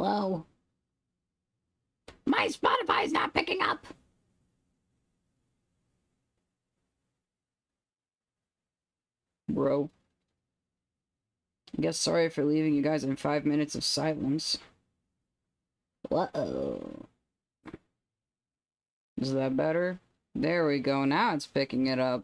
Hello? My Spotify's not picking up! Bro. I guess sorry for leaving you guys in 5 minutes of silence. Uh-oh. Is that better? There we go, now it's picking it up.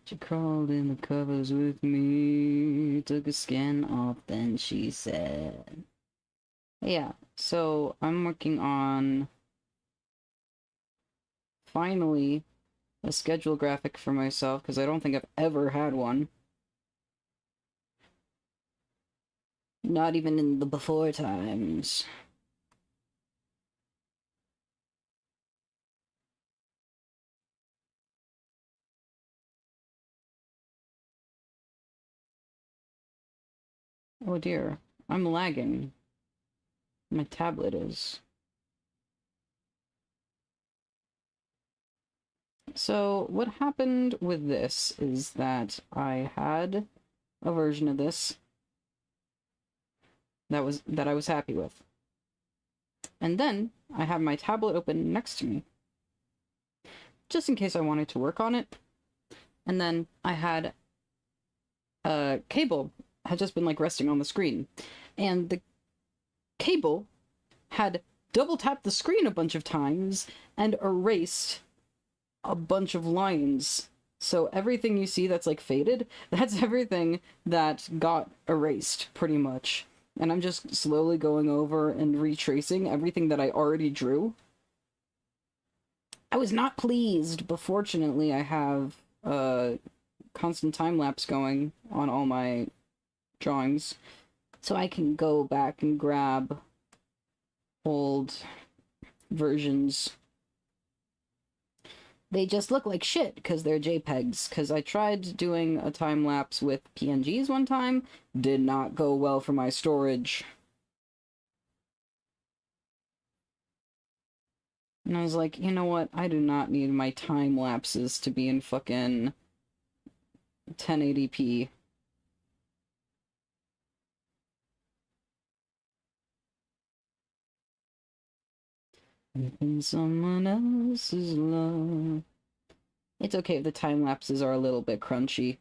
She crawled in the covers with me, took a skin off, then she said... Yeah, so I'm working on... finally a schedule graphic for myself, because I don't think I've ever had one. Not even in the before times. Oh dear, I'm lagging. My tablet is. So, what happened with this is that I had a version of this that I was happy with. And then I have my tablet open next to me, just in case I wanted to work on it. And then I had a cable had just been like resting on the screen, and the cable had double tapped the screen a bunch of times and erased a bunch of lines. So everything you see that's like faded, that's everything that got erased pretty much. And I'm just slowly going over and retracing everything that I already drew. I was not pleased, but fortunately I have constant time-lapse going on all my drawings, so I can go back and grab old versions. They just look like shit because they're JPEGs, because I tried doing a time-lapse with PNGs one time, did not go well for my storage. And I was like, you know what, I do not need my time-lapses to be in fucking 1080p. In someone else's love. It's okay if the time lapses are a little bit crunchy.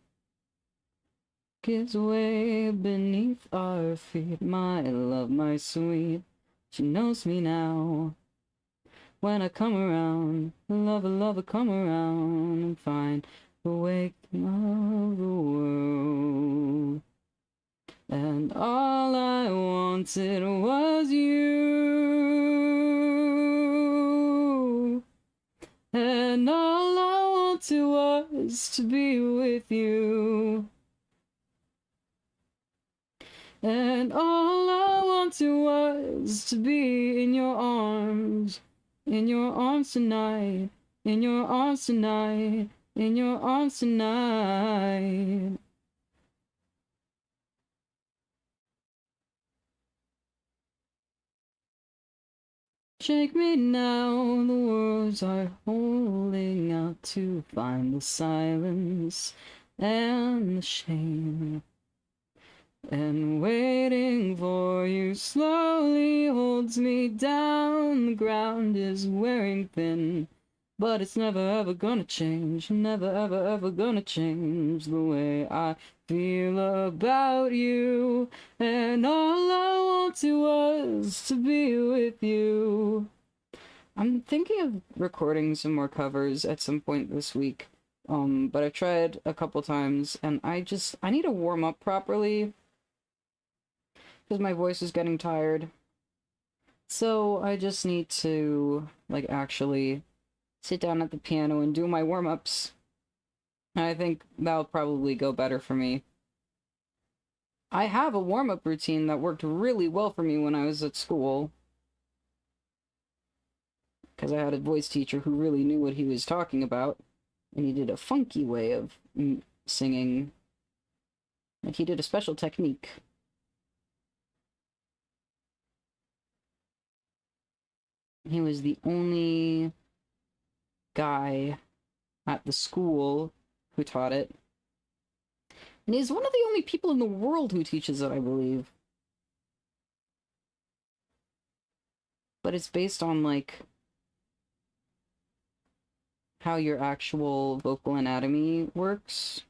Gives way beneath our feet, my love, my sweet. She knows me now. When I come around, lover, lover, come around and find the wake of the world. And all I wanted was you. And all I wanted was to be with you. And all I wanted was to be in your arms tonight, in your arms tonight, in your arms tonight. Shake me now, the words are holding out to find the silence and the shame. And waiting for you slowly holds me down, the ground is wearing thin. But it's never ever gonna change, never ever ever gonna change the way I feel about you. And all I wanted was to be with you. I'm thinking of recording some more covers at some point this week. But I've tried a couple times, and I need to warm up properly, because my voice is getting tired. So I just need to, like, actually sit down at the piano and do my warm-ups. And I think that'll probably go better for me. I have a warm-up routine that worked really well for me when I was at school, because I had a voice teacher who really knew what he was talking about, and he did a funky way of singing. Like, he did a special technique. He was the only guy at the school who taught it. And he's one of the only people in the world who teaches it, I believe. but it's based on, like, how your actual vocal anatomy works.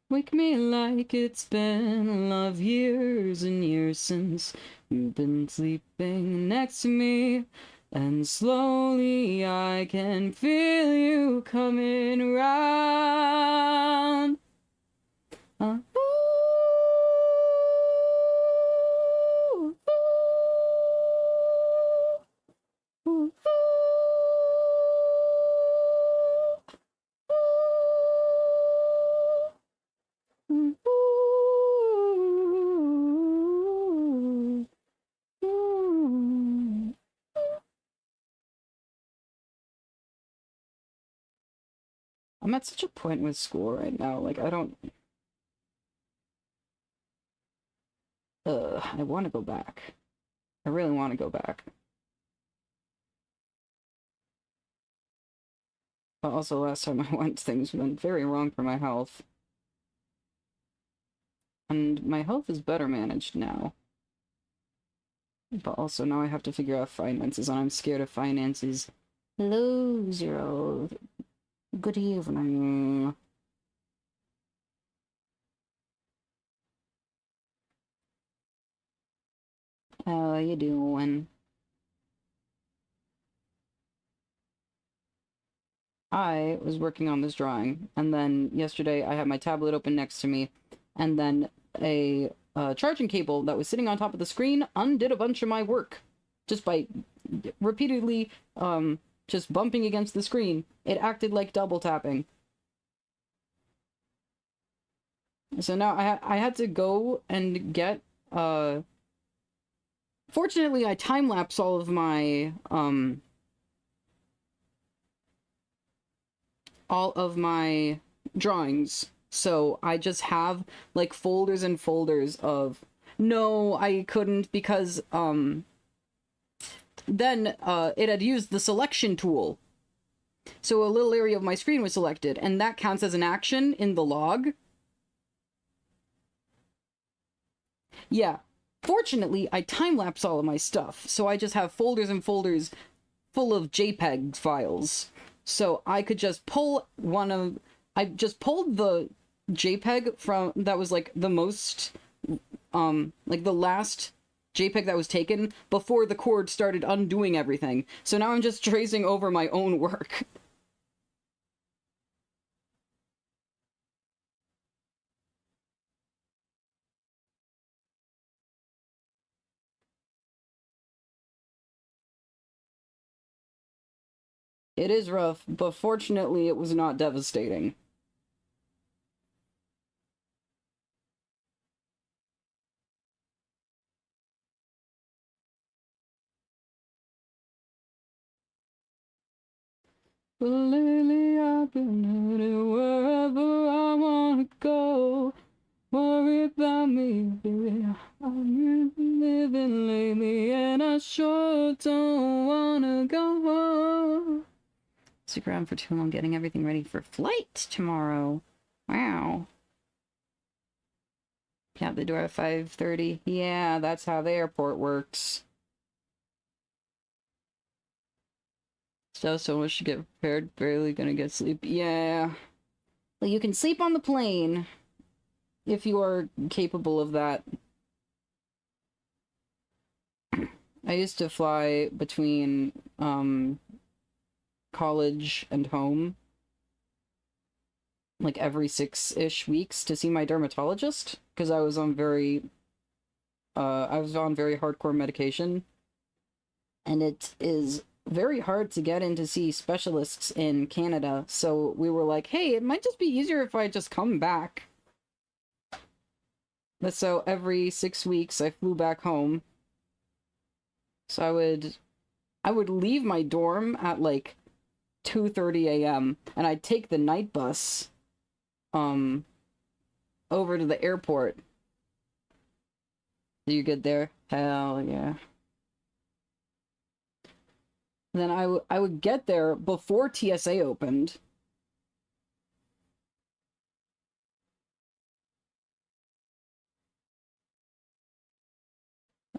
Wake me like it's been a lot of years and years since you've been sleeping next to me. And slowly I can feel you coming around. Ooh, ooh, ooh, ooh, ooh, ooh. I'm at such a point with school right now, like, I don't... I want to go back. I really want to go back. But also, last time I went, things went very wrong for my health. And my health is better managed now. But also, now I have to figure out finances, and I'm scared of finances. Hello, Zero. Good evening. How you doing? I was working on this drawing, and then yesterday I had my tablet open next to me, and then a charging cable that was sitting on top of the screen undid a bunch of my work just by repeatedly just bumping against the screen. It acted like double tapping. So now I had to go and get fortunately I time-lapse all of my drawings. So I just have like folders and folders of... No, I couldn't because then it had used the selection tool. So a little area of my screen was selected, and that counts as an action in the log. Yeah. Fortunately, I time-lapse all of my stuff, so I just have folders and folders full of JPEG files. So I could just pull one of... I just pulled the JPEG from... that was, like, the most... like, the last JPEG that was taken before the cord started undoing everything. So now I'm just tracing over my own work. It is rough, but fortunately it was not devastating. Well, lately I've been headed wherever I wanna go. Worry about me, baby. I'm living lately, and I sure don't wanna go home. Stick around for too long getting everything ready for flight tomorrow. Wow. Yeah, the door at 5:30. Yeah, that's how the airport works. So much to get prepared, barely gonna get sleep. Yeah. Well, you can sleep on the plane if you are capable of that. I used to fly between college and home like every 6-ish weeks to see my dermatologist because I was on very hardcore medication, and it is very hard to get in to see specialists in Canada, so we were like, hey, it might just be easier if I just come back. But so every 6 weeks I flew back home. So I would leave my dorm at like 2:30 a.m. and I'd take the night bus over to the airport. Do you get there? Hell yeah. Then I would get there before TSA opened.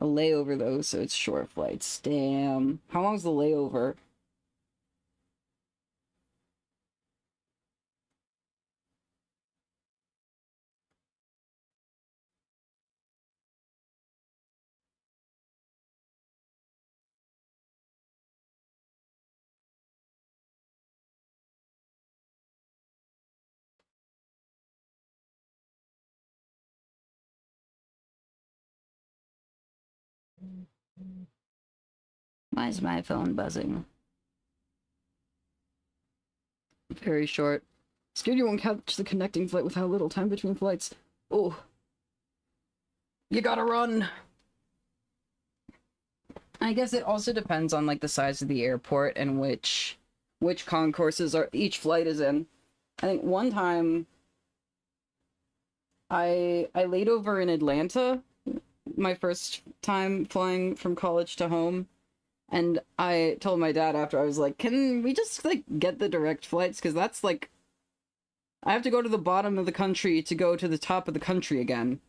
A layover, though, so it's short flights. Damn. How long's the layover? Why is my phone buzzing? Very short. Scared you won't catch the connecting flight with how little time between flights. Oh. You gotta run! I guess it also depends on, like, the size of the airport and which concourses each flight is in. I think one time I laid over in Atlanta, my first time flying from college to home, and I told my dad after, I was like, can we just, like, get the direct flights? Because that's, like, I have to go to the bottom of the country to go to the top of the country again.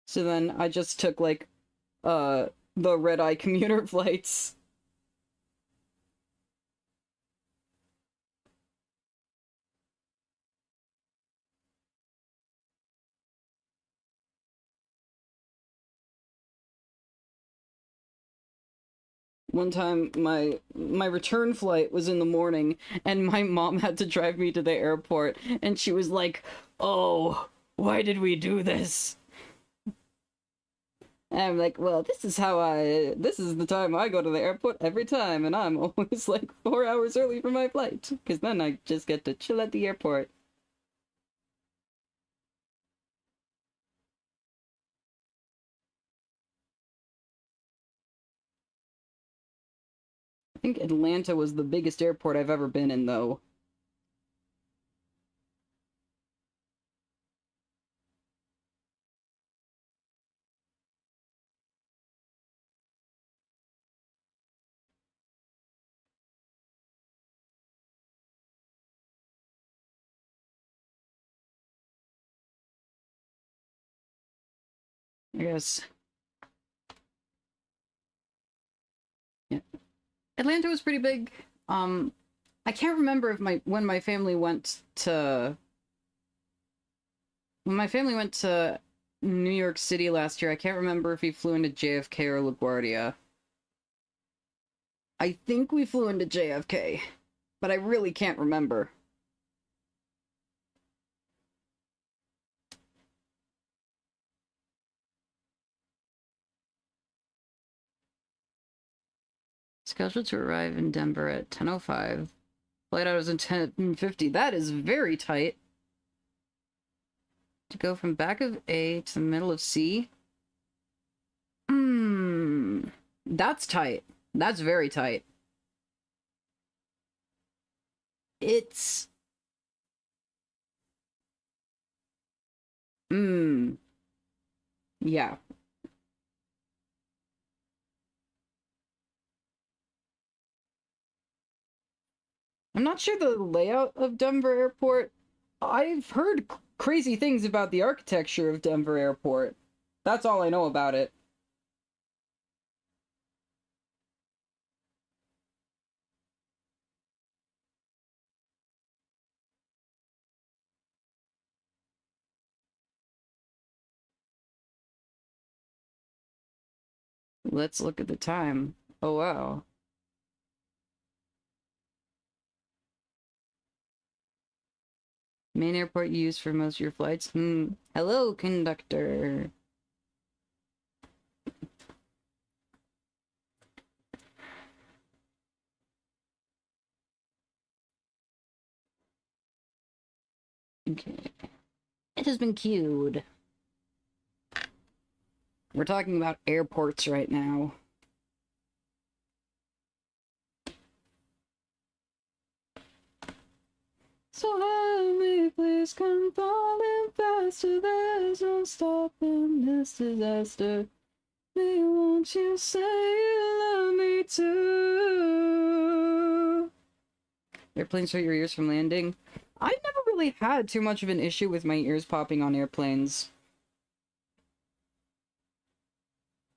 So then I just took, like, the red-eye commuter flights. One time, my return flight was in the morning, and my mom had to drive me to the airport, and she was like, "Oh, why did we do this?" And I'm like, "Well, this is the time I go to the airport every time, and I'm always like 4 hours early for my flight, because then I just get to chill at the airport." I think Atlanta was the biggest airport I've ever been in, though. I guess. Yeah. Atlanta was pretty big. I can't remember if when my family went to New York City last year. I can't remember if we flew into JFK or LaGuardia. I think we flew into JFK, but I really can't remember. Scheduled to arrive in Denver at 10:05. Flight out was at 10:50. That is very tight. To go from back of A to the middle of C? That's tight. That's very tight. It's... Yeah. I'm not sure the layout of Denver Airport. I've heard crazy things about the architecture of Denver Airport. That's all I know about it. Let's look at the time. Oh, wow. Main airport used for most of your flights? Hello, conductor. Okay. It has been queued. We're talking about airports right now. So help me, please come falling faster. There's no stopping this disaster. Me, won't you say you love me too? Airplanes hurt your ears from landing? I never really had too much of an issue with my ears popping on airplanes.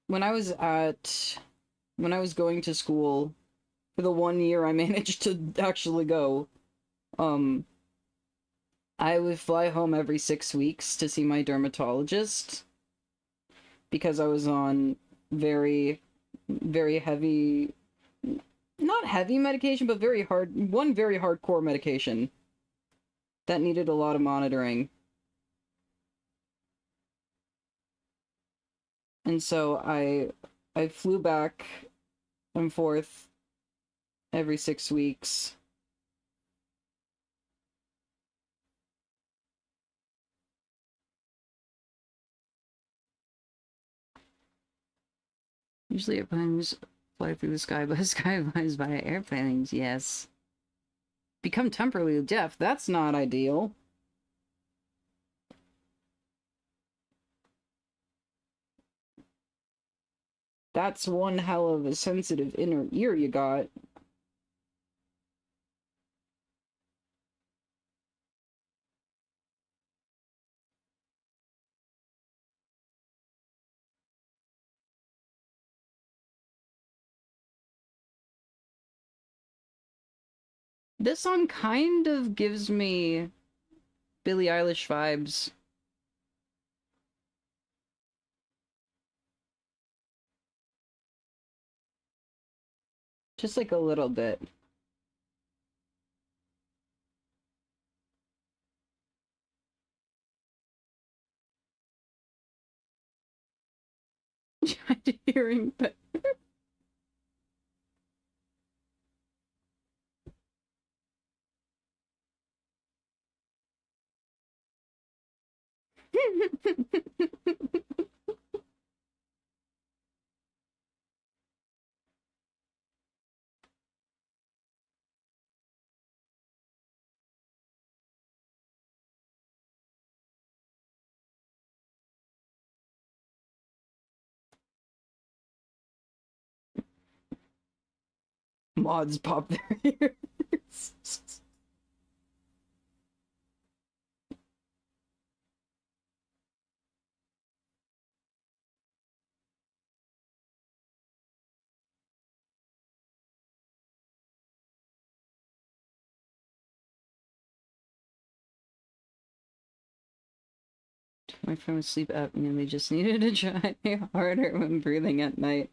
When I was going to school, for the 1 year I managed to actually go, um, I would fly home every 6 weeks to see my dermatologist because I was on very, very heavy, not heavy medication, but very hardcore medication that needed a lot of monitoring. And so I flew back and forth every 6 weeks. Usually airplanes fly through the sky, but sky flies by airplanes, yes. Become temporarily deaf, that's not ideal. That's one hell of a sensitive inner ear you got. This song kind of gives me Billie Eilish vibes. Just like a little bit. Hearing, but mods pop their ears. My friend with sleep apnea and they just needed to try harder when breathing at night.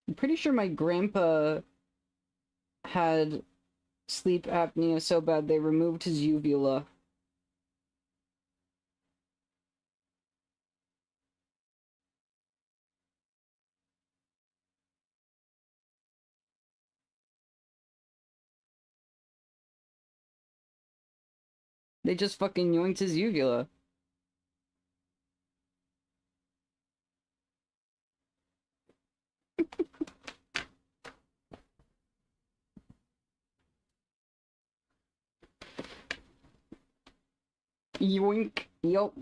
I'm pretty sure my grandpa had sleep apnea so bad they removed his uvula. They just fucking yoinked his uvula. Yoink. Yup.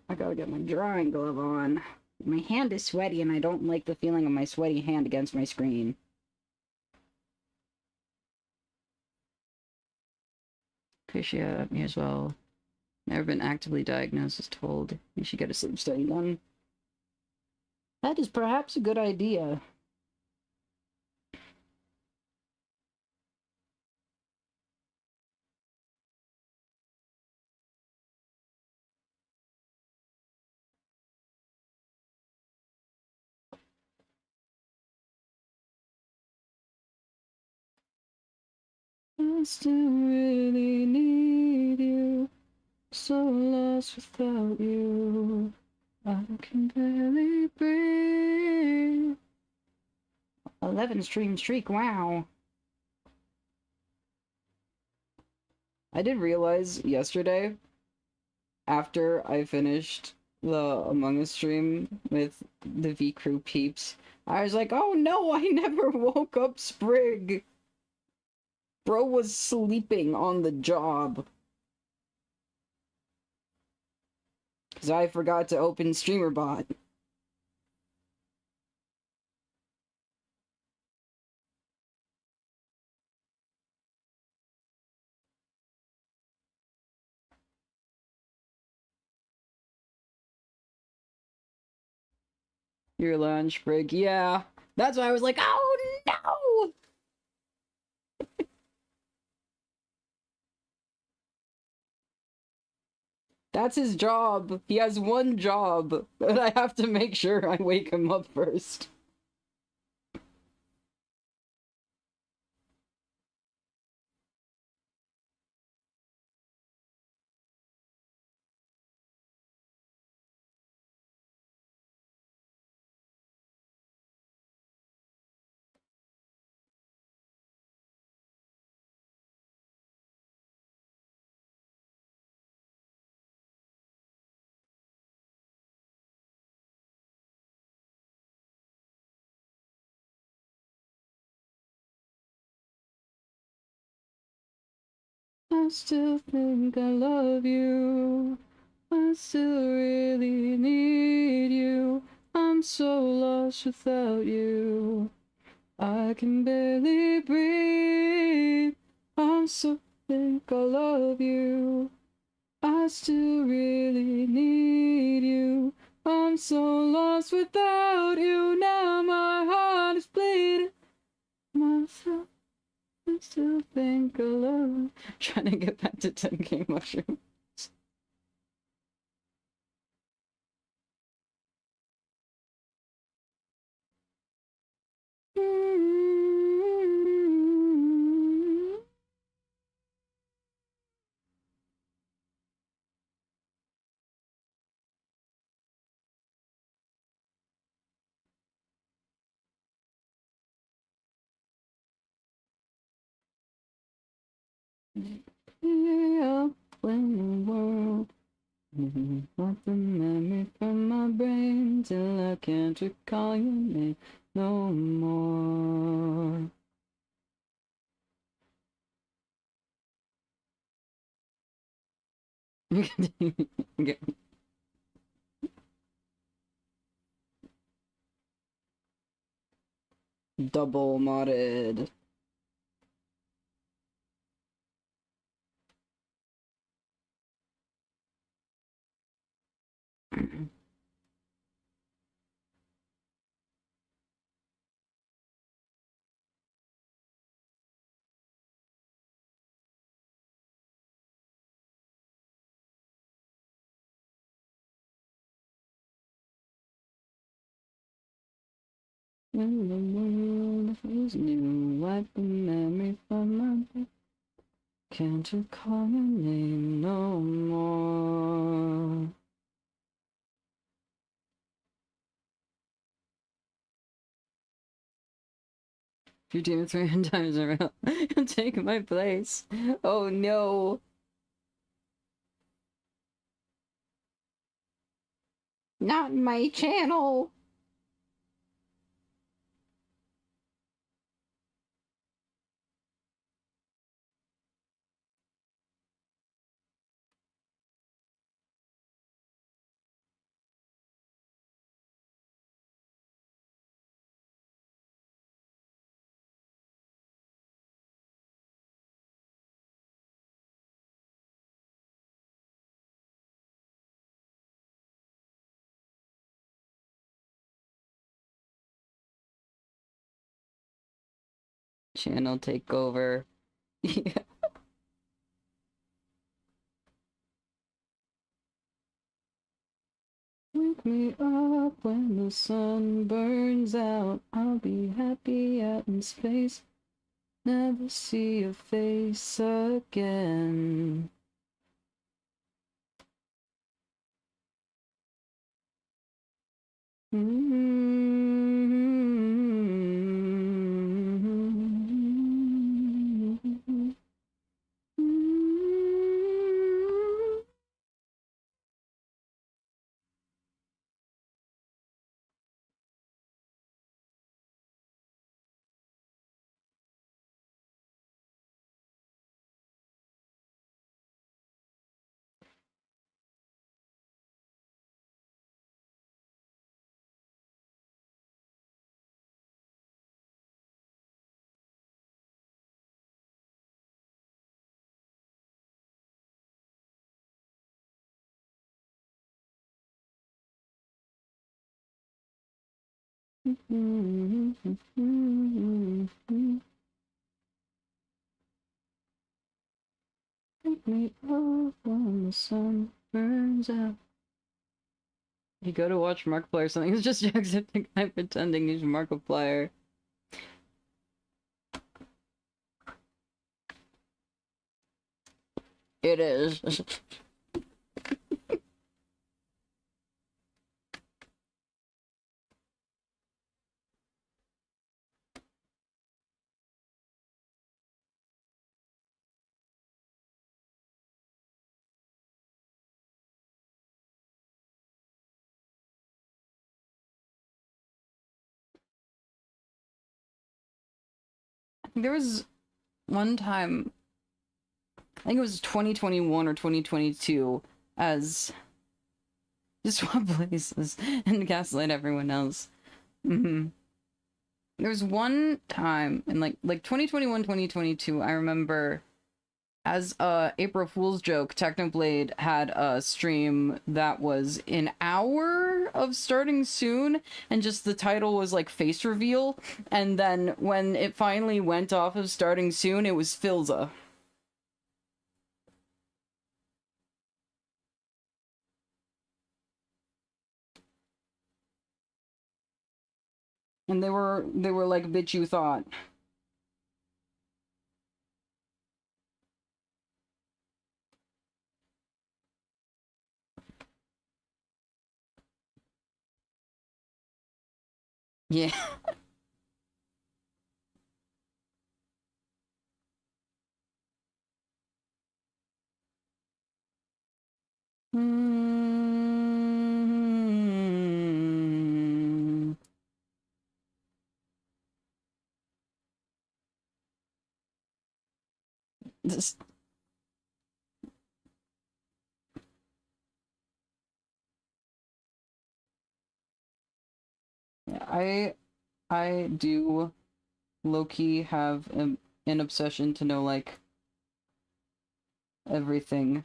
I gotta get my drawing glove on. My hand is sweaty and I don't like the feeling of my sweaty hand against my screen. Appreciate me as well. Never been actively diagnosed as told you should get a sleep study done. That is perhaps a good idea. I still really need you. So lost without you. I can barely breathe. 11 stream streak, wow. I did realize yesterday, after I finished the Among Us stream with the V Crew peeps, I was like, oh no, I never woke up Sprig. Bro was sleeping on the job. Because I forgot to open StreamerBot. Your lunch break. Yeah. That's why I was like, oh no! That's his job. He has one job, but I have to make sure I wake him up first. I still think I love you. I still really need you. I'm so lost without you. I can barely breathe. I still think I love you. I still really need you. I'm so lost without you. Now my heart is bleeding. Myself, I still think I love you. Trying to get back to 10k mushroom. Yeah, when the world wipe the memory from my brain till I can't recall your name no more. Double modded. When the world is new, wipe the memory from my brain. Can't recall your name no more. If you do it 300 times around, you'll take my place. Oh no. Not my channel. Channel takeover. Yeah. Wake me up when the sun burns out. I'll be happy out in space. Never see your face again. Take me up when the sun burns out. You go to watch Markiplier or something, it's just Jacksepticeye pretending he's Markiplier. It is. There was one time, I think it was 2021 or 2022, as just swap places and gaslight everyone else. There was one time in like 2021, 2022, I remember as a April Fool's joke, Technoblade had a stream that was an hour of starting soon, and just the title was like face reveal, and then when it finally went off of starting soon, it was Filza. And they were like, bitch, you thought. Yeah. This... Yeah, I do low-key have an obsession to know, like, everything.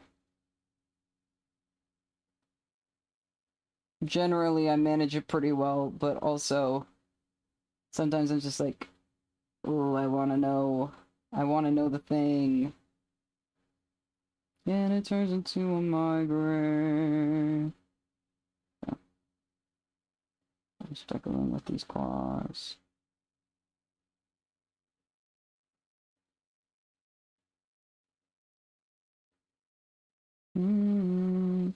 Generally, I manage it pretty well, but also sometimes I'm just like, oh, I want to know the thing. And it turns into a migraine. Oh. I'm struggling with these claws. Mm-hmm.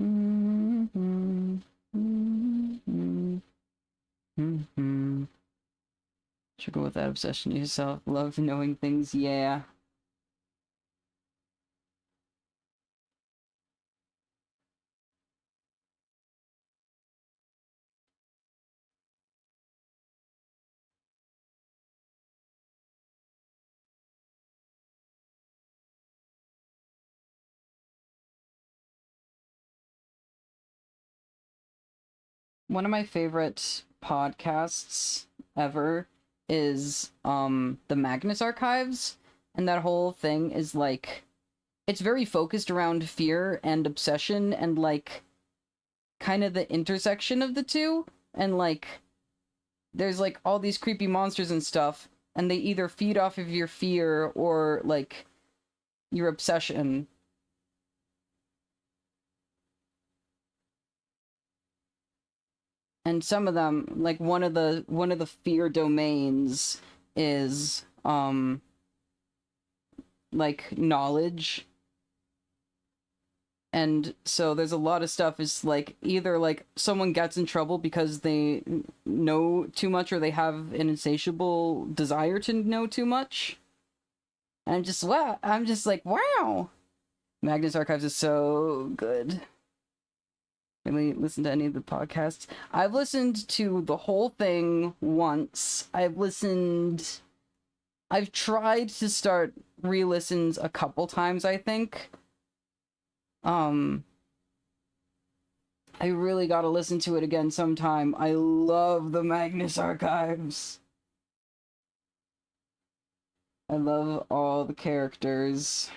Mm-hmm. Mm-hmm. Mm-hmm. Struggle with that obsession yourself. Love knowing things, yeah. One of my favorite podcasts ever is the Magnus Archives, and that whole thing is like, it's very focused around fear and obsession and like kind of the intersection of the two, and like there's like all these creepy monsters and stuff, and they either feed off of your fear or like your obsession. And some of them, like one of the fear domains is like knowledge. And so there's a lot of stuff is like either like someone gets in trouble because they know too much or they have an insatiable desire to know too much. And I'm just like, wow. Magnus Archives is so good. Really listen to any of the podcasts. I've listened to the whole thing once. I've tried to start re-listens a couple times, I think. I really gotta listen to it again sometime. I love the Magnus Archives. I love all the characters.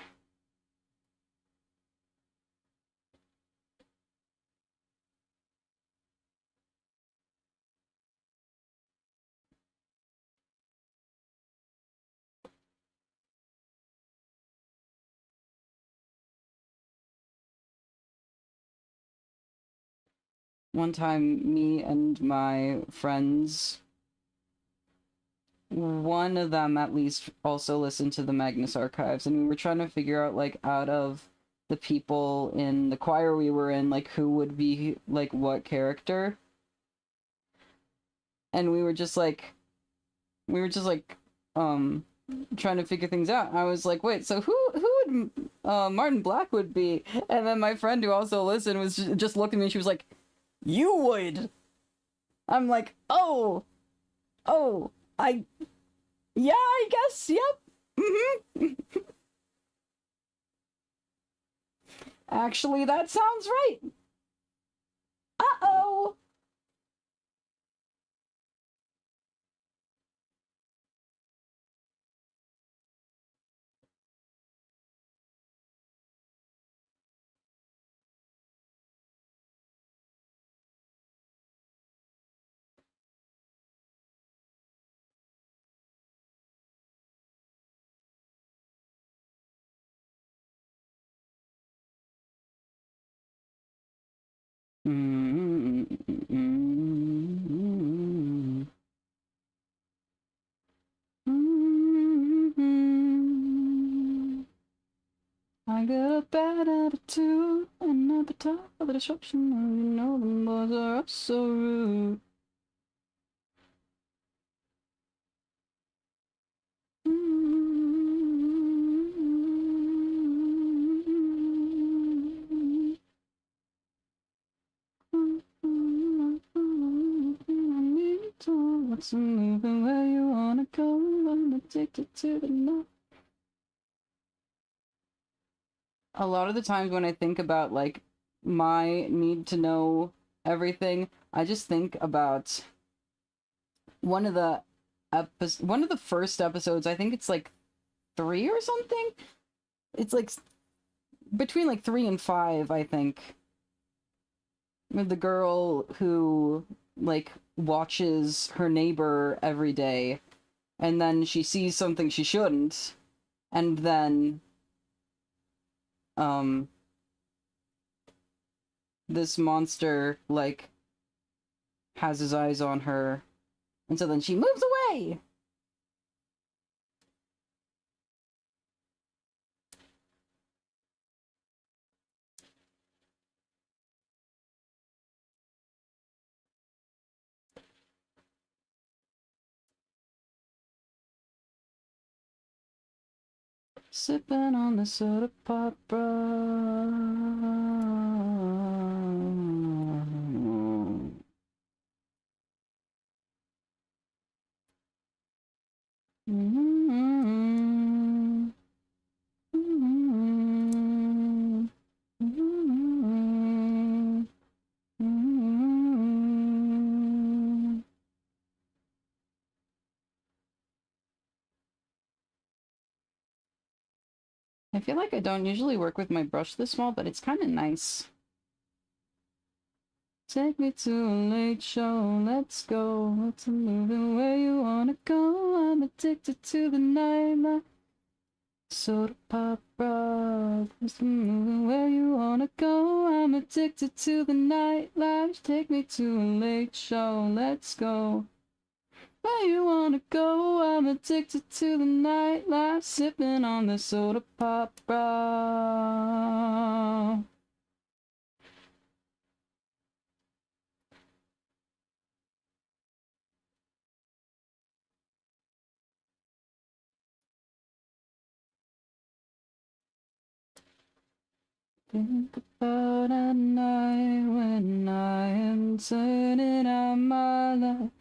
one time, me and my friends, one of them at least also listened to the Magnus Archives, and we were trying to figure out, like, out of the people in the choir we were in, like, who would be, like, what character. And we were just like, trying to figure things out. I was like, wait, so who would Martin Black would be? And then my friend who also listened was just looking at me. She was like, you would. I'm like, oh, I, yeah, I guess, yep. Actually, that sounds right. Uh-oh. I got a bad attitude and appetite for the destruction. You know them boys are so rude. What's moving where you wanna go? I'm addicted to the night. A lot of the times when I think about, like, my need to know everything, I just think about one of the one of the first episodes. I think it's like 3 or something. It's like between like 3 and 5, I think. With the girl who, like, watches her neighbor every day, and then she sees something she shouldn't, and then um this monster, like, has his eyes on her, and so then she moves away. Sipping on the soda pop, I feel like I don't usually work with my brush this small, but it's kind of nice. Take me to a late show, let's go. Let's move it where you wanna go. I'm addicted to the nightlife. Soda pop rock, let's move it where you wanna go. I'm addicted to the nightlife. Take me to a late show, let's go. Where you wanna go? I'm addicted to the nightlife. Sipping on the soda pop rock. Think about a night when I am turning out my life.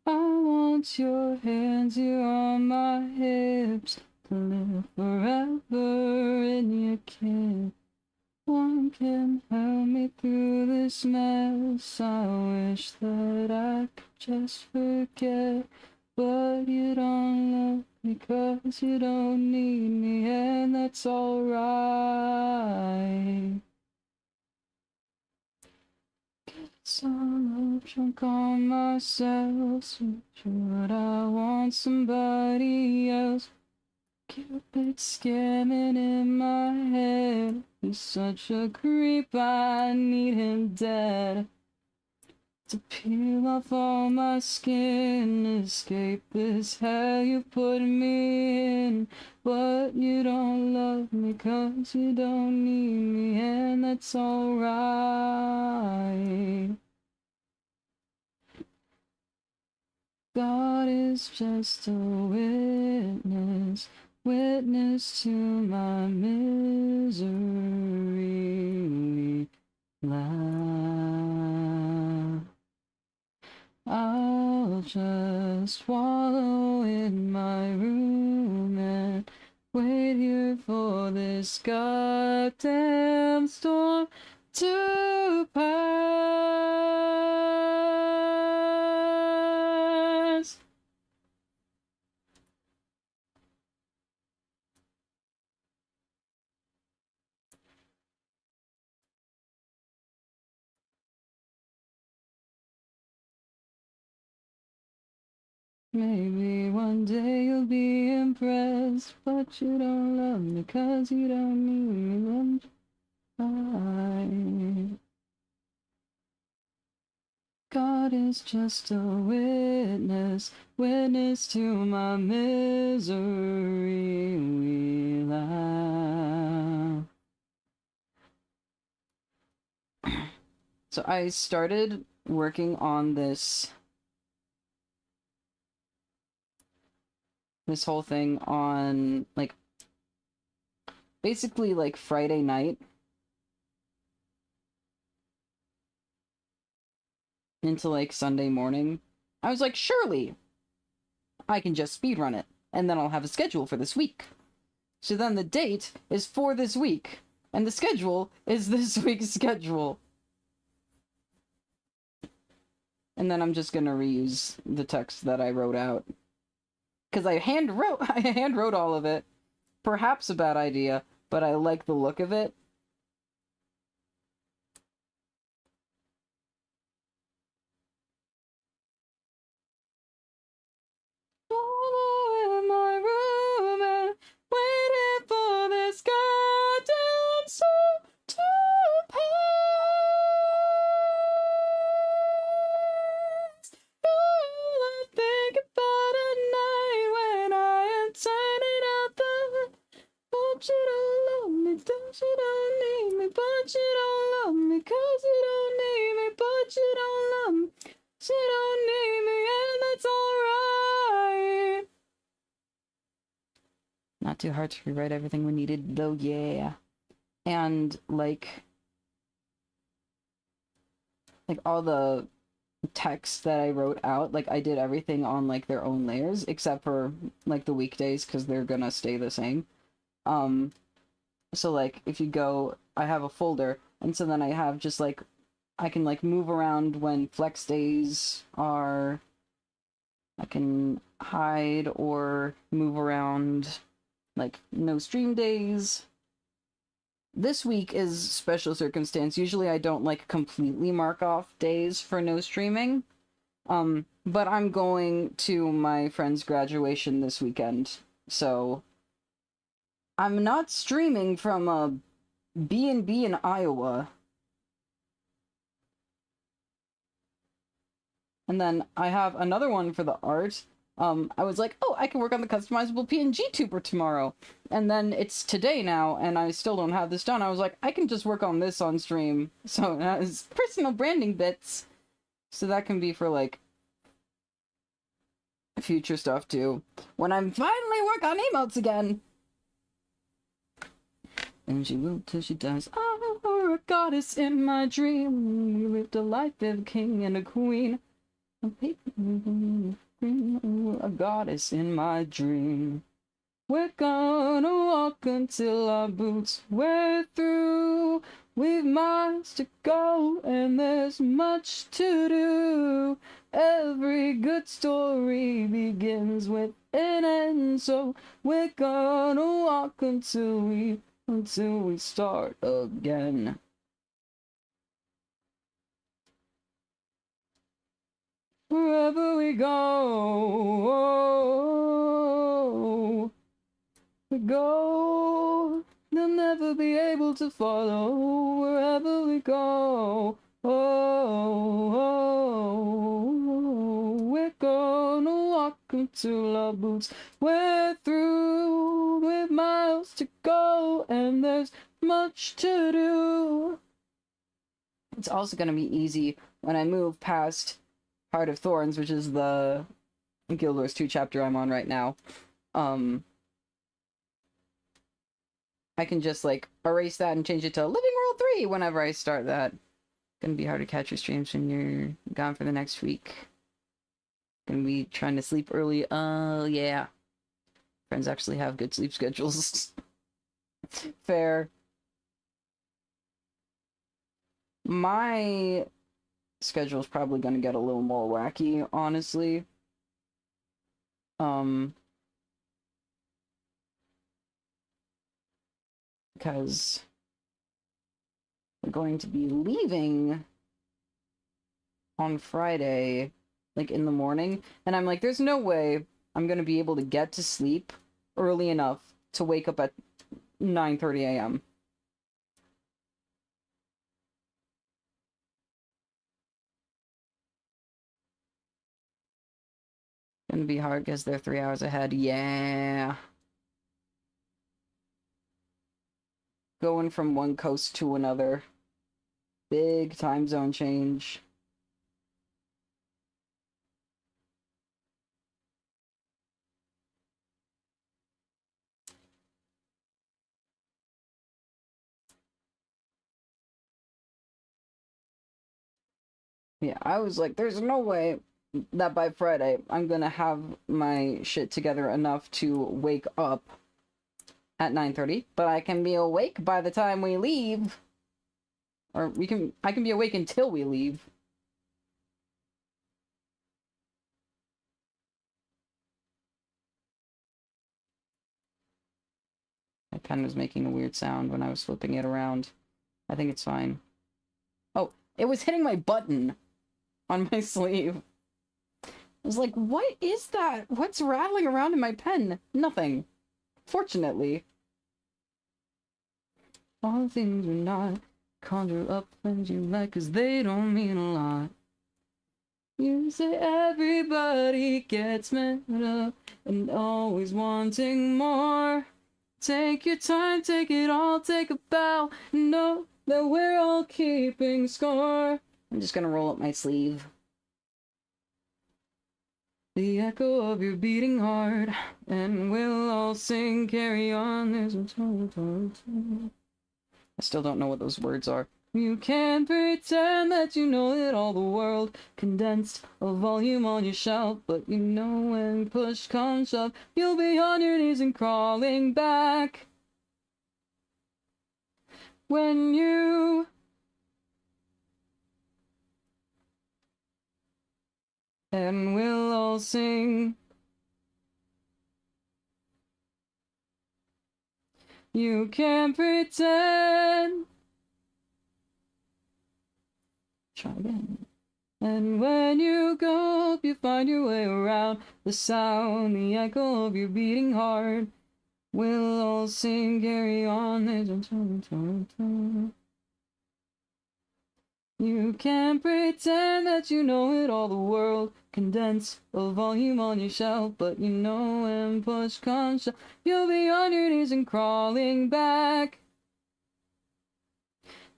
I want your hands here on my hips to live forever in your kiss. One can help me through this mess. I wish that I could just forget, but you don't love me 'cause you don't need me, and that's alright. So I'm drunk on myself, so should I want somebody else? Cupid scamming in my head. He's such a creep, I need him dead. to peel off all my skin. Escape this hell you put me in. But you don't love me 'cause you don't need me, and that's alright. God is just a witness, witness to my misery. We laugh. I'll just wallow in my room and wait here for this goddamn storm to pass. Maybe one day you'll be impressed, but you don't love me 'cause you don't need me. God is just a witness, witness to my misery. We laugh. So I started working on this whole thing on, like, basically, like, Friday night into, like, Sunday morning. I was like, surely I can just speedrun it, and then I'll have a schedule for this week. So then the date is for this week, and the schedule is this week's schedule. And then I'm just gonna reuse the text that I wrote out. Because I hand wrote all of it. Perhaps a bad idea, but I like the look of it. In my room and waiting for this goddamn storm to pass. All I think about at night when I am turning out the light. But you don't love me, don't you don't need me, but you don't love me 'cause you don't need me, but you don't love me, you don't need me, and that's alright. Not too hard to rewrite everything we needed, though, yeah. And, like all the text that I wrote out, like, I did everything on, like, their own layers, except for, like, the weekdays, because they're gonna stay the same. So, like, if you go, I have a folder, and so then I have just, like, I can, like, move around when flex days are. I can hide or move around, like, no stream days. This week is special circumstance. Usually I don't, like, completely mark off days for no streaming. But I'm going to my friend's graduation this weekend, so I'm not streaming from a B&B in Iowa. And then I have another one for the art. I was like, oh, I can work on the customizable PNG tuber tomorrow. And then it's today now, and I still don't have this done. I was like, I can just work on this on stream. So it's personal branding bits. So that can be for, like, future stuff, too. When I'm finally work on emotes again. And she will till she dies. Oh, a goddess in my dream. We lived a life of a king and a queen. A goddess in my dream. We're gonna walk until our boots wear through. We've miles to go and there's much to do. Every good story begins with an end, so we're gonna walk until we start again. Wherever we go, they'll never be able to follow. Wherever we go, welcome to La Boots. We're through with miles to go, and there's much to do. It's also gonna be easy when I move past Heart of Thorns, which is the Guild Wars 2 chapter I'm on right now. I can just, like, erase that and change it to Living World 3 whenever I start that. Gonna be hard to catch your streams when you're gone for the next week. Gonna be trying to sleep early. Yeah. Friends actually have good sleep schedules. Fair. My schedule's probably gonna get a little more wacky, honestly. Because we're going to be leaving on Friday, like, in the morning, and I'm like, there's no way I'm gonna be able to get to sleep early enough to wake up at 9:30 a.m. Gonna be hard because they're 3 hours ahead. Yeah. Going from one coast to another. Big time zone change. Yeah, I was like, there's no way that by Friday I'm gonna have my shit together enough to wake up at 9:30, but I can be awake by the time we leave. Or I can be awake until we leave. My pen was making a weird sound when I was flipping it around. I think it's fine. Oh, it was hitting my button on my sleeve. I was like, what is that? What's rattling around in my pen? Nothing. Fortunately. All things are not. Conjure up things you like, 'cause they don't mean a lot. You say everybody gets messed up and always wanting more. Take your time, take it all, take a bow. Know that we're all keeping score. I'm just gonna roll up my sleeve. The echo of your beating heart, and we'll all sing, carry on. There's a I still don't know what those words are. You can't pretend that you know it all, the world condensed a volume on your shelf. But you know when push comes shove, you'll be on your knees and crawling back. When you and we'll all sing. You can't pretend. Try again. And when you go, you find your way around the sound, the echo of your beating heart. We'll all sing, carry on. You can't pretend that you know it all, the world condense a volume on your shelf. But you know when push comes shove, you'll be on your knees and crawling back.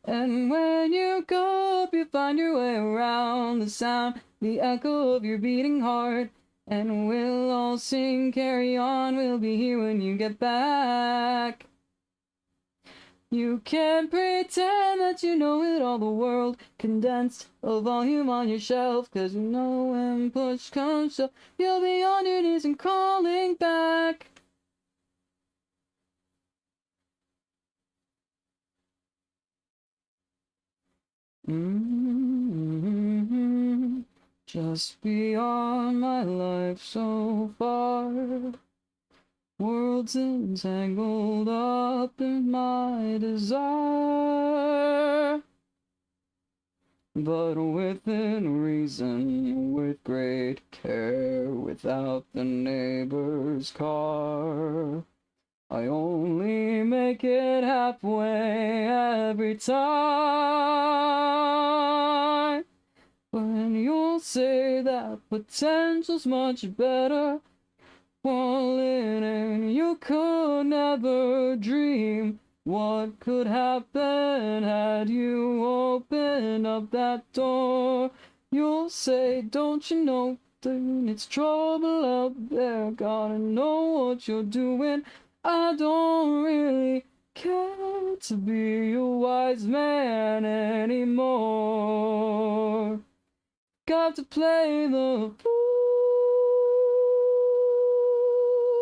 And when you go up, you find your way around the sound, the echo of your beating heart. And we'll all sing, carry on, we'll be here when you get back. You can't pretend that you know it all, the world condensed a volume on your shelf. 'Cause you know when push comes shove, you'll be on your knees and crawling back. Just beyond my life so far, worlds entangled up in my desire. But within reason, with great care, without the neighbor's car, I only make it halfway every time. When you're You'll say that potential's much better. Falling and you could never dream what could happen had you opened up that door. You'll say, don't you know that it's trouble out there? Gotta know what you're doing. I don't really care to be a wise man anymore. Got to play the fool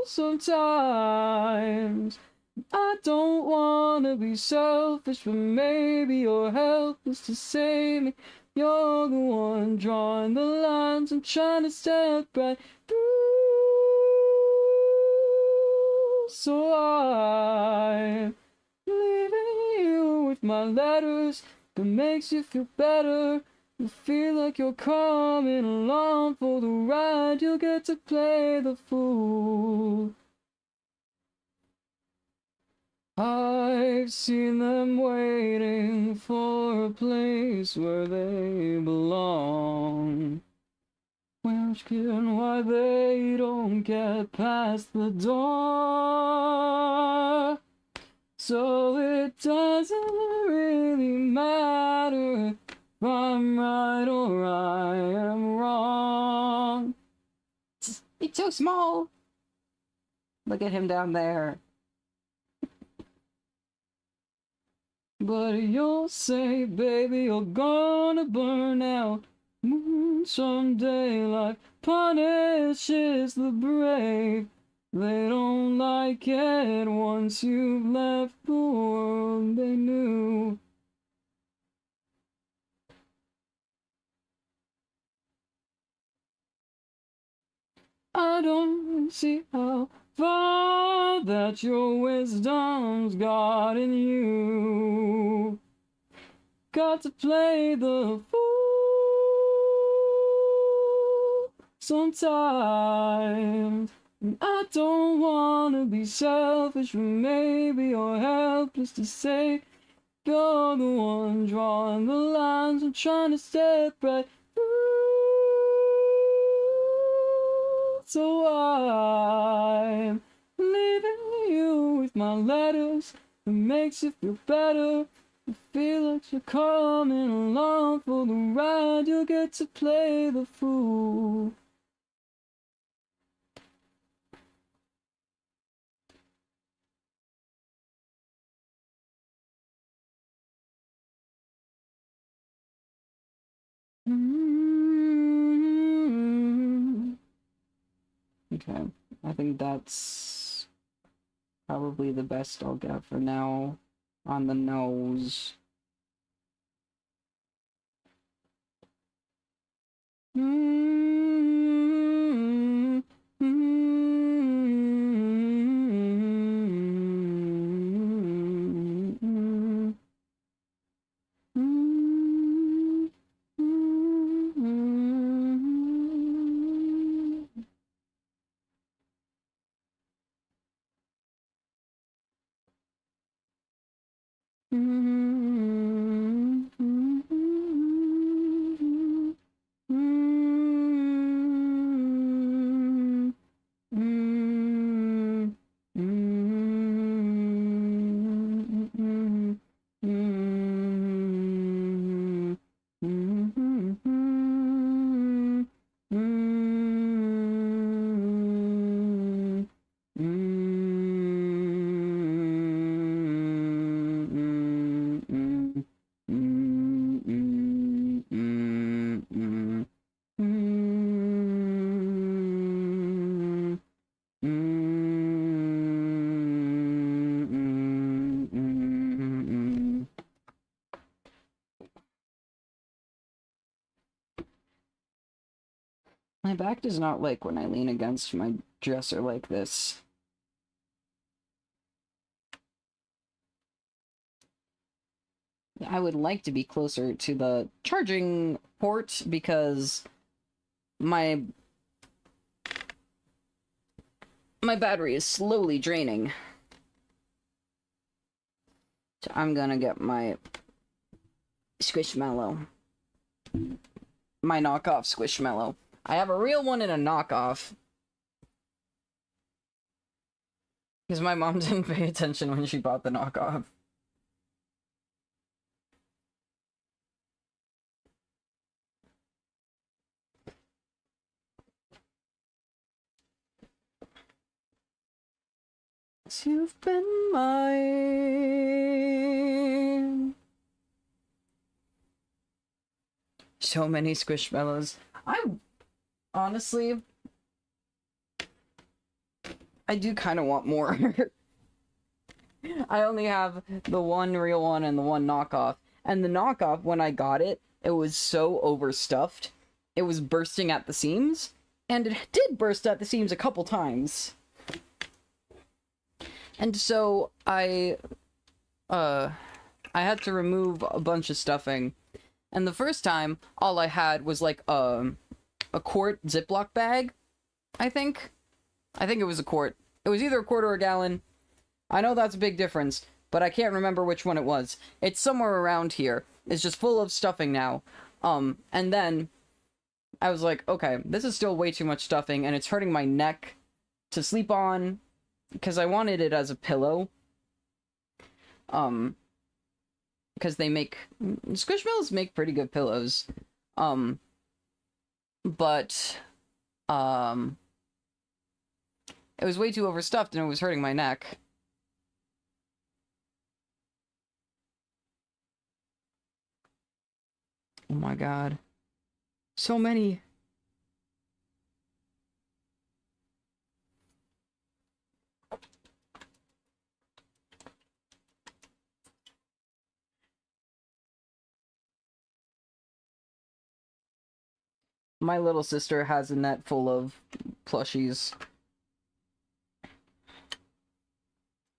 sometimes. I don't wanna be selfish, but maybe you're helpless to save me. You're the one drawing the lines. I'm trying to step right through. So I'm leaving you with my letters that makes you feel better. You feel like you're coming along for the ride. You'll get to play the fool. I've seen them waiting for a place where they belong. Asking why they don't get past the door. So it doesn't really matter if I'm right or I am wrong. It's so small. Look at him down there. But you'll say, baby, you're gonna burn out. Someday life punishes the brave. They don't like it once you've left the world they knew. I don't see how far that your wisdom's got in you. Got to play the fool sometimes. I don't wanna be selfish, but maybe you're helpless to say. You're the one drawing the lines. I'm trying to step right through. So I'm leaving you with my letters. It makes you feel better. I feel like you're coming along for the ride. You'll get to play the fool. Okay, I think that's probably the best I'll get for now on the nose. My back does not like when I lean against my dresser like this. I would like to be closer to the charging port because my battery is slowly draining. So I'm gonna get my Squishmallow. my knockoff Squishmallow. I have a real one and a knockoff. Because my mom didn't pay attention when she bought the knockoff. You've been mine. So many Squishmallows. Honestly, I do kind of want more. I only have the one real one and the one knockoff. And the knockoff, when I got it, it was so overstuffed. It was bursting at the seams. And it did burst at the seams a couple times. And so I had to remove a bunch of stuffing. And the first time, all I had was like a quart Ziploc bag, I think. I think it was a quart. It was either a quart or a gallon. I know that's a big difference, but I can't remember which one it was. It's somewhere around here. It's just full of stuffing now. And then I was like, okay, this is still way too much stuffing, and it's hurting my neck to sleep on, because I wanted it as a pillow. Because Squishmallows make pretty good pillows. But it was way too overstuffed and it was hurting my neck. Oh my god. So many. My little sister has a net full of plushies.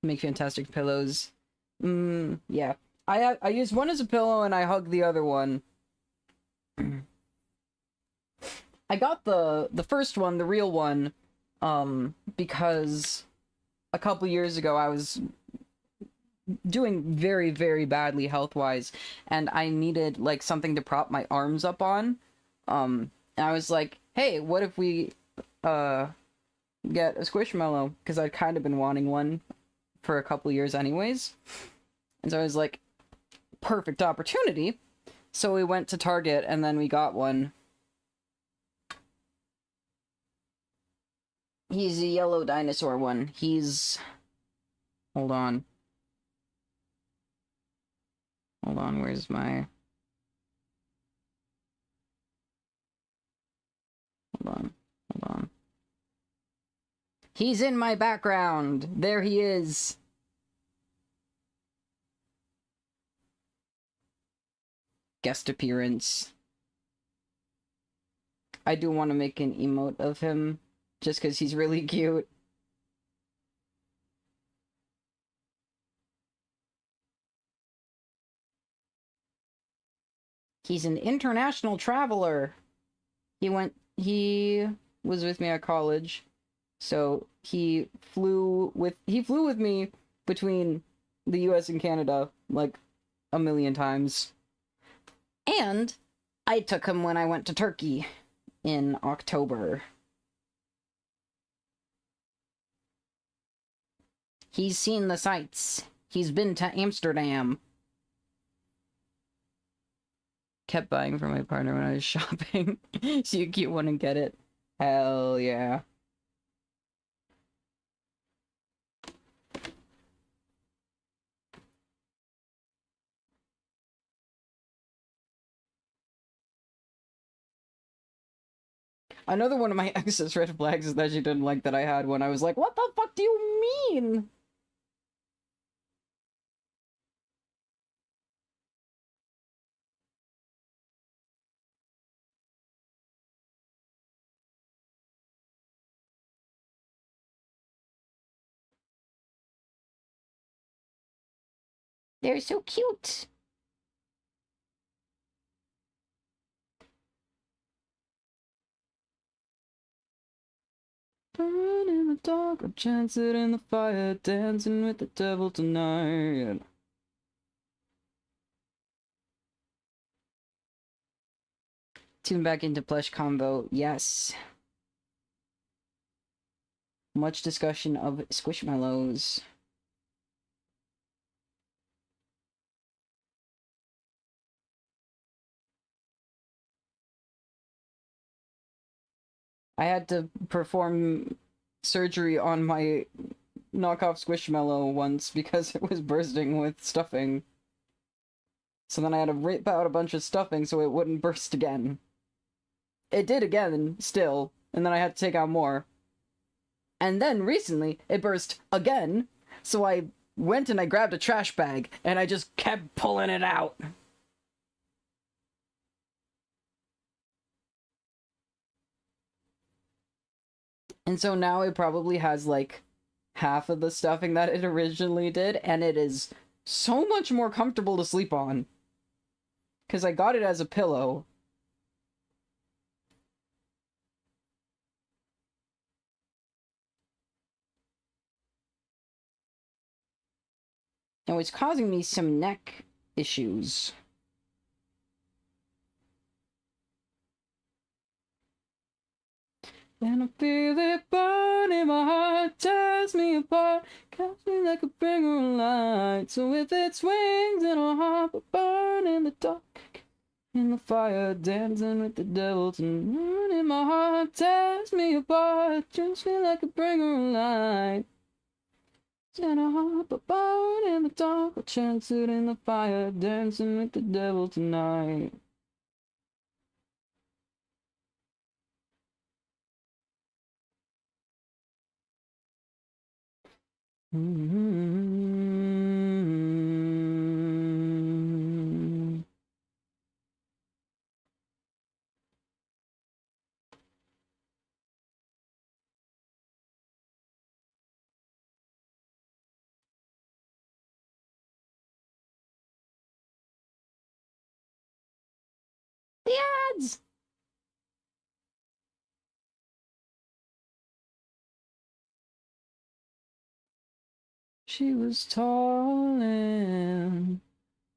Make fantastic pillows. Yeah. I use one as a pillow and I hug the other one. I got the first one, the real one, because a couple years ago I was doing very, very badly health-wise, and I needed, like, something to prop my arms up on. And I was like, hey, what if we, get a Squishmallow? Because I'd kind of been wanting one for a couple years anyways. And so I was like, perfect opportunity. So we went to Target, and then we got one. He's a yellow dinosaur one. He's... Hold on. Hold on, where's my... Hold on. He's in my background! There he is! Guest appearance. I do want to make an emote of him, just because he's really cute. He's an international traveler. He was with me at college, so he flew with me between the US and Canada, like, a million times. And I took him when I went to Turkey in October. He's seen the sights. He's been to Amsterdam. Kept buying for my partner when I was shopping. See a cute one and get it. Hell yeah. Another one of my ex's red flags is that she didn't like that I had one. I was like, what the fuck do you mean? They're so cute. Burn in the dark, or chance it in the fire, dancing with the devil tonight. Tune back into plush combo. Yes. Much discussion of Squishmallows. I had to perform surgery on my knockoff Squishmallow once because it was bursting with stuffing. So then I had to rip out a bunch of stuffing so it wouldn't burst again. It did again, still, and then I had to take out more. And then recently, it burst again, so I went and I grabbed a trash bag, and I just kept pulling it out. And so now it probably has, like, half of the stuffing that it originally did, and it is so much more comfortable to sleep on. Because I got it as a pillow. And it's causing me some neck issues. And I feel it burn in my heart, tears me apart, cuts me like a bringer of light. So if it's wings in a heart, but burn in the dark, in the fire, dancing with the devil tonight. In my heart, tears me apart, turns me like a bringer of light. In a heart, but burn in the dark, I'll chance it in the fire, dancing with the devil tonight. The ads! She was tall and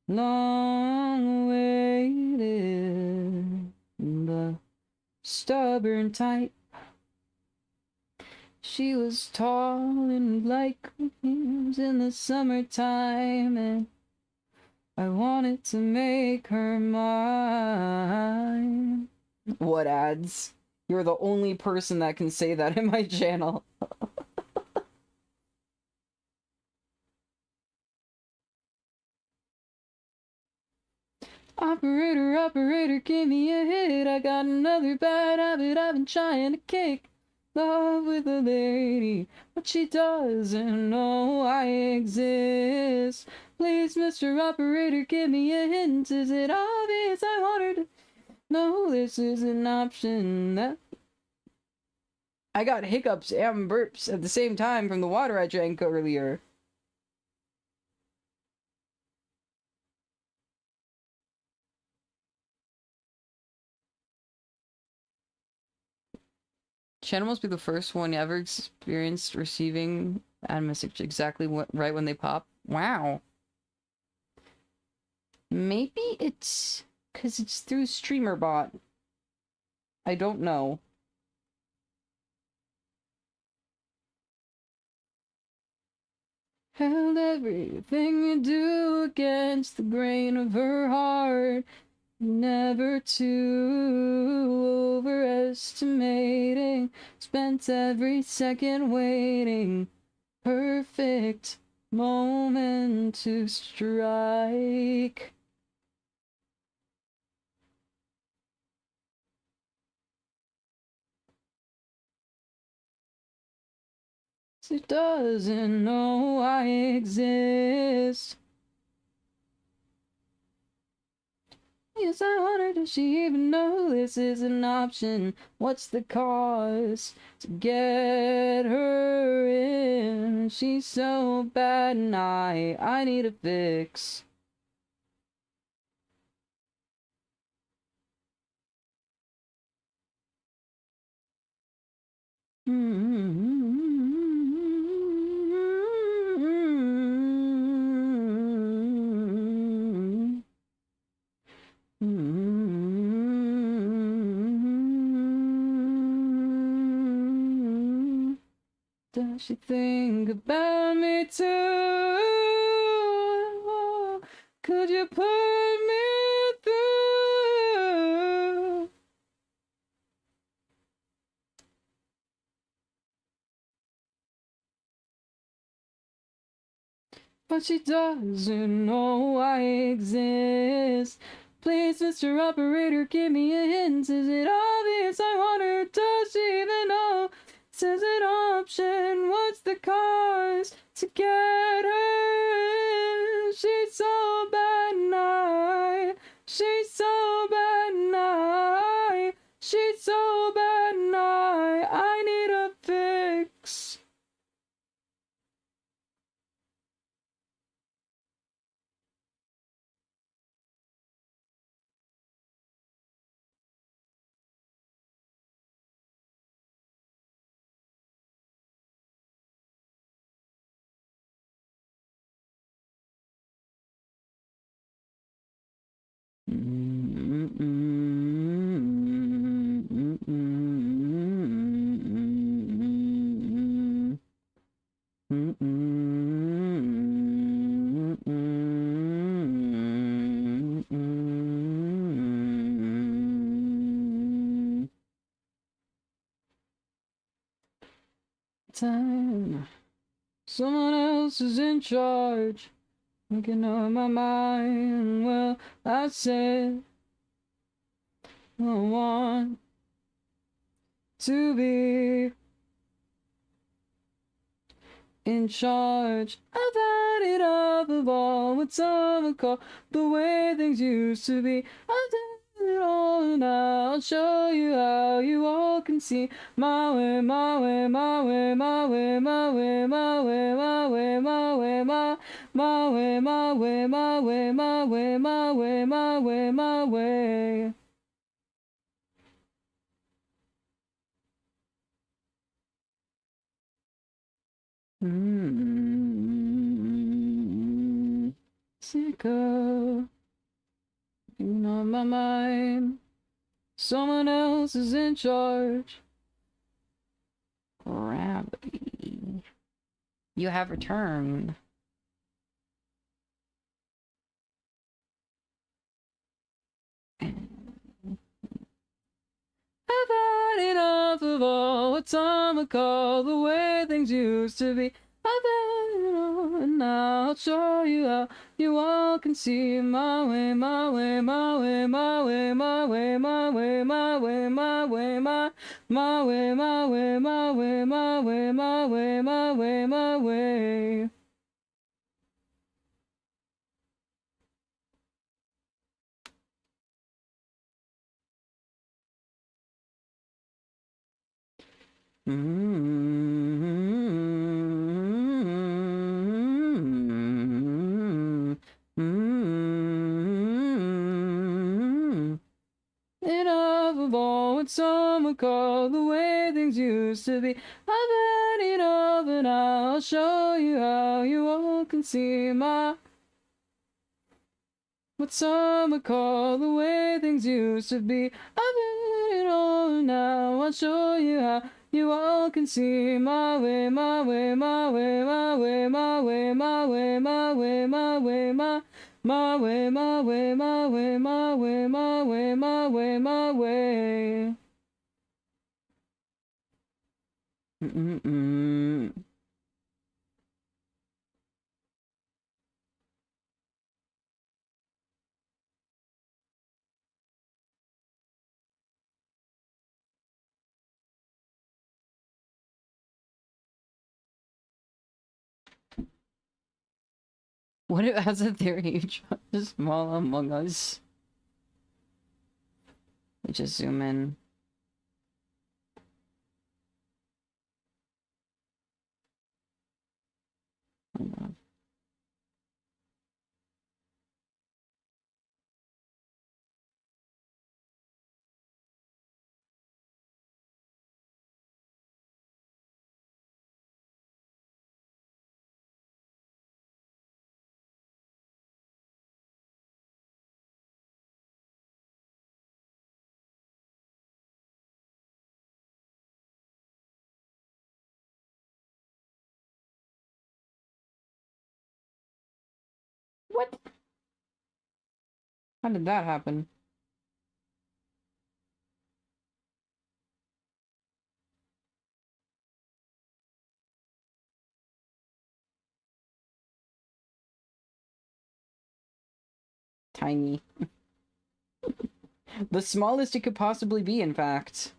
long-awaited, the stubborn type. She was tall and like leaves in the summertime, and I wanted to make her mine. What ads? You're the only person that can say that in my channel. Operator, operator, give me a hit. I got another bad habit I've been trying to kick. Love with a lady, but she doesn't know I exist. Please, Mr. Operator, give me a hint. Is it obvious I want her to know this is an option? That I got hiccups and burps at the same time from the water I drank earlier. Channel must be the first one ever experienced receiving ad message exactly right when they pop. Wow. Maybe it's because it's through StreamerBot. I don't know. Held everything you do against the grain of her heart. Never too overestimating. Spent every second waiting. Perfect moment to strike. She doesn't know I exist. Yes, I wonder, does she even know this is an option? What's the cost to get her in? She's so bad and I need a fix. Does she think about me too? Could you put me through? But she doesn't know I exist. Please, Mr. Operator, give me a hint. Is it obvious I want her? Does she even know? Says an option. What's the cost to get her in? She's so bad night. She's so bad night. She's so bad night. I need a fix. Time. Someone else is in charge. Looking on my mind. Well, I said I want to be in charge. I've had it up of all what some would call the way things used to be. I've done it all now. I'll show you how you all can see my way, my way, my way, my way, my way, my way, my way, my way, my way, my way, my way, my way, my way, my way, my way. Sick of being on my mind. Someone else is in charge. Gravity. You have returned. I've had enough of all what some would call the way things used to be. I've had it all, and now I'll show you how you all can see my way, my way, my way, my way, my way, my way, my way, my way, my way, my way, my way, my way, my way, my way, my way. Enough of all what some would call the way things used to be. I've had enough, and I'll show you how you all can see my what some would call the way things used to be. I've had it all now. I'll show you how you all can see my way, my way, my way, my way, my way, my way, my way, my way, my way, my way, my way, my way, my way, my way, my way. What if, as a theory, you try to small Among Us? We just zoom in. Hold on. What? How did that happen? Tiny. The smallest it could possibly be, in fact.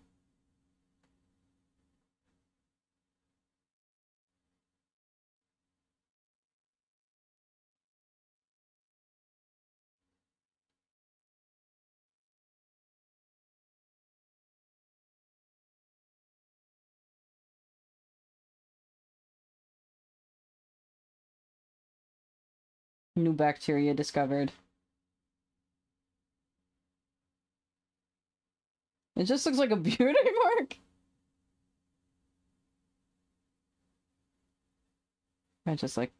New bacteria discovered. It just looks like a beauty mark. I just like...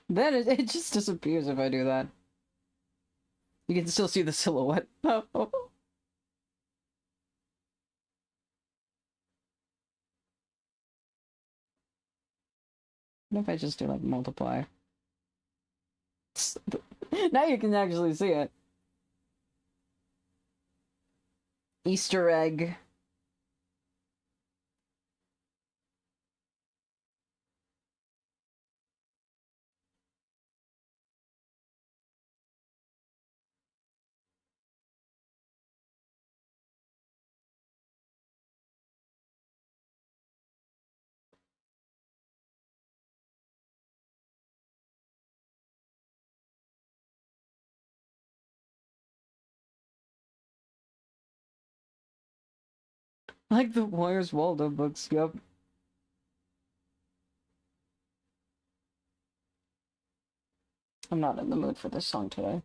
That is, it just disappears if I do that. You can still see the silhouette. Oh. What if I just do like multiply? Now you can actually see it. Easter egg. Like the Where's Waldo books, yep. I'm not in the mood for this song today.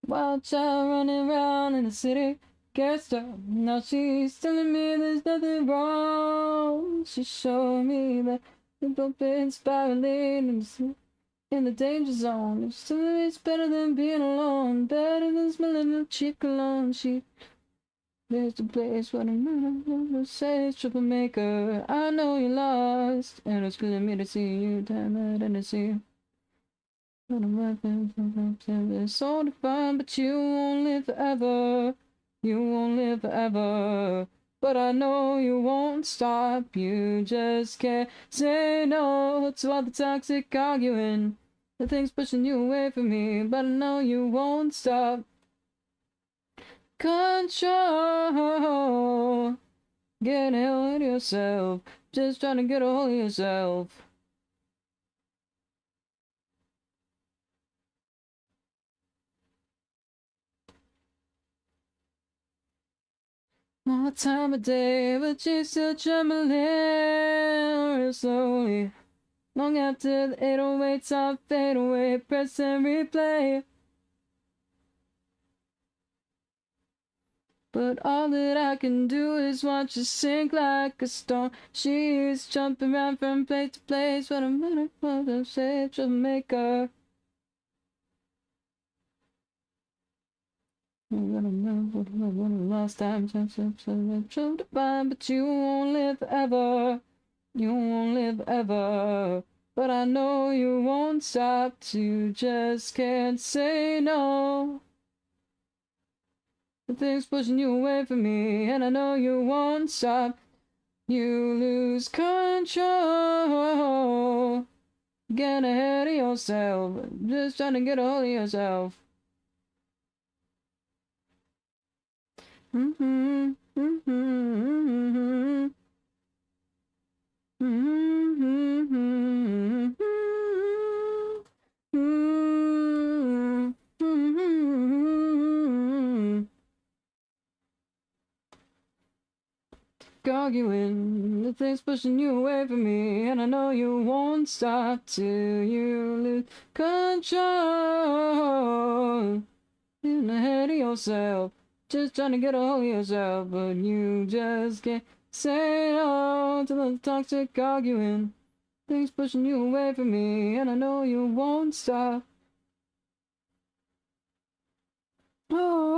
Wild child running around in the city, can't stop. Now she's telling me there's nothing wrong. She's showing me that we've been spiraling in the danger zone. It's something it's better than being alone, better than smelling a cheek cologne. There's the place where the says troublemaker. I know you're lost, and it's killing me to see you. Damn it, and to see you. It's so defined, but you won't live forever. You won't live forever. But I know you won't stop. You just can't say no to all the toxic arguing. The things pushing you away from me, but I know you won't stop. Control. Get a hold of yourself. Just trying to get a hold of yourself. More time of day, but you're still trembling real slowly. Long after the 808s are fade away, press and replay. But all that I can do is watch her sink like a stone. She's jumping around from place to place, but I'm running for the safe troublemaker. I'm gonna know what the last time so divine, but you won't live forever. You won't live forever. But I know you won't stop. You just can't say no. The thing's pushing you away from me, and I know you won't stop. You lose control. Get ahead of yourself. Just trying to get a hold of yourself. Mm-hmm. Mm-hmm. Mm-hmm. arguing, the thing's pushing you away from me, and I know you won't stop till you lose control. In ahead of yourself, just trying to get a hold of yourself, but you just can't say no to the toxic arguing. Things pushing you away from me, and I know you won't stop. Oh.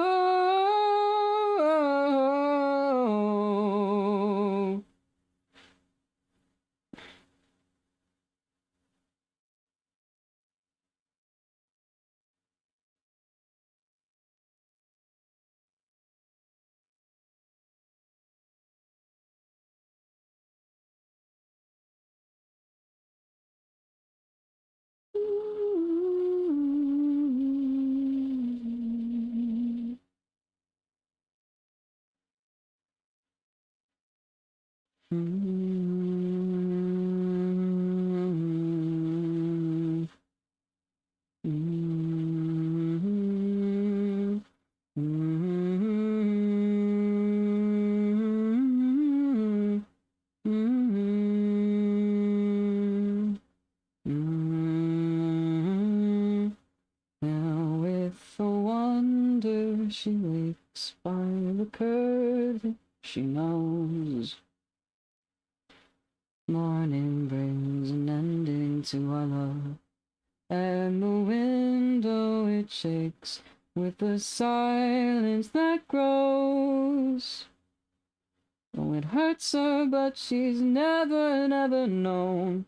Now with a wonder she wakes by the curtain. She knows morning brings an ending to our love, and the window it shakes with the silence that grows. Oh, it hurts her, but she's never known.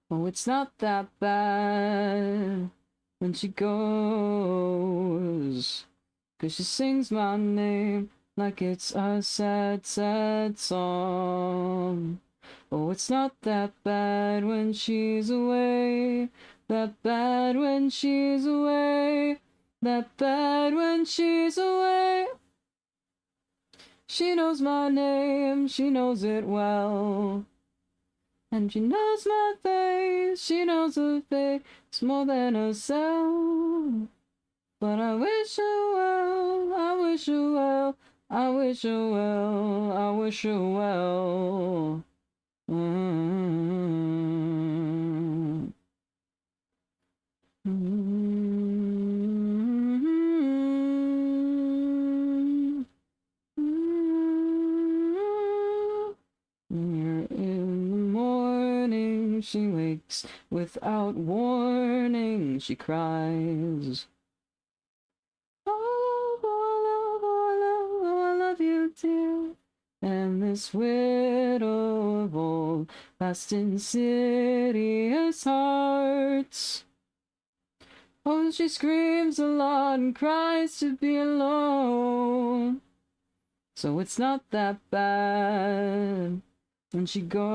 Oh, it's not that bad when she goes, 'cause she sings my name like it's a sad, sad song. Oh, it's not that bad when she's away, that bad when she's away, that bad when she's away. She knows my name, she knows it well. And she knows my face, she knows her face more than herself. But I wish her well, I wish her well, I wish her well, I wish her well. In the morning she wakes without warning, she cries, oh, I love you, dear. And this widow of old, past insidious hearts, oh, she screams a lot and cries to be alone. So it's not that bad when she goes,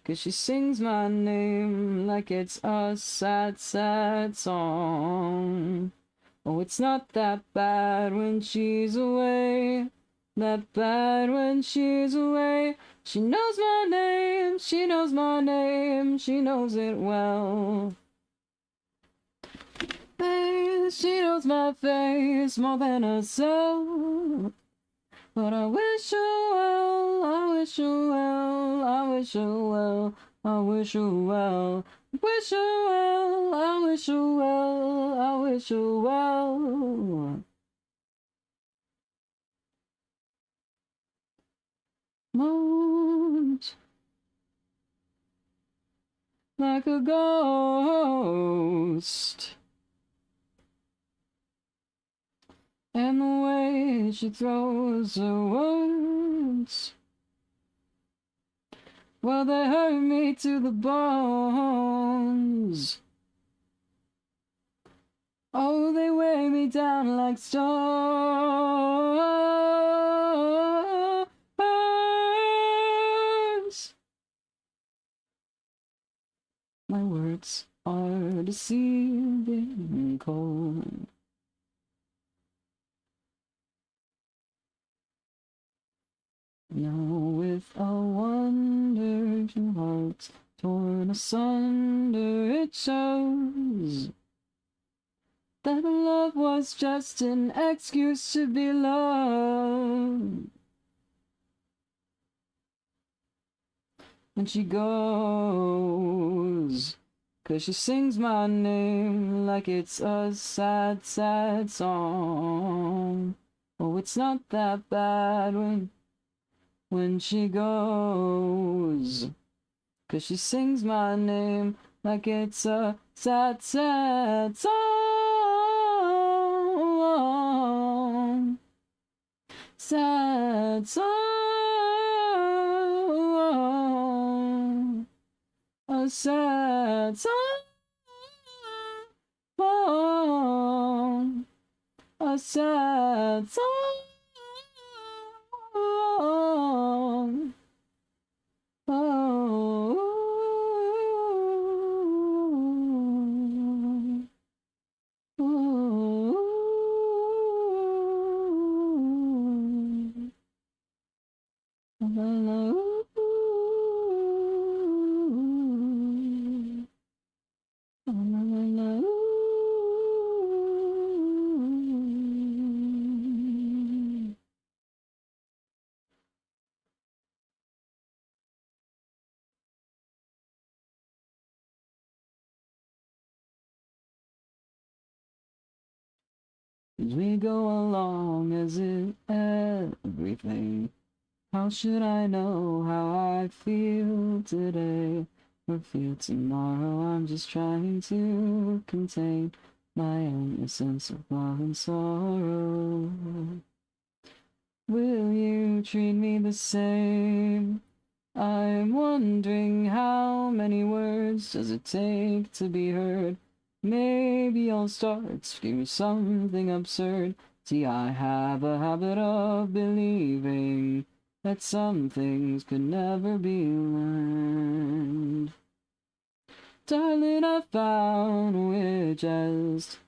'cause she sings my name like it's a sad, sad song. Oh, it's not that bad when she's away, that bad when she's away. She knows my name, she knows my name, she knows it well. She knows my face more than herself. But I wish her well, I wish her well, I wish her well, I wish her well, wish her well, I wish her well, I wish her well. Moans like a ghost, and the way she throws her words, well, they hurt me to the bones. Oh, they weigh me down like stones. My words are deceiving and cold. Now with a wonder, two hearts torn asunder, it shows. that love was just an excuse to be loved. And she goes, 'cause she sings my name like it's a sad, sad song. Oh, it's not that bad when she goes, 'cause she sings my name like it's a sad, sad song. Sad song. A sad song. A sad song. As we go along as if everything. How should I know how I feel today or feel tomorrow? I'm just trying to contain my own sense of love and sorrow. Will you treat me the same? I'm wondering how many words does it take to be heard? Maybe I'll start screaming something absurd. See, I have a habit of believing that some things could never be learned. Darling, I found we're just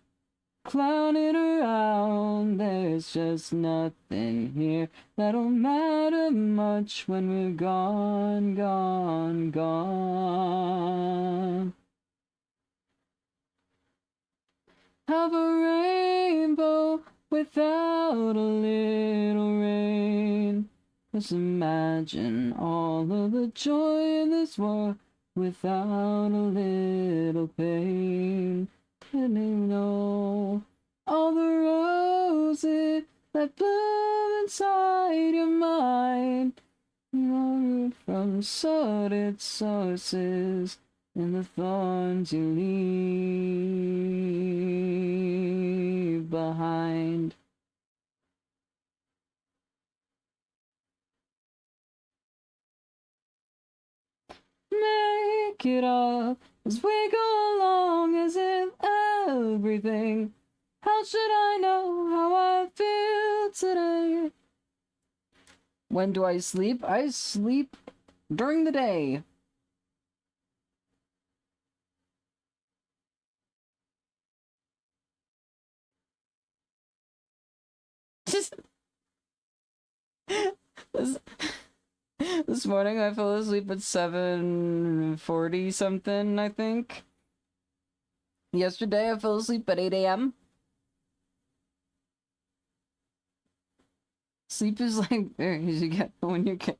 clowning around. There's just nothing here that'll matter much when we're gone, gone, gone. Have a rainbow without a little rain. Just imagine all of the joy in this world without a little pain. And you know all the roses that bloom inside your mind are root from sordid sources and the thorns you leave behind. Make it up as we go along as if everything. How should I know how I feel today? When do I sleep? I sleep during the day. this, this morning I fell asleep at 7:40 something, I think. Yesterday I fell asleep at 8 a.m. Sleep is like very easy to get when you get.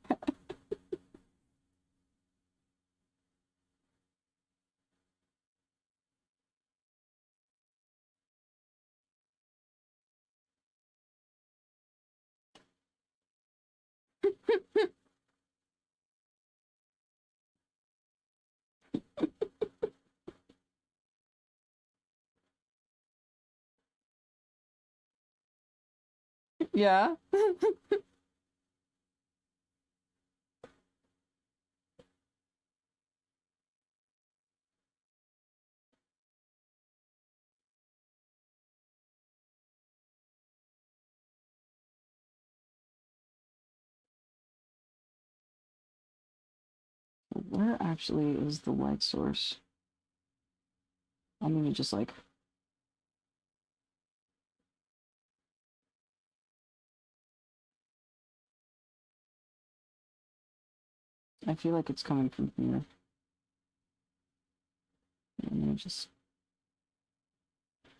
Yeah. Where actually is the light source? I'm gonna just like. I feel like it's coming from here. I'm gonna just.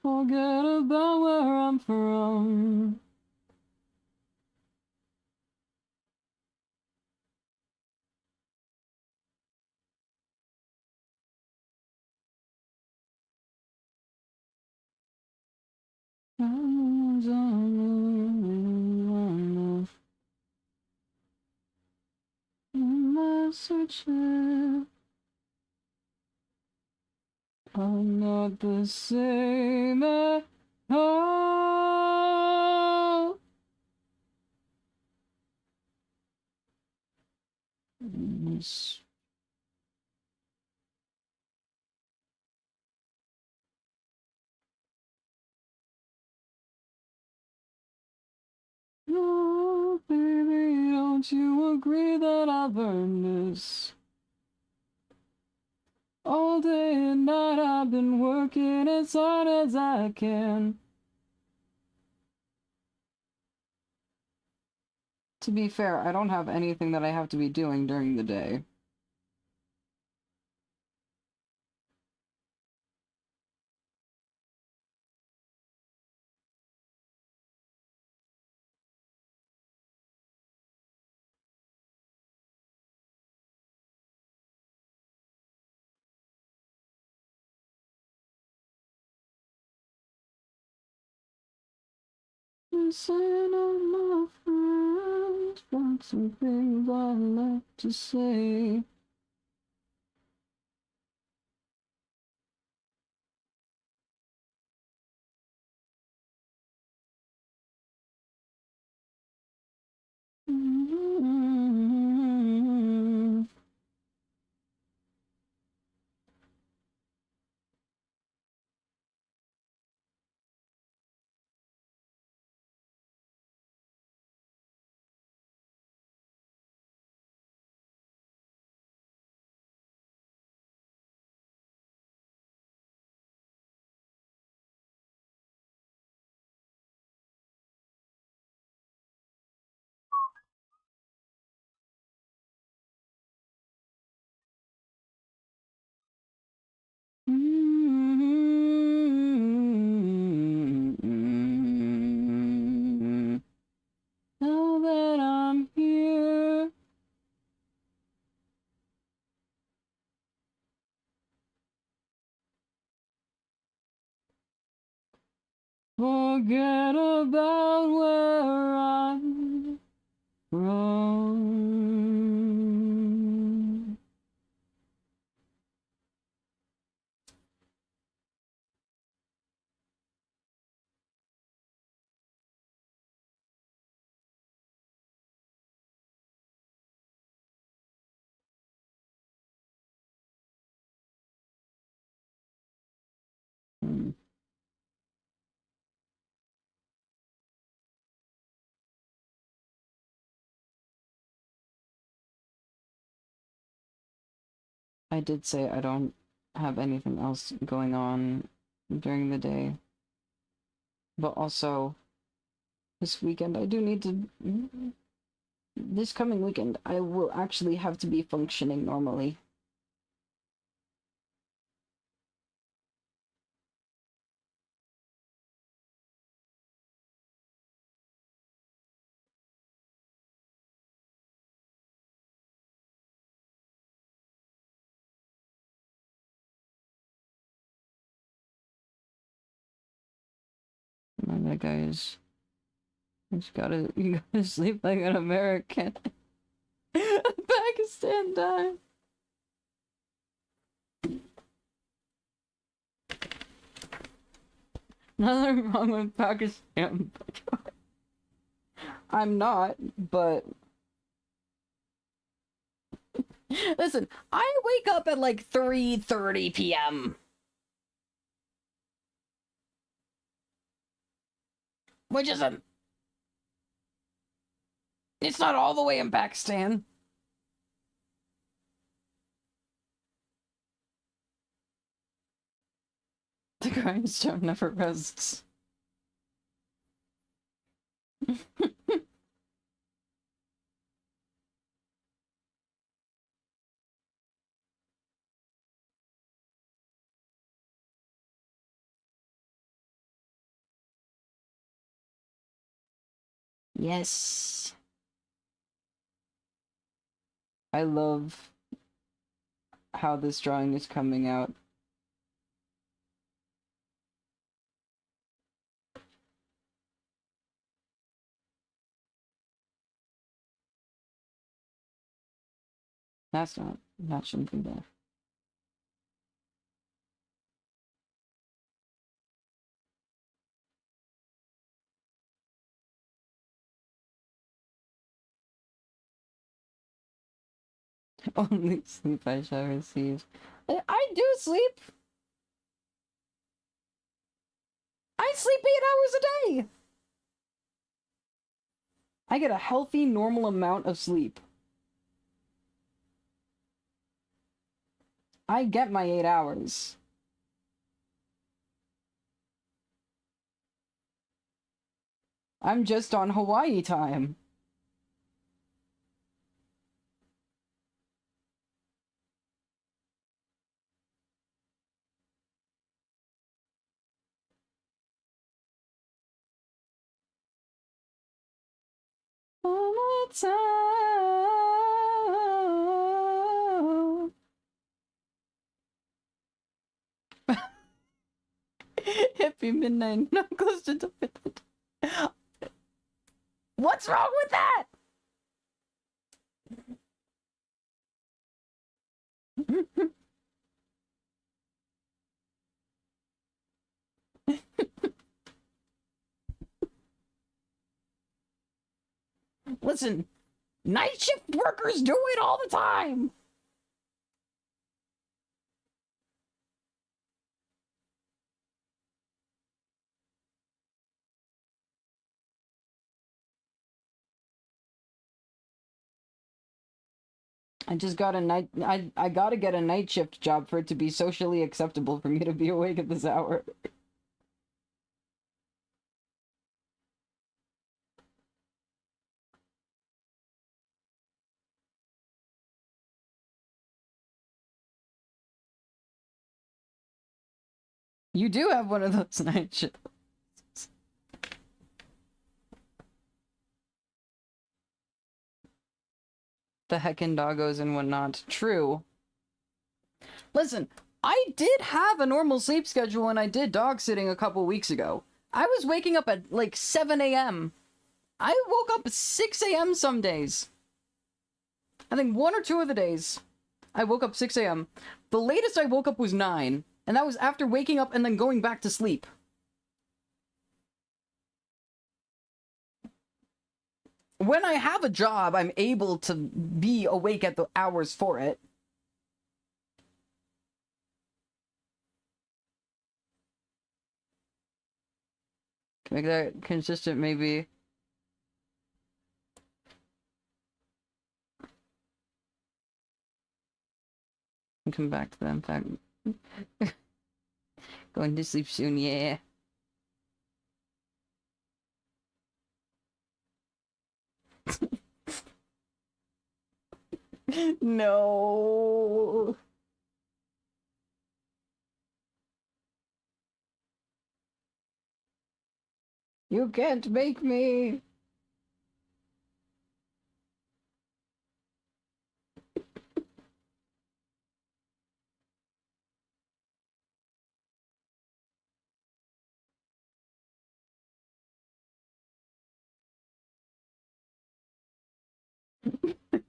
Forget about where I'm from. Searching, I'm not the same at all. Oh, baby, don't you agree that I've earned this? All day and night I've been working as hard as I can. To be fair, I don't have anything that I have to be doing during the day. Listen on my friends, got some things I'd like to say. Now that I'm here, forget about where I'm from. I did say I don't have anything else going on during the day. But also, this weekend I do need to... This coming weekend, I will actually have to be functioning normally. And that guy is... you gotta sleep like an American. Pakistan time. Nothing wrong with Pakistan. I'm not, but... Listen, I wake up at like 3:30 p.m. Which isn't... It's not all the way in Pakistan. The grindstone never rests. Yes. I love how this drawing is coming out. That shouldn't be there. Only sleep I shall receive. I do sleep! I sleep 8 hours a day! I get a healthy, normal amount of sleep. I get my 8 hours. I'm just on Hawaii time. All my time. Hippie midnight, not close to the What's wrong with that? Listen, night shift workers do it all the time. I just got a night. I gotta get a night shift job for it to be socially acceptable for me to be awake at this hour. You do have one of those night shifts. The heckin' doggos and whatnot. True. Listen, I did have a normal sleep schedule when I did dog sitting a couple weeks ago. I was waking up at like 7 a.m. I woke up at 6 a.m. some days. I think 1 or 2 of the days I woke up 6 a.m. The latest I woke up was 9, and that was after waking up and then going back to sleep. When I have a job, I'm able to be awake at the hours for it. Make that consistent, maybe. And come back to that, in fact. Going to sleep soon, yeah. No. You can't make me.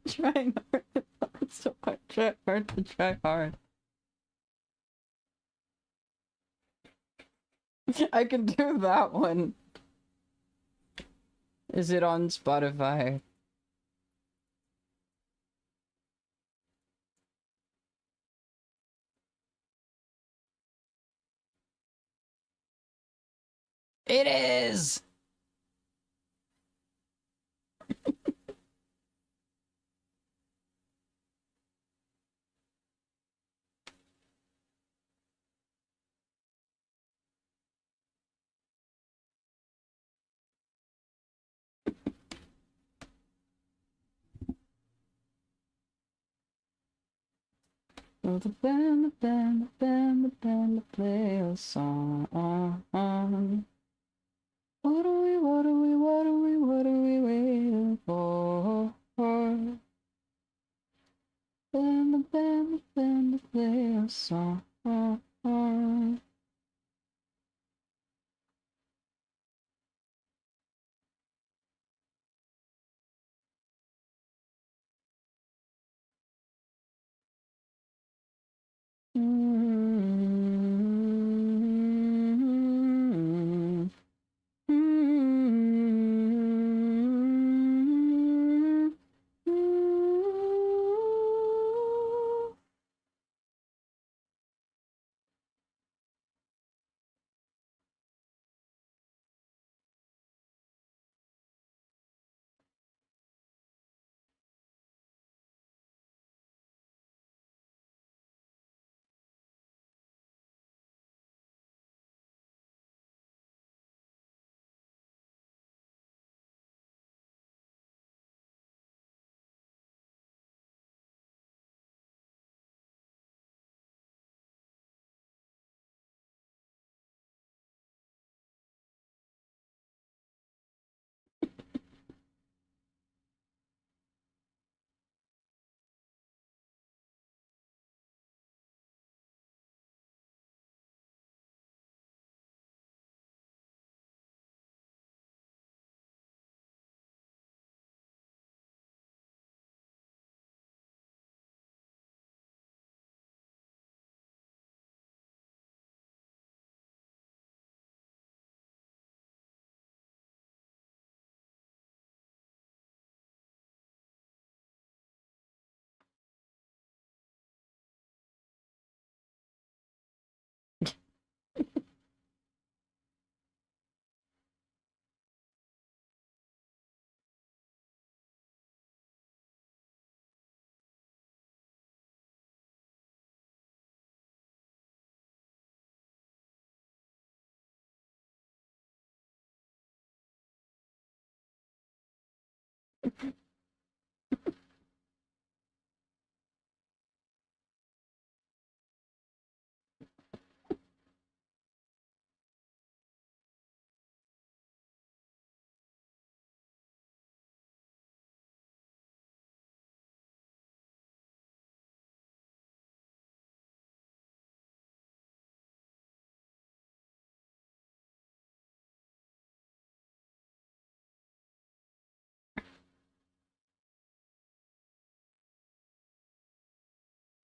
Trying hard. It's so hard. Try hard to try hard. I can do that one. Is it on Spotify? It is! Oh, the band, play a song. What are we waiting for? Then the band play a song.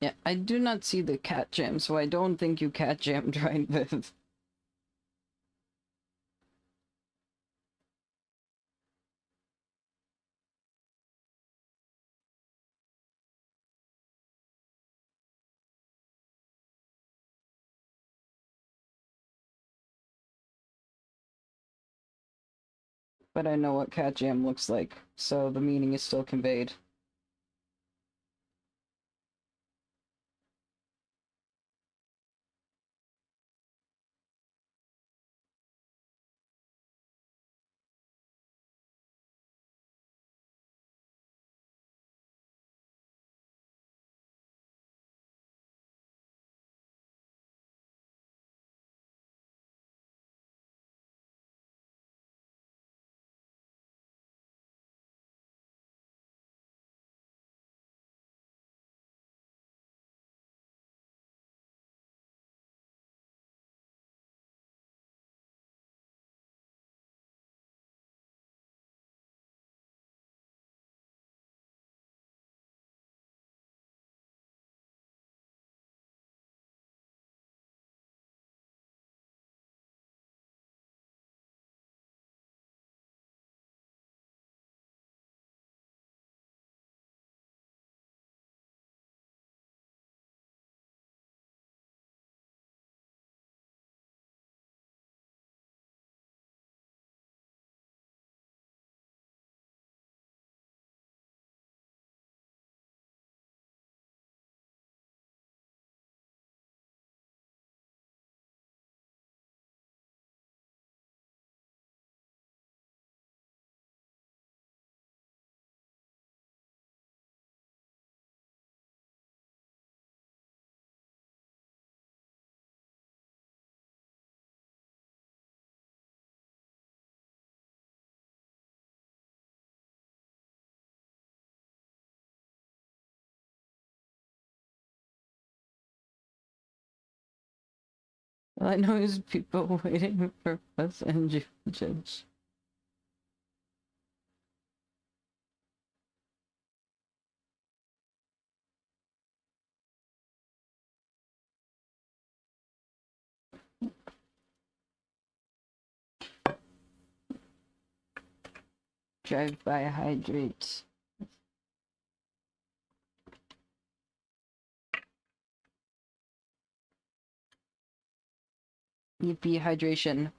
Yeah, I do not see the cat jam, so I don't think you cat jammed right, Viv. But I know what cat jam looks like, so the meaning is still conveyed. All I know is people waiting for us and you judge. Drive by, hydrate. Yippee, hydration.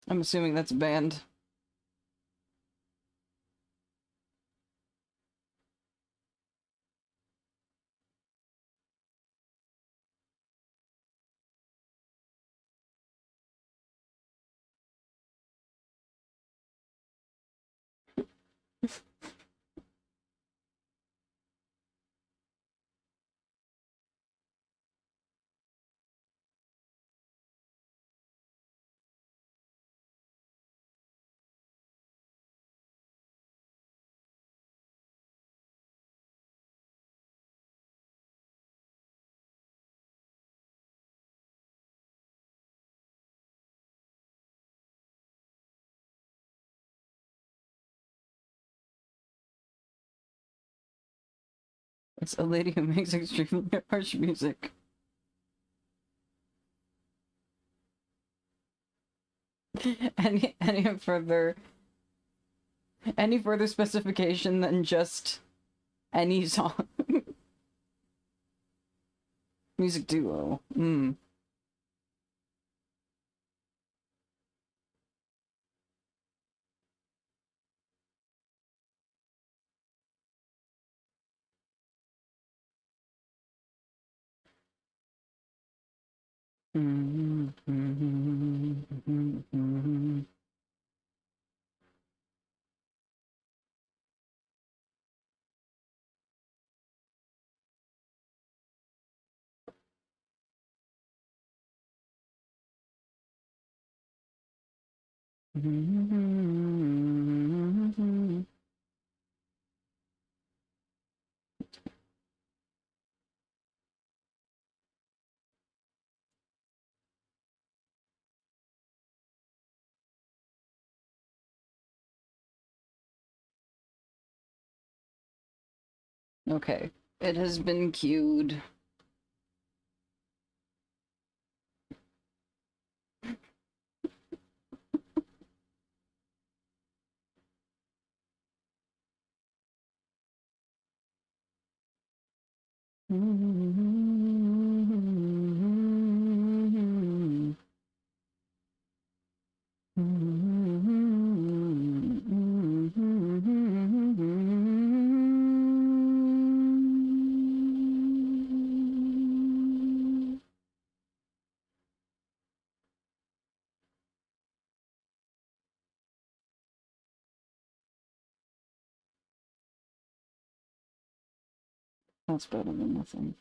I'm assuming that's a band. It's a lady who makes extremely harsh music. Any further specification than just any song? Music duo. Okay, it has been queued. That's better than nothing.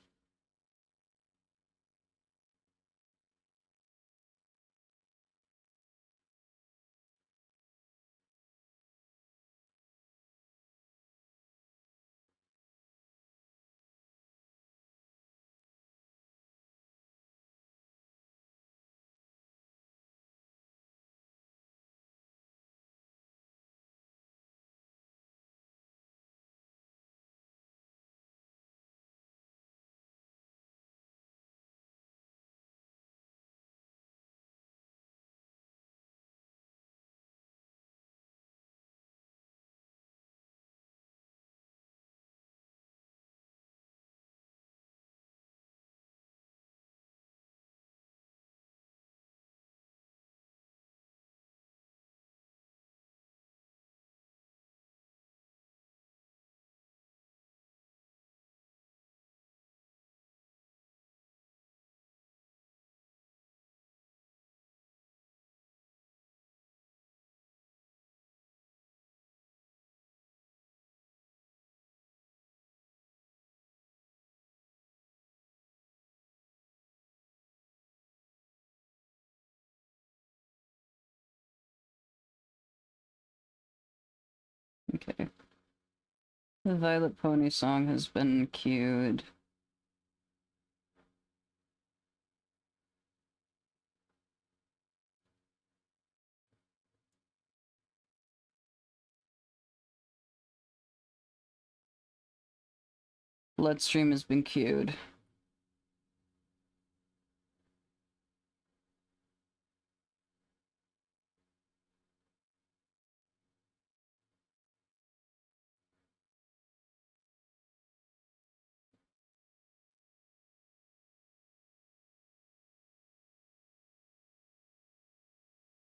Okay. The Violet Pony song has been queued. Bloodstream has been queued.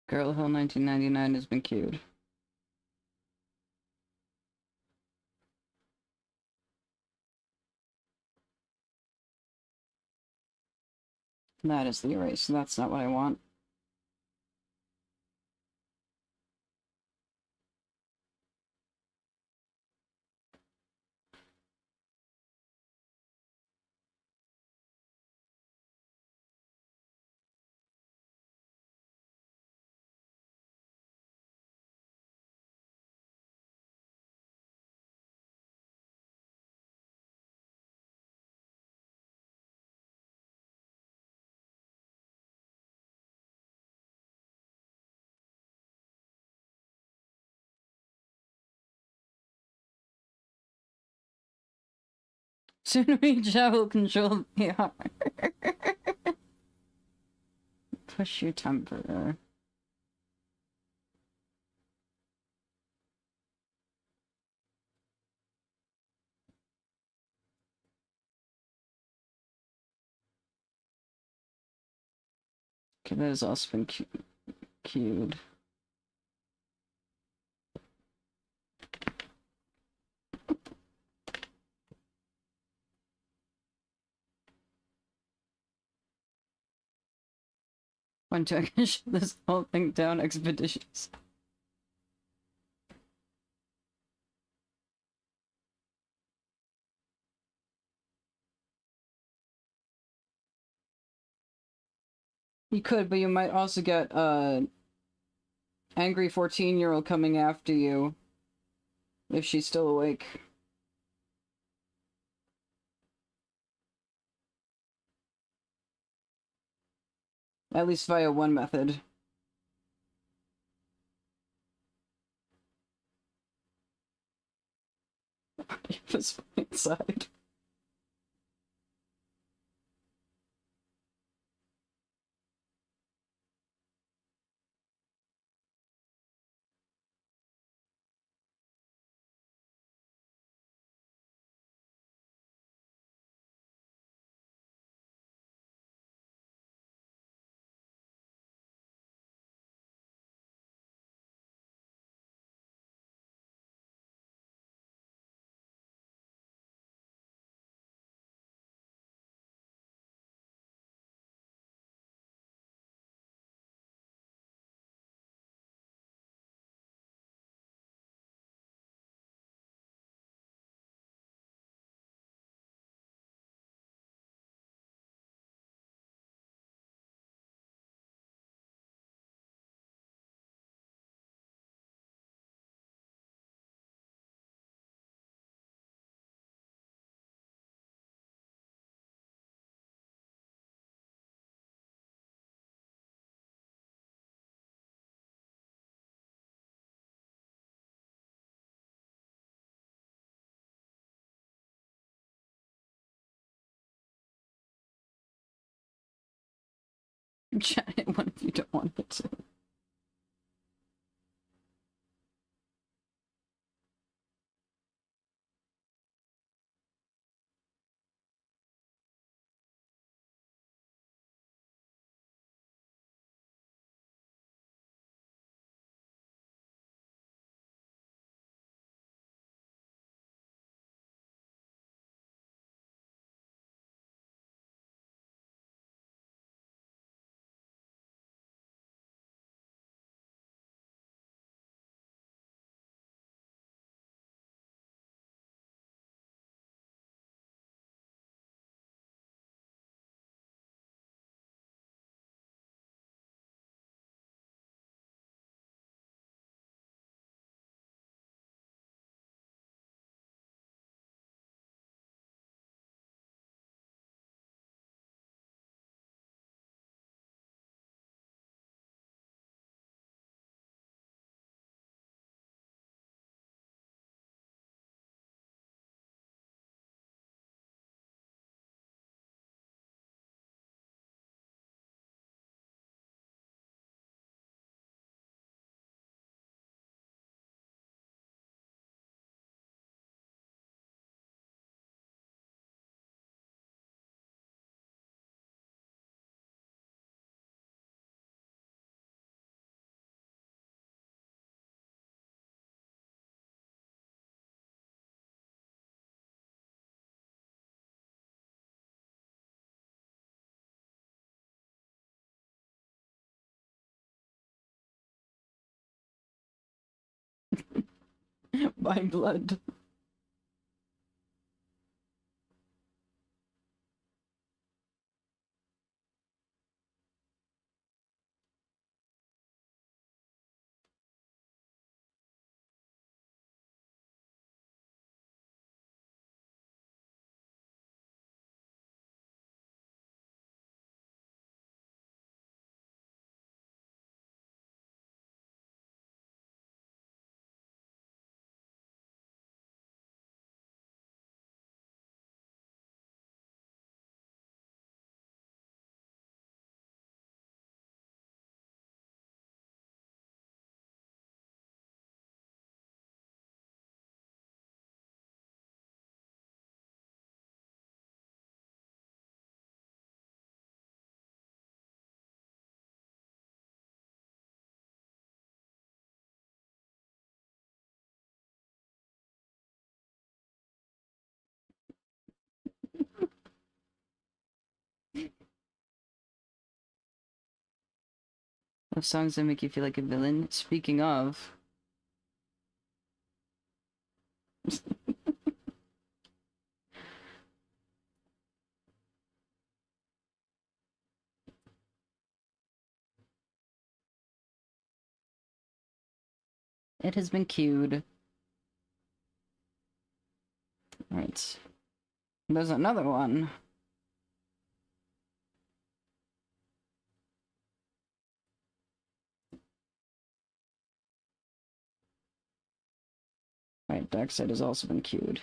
Girl Hill 1999 has been queued. That is the erase. That's not what I want. Soon Jia will control the VR. Push your temper. Okay, that has also been queued. Want to shut this whole thing down expeditious. You could, but you might also get angry 14-year-old coming after you if she's still awake. At least via one method. Just inside. Chat it one if you don't want it to. By blood. Of songs that make you feel like a villain. Speaking of. It has been queued. Right. There's another one. Right, Darkseid has also been queued.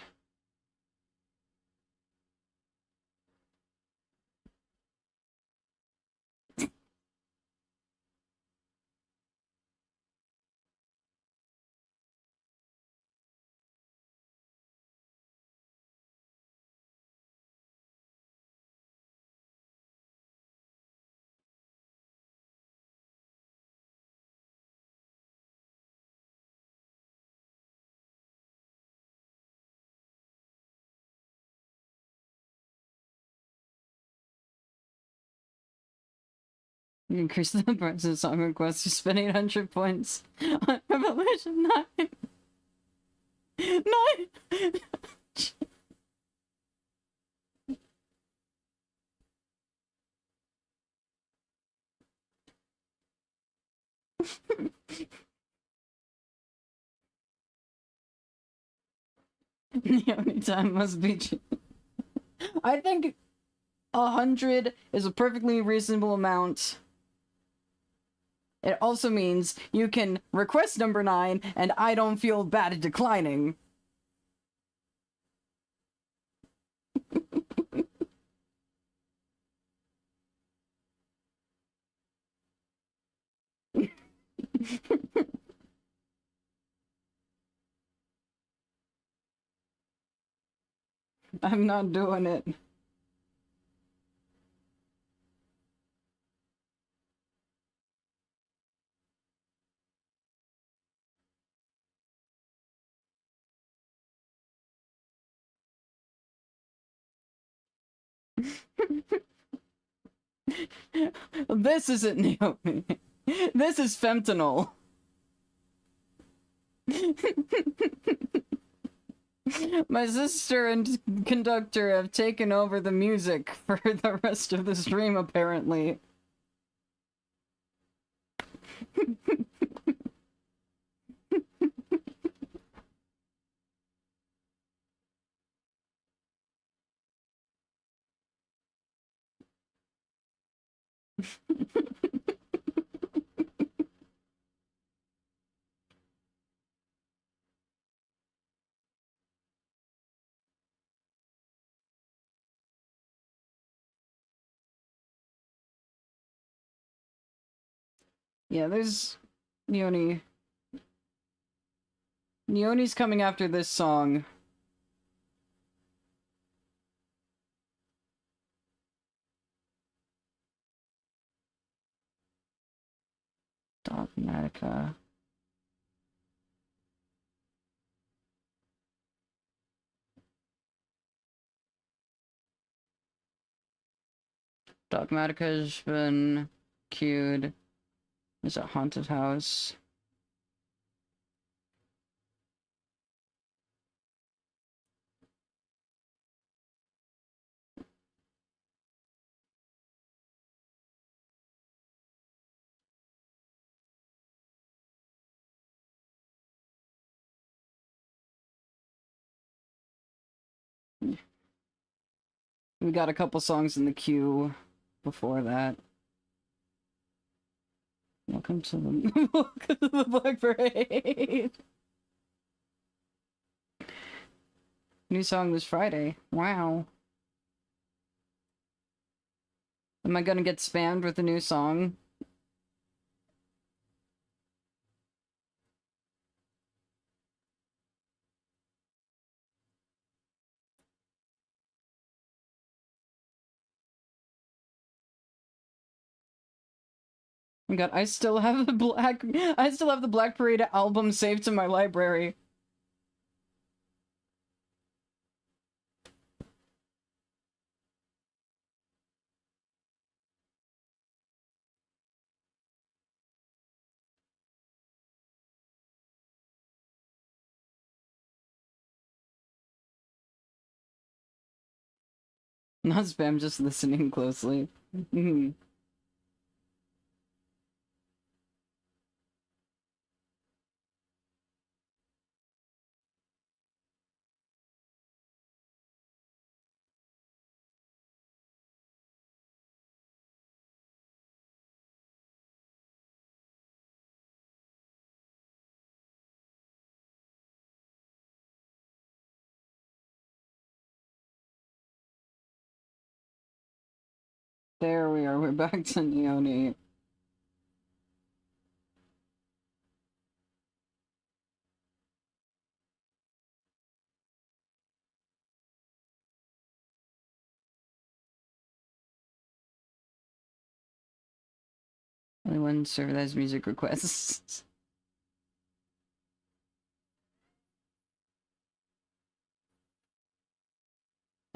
You increase the price of song requests, you spend 800 points on Revolution 9. 9! The only time must be. I think 100 is a perfectly reasonable amount. It also means you can request number 9, and I don't feel bad at declining. I'm not doing it. This isn't Naomi. This is fentanyl. My sister and conductor have taken over the music for the rest of the stream, apparently. Yeah, there's Neoni. Neoni's coming after this song. Dogmatica. Dogmatica's been queued. There's a haunted house. We got a couple songs in the queue before that. Welcome to the welcome to the Black Parade. New song this Friday. Wow. Am I gonna get spammed with a new song? Oh my god, I still have the Black Parade album saved to my library. Not spam, just listening closely. There we are, we're back to Neonate. Only one server that has music requests.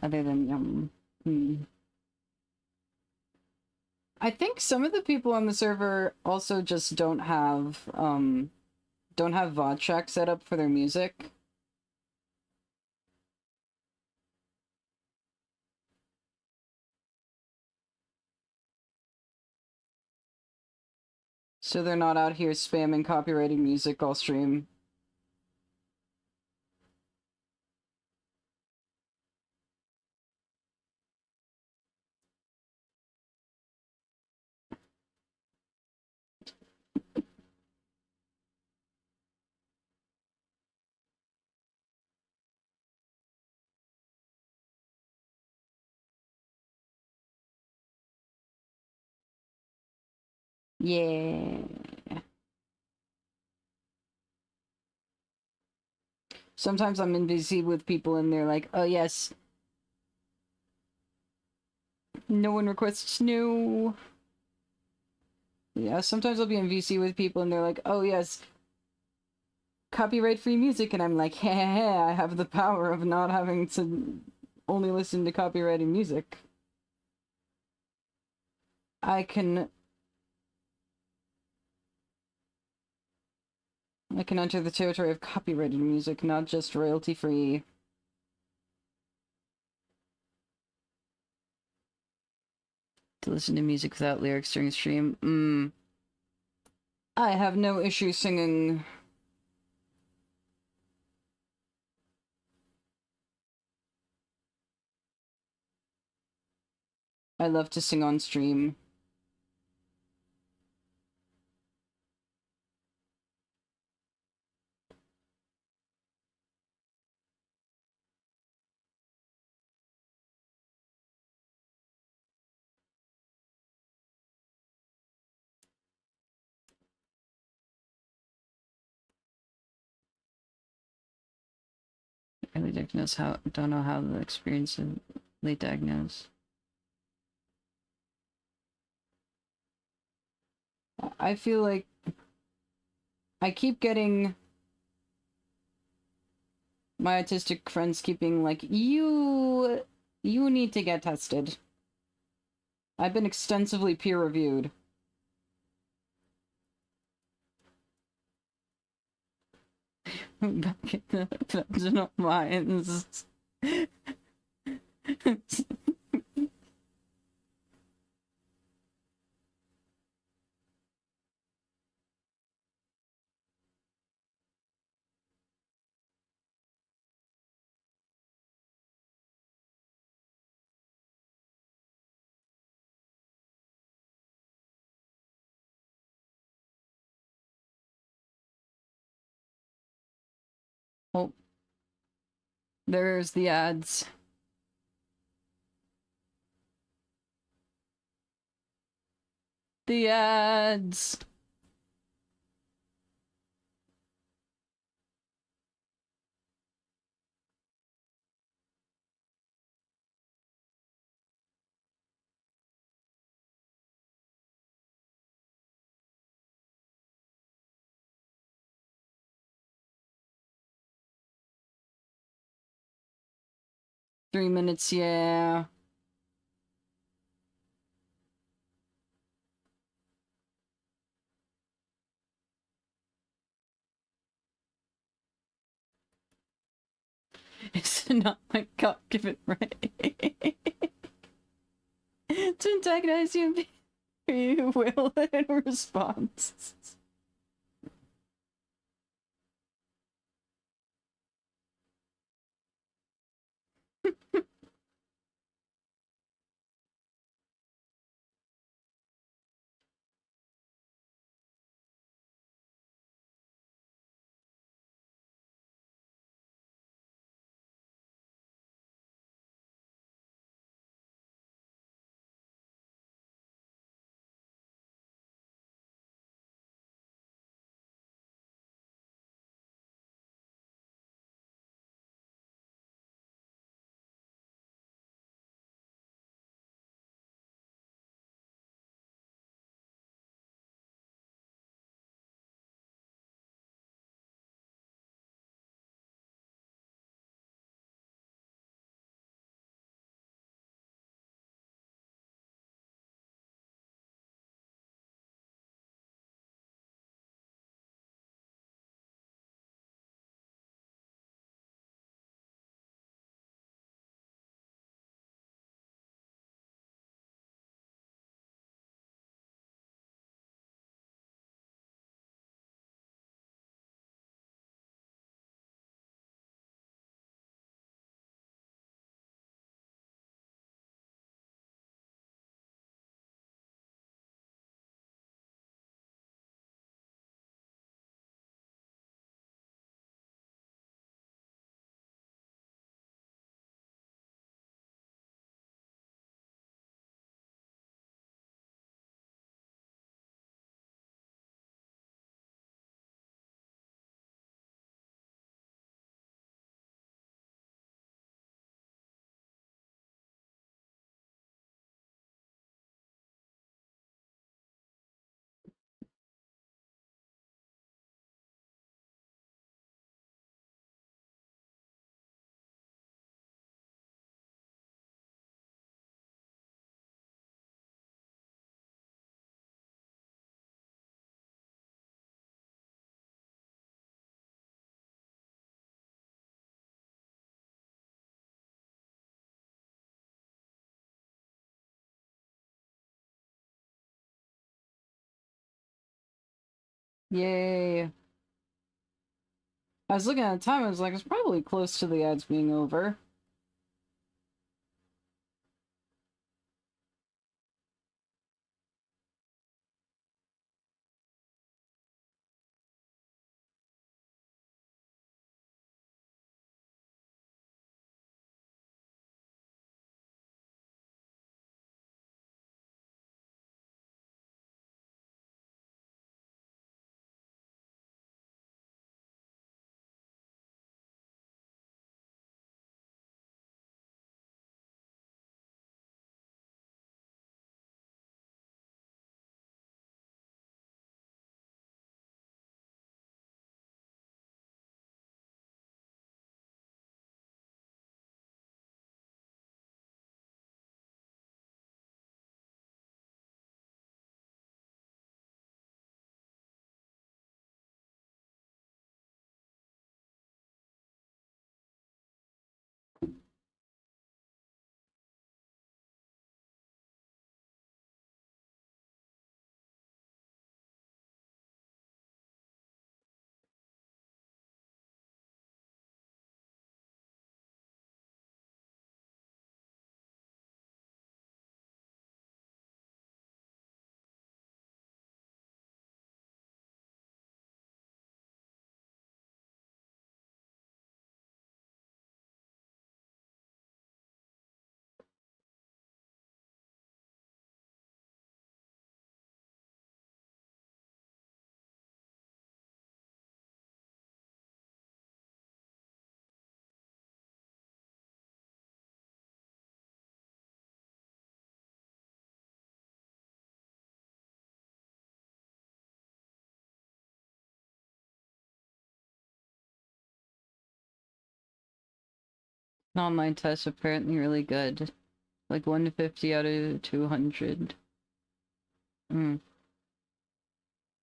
Other than I think some of the people on the server also just don't have VOD track set up for their music. So they're not out here spamming copyrighted music all stream. Yeah. Sometimes I'm in VC with people and they're like, oh yes. No one requests no. Yeah, sometimes I'll be in VC with people and they're like, oh yes. Copyright free music, and I'm like, hey, I have the power of not having to only listen to copyrighted music. I can enter the territory of copyrighted music, not just royalty free. To listen to music without lyrics during stream. I have no issue singing. I love to sing on stream. Early diagnose how don't know how the experience of late diagnose. I feel like I keep getting my autistic friends keeping like, you need to get tested. I've been extensively peer reviewed. Back in the vaginal minds. Oh, there's the ads. The ads. 3 minutes, yeah. Is it not my God given right? To antagonize you, you will in response. Yay. I was looking at the time, I was like, it's probably close to the ads being over. Online test apparently really good. Like 150 out of 200.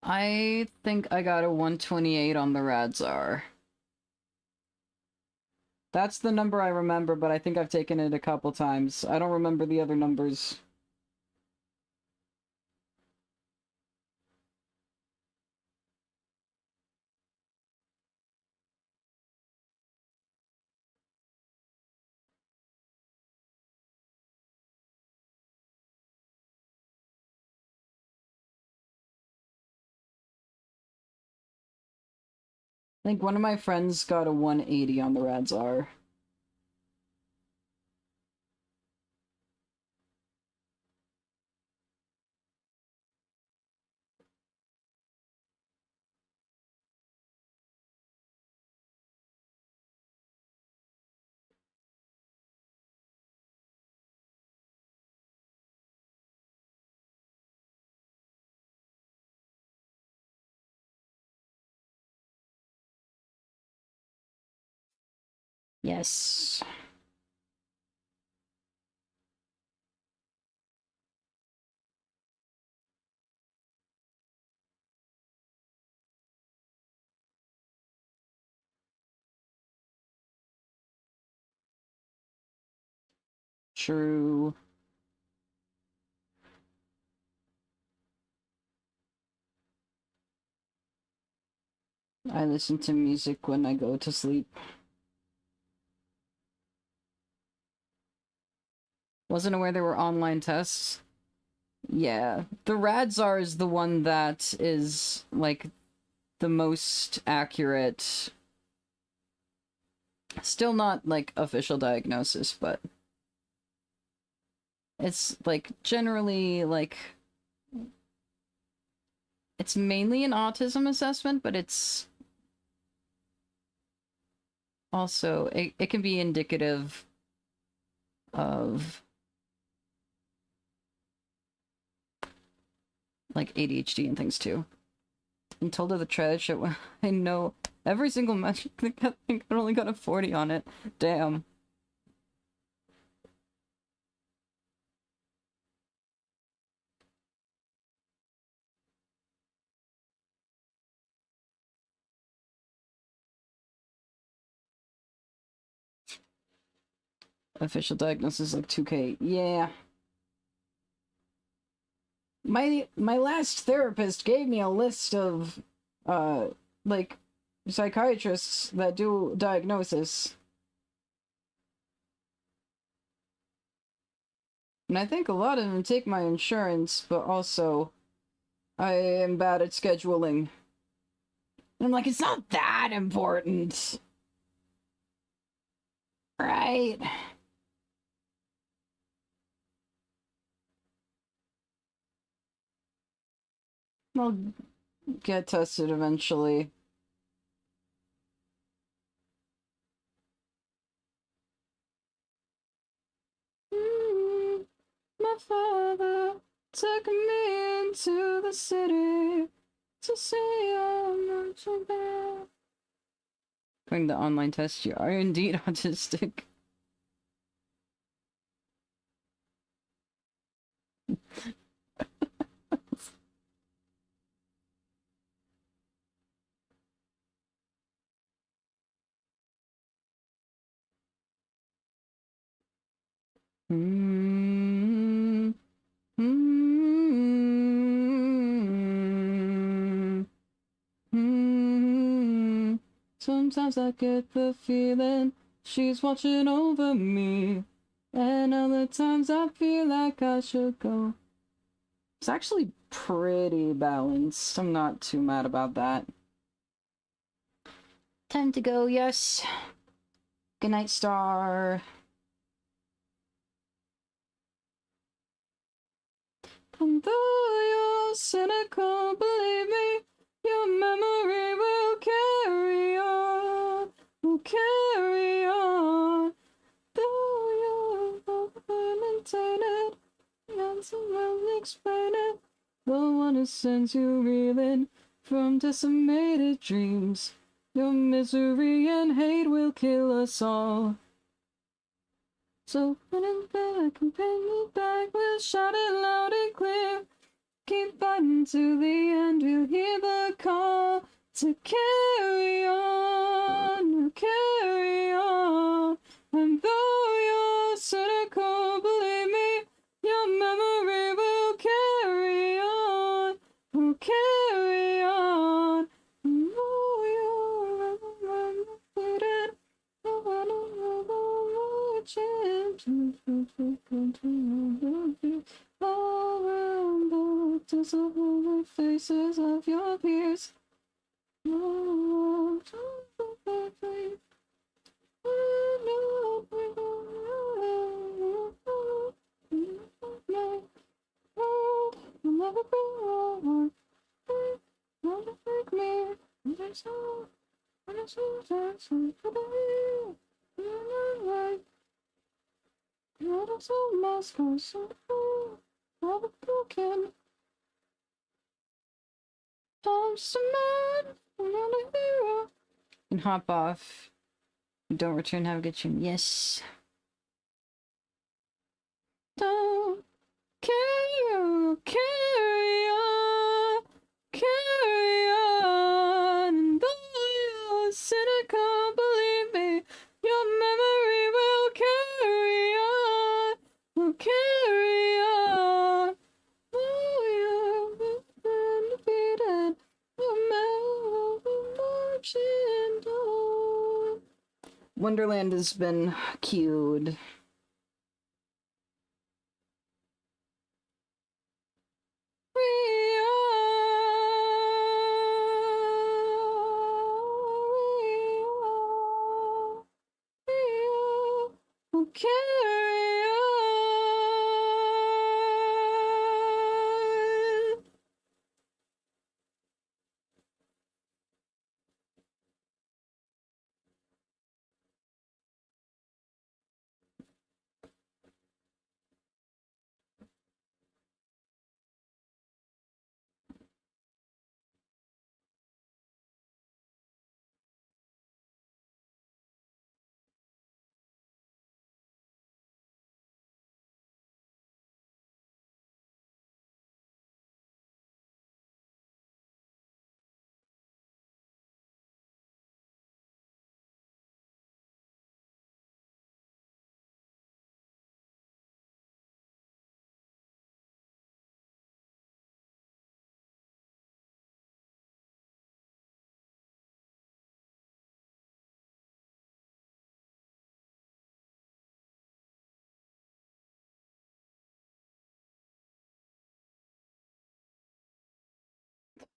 I think I got a 128 on the Radzar. That's the number I remember, but I think I've taken it a couple times. I don't remember the other numbers. I think one of my friends got a 180 on the Radzar. Yes. True. I listen to music when I go to sleep. Wasn't aware there were online tests. Yeah. The Radzar is the one that is, like, the most accurate. Still not, like, official diagnosis, but it's, like, generally, like, it's mainly an autism assessment, but it's also, it can be indicative of, like, ADHD and things, too. And told her the trash shit. I know every single match. I think I only got a 40 on it. Damn. Official diagnosis like 2K. Yeah. My last therapist gave me a list of like psychiatrists that do diagnosis. And I think a lot of them take my insurance, but also I am bad at scheduling. And I'm like, it's not that important. Right? I'll get tested eventually. My father took me into the city to see how much I bear. During the online test, you are indeed autistic. Mm-hmm. Mm-hmm. Mm-hmm. Sometimes I get the feeling she's watching over me, and other times I feel like I should go. It's actually pretty balanced. I'm not too mad about that. Time to go, yes. Good night, Star. And though you're cynical, believe me, your memory will carry on, will carry on. Though you're overmaintained, and someone explain it. The one who sends you reeling from decimated dreams. Your misery and hate will kill us all. So when I'm back and bring me back, we'll shout it loud and clear. Keep fighting to the end, we'll hear the call to carry on, carry on. And though you're cynical, believe me, your memory will carry on, will carry on. And though you're undefeated, no one will change. All around the disappointed faces of your peers. Oh, never be wrong. Never take me. There's no, there's no chance for me. Right. You're so much closer. Never broken. I'm just a man. I'm not a hero. You can hop off. Don't return. Have a good tune. Yes. Don't carry on, carry on, carry on. And though you're cynical, believe me, your memory will carry on, will carry on. Oh, you're undefeated, your memory will marching on. Wonderland has been queued. Carry on.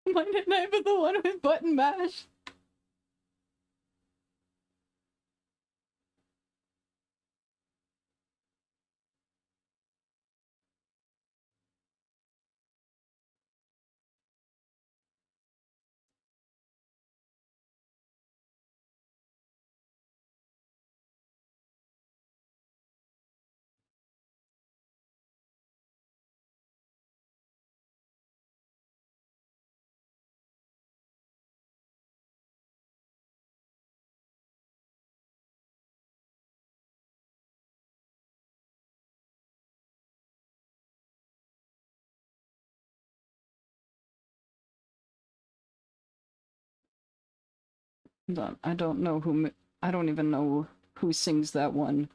Monday night for the one with button mash. I don't know who. I don't even know who sings that one.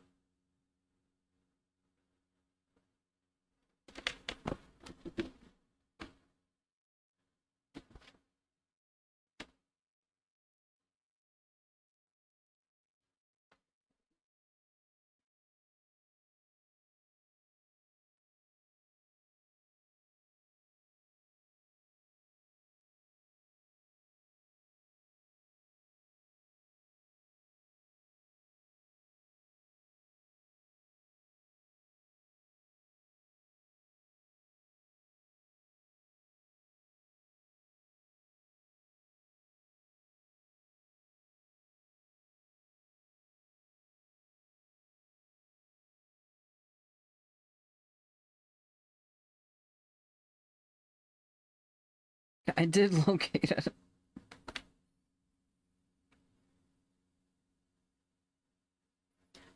I did locate it.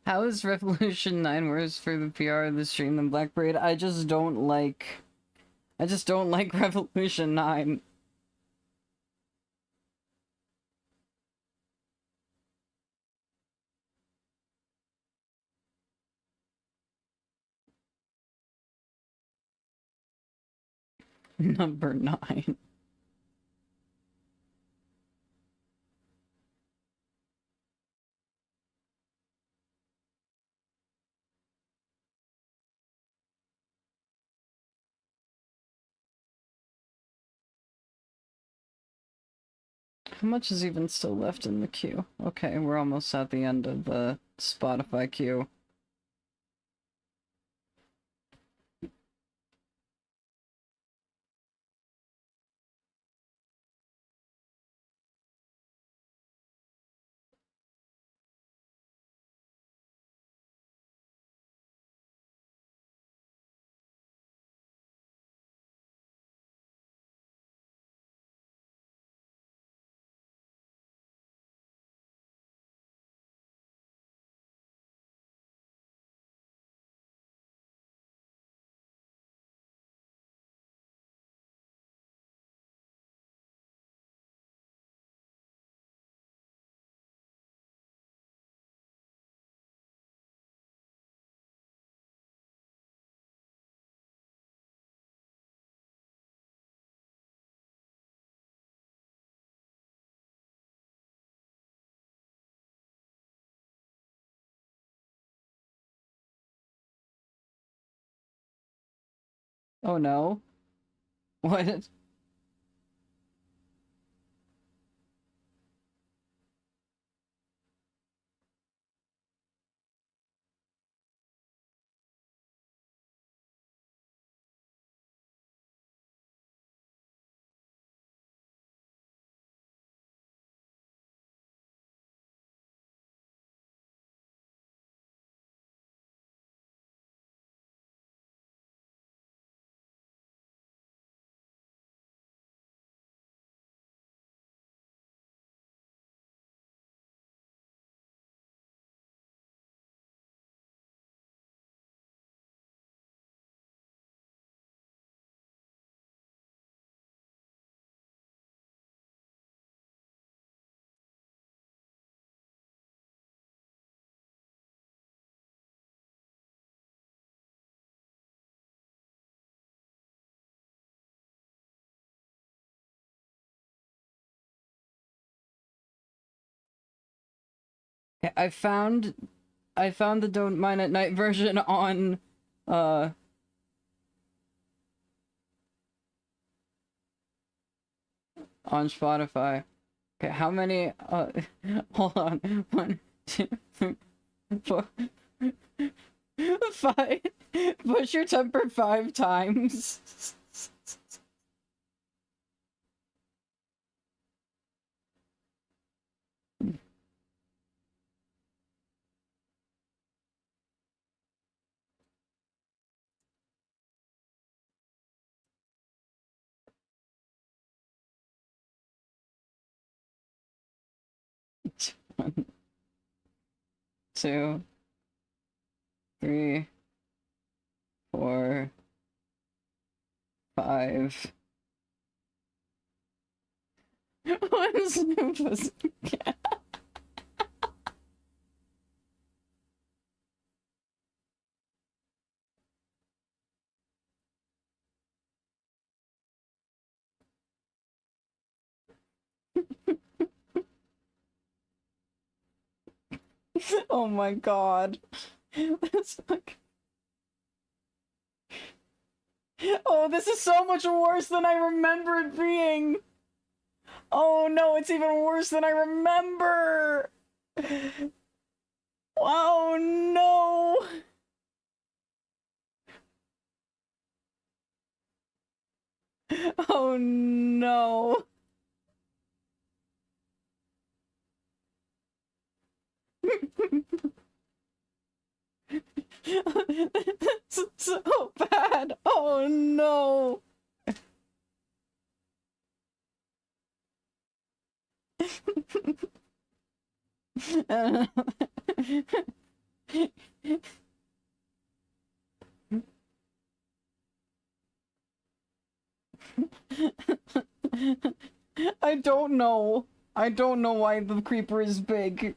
How is Revolution 9 worse for the PR of the stream than Black Parade? I just don't like Revolution 9. Number 9. How much is even still left in the queue? Okay, we're almost at the end of the Spotify queue. Oh no. What? Okay, I found the Don't Mine at Night version uh on Spotify. Okay, how many hold on. 1, 2, 3, 4, 5. Push your temper 5 times. One, 2, 3, 4, 5. One Snoopus. Oh my god. That's like... Oh, this is so much worse than I remember it being. Oh no, it's even worse than I remember. Oh no. Oh no. That's so bad. Oh no. I don't know. I don't know why the creeper is big.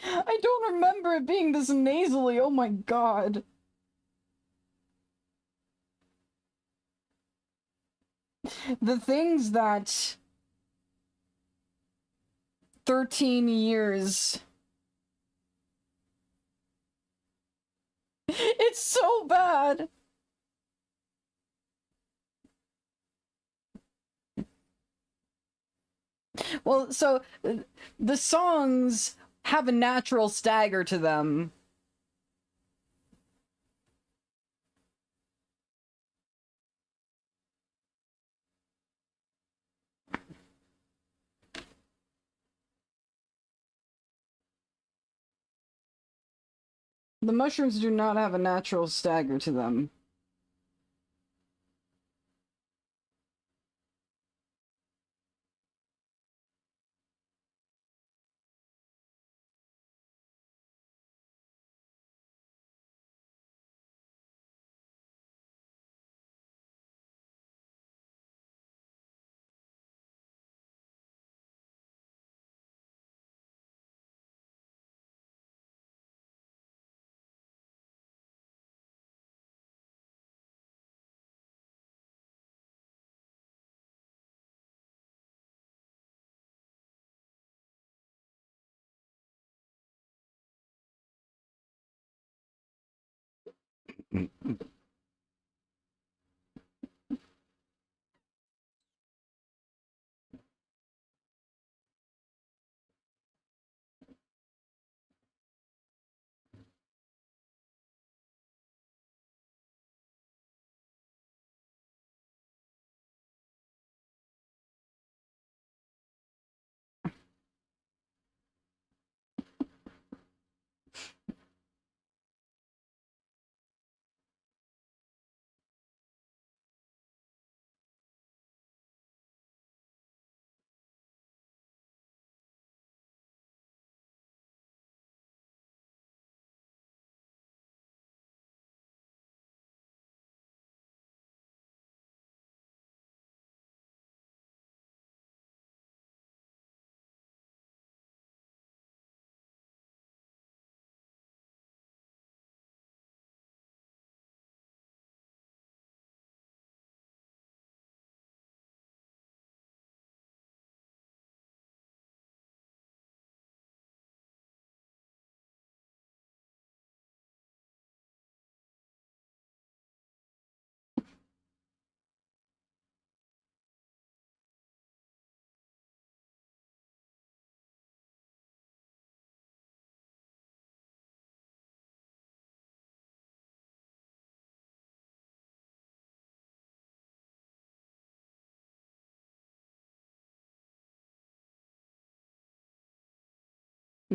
I don't remember it being this nasally, oh my god. The things that 13 years. It's so bad. Well, so the songs have a natural stagger to them. The mushrooms do not have a natural stagger to them.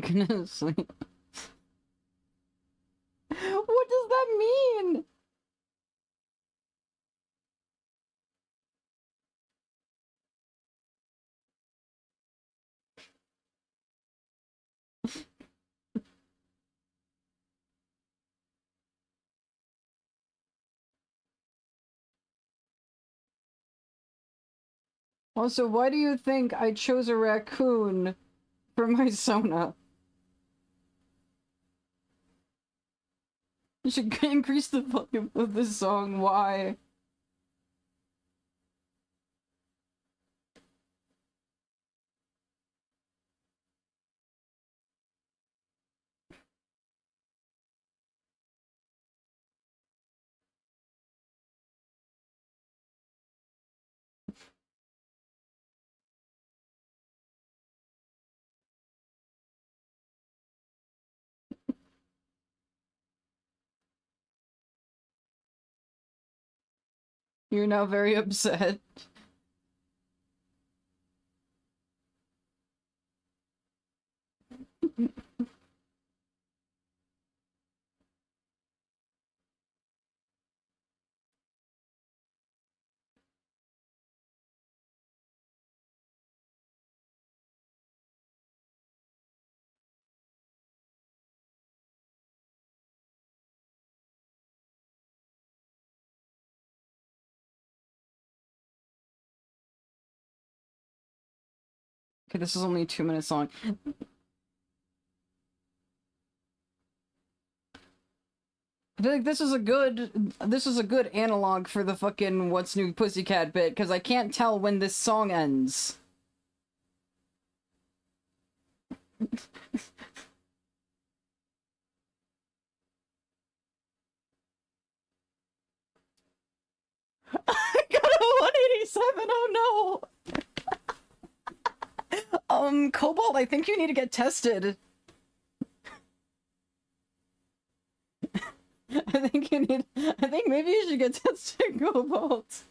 Gonna sleep. What does that mean? Also, why do you think I chose a raccoon for my Sona? You should increase the volume of this song, why? You're now very upset. Okay, this is only 2 minutes long. I feel like this is a good analog for the fucking What's New Pussycat bit, because I can't tell when this song ends. I got a 187, oh no! Cobalt, I think you need to get tested. I think maybe you should get tested, Cobalt.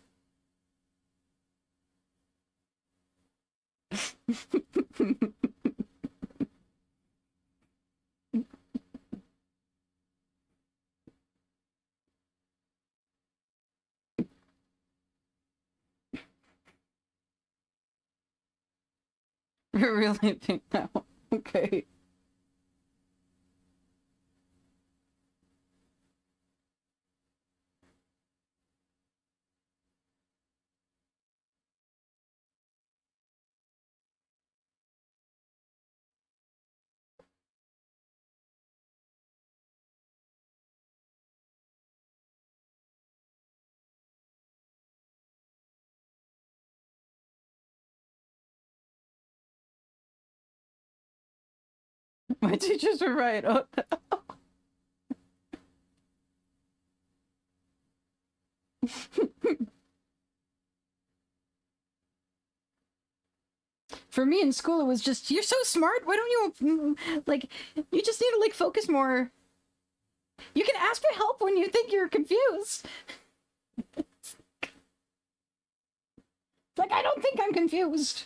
You're really big now. Okay. My teachers were right. Oh. For me in school, it was just, you're so smart. Why don't you, like, you just need to, like, focus more. You can ask for help when you think you're confused. Like, I don't think I'm confused.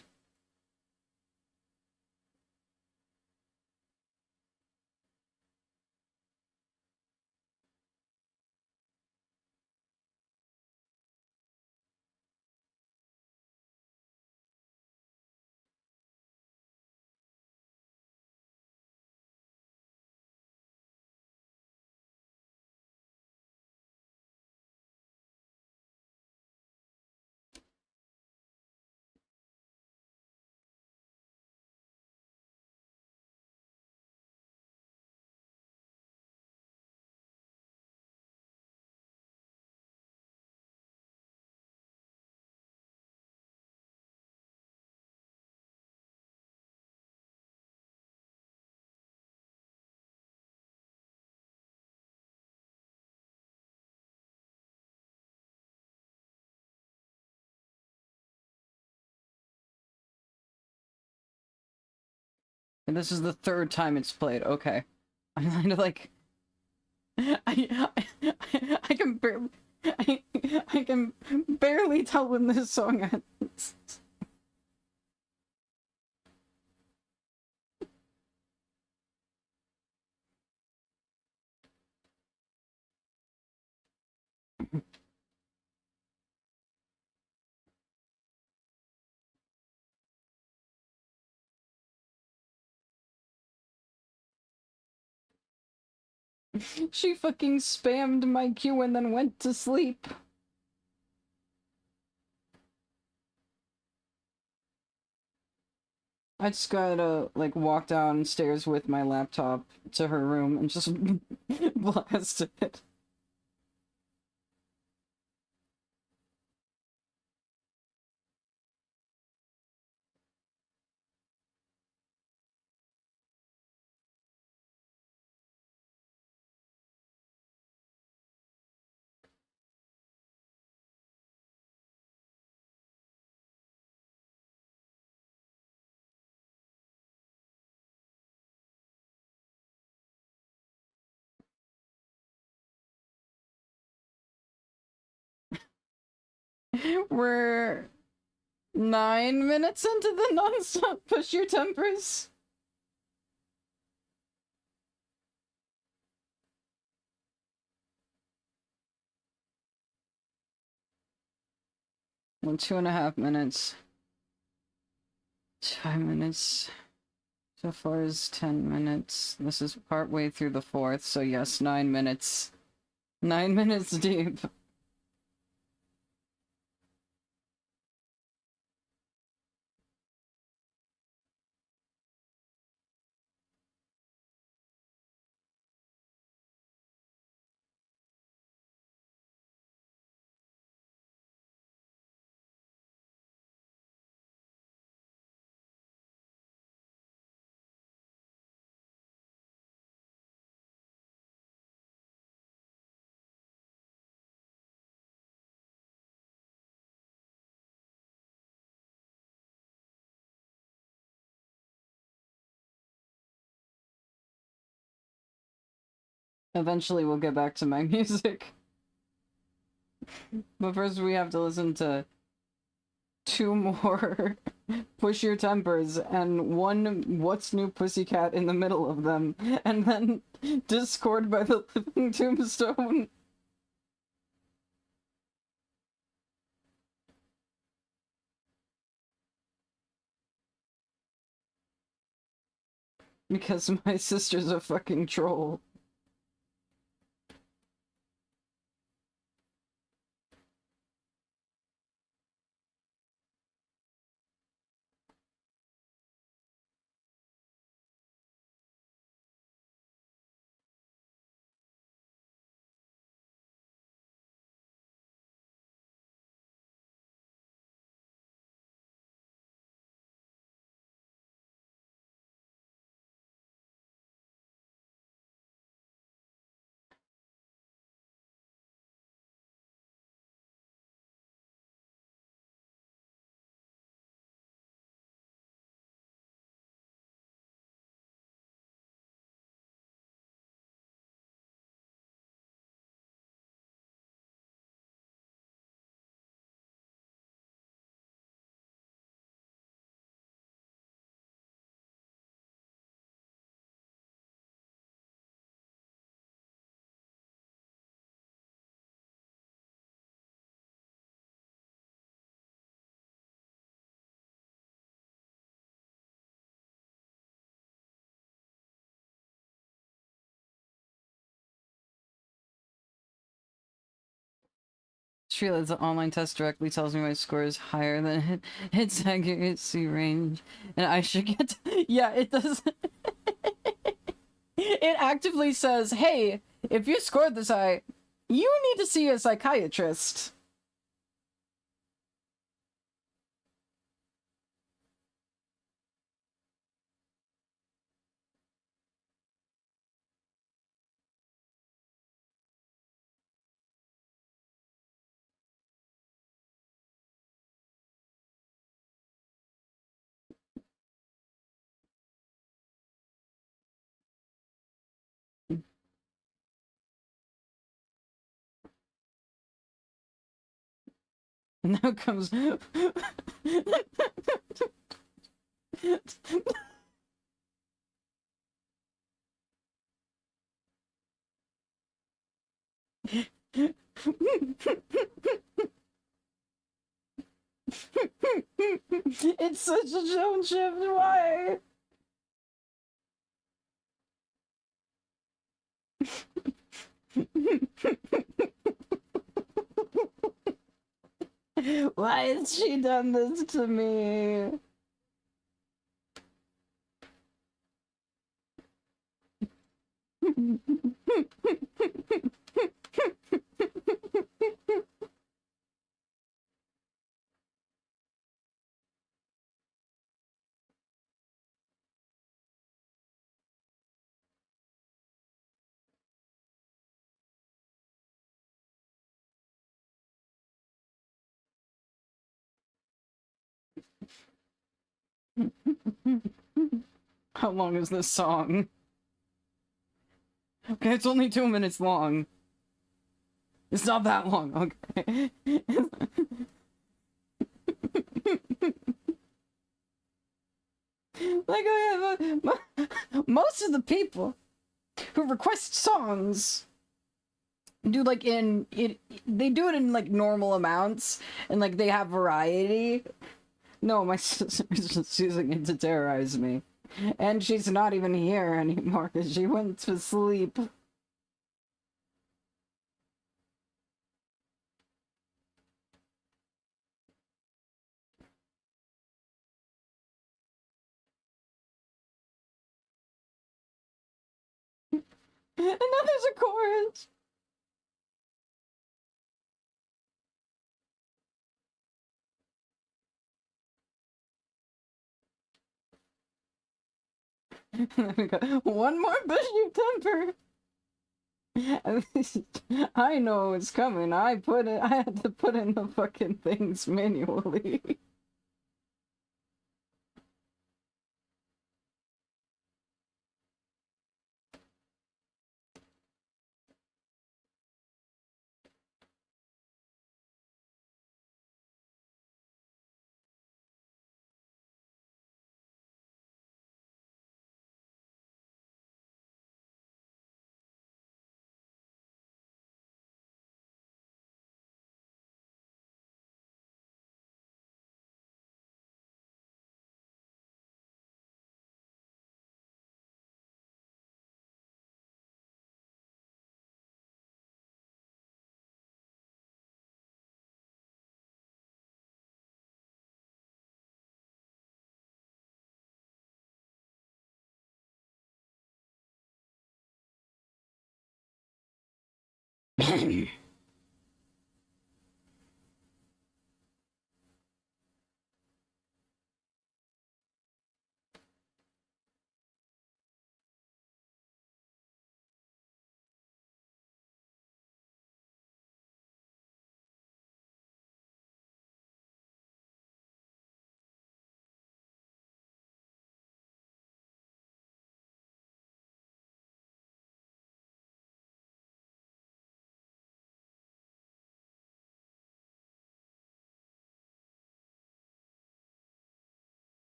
And this is the third time it's played. Okay. I'm kind of like... I can barely... I can barely tell when this song ends. She fucking spammed my queue and then went to sleep. I just gotta, like, walk downstairs with my laptop to her room and just blast it. We're 9 minutes into the non-stop push your tempers. Well, 2.5 minutes. 5 minutes. So far is 10 minutes. This is part way through the 4th, so yes, 9 minutes. 9 minutes deep. Eventually we'll get back to my music. But first we have to listen to 2 more Push Your Tempers and 1 What's New Pussycat in the middle of them, and then Discord by the Living Tombstone. Because my sister's a fucking troll. Shreela's online test directly tells me my score is higher than its accuracy range, and I should get yeah, it does. It actively says, hey, if you scored this high, you need to see a psychiatrist. And now comes it's such a tone shift, why? Why has she done this to me? How long is this song? Okay, it's only 2 minutes long. It's not that long, okay. Like, oh yeah, most of the people who request songs do like they do it in like normal amounts and like they have variety. No, my sister is just using it to terrorize me. And she's not even here anymore because she went to sleep. And now there's a chorus. One more bushy temper. I know it's coming. I had to put in the fucking things manually.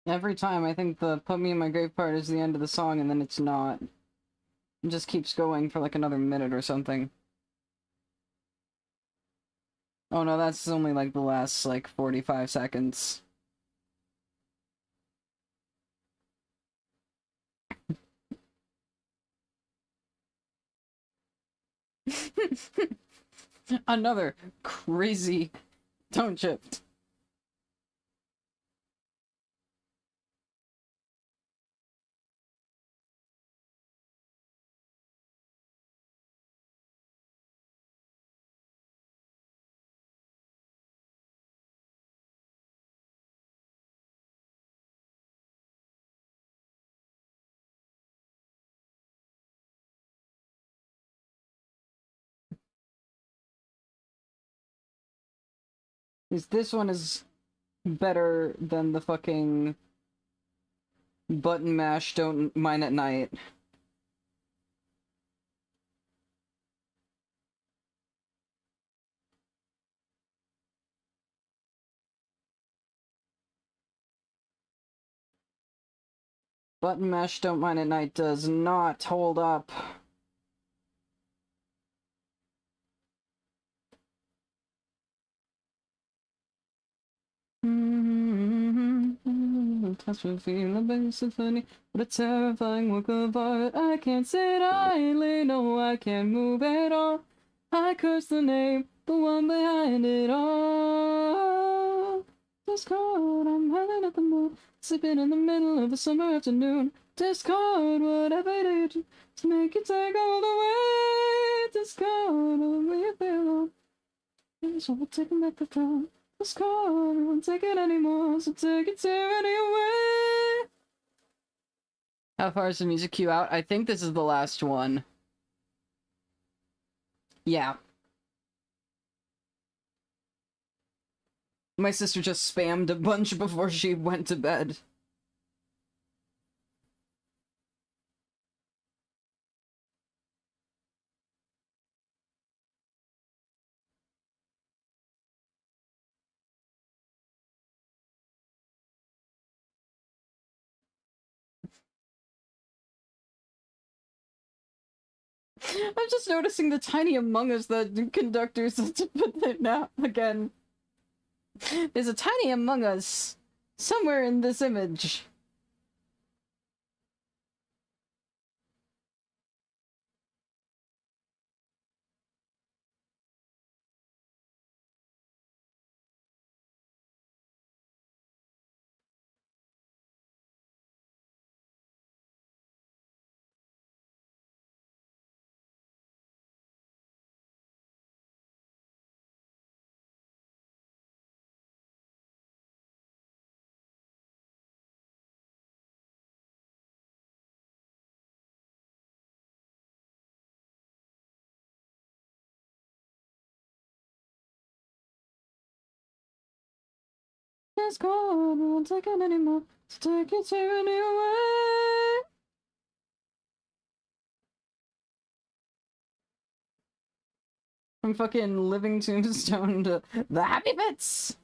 Every time I think the "Put Me in My Grave" part is the end of the song, and then it's not. It just keeps going for like another minute or something. Oh no, that's only like the last like 45 seconds. Another crazy tone shift. This one is better than the fucking button mash don't mine at night. Button mash don't mine at night does not hold up. Touch me, feel a bass symphony. What a terrifying work of art. I can't sit idly, no, I can't move at all. I curse the name, the one behind it all. Discord, I'm howling at the moon, sleeping in the middle of a summer afternoon. Discord, whatever you do to make you take all the way. Discord, only if they're alone. So we'll take them back the throne. Discord, I won't take it anymore, so take it to anyway. How far is the music queue out? I think this is the last one. Yeah. My sister just spammed a bunch before she went to bed. I'm just noticing the tiny Among Us that conductors to put there now again. There's a tiny Among Us somewhere in this image. It's gone, won't take it anymore. To take it to a new way. From fucking Living Tombstone to the Happy Fits.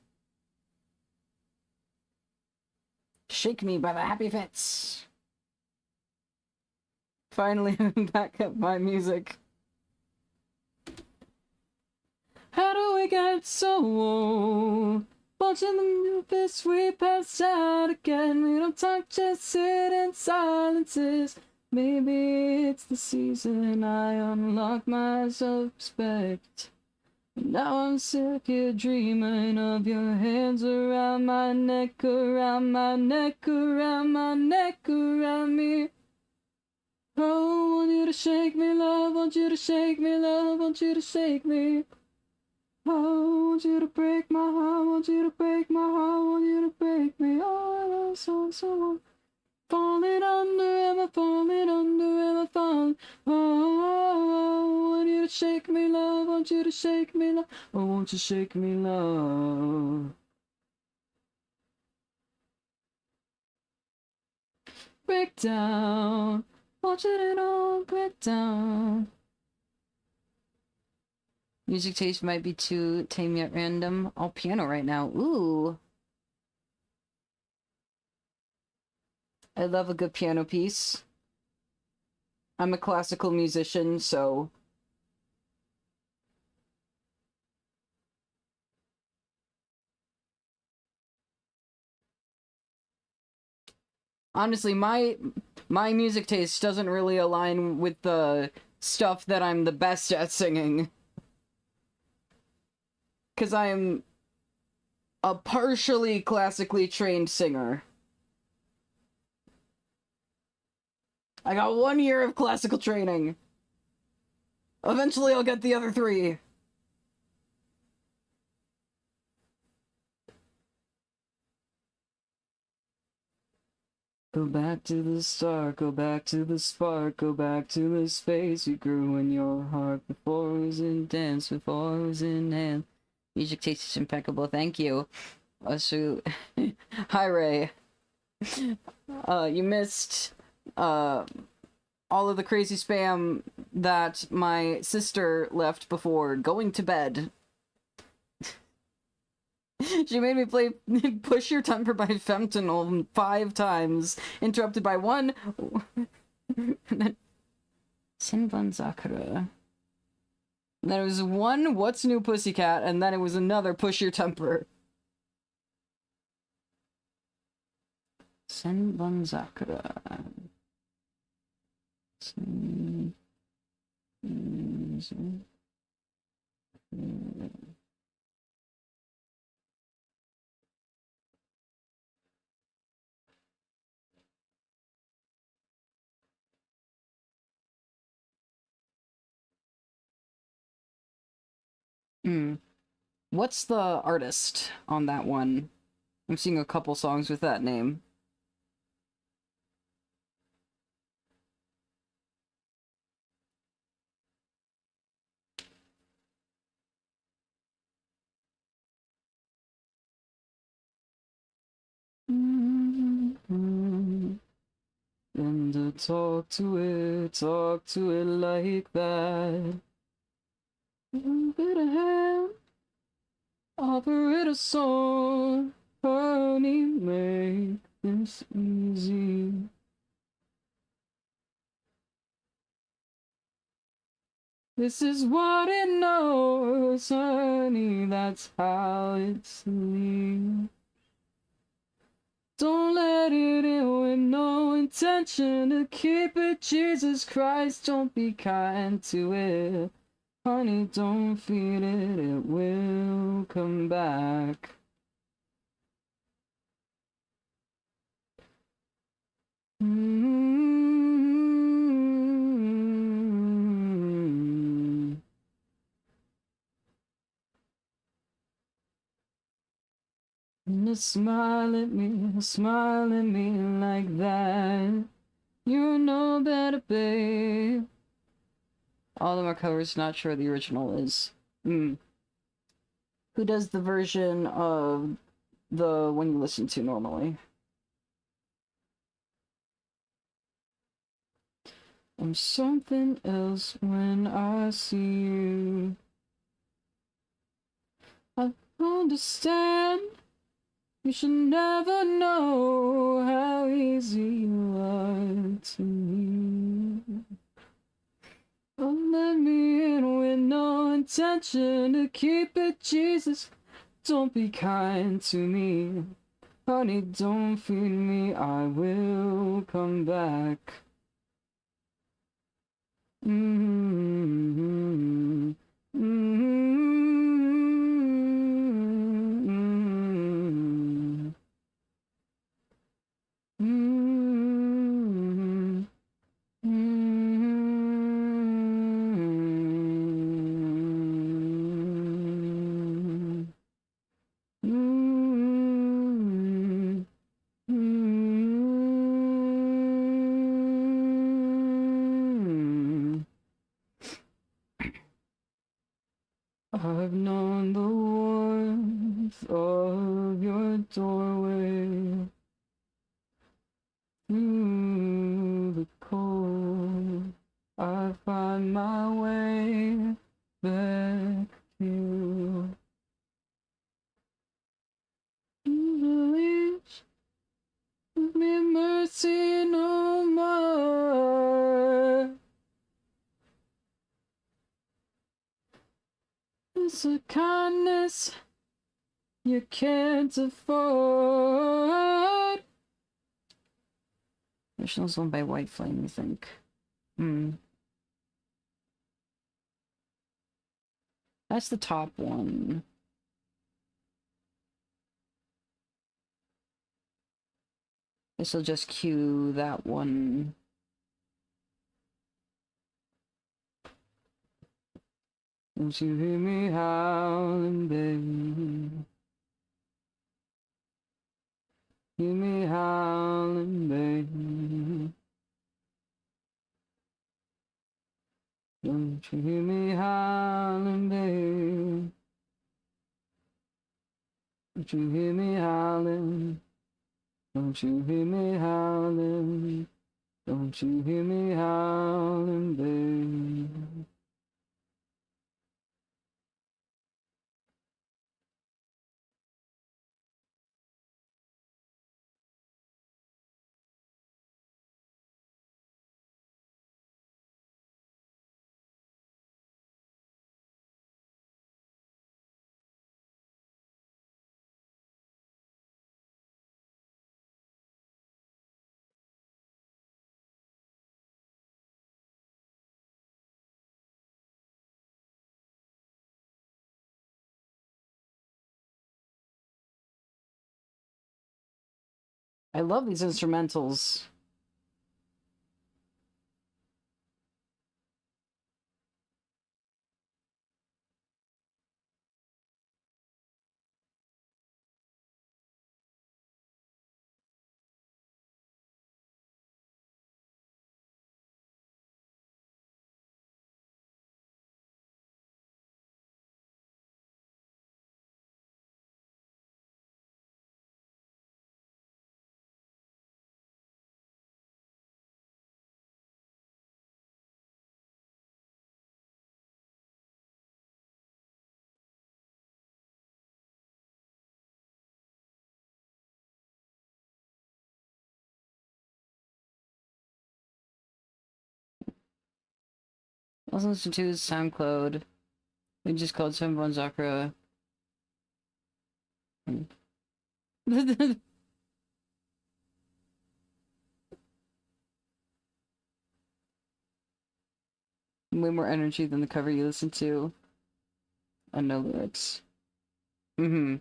Shake Me by the Happy Fits. Finally, back up my music. How do we get so old? Watching the movies, we pass out again. We don't talk, just sit in silences. Maybe it's the season I unlock my self-respect. Now I'm sick of dreaming of your hands around my neck, around my neck, around my neck, around me. Oh, want you to shake me, love, want you to shake me, love, want you to shake me. Oh, want you to break my heart, want you to break my heart, want you to break me. Oh, so falling under, am I falling under, am I falling? Oh, want you to shake me, love, want you to shake me, love. Oh, won't you shake me, love? Break down, watching it all break down. Music taste might be too tame yet random. All piano right now. Ooh. I love a good piano piece. I'm a classical musician, so... Honestly, my music taste doesn't really align with the stuff that I'm the best at singing. 'Cause I'm a partially classically trained singer. I got 1 year of classical training. Eventually I'll get the other 3. Go back to the start, go back to the spark, go back to the space you grew in your heart before it was in dance, before it was in hand. Music taste is impeccable, thank you. So, hi Ray. You missed, all of the crazy spam that my sister left before going to bed. She made me play Push Your Temper by Fentanyl 5 times, interrupted by one... Senbon Sakura. And then it was one What's New Pussycat, and then it was another Push Your Temper. Senbon Sakura. What's the artist on that one? I'm seeing a couple songs with that name. And talk to it like that. Bit of ham, offer it a song. Honey, make this easy. This is what it knows, honey, that's how it's leaves. Don't let it in with no intention to keep it, Jesus Christ, don't be kind to it. Honey, don't feed it, it will come back. And smile at me like that. You're no better, babe. All of them are covers, not sure the original is. Who does the version of the one you listen to normally? I'm something else when I see you. I understand. You should never know how easy you are to me. Oh, let me in with no intention to keep it, Jesus. Don't be kind to me. Honey, don't feed me, I will come back. Mm-hmm. Mm-hmm. Mm-hmm. Mm-hmm. Mm-hmm. Mm-hmm. I've known the warmth of your doorway through the cold. I find my way back to you. Please give me mercy no more. It's a kindness you can't afford. Original's owned by White Flame, I think. That's the top one. This will just cue that one. Don't you hear me howling, baby? Hear me howling, baby. Don't you hear me howling, baby? Don't you hear me howling? Don't you hear me howling? Don't you hear me howling, baby? I love these instrumentals. Also listen to his SoundCloud. We just called 71 Zakra. Way more energy than the cover you listen to. And no lyrics. Mm-hmm.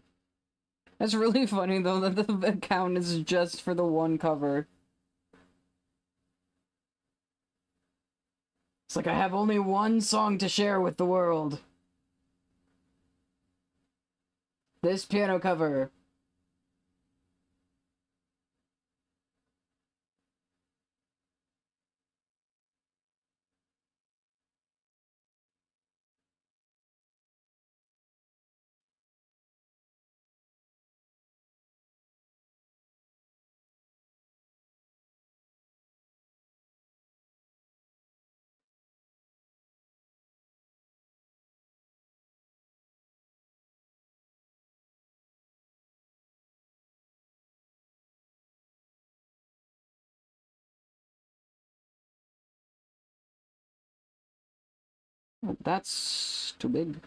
That's really funny though that the account is just for the one cover. It's like I have only one song to share with the world. This piano cover. Oh, that's too big.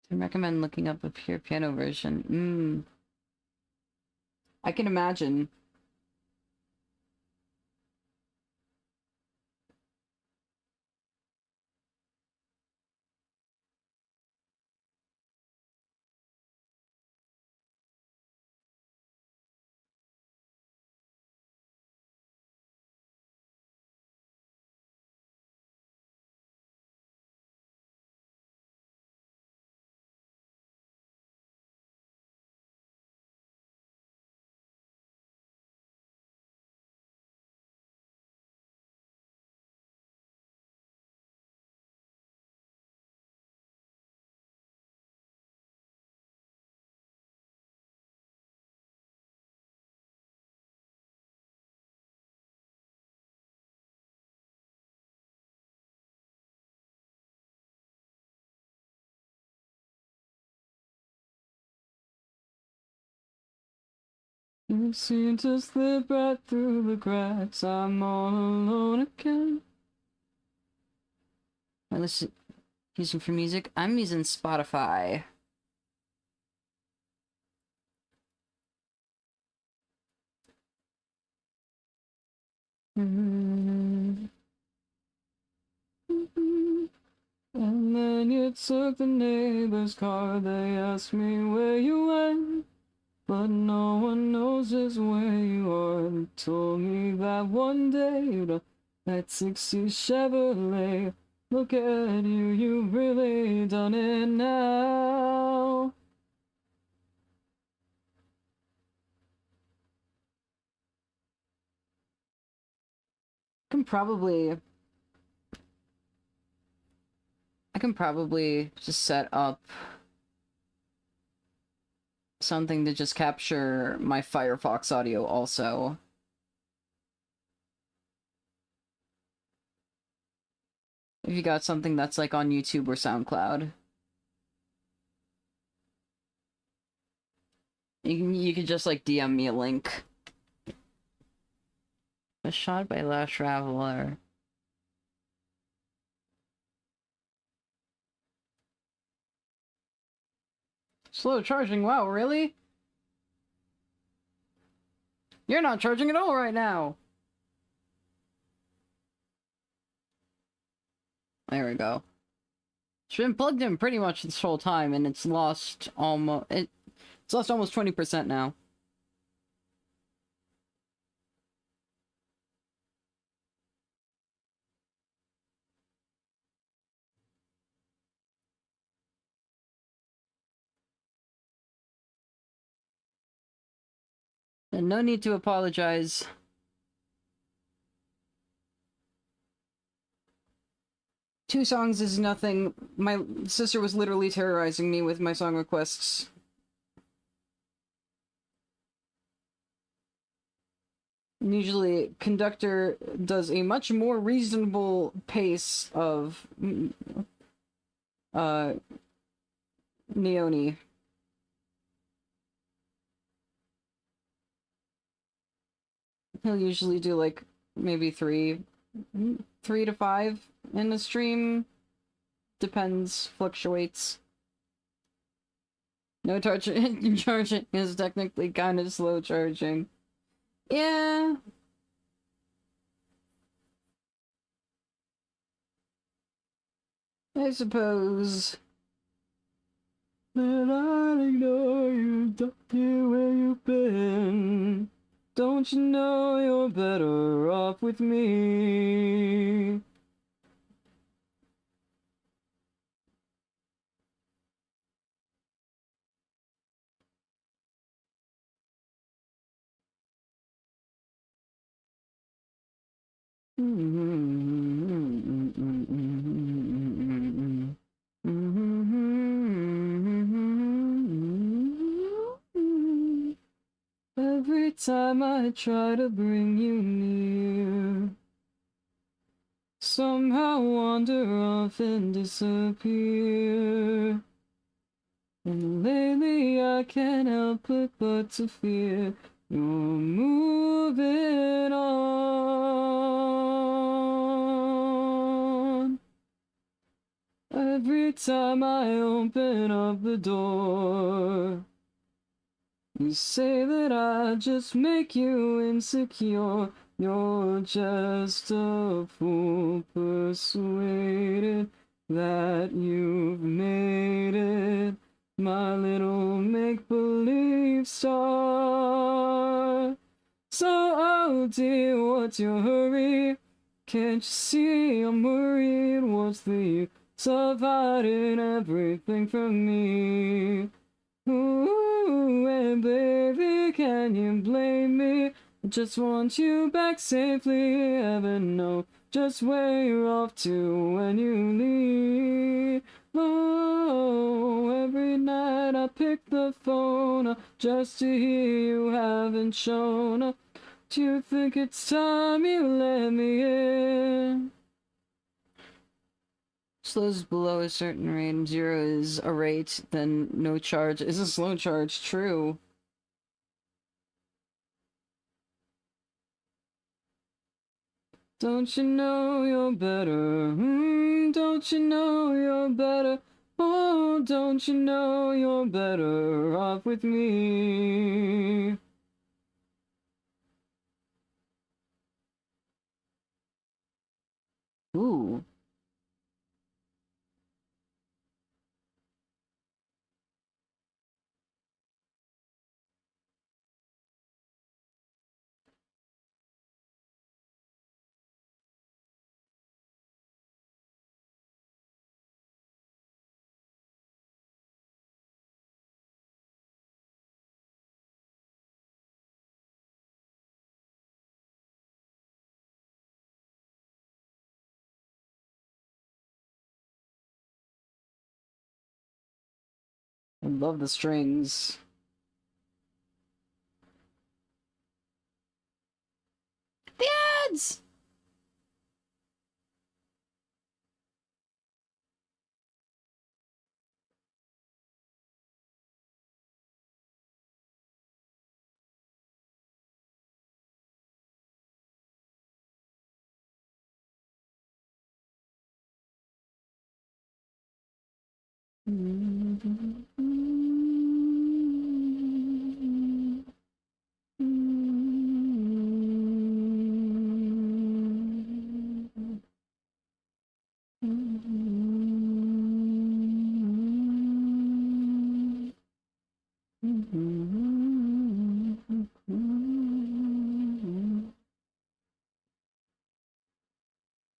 I recommend looking up a pure piano version. I can imagine. You seem to slip right through the cracks. I'm all alone again. I listen using for music. I'm using Spotify. And then you took the neighbor's car. They asked me where you went, but no one knows just where you are. They told me that one day you'd have that 60 Chevrolet. Look at you, you've really done it now. I can probably just set up something to just capture my Firefox audio also. If you got something that's like on YouTube or SoundCloud. You can just like DM me a link. Was shot by Last Traveler. Slow charging, wow, really? You're not charging at all right now! There we go. It's been plugged in pretty much this whole time, and it's lost almost... It's lost almost 20% now. And no need to apologize. 2 songs is nothing. My sister was literally terrorizing me with my song requests. Usually, Conductor does a much more reasonable pace of Neoni. He'll usually do like maybe 3 to 5 in a stream. Depends, fluctuates. No charging is technically kind of slow charging. Yeah. I suppose. That I ignore you, doctor, where you've been. Don't you know you're better off with me? Every time I try to bring you near, somehow wander off and disappear. And lately I can't help it but to fear you're moving on. Every time I open up the door, you say that I just make you insecure. You're just a fool persuaded that you've made it my little make-believe star. So, oh dear, what's your hurry? Can't you see I'm worried? What's the use of hiding everything from me? Ooh, and baby, can you blame me? I just want you back safely. Heaven knows just where you're off to when you leave. Oh, every night I pick the phone up just to hear you haven't shown up. Do you think it's time you let me in? Slows below a certain rate, 0 is a rate, then no charge is a slow charge, true. Don't you know you're better? Don't you know you're better? Oh, don't you know you're better off with me? Ooh. I love the strings. The ads!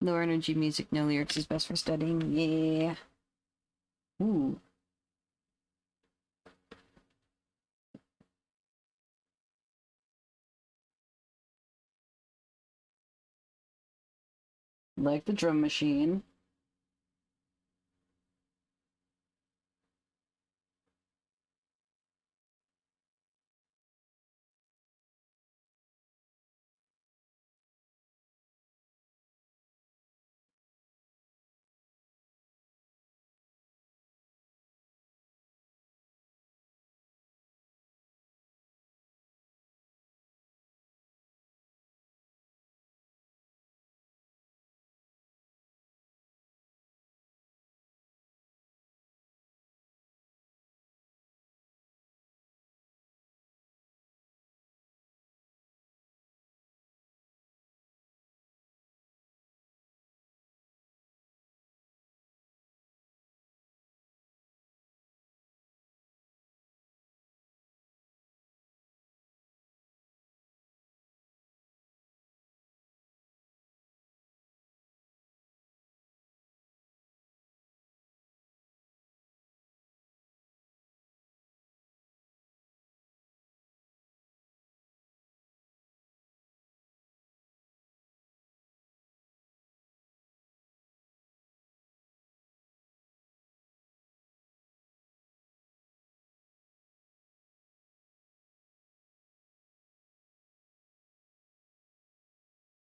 Lower energy music, no lyrics is best for studying. Yeah. Ooh. Like the drum machine.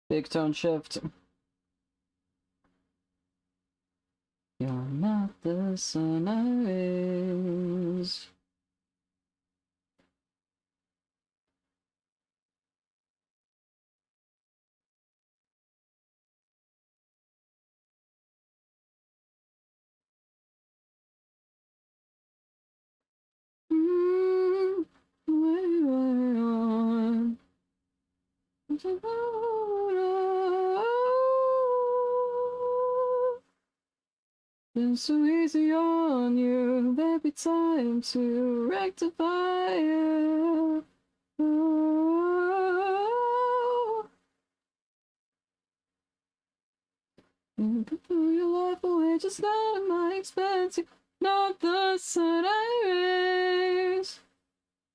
Big tone shift. You're not the sun I raised. Been so easy on you, there'll be time to rectify it. Oh, you can throw your life away just not at my expense. You're not the son I raised.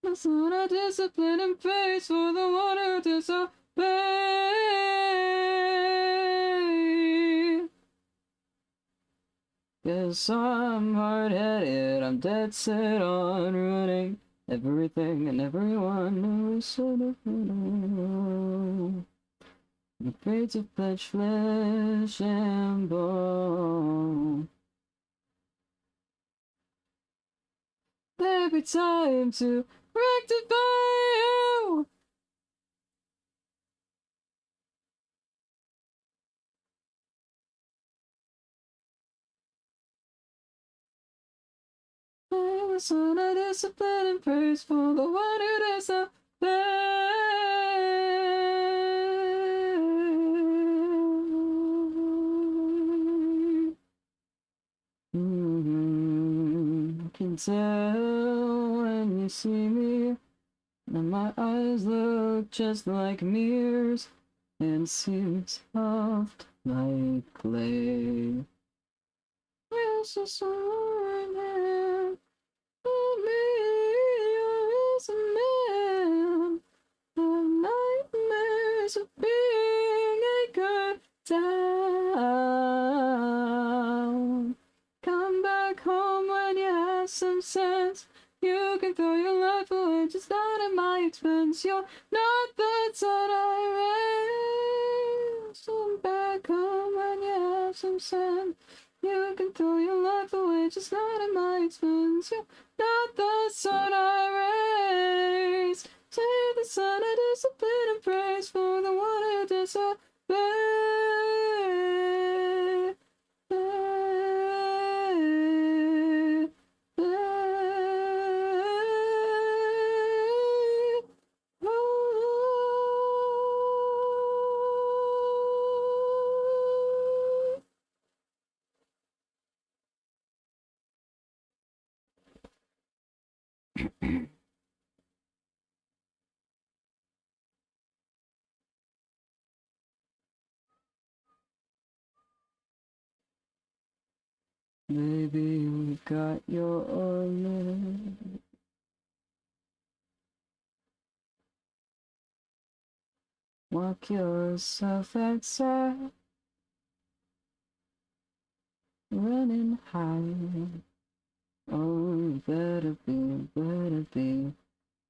That's not a discipline and praise for the one who disobey. Yes, I'm hard-headed, I'm dead set on ruining everything and everyone who should have known. I'm afraid to pledge flesh and bone. There'll be time to rectify you. I was on a discipline and praise for the one who disobeyed. Can tell when you see me, and my eyes look just like mirrors and seem soft like clay. We're so sorry, man. Me, you're a man. The nightmares of being a good down. Come back home when you have some sense. You can throw your life away, just not at my expense. You're not the son I raised. Come back home when you have some sense. You can throw your life away, just not at my expense. You're not the son I raised. Say the son of discipline and praise for the one who disobeyed. Baby, you got your limit. Walk yourself outside, running high. Oh, better be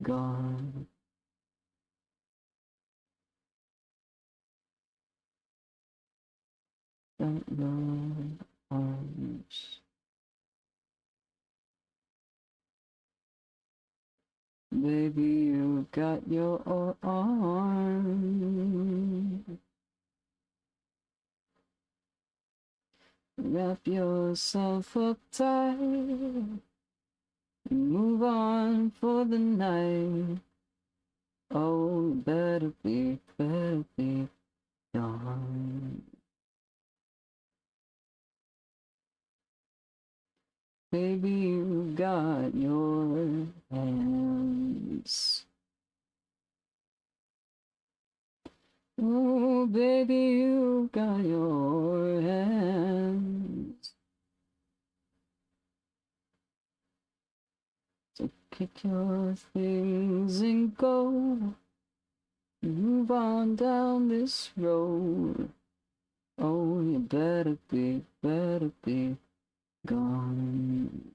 gone. Got your arms. Baby, you got your arms. Wrap yourself up tight. Move on for the night. Oh, better be gone. Baby, you got your hands. Oh, baby, you got your hands. So pick your things and go. Move on down this road. Oh, you better be gone.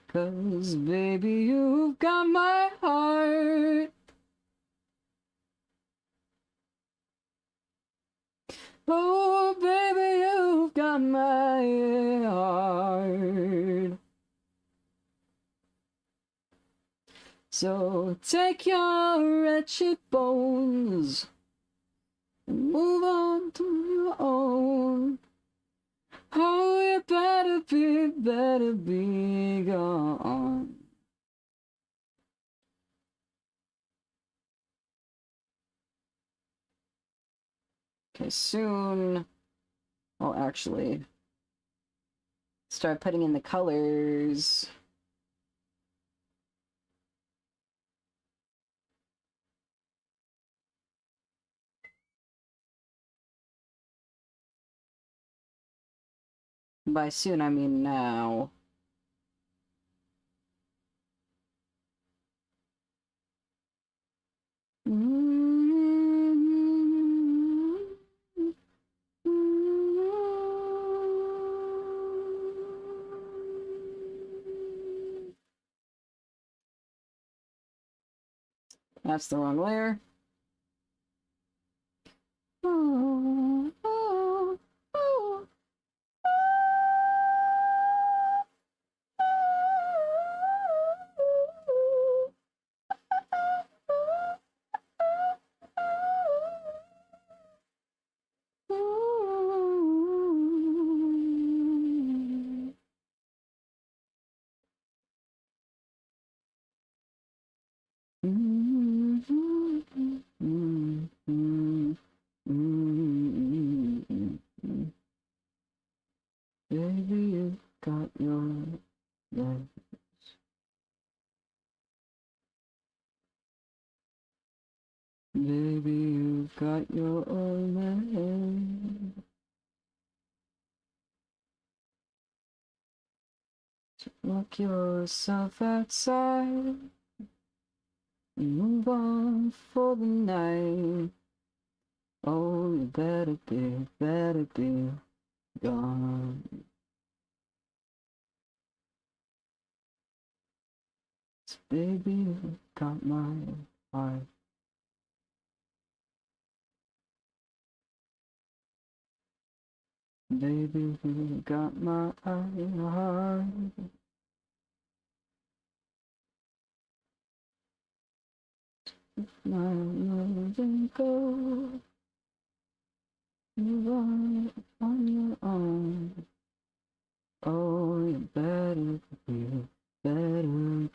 'Cause baby, you've got my heart. Oh, baby, you've got my heart. So take your wretched bones and move on to your own. Oh, you better be gone. Okay, soon I'll actually start putting in the colors. By soon, I mean now. That's the wrong layer. Oh, oh, oh. Baby, you got your legs. Baby, you got your legs. Lock yourself outside and move on for the night. Oh, you better be gone. Baby, you got my heart. Baby, you got my heart. My love and go. Move on your own. Oh, you better be gone.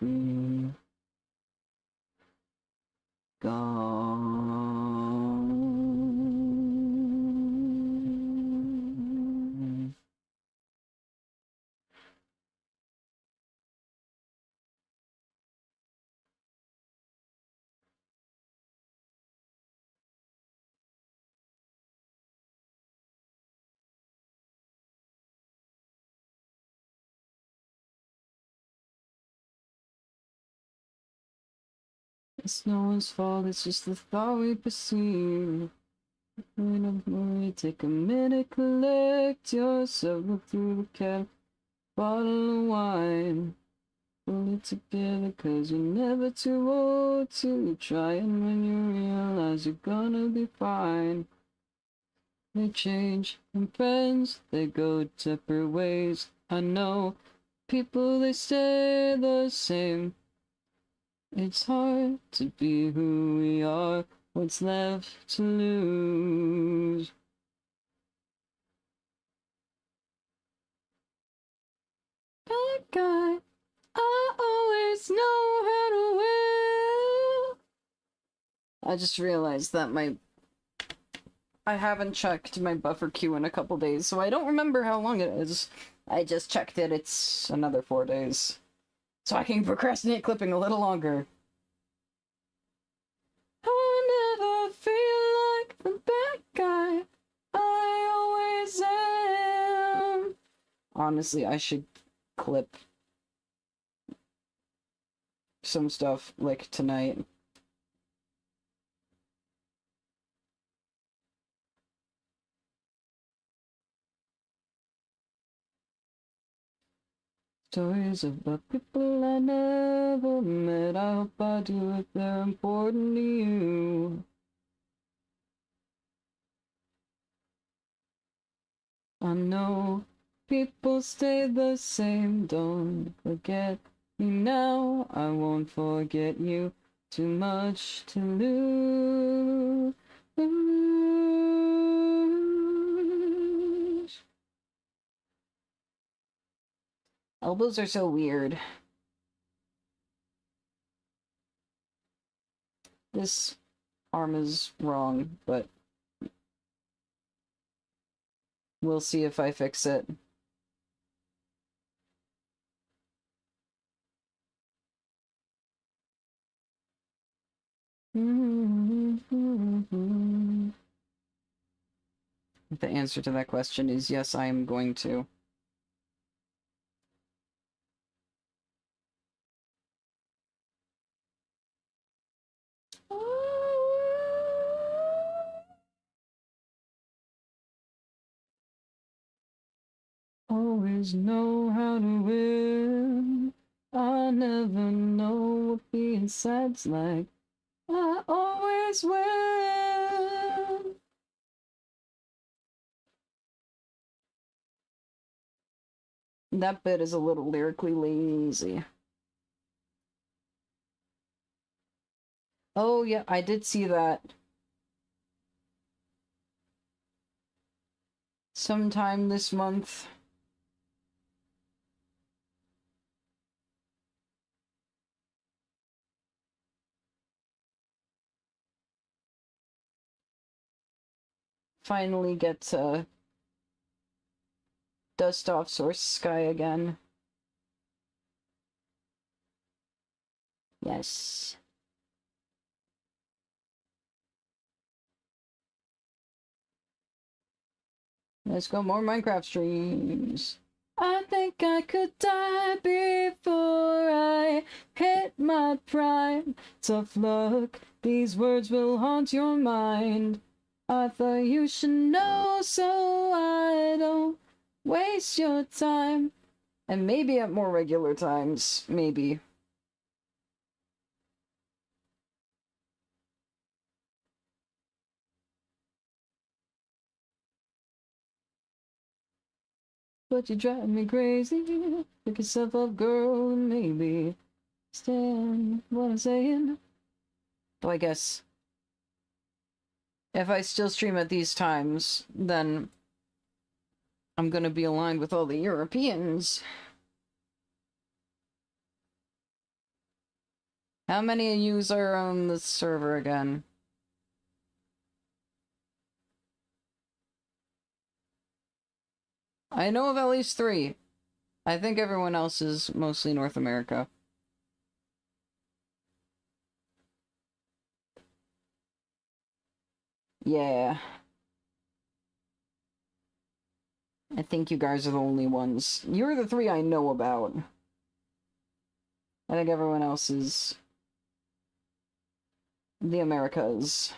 It's no one's fault, it's just the thought we perceive. Don't worry, take a minute, collect yourself, look through the cat, bottle of wine. Pull it together, cause you're never too old to try, and when you realize you're gonna be fine. They change, and friends, they go separate ways. I know people, they stay the same. It's hard to be who we are, what's left to lose. Bad guy, I always know how to win. I just realized that I haven't checked my buffer queue in a couple days, so I don't remember how long it is. I just checked it, it's another 4 days. So I can procrastinate clipping a little longer. I never feel like the bad guy. I always am. Honestly, I should clip some stuff like tonight. Stories about people I never met. I hope I do if they're important to you. I know people stay the same. Don't forget me now. I won't forget you. Too much to lose. Elbows are so weird. This arm is wrong, but we'll see if I fix it. The answer to that question is yes, I am going to. Always know how to win. I never know what being sad's like. I always win. That bit is a little lyrically lazy. Oh yeah, I did see that. Sometime this month. Finally get to dust off Source Sky again. Yes. Let's go more Minecraft streams. I think I could die before I hit my prime. Tough luck, these words will haunt your mind. I thought you should know so I don't waste your time. And maybe at more regular times, maybe. But you drive me crazy. Pick yourself up, girl, and maybe stand what I'm saying. Though I guess if I still stream at these times, then I'm gonna be aligned with all the Europeans. How many of yous are on the server again? I know of at least 3. I think everyone else is mostly North America. Yeah. I think you guys are the only ones. You're the 3 I know about. I think everyone else is the Americas.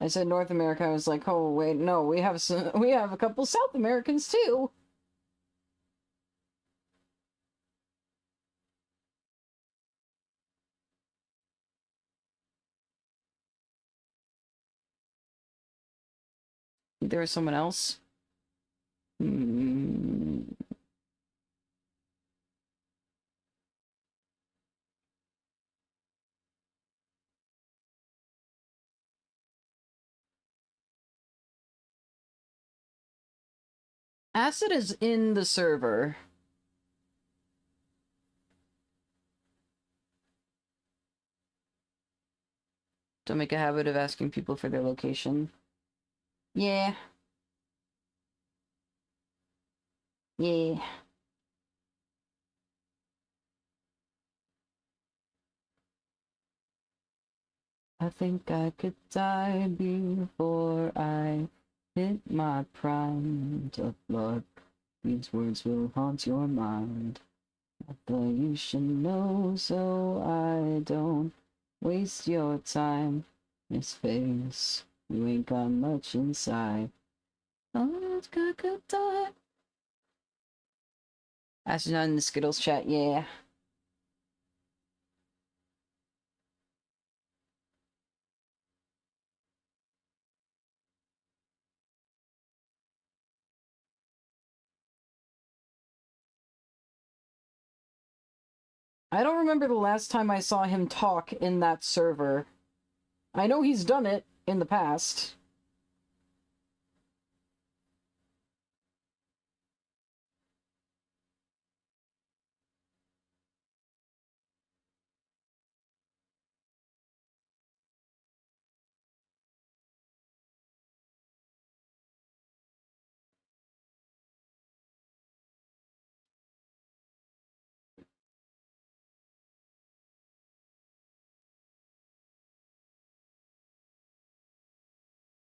I said North America. I was like, oh wait, no, we have a couple South Americans too. There was someone else. Acid is in the server. Don't make a habit of asking people for their location. Yeah. Yeah. I think I could die before I hit my prime. Tough luck, these words will haunt your mind. I thought you should know so I don't waste your time. Miss Face, you ain't got much inside. Oh, I could die. That's not in the Skittles chat, yeah. I don't remember the last time I saw him talk in that server. I know he's done it in the past.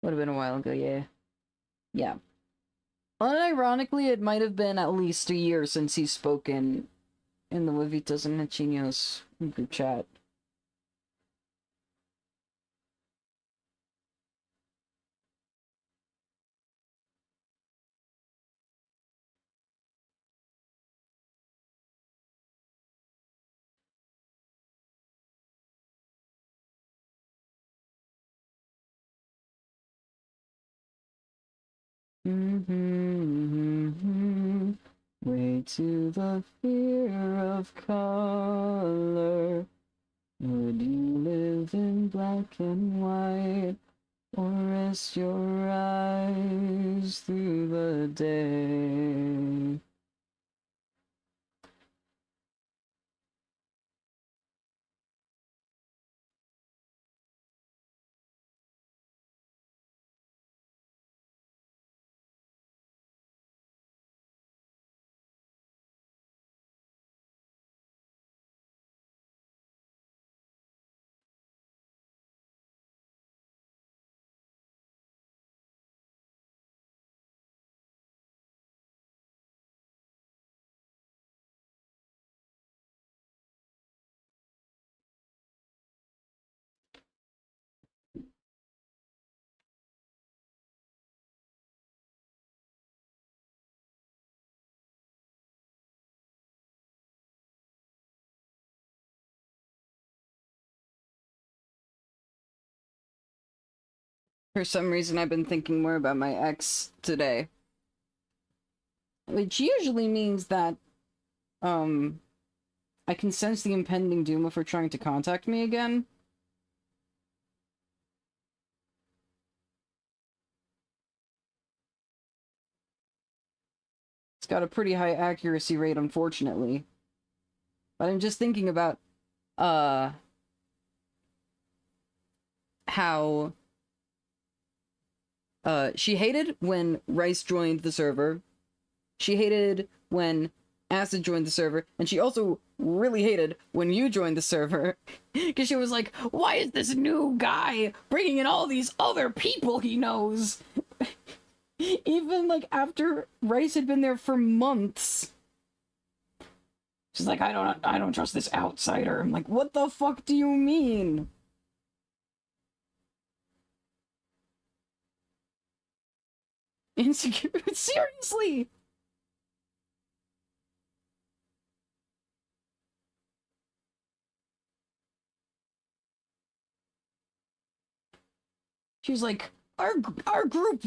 Would have been a while ago, yeah. Yeah. Unironically, it might have been at least a year since he's spoken in the Levitas and Nechinos group chat. Way to the fear of color. Would you live in black and white, or rest your eyes through the day? For some reason, I've been thinking more about my ex today. Which usually means that, I can sense the impending doom of her trying to contact me again. It's got a pretty high accuracy rate, unfortunately. But I'm just thinking about, how, she hated when Rice joined the server. She hated when Acid joined the server, and she also really hated when you joined the server. Because she was like, why is this new guy bringing in all these other people he knows? Even, like, after Rice had been there for months. She's like, I don't trust this outsider. I'm like, what the fuck do you mean? Insecure? Seriously? She was like, our group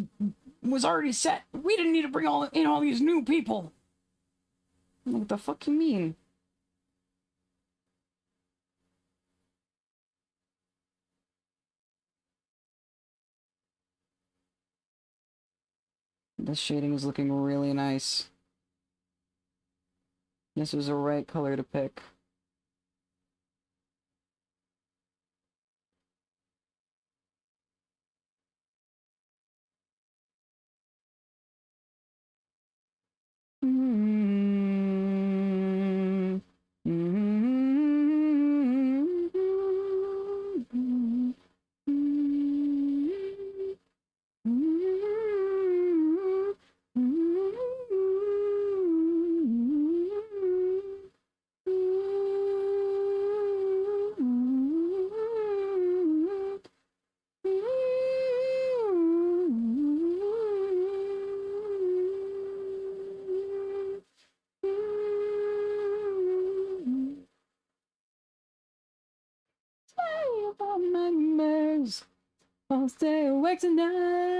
was already set. We didn't need to bring all these new people. I'm like, what the fuck you mean? This shading is looking really nice. This was the right color to pick. Nightmares. I'll stay awake tonight.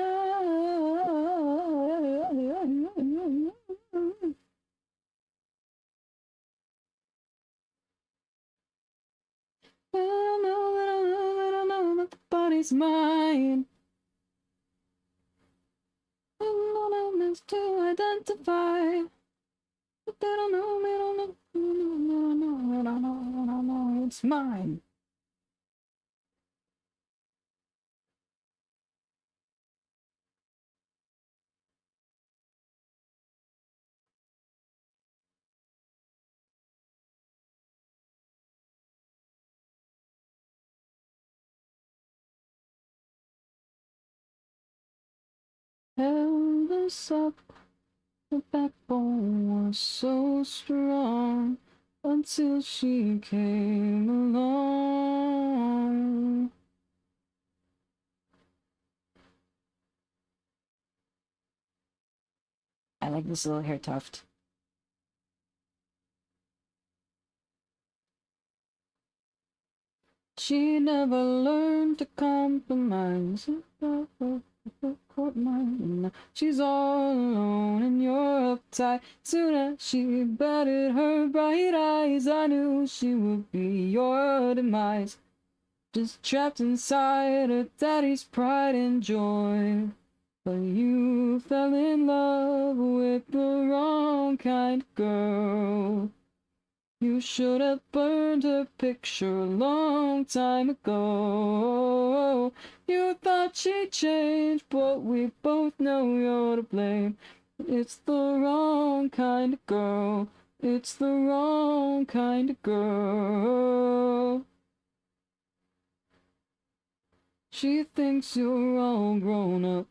I don't know that the body's mine. I don't know how to identify. But they don't know, they don't know, they don't know, they don't know, they don't know, it's mine. Held us up, the backbone was so strong until she came along. I like this little hair tuft. She never learned to compromise. She's all alone and you're uptight. Soon as she batted her bright eyes, I knew she would be your demise. Just trapped inside her daddy's pride and joy. But you fell in love with the wrong kind of girl. You should have burned her picture a long time ago. You thought she'd change, but we both know you're to blame. It's the wrong kind of girl. It's the wrong kind of girl. She thinks you're all grown up,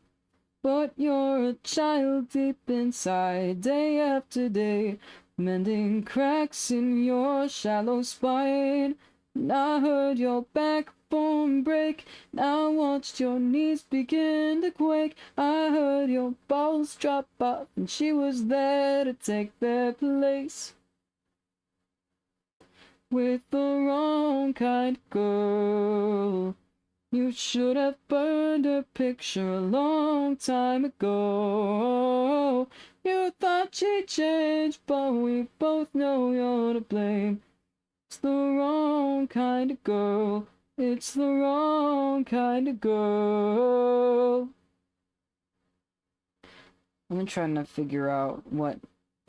but you're a child deep inside, day after day, mending cracks in your shallow spine. And I heard your backbone break, and I watched your knees begin to quake. I heard your balls drop off, and she was there to take their place. With the wrong kind of girl. You should have burned her picture a long time ago. You thought she'd change, but we both know you're to blame. It's the wrong kind of girl. It's the wrong kind of girl. I'm trying to figure out what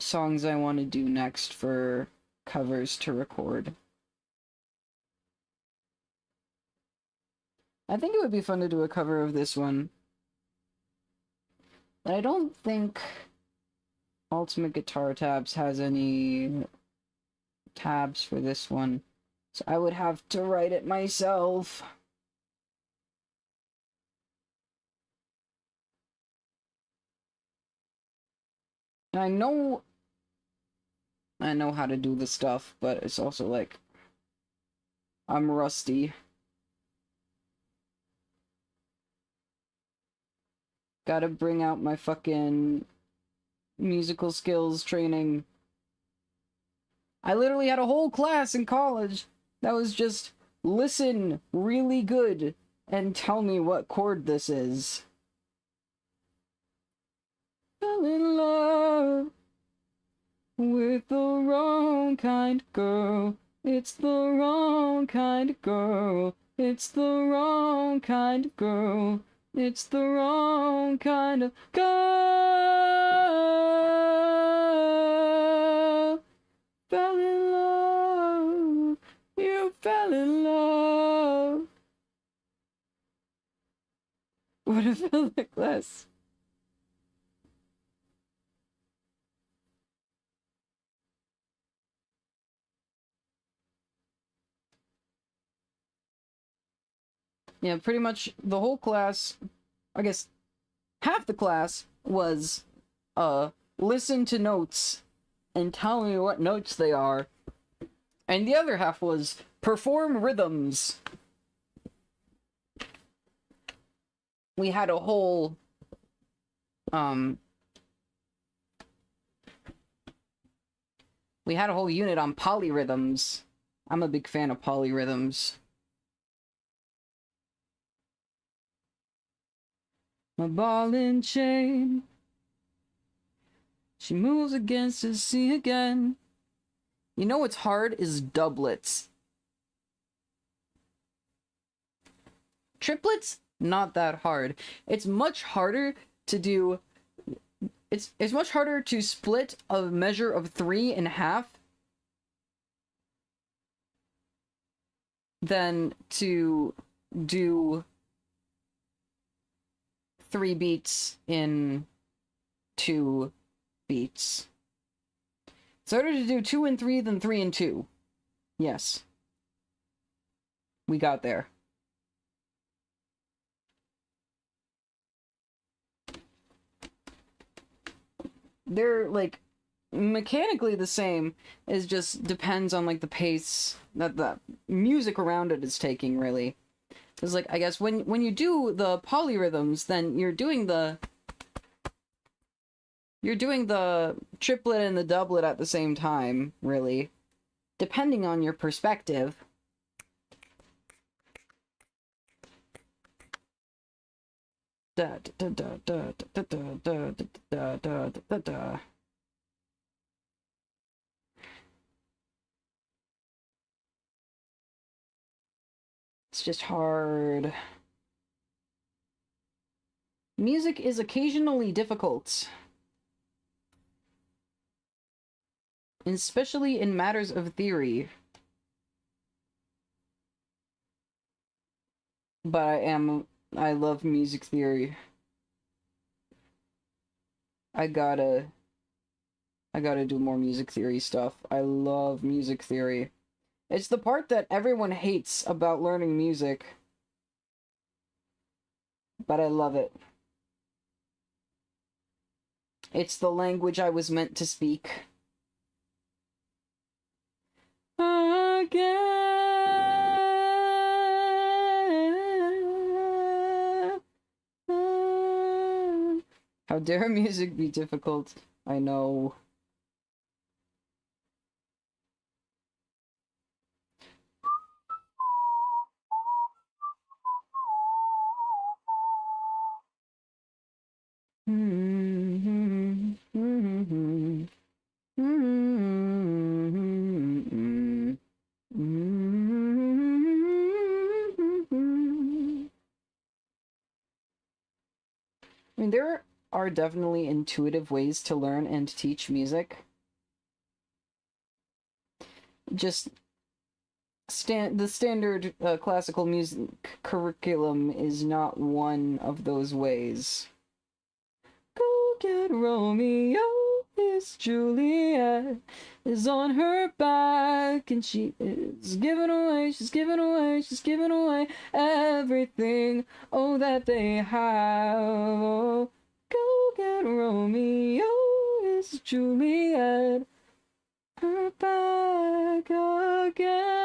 songs I want to do next for covers to record. I think it would be fun to do a cover of this one. But I don't think Ultimate Guitar Tabs has any tabs for this one. So I would have to write it myself. I know how to do the stuff, but it's also like I'm rusty. Gotta bring out my fucking musical skills training. I literally had a whole class in college that was just listen really good and tell me what chord this is. Fell in love with the wrong kind of girl. It's the wrong kind of girl. It's the wrong kind of girl. It's the wrong kind of girl. Fell in love. You fell in love. Would have felt like less. Yeah, pretty much the whole class, I guess half the class was listen to notes and tell me what notes they are. And the other half was perform rhythms. We had a whole unit on polyrhythms. I'm a big fan of polyrhythms. My ball and chain. She moves against the sea again. You know what's hard is doublets. Triplets, not that hard. It's much harder to do. It's much harder to split a measure of 3 in half than to do 3 beats in 2 beats. It's harder to do 2 and 3 than 3 and 2. Yes. We got there. They're, like, mechanically the same. It just depends on, like, the pace that the music around it is taking, really. Because, like, I guess when you do the polyrhythms, then you're doing the triplet and the doublet at the same time, really. Depending on your perspective. Da da da da da da da da da da da. It's just hard. Music is occasionally difficult. Especially in matters of theory. But I love music theory. I gotta do more music theory stuff. I love music theory. It's the part that everyone hates about learning music. But I love it. It's the language I was meant to speak. Again. How dare music be difficult? I know. I mean, there are definitely intuitive ways to learn and teach music. Just the standard classical music curriculum is not one of those ways. Go get Romeo, Miss Juliet is on her back and she is giving away, she's giving away everything, oh, that they have. Oh, go get Romeo, Miss Juliet, her back again.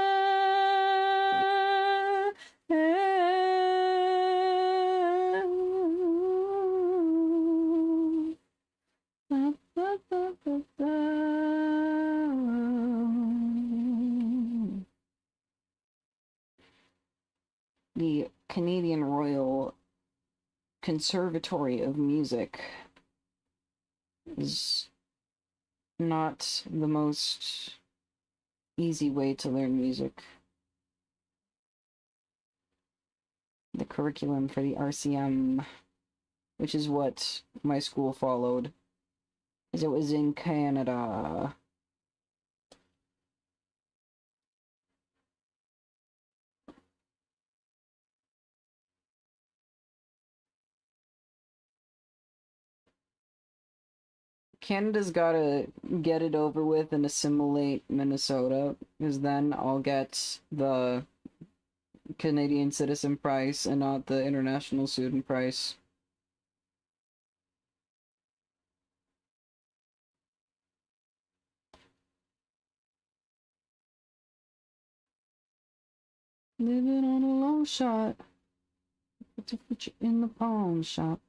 The Canadian Royal Conservatory of Music is not the most easy way to learn music. The curriculum for the RCM, which is what my school followed, as it was in Canada. Canada's gotta get it over with and assimilate Minnesota, because then I'll get the Canadian citizen price and not the international student price. Living on a long shot, to put you in the pawn shop.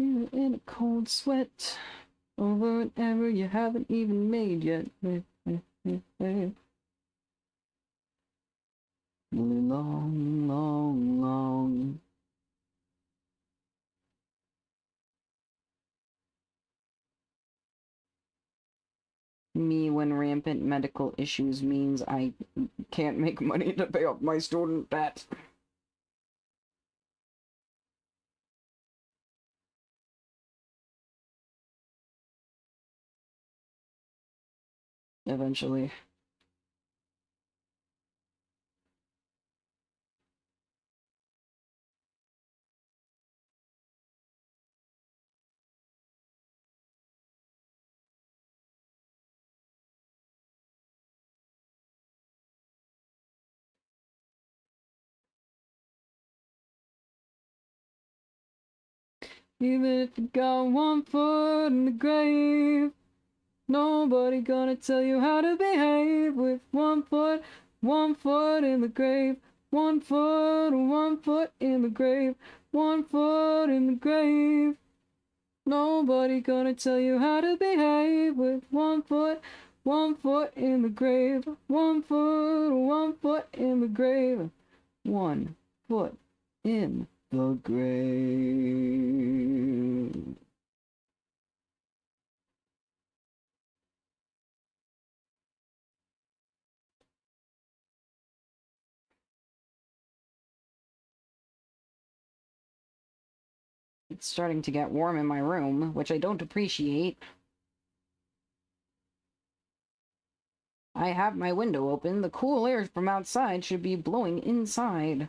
You're in a cold sweat over an error you haven't even made yet. Really long, long, long. Me when rampant medical issues means I can't make money to pay off my student debt. eventually. Even if you got 1 foot in the grave, nobody gonna tell you how to behave with 1 foot in the grave. 1 foot in the grave. 1 foot in the grave. Nobody gonna tell you how to behave with 1 foot in the grave. 1 foot in the grave. 1 foot in the grave. It's starting to get warm in my room, which I don't appreciate. I have my window open. The cool air from outside should be blowing inside.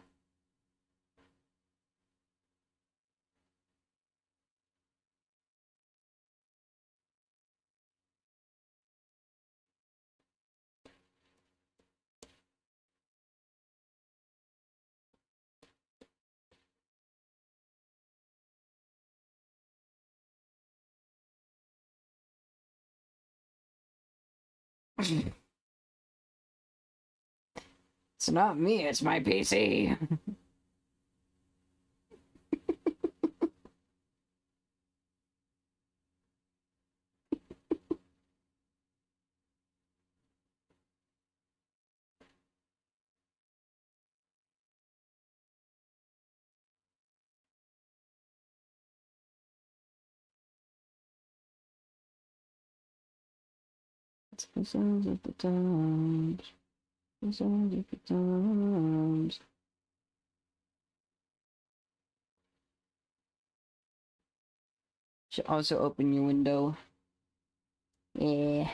It's not me, it's my PC. The sounds of the times. The sounds of the times. Should also open your window. Yeah.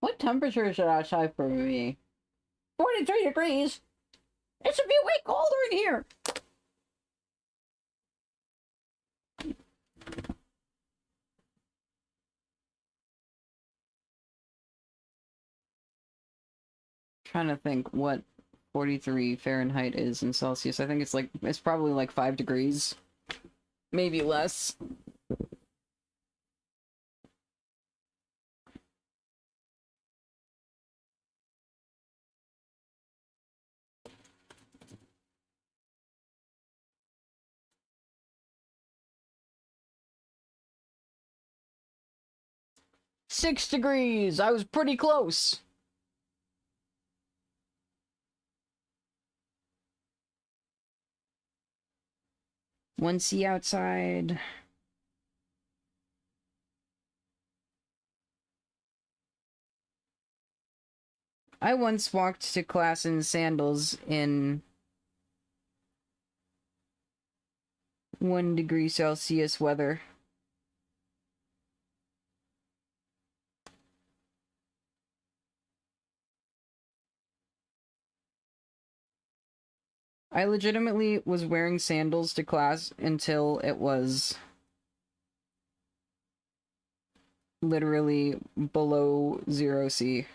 What temperature is it outside for me? 43 degrees! It should be way colder in here! Trying to think what 43 Fahrenheit is in Celsius. I think it's probably like 5 degrees. Maybe less. Six degrees! I was pretty close! One C outside. I once walked to class in sandals in 1 degree Celsius weather. I legitimately was wearing sandals to class until it was literally below 0°C.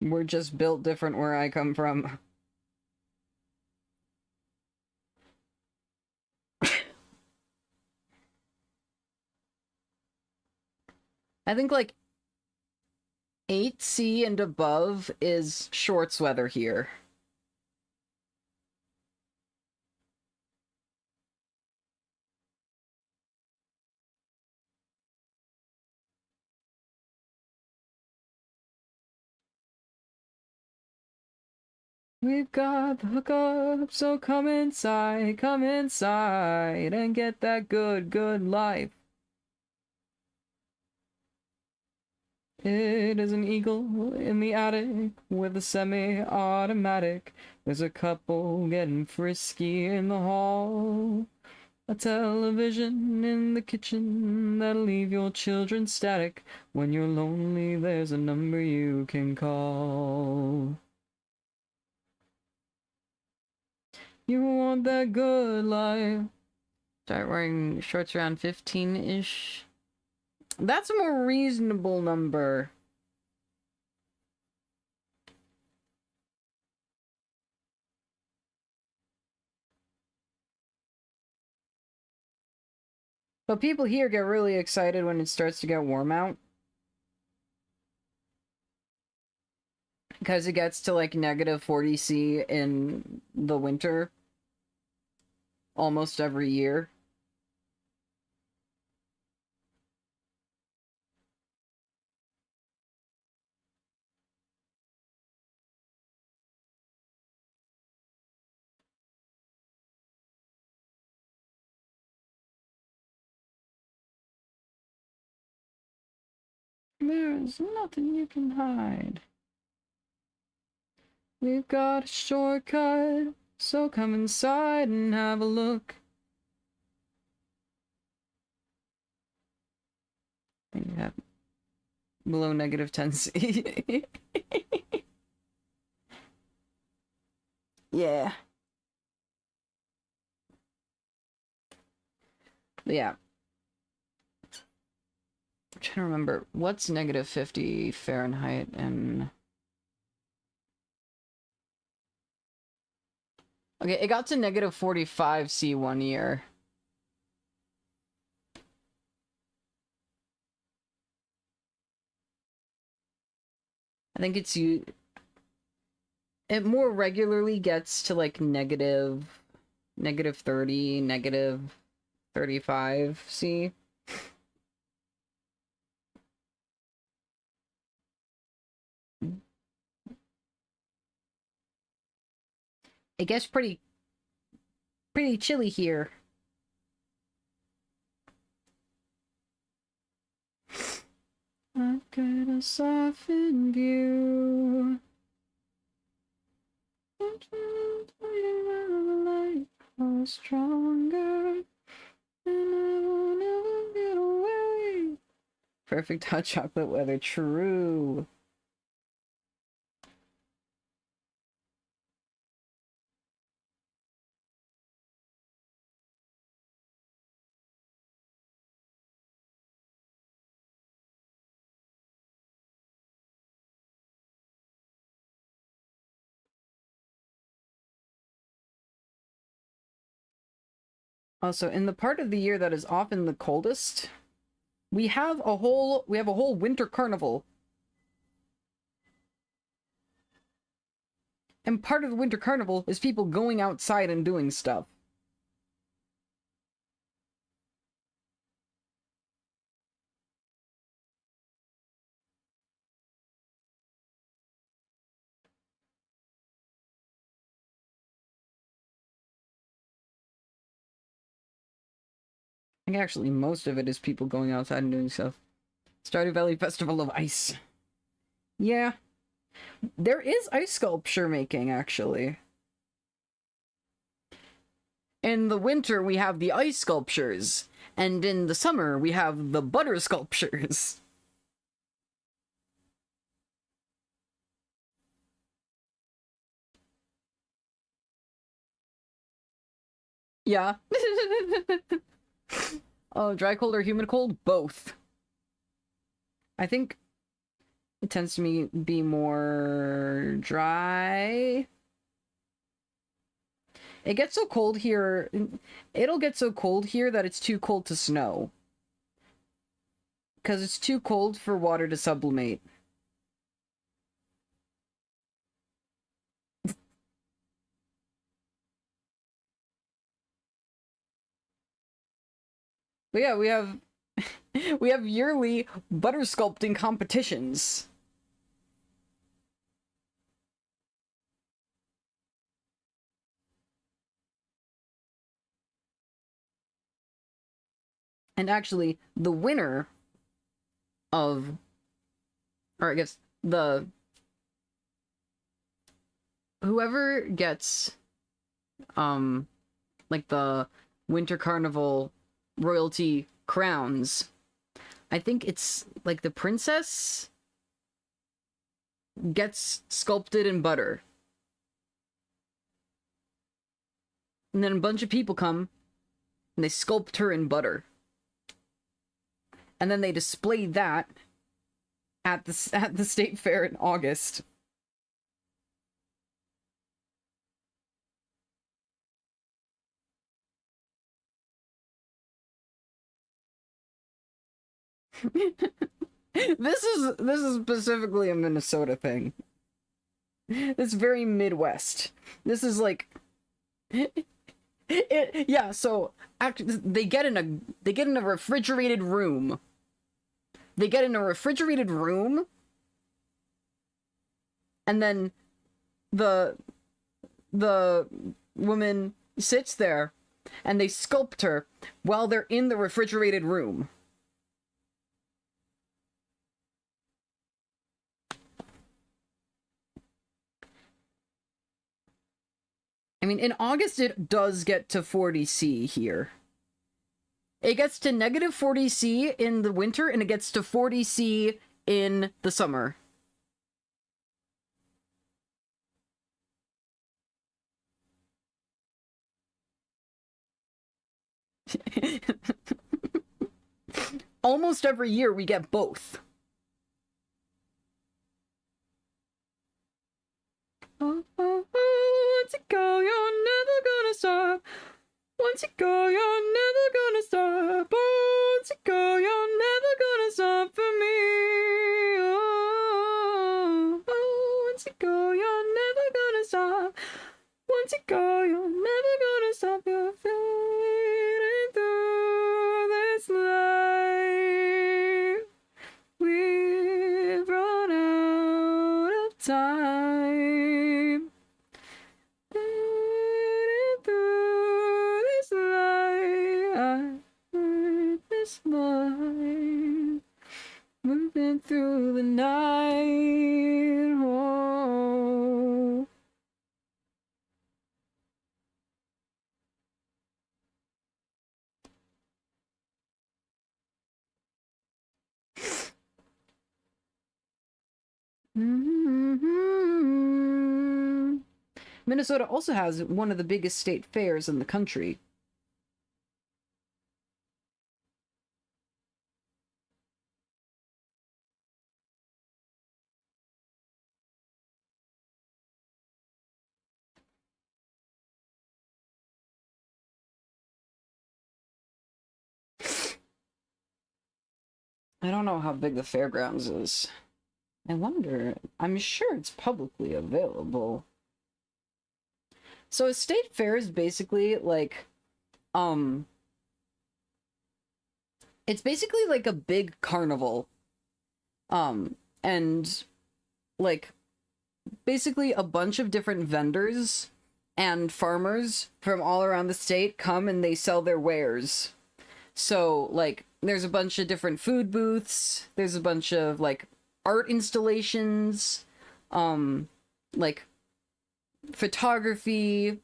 We're just built different where I come from. I think like 8C and above is shorts weather here. We've got the hookup, so come inside and get that good, good life. It is an eagle in the attic with a semi-automatic. There's a couple getting frisky in the hall. A television in the kitchen that'll leave your children static. When you're lonely, there's a number you can call. You want that good life. Start wearing shorts around 15-ish. That's a more reasonable number. But people here get really excited when it starts to get warm out. Because it gets to like negative 40°C in the winter. Almost every year. There's nothing you can hide. We've got a shortcut, so come inside and have a look. And you have below negative 10°C. Yeah. But yeah. I'm trying to remember, what's negative 50 Fahrenheit and... Okay, it got to negative 45°C one year. I think it's you. It more regularly gets to like negative 30, negative 35°C. It gets pretty chilly here. I've got a softened view. I'm trying to tell you the light was stronger, and I will never get away. Perfect hot chocolate weather, true. Also, in the part of the year that is often the coldest, we have a whole winter carnival. And part of the winter carnival is people going outside and doing stuff. I think actually most of it is people going outside and doing stuff. Stardew Valley Festival of Ice. Yeah. There is ice sculpture making, actually. In the winter, we have the ice sculptures. And in the summer, we have the butter sculptures. Yeah. Oh, dry cold or humid cold? Both. I think it tends to be more dry. It gets so cold here. It'll get so cold here that it's too cold to snow. Because it's too cold for water to sublimate. But yeah, we have we have yearly butter sculpting competitions. And actually, the winner of or I guess whoever gets like the Winter Carnival royalty crowns, I think it's like the princess gets sculpted in butter. And then a bunch of people come and they sculpt her in butter. And then they display that at the state fair in August. This is specifically a Minnesota thing. It's very Midwest. This is like yeah, so they get in a refrigerated room. They get in a refrigerated room, and then the woman sits there, and they sculpt her while they're in the refrigerated room. I mean, in August it does get to 40°C here. It gets to negative 40°C in the winter, and it gets to 40°C in the summer. Almost every year we get both. Oh, oh, oh, once you go, you're never gonna stop. Once you go, you're never gonna stop. Oh, once you go, you're never gonna stop for me. Oh, oh, once you go, you're never gonna stop. Once you go, you're never gonna stop. You're fading through this life. We've run out of time. Fading through this life. This life. Moving through the night. Oh. Minnesota also has one of the biggest state fairs in the country. I don't know how big the fairgrounds is. I wonder, I'm sure it's publicly available. So a state fair is basically like, it's basically like a big carnival. And like, basically a bunch of different vendors and farmers from all around the state come and they sell their wares. So, like, there's a bunch of different food booths, there's a bunch of, like, art installations, like, photography,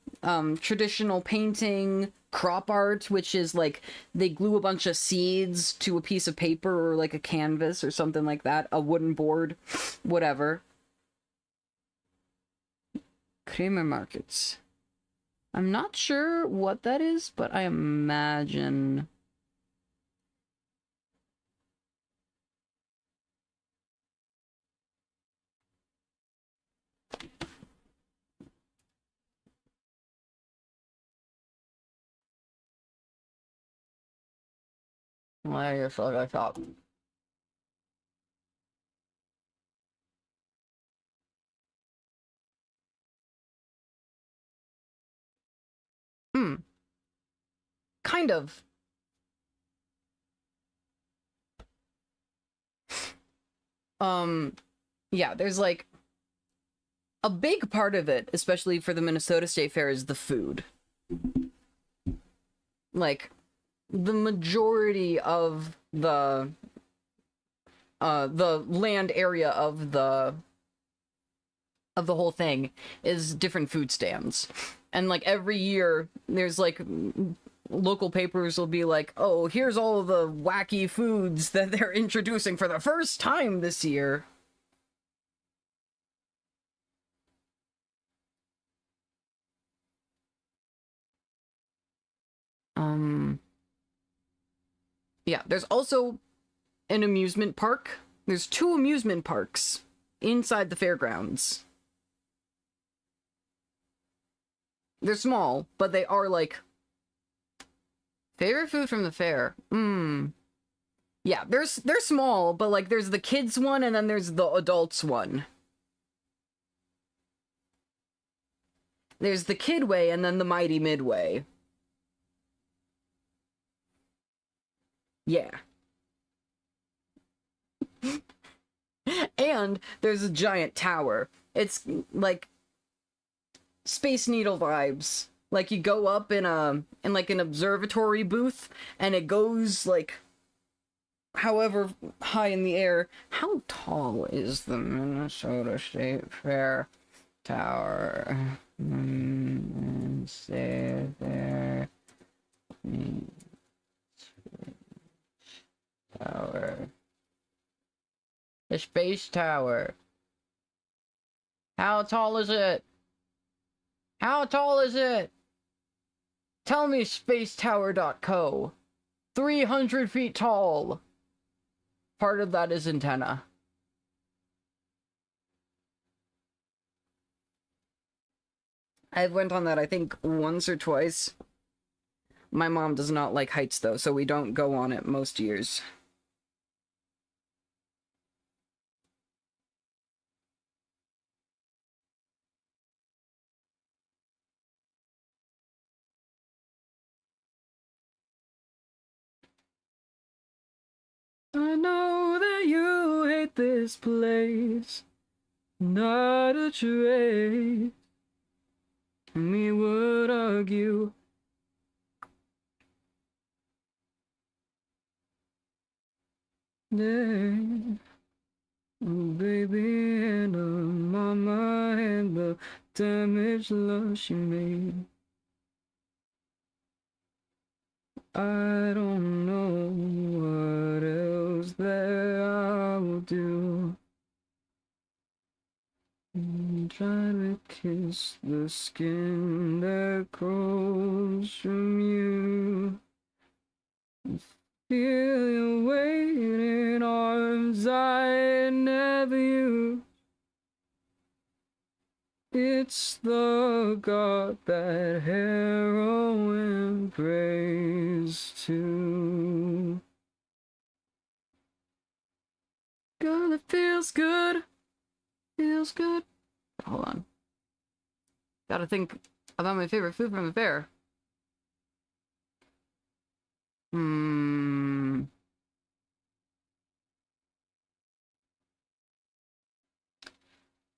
traditional painting, crop art, which is, like, they glue a bunch of seeds to a piece of paper or, like, a canvas or something like that, a wooden board, whatever. Kramer markets. I'm not sure what that is, but I imagine... I guess like I thought. Kind of. Yeah, there's like a big part of it, especially for the Minnesota State Fair, is the food. Like, the majority of the the land area of the whole thing is different food stands. And like every year there's like local papers will be like, oh, here's all the wacky foods that they're introducing for the first time this year. Yeah, there's also an amusement park. There's 2 amusement parks inside the fairgrounds. They're small, but they are like... Favorite food from the fair? Yeah, they're small, but like there's the kids one and then there's the adults one. There's the Kidway and then the Mighty Midway. Yeah. And there's a giant tower. It's like Space Needle vibes. Like you go up in like an observatory booth and it goes like however high in the air. How tall is the Minnesota State Fair Tower? Stay there. Tower. The space tower. How tall is it? How tall is it? Tell me, spacetower.co. 300 feet tall. Part of that is antenna. I've went on that, I think, once or twice. My mom does not like heights, though, so we don't go on it most years. I know that you hate this place, not a trace. Me would argue. Yeah. Baby and mama and the damage love she made. I don't know what else that I will do. Try to kiss the skin that grows from you. Feel your weight in arms I never used. It's the God that heroin prays to. God, it feels good. Feels good. Hold on. Gotta think about my favorite food from the fair.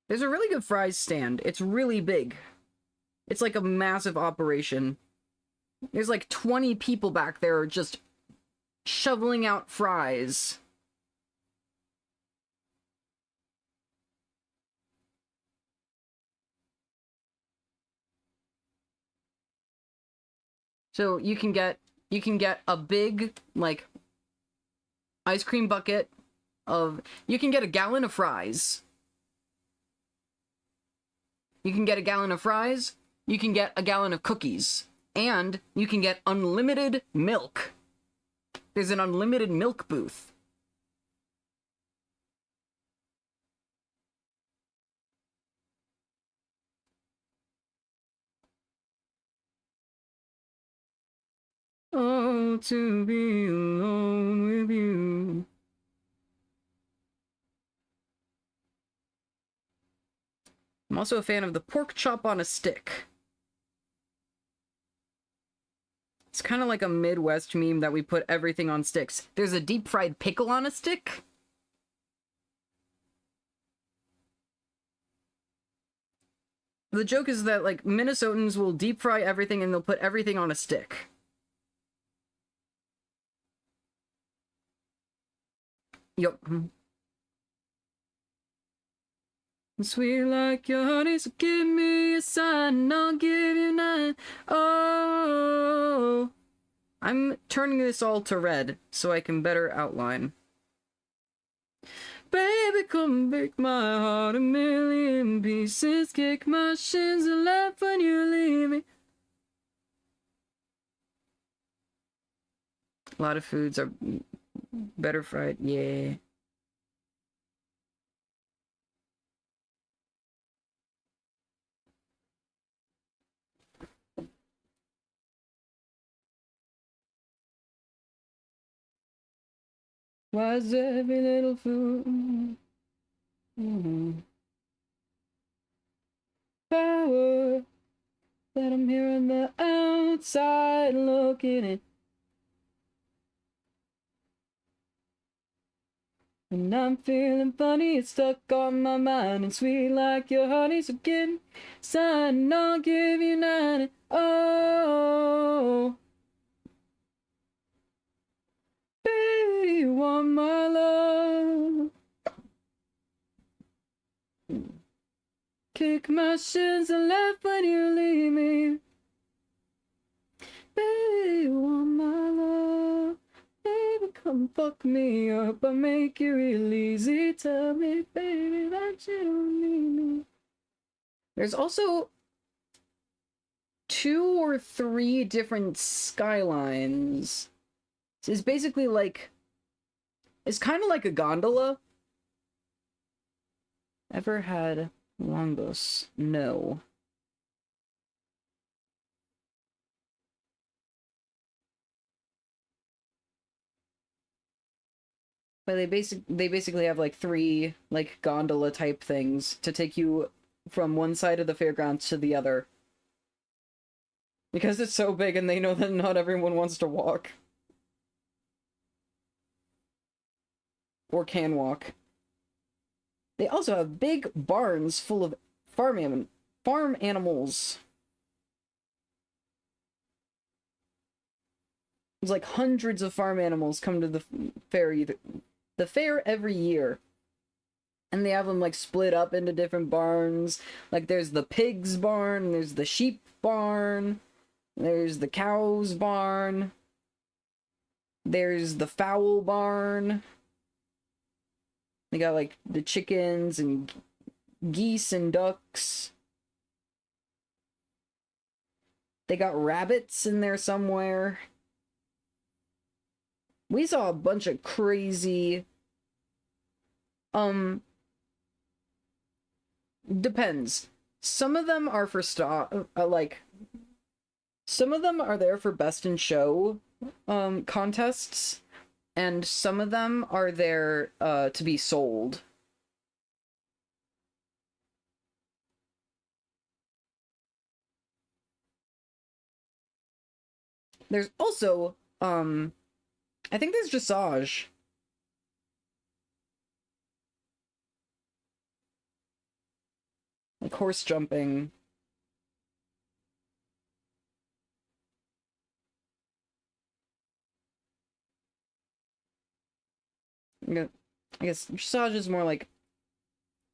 There's a really good fries stand. It's really big. It's like a massive operation. There's like 20 people back there just shoveling out fries. So you can get a big like ice cream bucket of, you can get a gallon of fries. You can get a gallon of fries, you can get a gallon of cookies, and you can get unlimited milk. There's an unlimited milk booth. Oh, to be alone with you. I'm also a fan of the pork chop on a stick. It's kind of like a Midwest meme that we put everything on sticks. There's a deep fried pickle on a stick. The joke is that, like, Minnesotans will deep fry everything and they'll put everything on a stick. Yup. Sweet like your honey, so give me a sign and I'll give you nine. Oh, I'm turning this all to red so I can better outline. Baby, come break my heart a million pieces, kick my shins and laugh when you leave me. A lot of foods are better fried, yeah. Why is every little food power that I'm here on the outside looking in? And I'm feeling funny, it's stuck on my mind and sweet like your honey, so give me a sign and I'll give you nine. And oh, baby, you want my love. Kick my shins and laugh when you leave me. Baby, you want my love. Baby, come fuck me up. I make it real easy. Tell me, baby, that you don't need me. There's also 2 or 3 different skylines. It's basically like... It's kind of like a gondola. Ever had longos? No. But they basically have like 3 like gondola type things to take you from one side of the fairgrounds to the other. Because it's so big and they know that not everyone wants to walk. Or can walk. They also have big barns full of farm animals. There's like hundreds of farm animals come to the fair every year. And they have them like split up into different barns. Like there's the pigs barn, there's the sheep barn, there's the cows barn, there's the fowl barn. They got like the chickens and geese and ducks. They got rabbits in there somewhere. We saw a bunch of crazy... Depends. Some of them are for some of them are there for best in show contests, and some of them are there to be sold. There's also I think there's dressage. Like horse jumping. I guess dressage is more like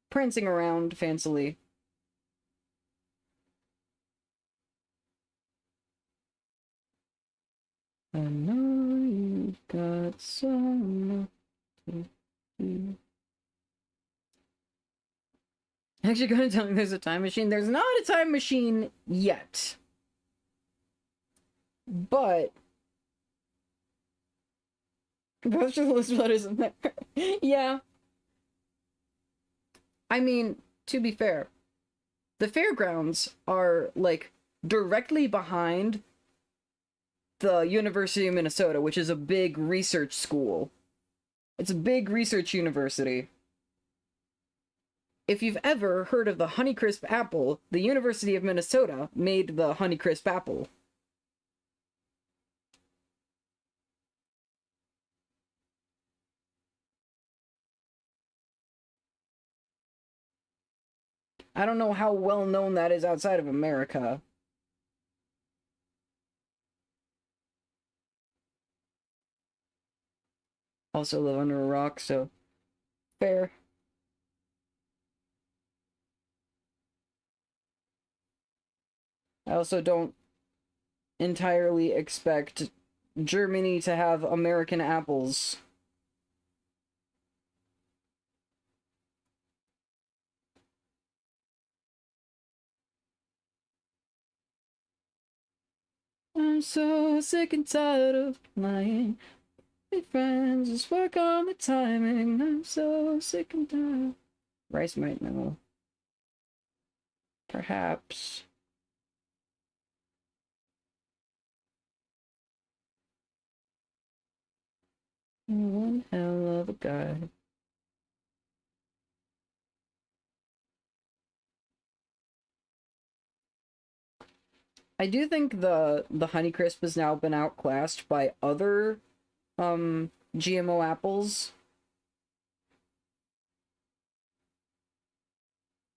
prancing around fancily. I know you've got some to do. Actually, gonna tell me there's a time machine. There's not a time machine yet. But that's just list letters in there. Yeah. I mean, to be fair, the fairgrounds are like directly behind the University of Minnesota, which is a big research school. It's a big research university. If you've ever heard of the Honeycrisp apple, the University of Minnesota made the Honeycrisp apple. I don't know how well known that is outside of America. Also live under a rock, so fair. I also don't entirely expect Germany to have American apples. I'm so sick and tired of lying. Be friends, just work on the timing. I'm so sick and tired. Rice might know. Perhaps. One hell of a guy. I do think the Honeycrisp has now been outclassed by other GMO apples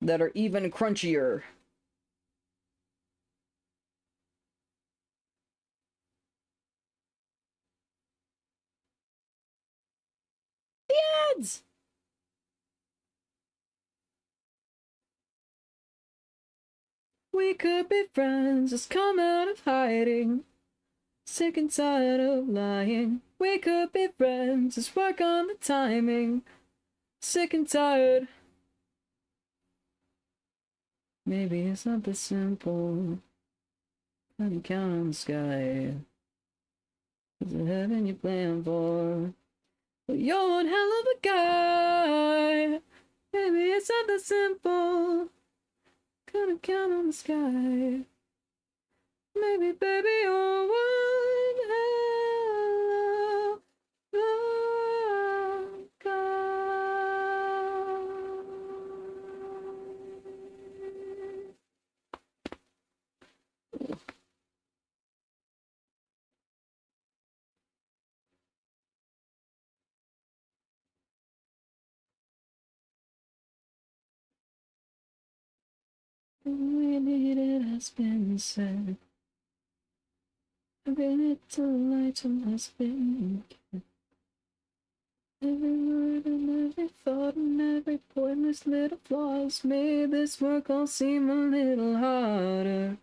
that are even crunchier. The ads! We could be friends, just come out of hiding. Sick and tired of lying. We could be friends, just work on the timing. Sick and tired. Maybe it's not this simple. I can count on the sky. It's the heaven you plan for. But you're one hell of a guy. Maybe it's not that simple. Gonna count on the sky. Maybe, baby, you're one hell of a guy. We needed has been said. Every little item has been kept. Every word and every thought and every pointless little flaws made this work all seem a little harder.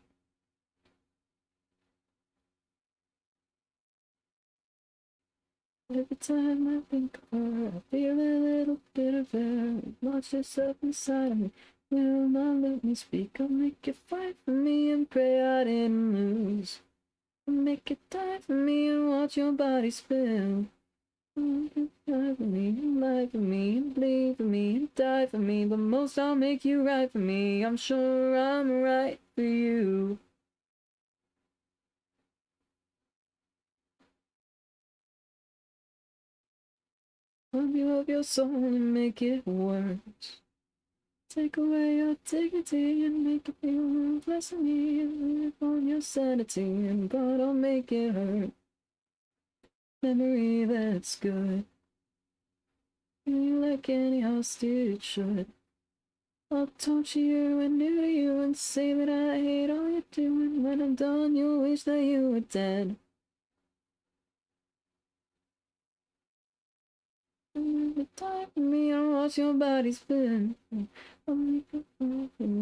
Every time I think of her, I feel a little bit of her. Lost yourself inside of me. Will not let me speak. I'll make you fight for me and pray I didn't lose. I'll make you die for me and watch your body spill. Die for me, lie for me, bleed for me, die for me. But most I'll make you right for me. I'm sure I'm right for you. Rub you up your soul and make it worse. Take away your dignity and make it feel less of me. And live on your sanity, and God, I'll make it hurt. Memory that's good. You like any hostage should. I'll torture you and neuter you and say that I hate all you're doing. When I'm done, you'll wish that you were dead. You die for me, I'll watch your body spin. I'll make it fall for you.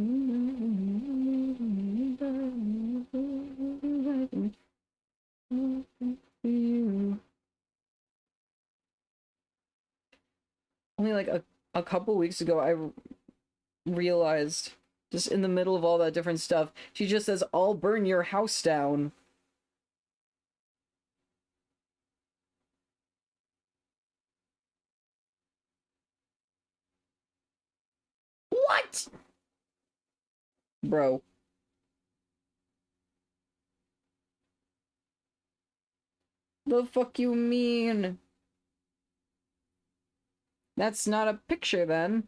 Only like a couple weeks ago, I realized, just in the middle of all that different stuff, she just says, "I'll burn your house down." What? Bro. The fuck you mean? That's not a picture then.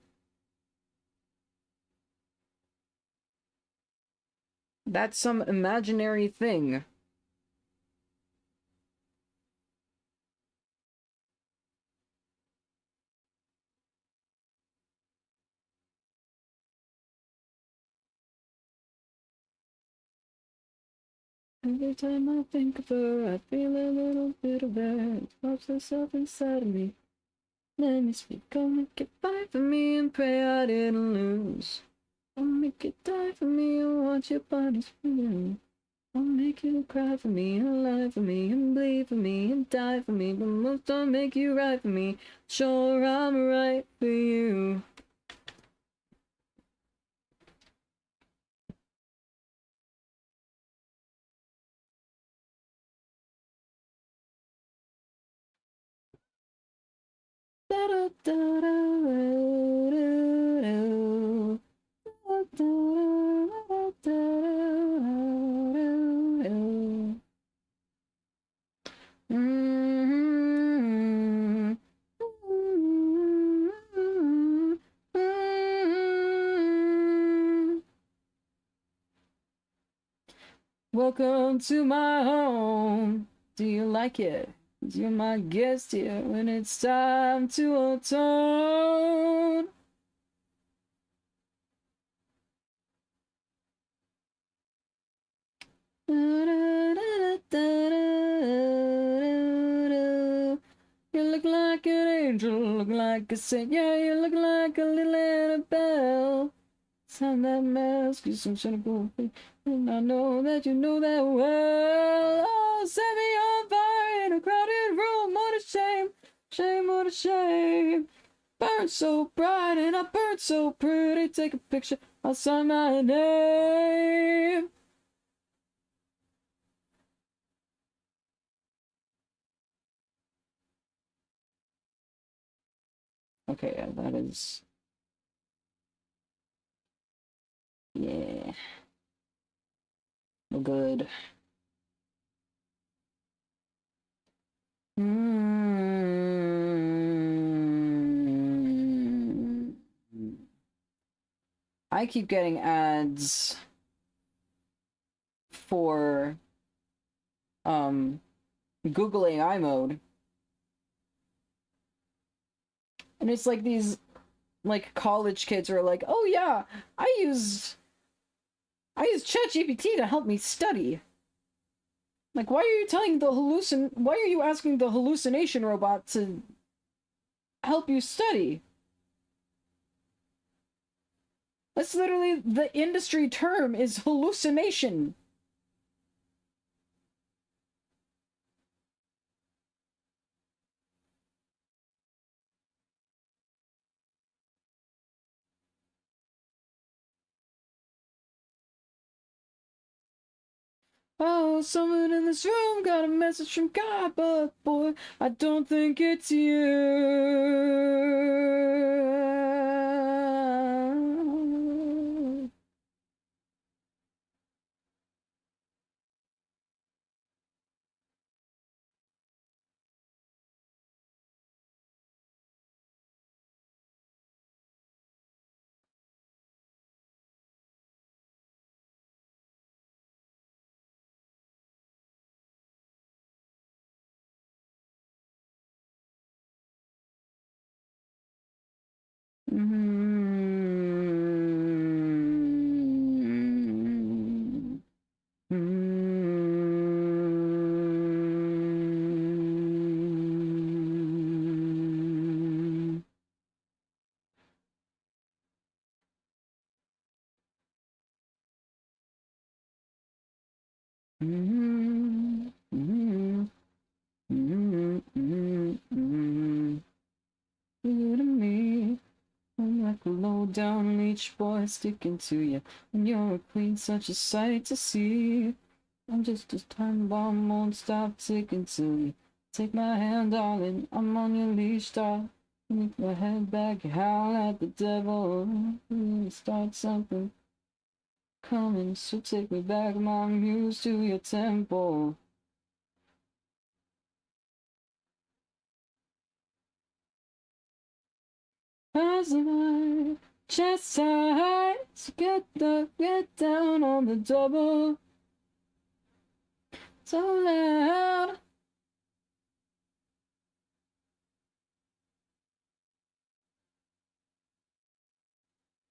That's some imaginary thing. Every time I think of her, I feel a little bit of her. It pops herself inside of me. Let me speak, I'll make it fight for me and pray I didn't lose. I'll make make you die for me. I want your body screaming. I'll make you cry for me, and lie for me, and bleed for me, and die for me. But most I'll make you right for me. Sure, I'm right for you. Da da da da Welcome to my home. Do you like it? You're my guest here when it's time to atone. You look like an angel, look like a saint. Yeah, you look like a little Annabelle. Sound that mask, you some cynical thing. And I know that you know that well. Oh, set me on fire in a crowded room. What a shame, shame, what a shame. Burn so bright and I burn so pretty. Take a picture, I'll sign my name. Okay, yeah, that is... Yeah. Well, good. I keep getting ads for Google AI mode. And it's like these like college kids are like, "Oh yeah, I use ChatGPT to help me study." Like, why are you telling the why are you asking the hallucination robot to help you study? That's literally the industry term is hallucination. Oh, someone in this room got a message from God, but boy, I don't think it's you. To me, I'm like a low-down leech boy sticking to you. And you're a queen, such a sight to see. I'm just a time bomb, won't stop ticking to you. Take my hand, darling, I'm on your leash, darling. Lift my head back, howl at the devil. Start something coming, so take me back, my muse, to your temple. As my chest high, so get down on the double. So loud.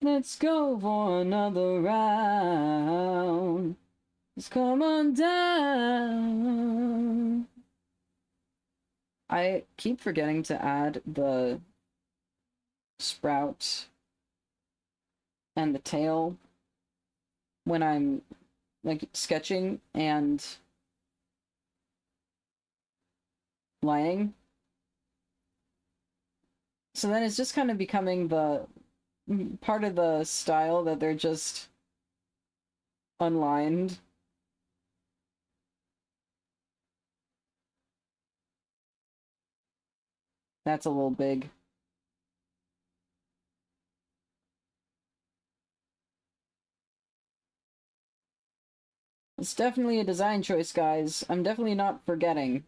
Let's go for another round. Just come on down. I keep forgetting to add the sprout and the tail when I'm like sketching and lining. So then it's just kind of becoming the part of the style that they're just unlined. That's a little big. It's definitely a design choice, guys. I'm definitely not forgetting.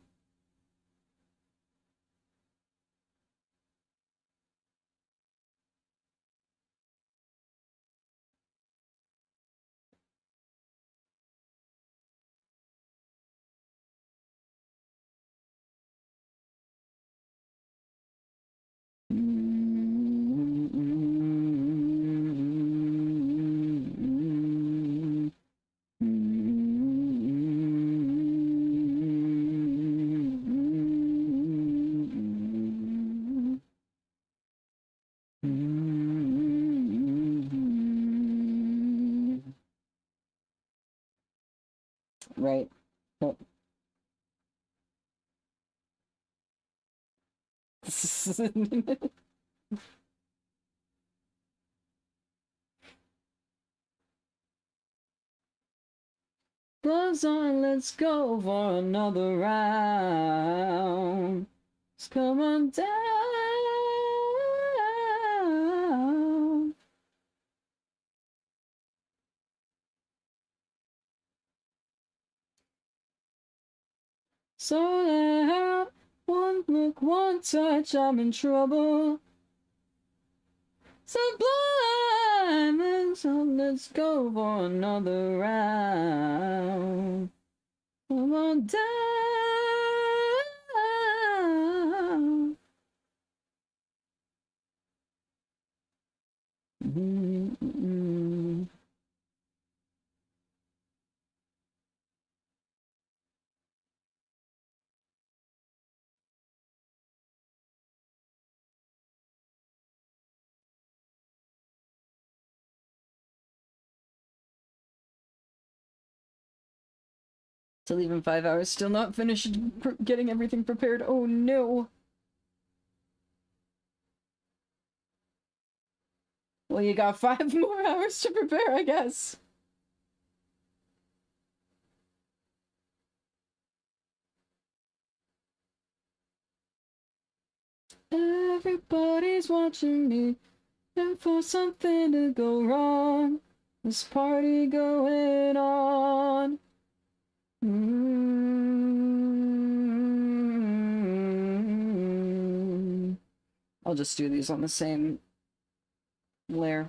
Right. But gloves on, let's go for another round. Let's come on down. So loud, one look, one touch, I'm in trouble. Sublime, so let's go for another round. Come on down. To leave in 5 hours, still not finished getting everything prepared. Oh no. Well, you got 5 more hours to prepare, I guess. Everybody's watching me, and for something to go wrong, this party going on. I'll just do these on the same layer.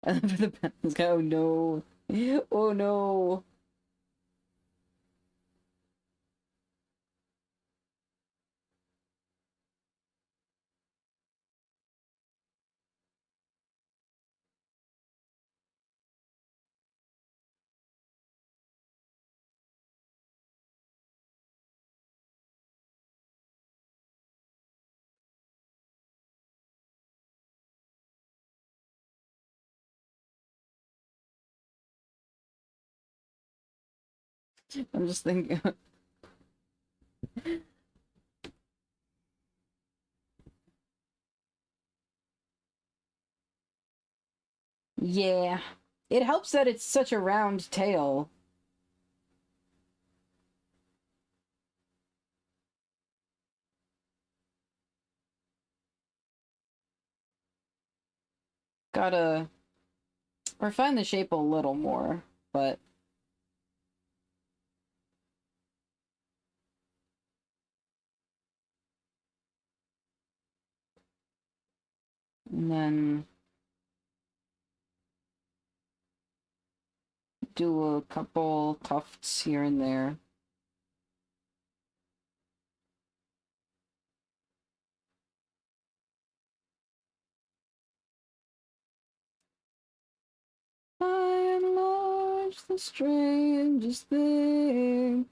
And for the pencils, oh no. Oh no. I'm just thinking. Yeah. It helps that it's such a round tail. Gotta refine the shape a little more, but and then do a couple tufts here and there. I am such the strangest thing.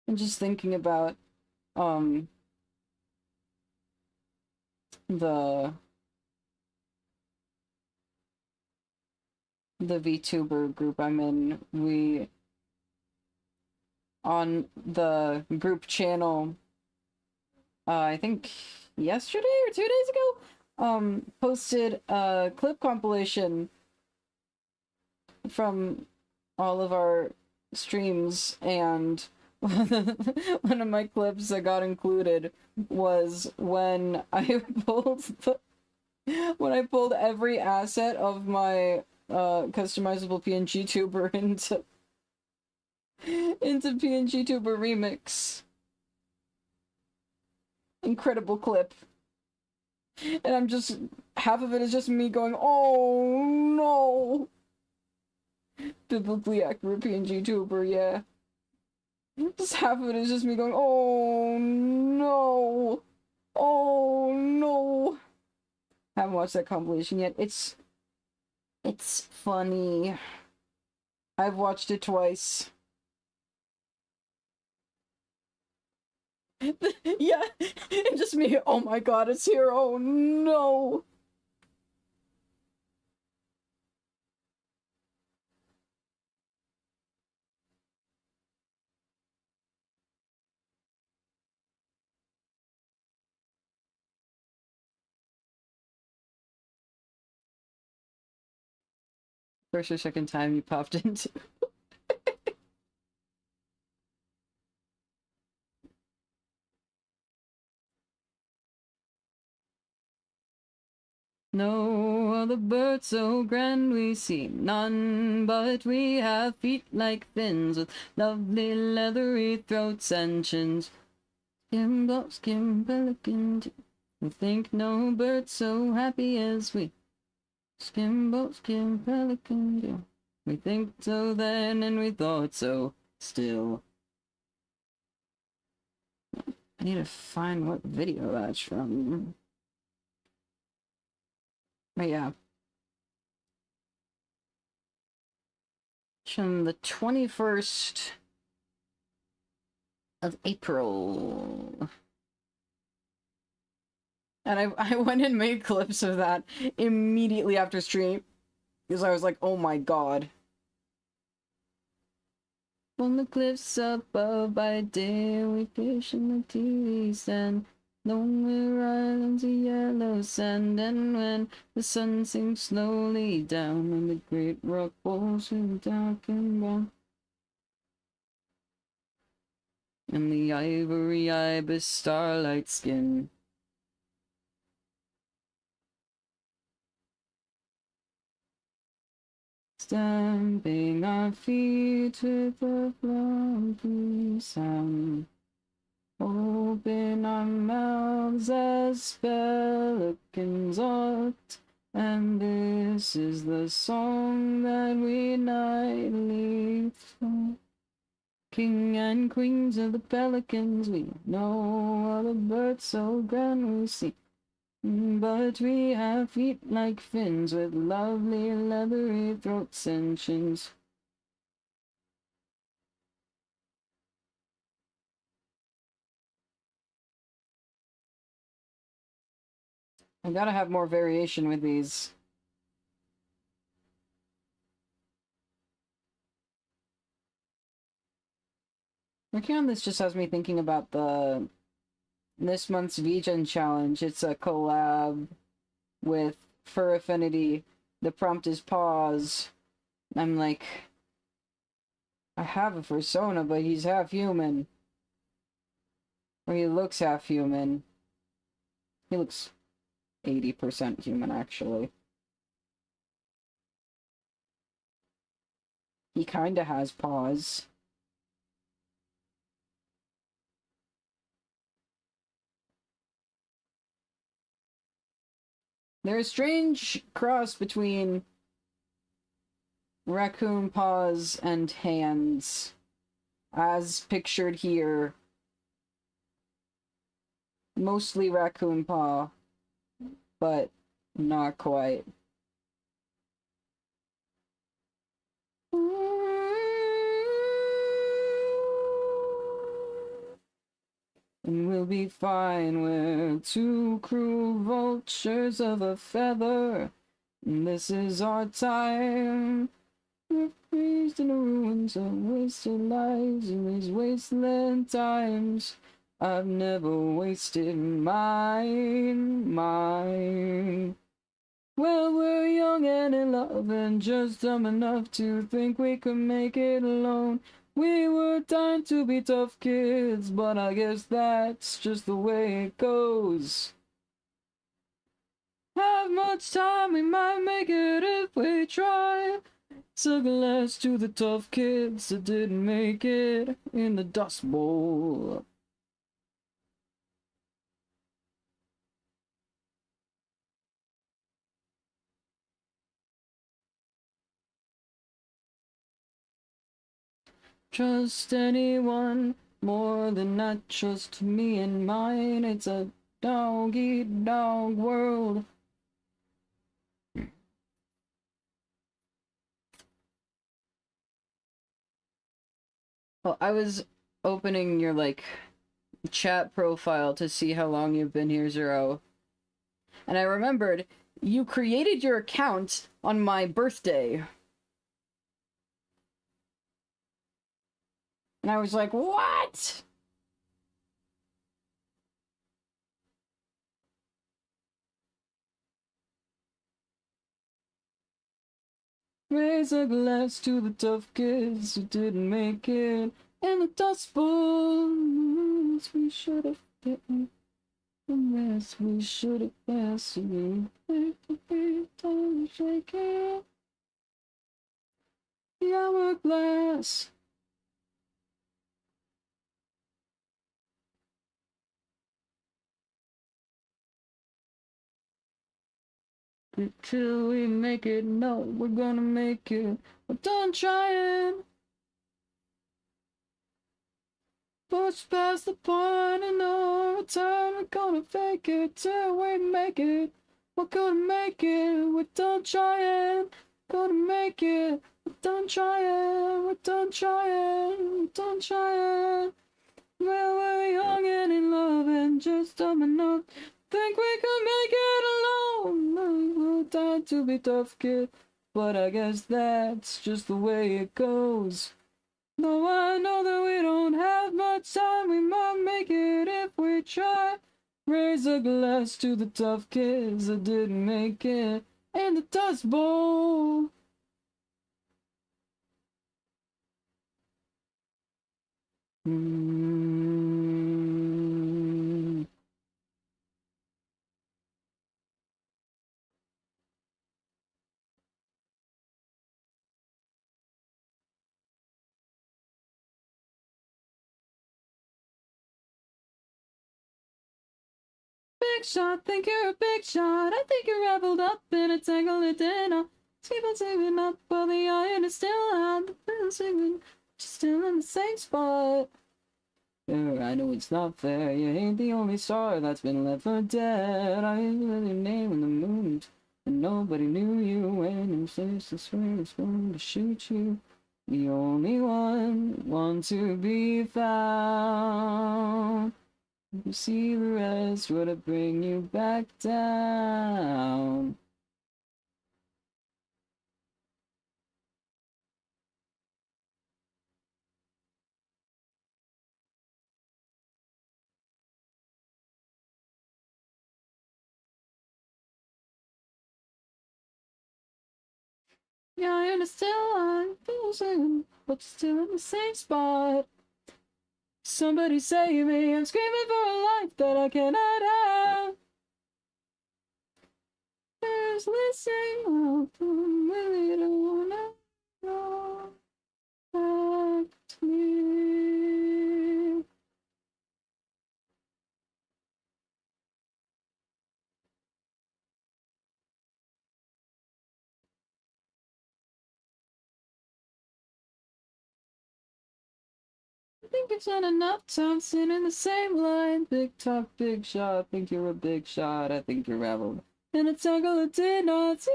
I'm just thinking about um the VTuber group I'm in. We on the group channel, I think yesterday or 2 days ago, posted a clip compilation from all of our streams, and one of my clips that got included was when I pulled every asset of my customizable PNG tuber into PNG tuber remix. Incredible clip. And I'm just, half of it is just me going, oh no! Biblically accurate PNG tuber, yeah. Just half of it is just me going, oh no! Oh no! Haven't watched that compilation yet. It's funny. I've watched it twice. Yeah, and just me, oh my god, it's here, oh no! First or second time you popped into. No other bird so grand we see none, but we have feet like fins with lovely leathery throats and chins. Skim, skim, pelican, we think no bird so happy as we. Skim, skim, pelican, do. We think so then, and we thought so still. I need to find what video that's from. But yeah. From the 21st of April. And I went and made clips of that immediately after stream. Because I was like, oh my god. On the cliffs above by day, we fish in the TV sand. Lonely islands of yellow sand, and when the sun sinks slowly down, and the great rock walls are dark and brown, and the ivory ibis starlight skin. Stamping our feet with a flumpy sound. Open our mouths as pelicans ought, and this is the song that we nightly sing. King and queens of the pelicans, we know other birds so grand we see. But we have feet like fins with lovely leathery throats and chins. I gotta have more variation with these. Working on this just has me thinking about this month's VGen challenge. It's a collab with Fur Affinity. The prompt is pause. I'm like, I have a persona, but he's half human. Or he looks half human. He looks 80% human, actually. He kinda has paws. They're a strange cross between raccoon paws and hands, as pictured here. Mostly raccoon paw, but not quite. And we'll be fine, we're two cruel vultures of a feather, and this is our time. We're freezed in the ruins of wasted lives in these wasteland times. I've never wasted mine. Well, we're young and in love and just dumb enough to think we could make it alone. We were dying to be tough kids, but I guess that's just the way it goes. Have much time, we might make it if we try. So glass to the tough kids that didn't make it in the Dust Bowl. Trust anyone more than I trust me and mine. It's a dog-eat-dog world. Well, I was opening your, like, chat profile to see how long you've been here, Zero. And I remembered you created your account on my birthday. And I was like, what? Raise a glass to the tough kids who didn't make it in the Dust Bowl. We should have done. Yes, we should have passed you. Don't shake it. The hourglass. Until we make it, no, we're gonna make it. We're done trying. Push past the point and no return. We're gonna fake it till we make it. We're gonna make it. We're done trying. Gonna make it. We're done trying. We're done trying. We're done trying. Well, we're young and in love and just dumb enough. Think we could make it alone. We're dying to be tough, kid. But I guess that's just the way it goes. No, I know that we don't have much time. We might make it if we try. Raise a glass to the tough kids that didn't make it in the Dust Bowl. Big shot, think you're a big shot. I think you're wrapped up in a tangle of dinner. Keep on saving up while the iron is still on. The bill's saving, just still in the same spot. Sure, I know it's not fair. You ain't the only star that's been left for dead. I ain't your name in the moon, and nobody knew you when you said the swing was going to shoot you. The only one to be found. You see the rest would have bring you back down. Yeah, I understand I'm losing, but you're still in the same spot. Somebody save me, I'm screaming for a life that I cannot have. Just listen up, I really don't wanna go back to me. think you've done enough time sitting in the same line. Big talk, big shot. Think you're a big shot. I think you're rebel. In a tangle of did not see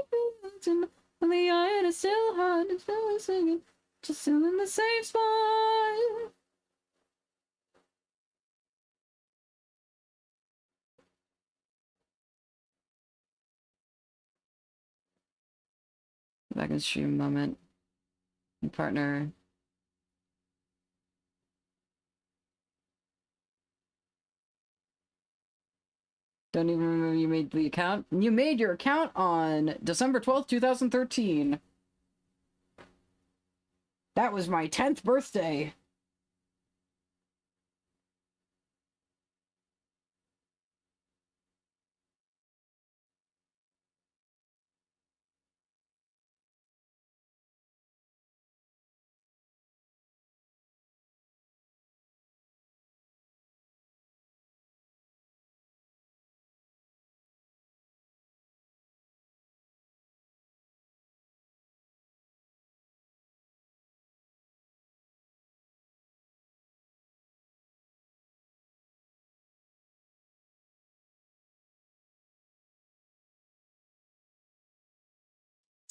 the iron is still hot. It's still singing. Just still in the same spot. Back in stream moment. And partner. Don't even remember you made the account. You made your account on December 12th, 2013. That was my 10th birthday.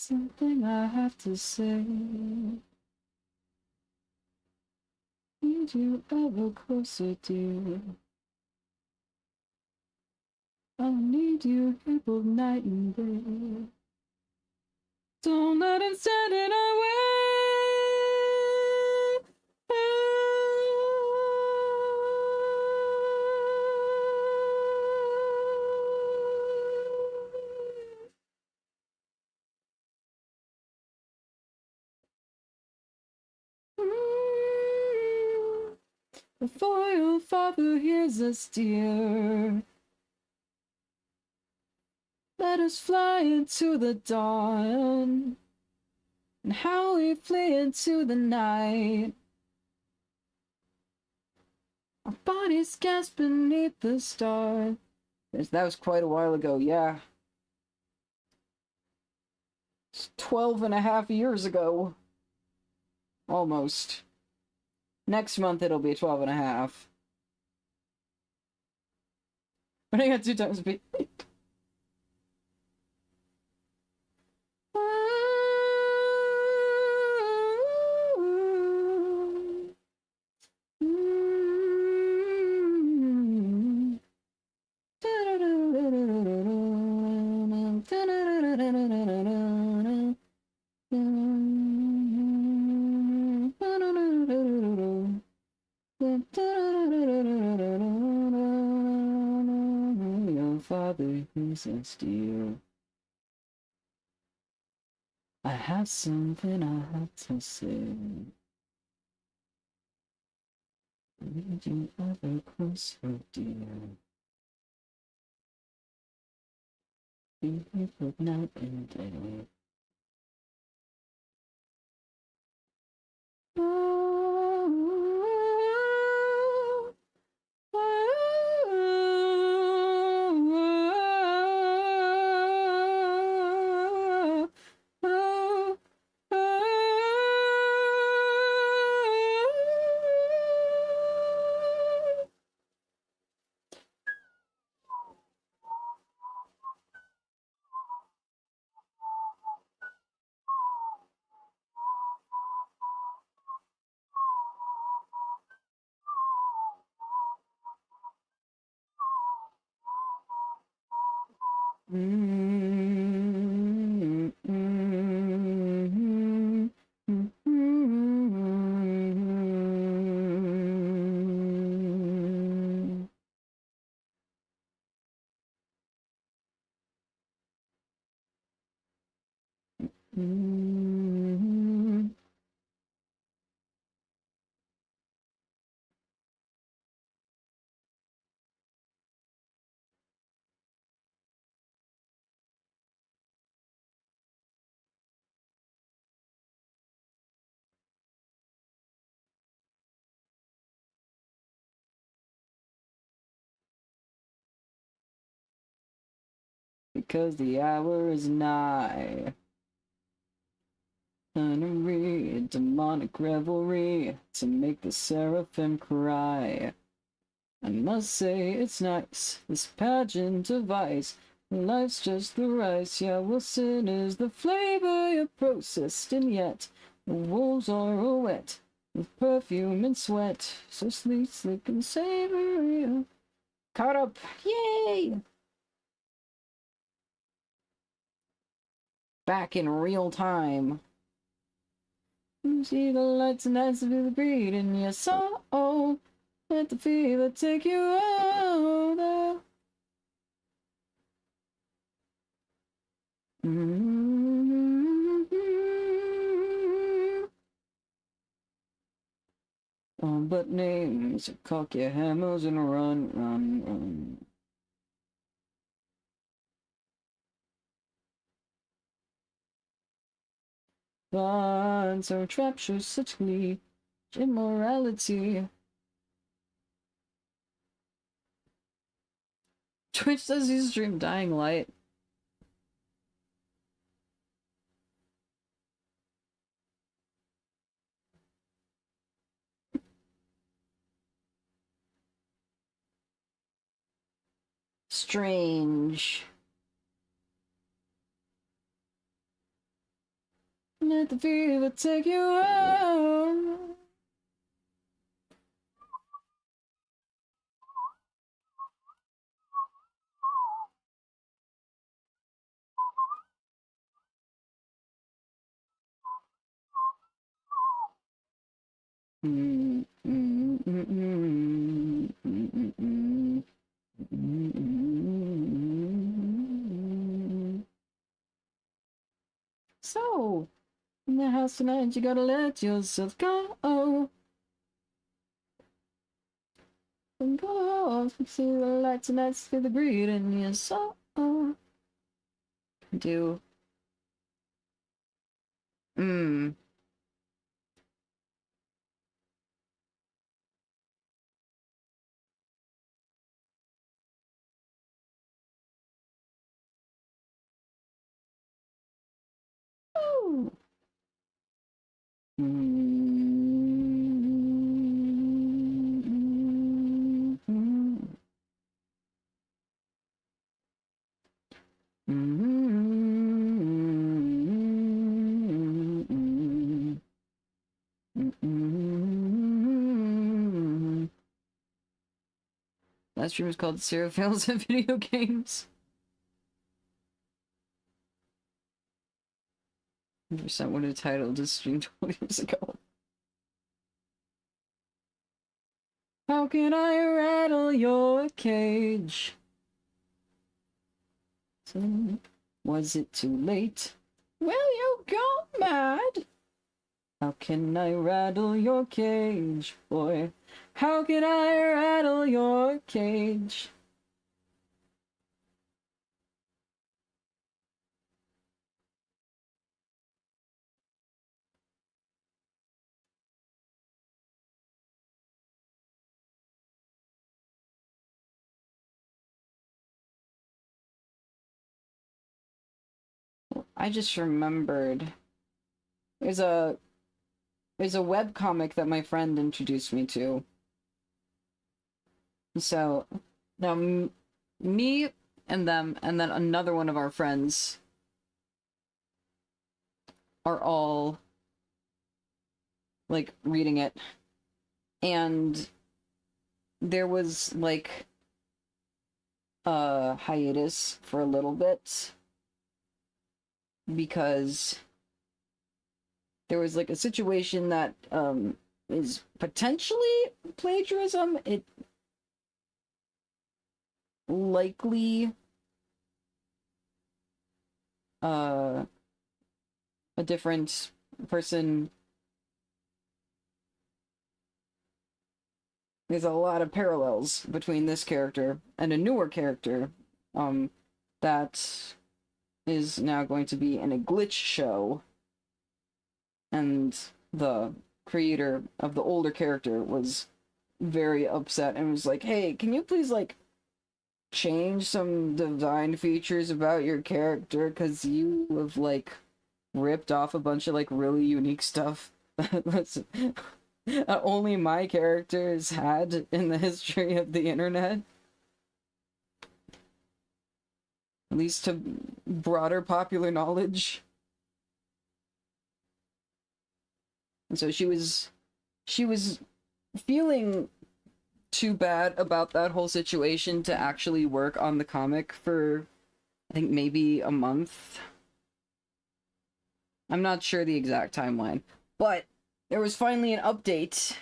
Something I have to say. Need you ever closer, dear. I need you here both night and day. Don't let him stand in our way. Before your father hears us, dear, let us fly into the dawn, and how we flee into the night. Our bodies gasp beneath the stars. That was quite a while ago, yeah. It's 12 and a half years ago. Almost. Next month it'll be 12 and a half. But I got 2 times speed. Your father is a steel. I have something I have to say. Need you ever closer, dear. Be here for night and day. Because the hour is nigh. a demonic revelry to make the seraphim cry. I must say it's nice, this pageant of ice. Life's just the rice, yeah, well, sin is the flavor you're processed, and yet the wolves are wet with perfume and sweat, so sweet, slick, and savory. Caught up, yay! Back in real time. You see the lights and nights of the breed, and yes, oh, let the fever take you over. But names, cock your hammers and run, run, run. Bonds are rapture, such glee, immorality. Twitch says you stream Dying Light. Strange. Let the fever take you out. So, in the house tonight, you gotta let yourself go. And go off and see the light tonight, feel the greed in your soul. Do. Mmm. Ooh. That stream was called Serial Fails in Video Games. 100% would have titled this stream 12 years ago. How can I rattle your cage? Was it too late? Will you go mad? How can I rattle your cage, boy? How can I rattle your cage? I just remembered. There's a webcomic that my friend introduced me to. So, now me and them, and then another one of our friends are all, like, reading it. And there was, like, a hiatus for a little bit because there was, like, a situation that is potentially plagiarism. It likely a different person. There's a lot of parallels between this character and a newer character that is now going to be in a Glitch show, and the creator of the older character was very upset and was like, hey, can you please, like, change some design features about your character, because you have, like, ripped off a bunch of like really unique stuff that's only my characters had in the history of the internet. At least to broader popular knowledge. And so she was feeling too bad about that whole situation to actually work on the comic for, I think, maybe a month. I'm not sure the exact timeline, but there was finally an update.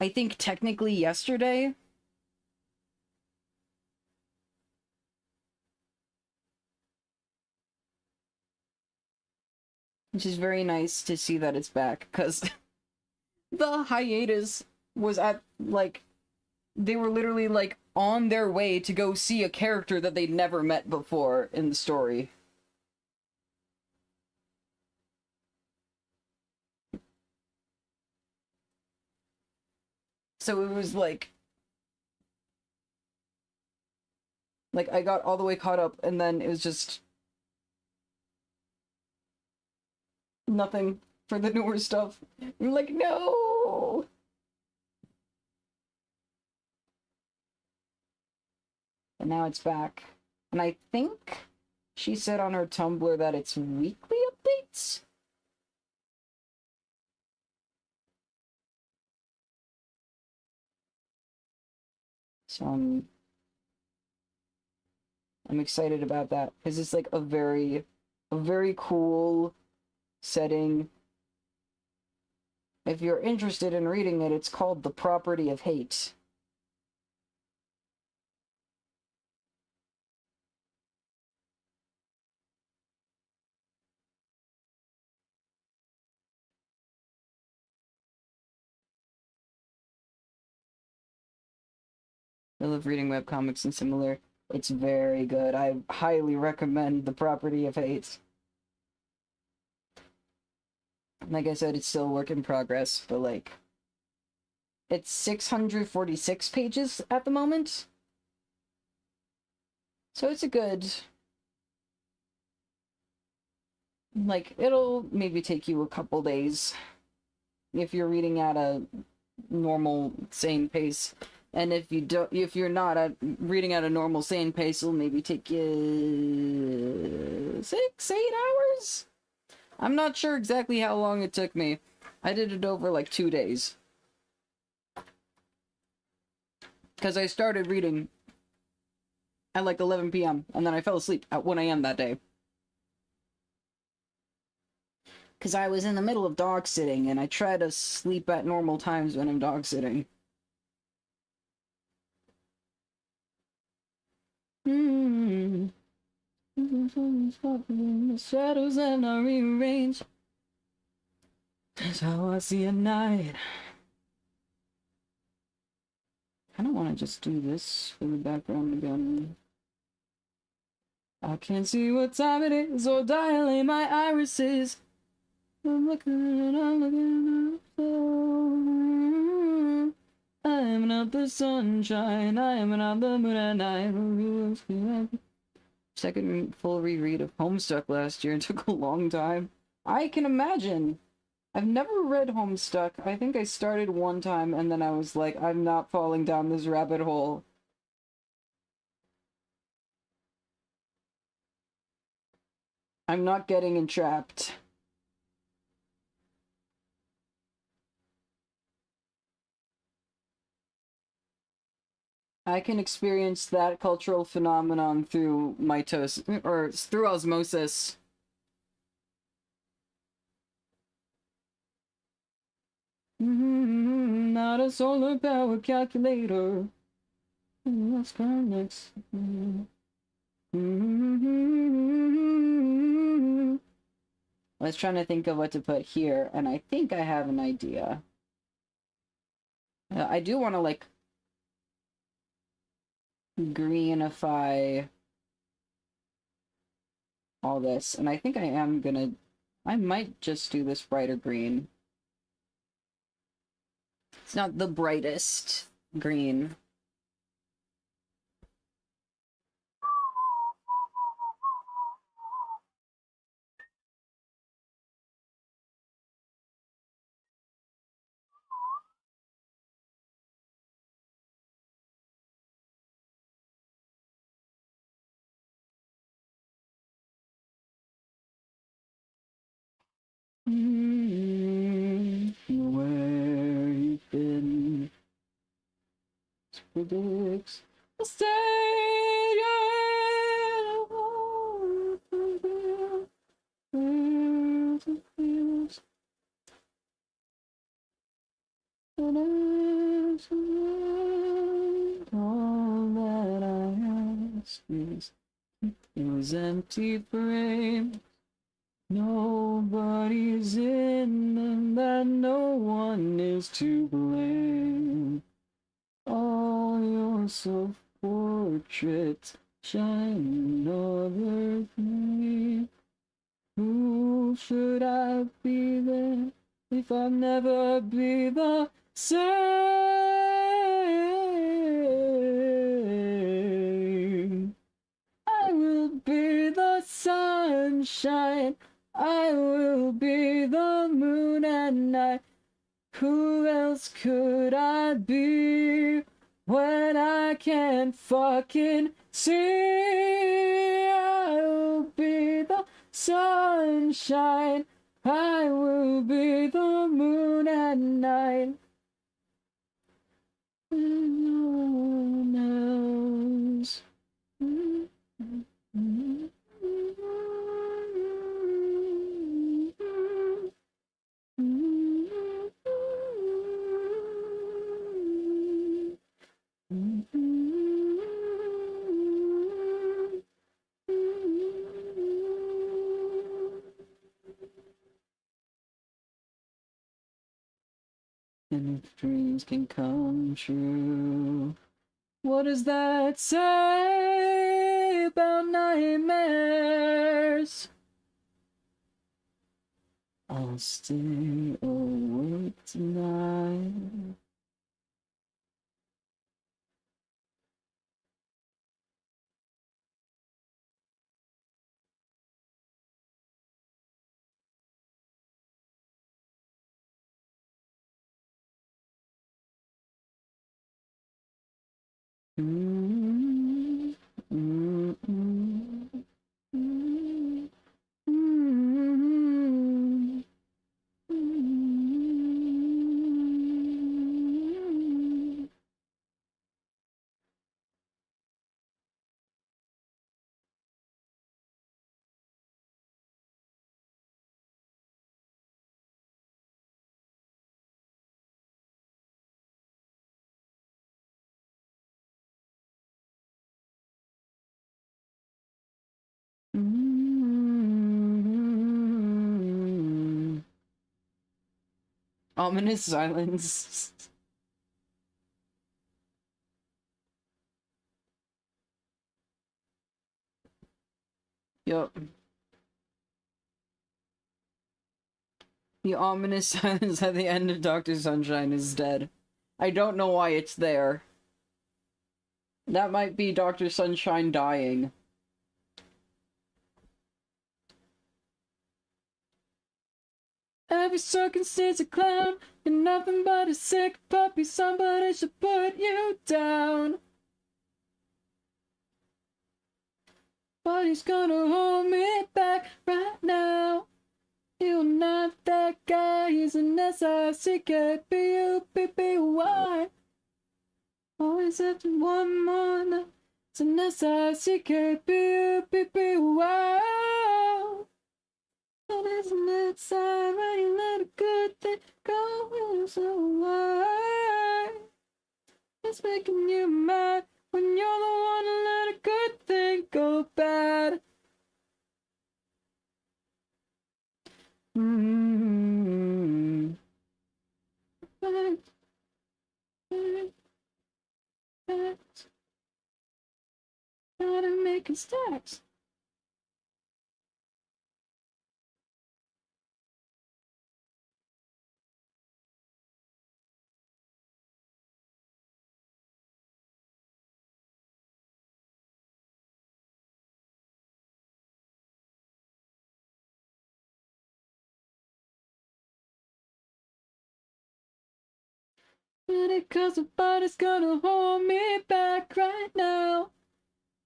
I think technically yesterday. Which is very nice to see that it's back, because the hiatus was at, like, they were literally, like, on their way to go see a character that they'd never met before in the story. So it was like I got all the way caught up, and then it was just nothing for the newer stuff. I'm like, no! And now it's back. And I think she said on her Tumblr that it's weekly updates? So I'm excited about that, because it's like a very cool setting. If you're interested in reading it, it's called The Property of Hate. I love reading webcomics and similar. It's very good. I highly recommend The Property of Hate. Like I said, it's still a work in progress, but like, it's 646 pages at the moment. So it's a good, like, it'll maybe take you a couple days if you're reading at a normal, sane pace. And if you're not reading at a normal, sane pace, it'll maybe take you 6, 8 hours? I'm not sure exactly how long it took me. I did it over like 2 days. Because I started reading at like 11 p.m. and then I fell asleep at 1 a.m. that day. Because I was in the middle of dog sitting, and I try to sleep at normal times when I'm dog sitting. The shadows and I rearrange. That's how I see a night. I don't want to just do this for the background again. I can't see what time it is or dilate my irises. I'm looking. I am not the sunshine. I am not the moon at night. Second full reread of Homestuck last year. It took a long time. I can imagine. I've never read Homestuck. I think I started one time and then I was like, I'm not falling down this rabbit hole. I'm not getting entrapped. I can experience that cultural phenomenon through mitosis, or through osmosis. Not a solar power calculator. Let's go next. I was trying to think of what to put here, and I think I have an idea. I do want to, like, greenify all this, and I think I am gonna... I might just do this brighter green. It's not the brightest green. Where you've been predicts the state all that I ask is those empty frames. Nobody's in them, that no one is to blame. All your self-portraits shine over me. Who should I be then if I'll never be the same? I will be the sunshine, I will be the moon at night. Who else could I be when I can't fucking see? I will be the sunshine, I will be the moon at night. And no one else. And if dreams can come true, what does that say about nightmares? I'll stay awake tonight. Ominous silence. Yup. The ominous silence at the end of Dr. Sunshine is dead. I don't know why it's there. That might be Dr. Sunshine dying. Every circumstance a clown, you're nothing but a sick puppy, somebody should put you down. But he's gonna hold me back right now. You're not that guy, he's an S-I-C-K-P-U-P-P-Y. Always after one more night, it's an S-I-C-K-P-U-P-P-Y. And isn't it sad when you let a good thing go so why? It's making you mad when you're the one to let a good thing go bad. Gotta make stacks. Because nobody's gonna hold me back right now.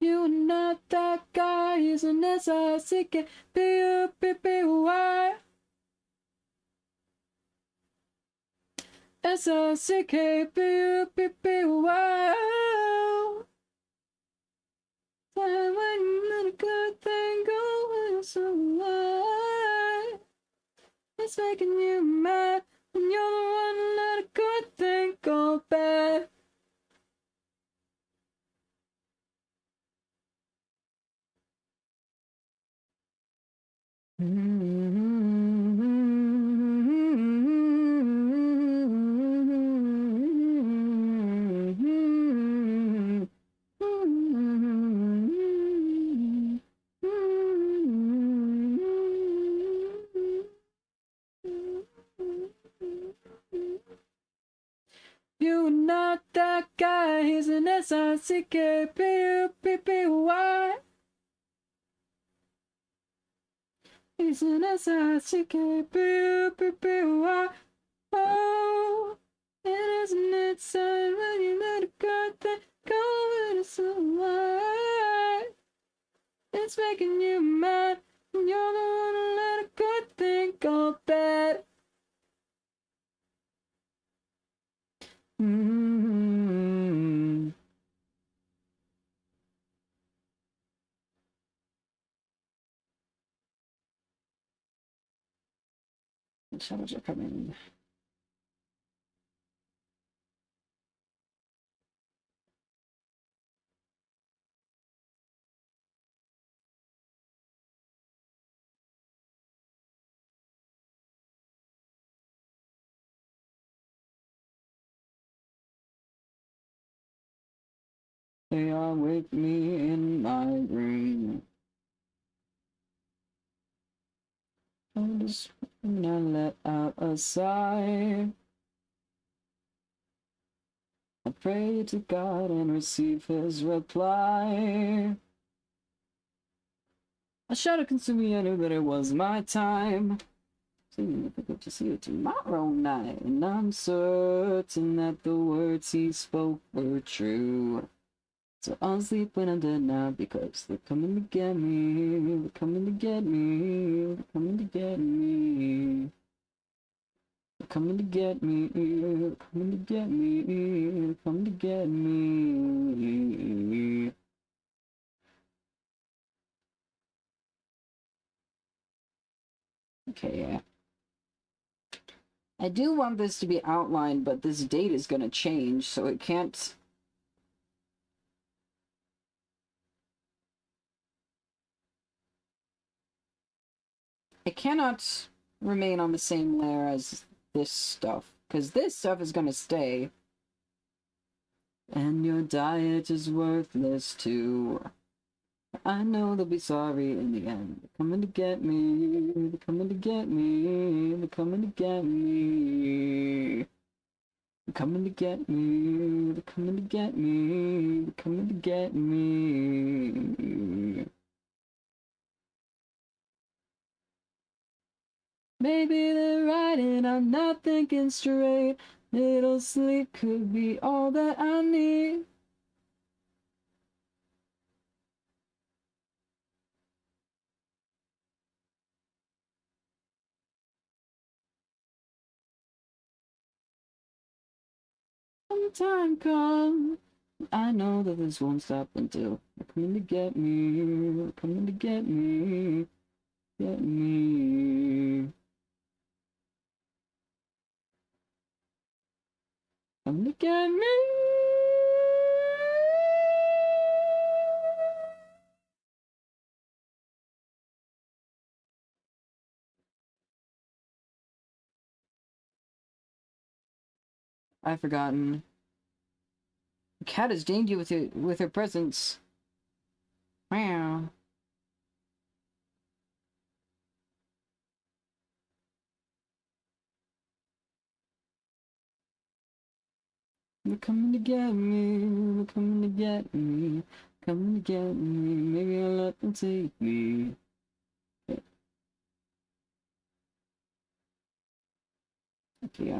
You're not that guy, he's an S-I-C-K-P-U-P-P-Y. S-I-C-K-P-U-P-P-Y. Time when you let a good thing go so why? It's making you mad when you're the one who let a good thing go bad. You're not that guy, he's an S-I-C-K-P-U-P-P-Y. He's an S-I-C-K-P-U-P-P-Y. Oh, it isn't it sad when you let a good thing go and it's a lie. It's making you mad when you're the one who let a good thing go bad. The shadows are coming. They are with me in my dream. I just wanna let out a sigh. I pray to God and receive his reply. A shadow consumed me, I knew that it was my time. Seeing if I get to see you tomorrow night, and I'm certain that the words he spoke were true. So I'll sleep when I'm dead now, because they're coming to get me. They're coming to get me. They're coming to get me. They're coming to get me. They're coming to get me. They're coming to get me. Okay, yeah. I do want this to be outlined, but this date is gonna change, so it can't... It cannot remain on the same layer as this stuff, because this stuff is gonna stay. And your diet is worthless too. I know they'll be sorry in the end. They're coming to get me. They're coming to get me. They're coming to get me. They're coming to get me. They're coming to get me. They're coming to get me. Maybe they're right and I'm not thinking straight. Little sleep could be all that I need. When the time comes, I know that this won't stop until they're coming to get me. They're coming to get me. Get me. Coming to get me. I've forgotten. The cat has dinged you with her presence. Meow. They're coming to get me. They're coming to get me. Coming to get me. Maybe I'll let them take me. Okay,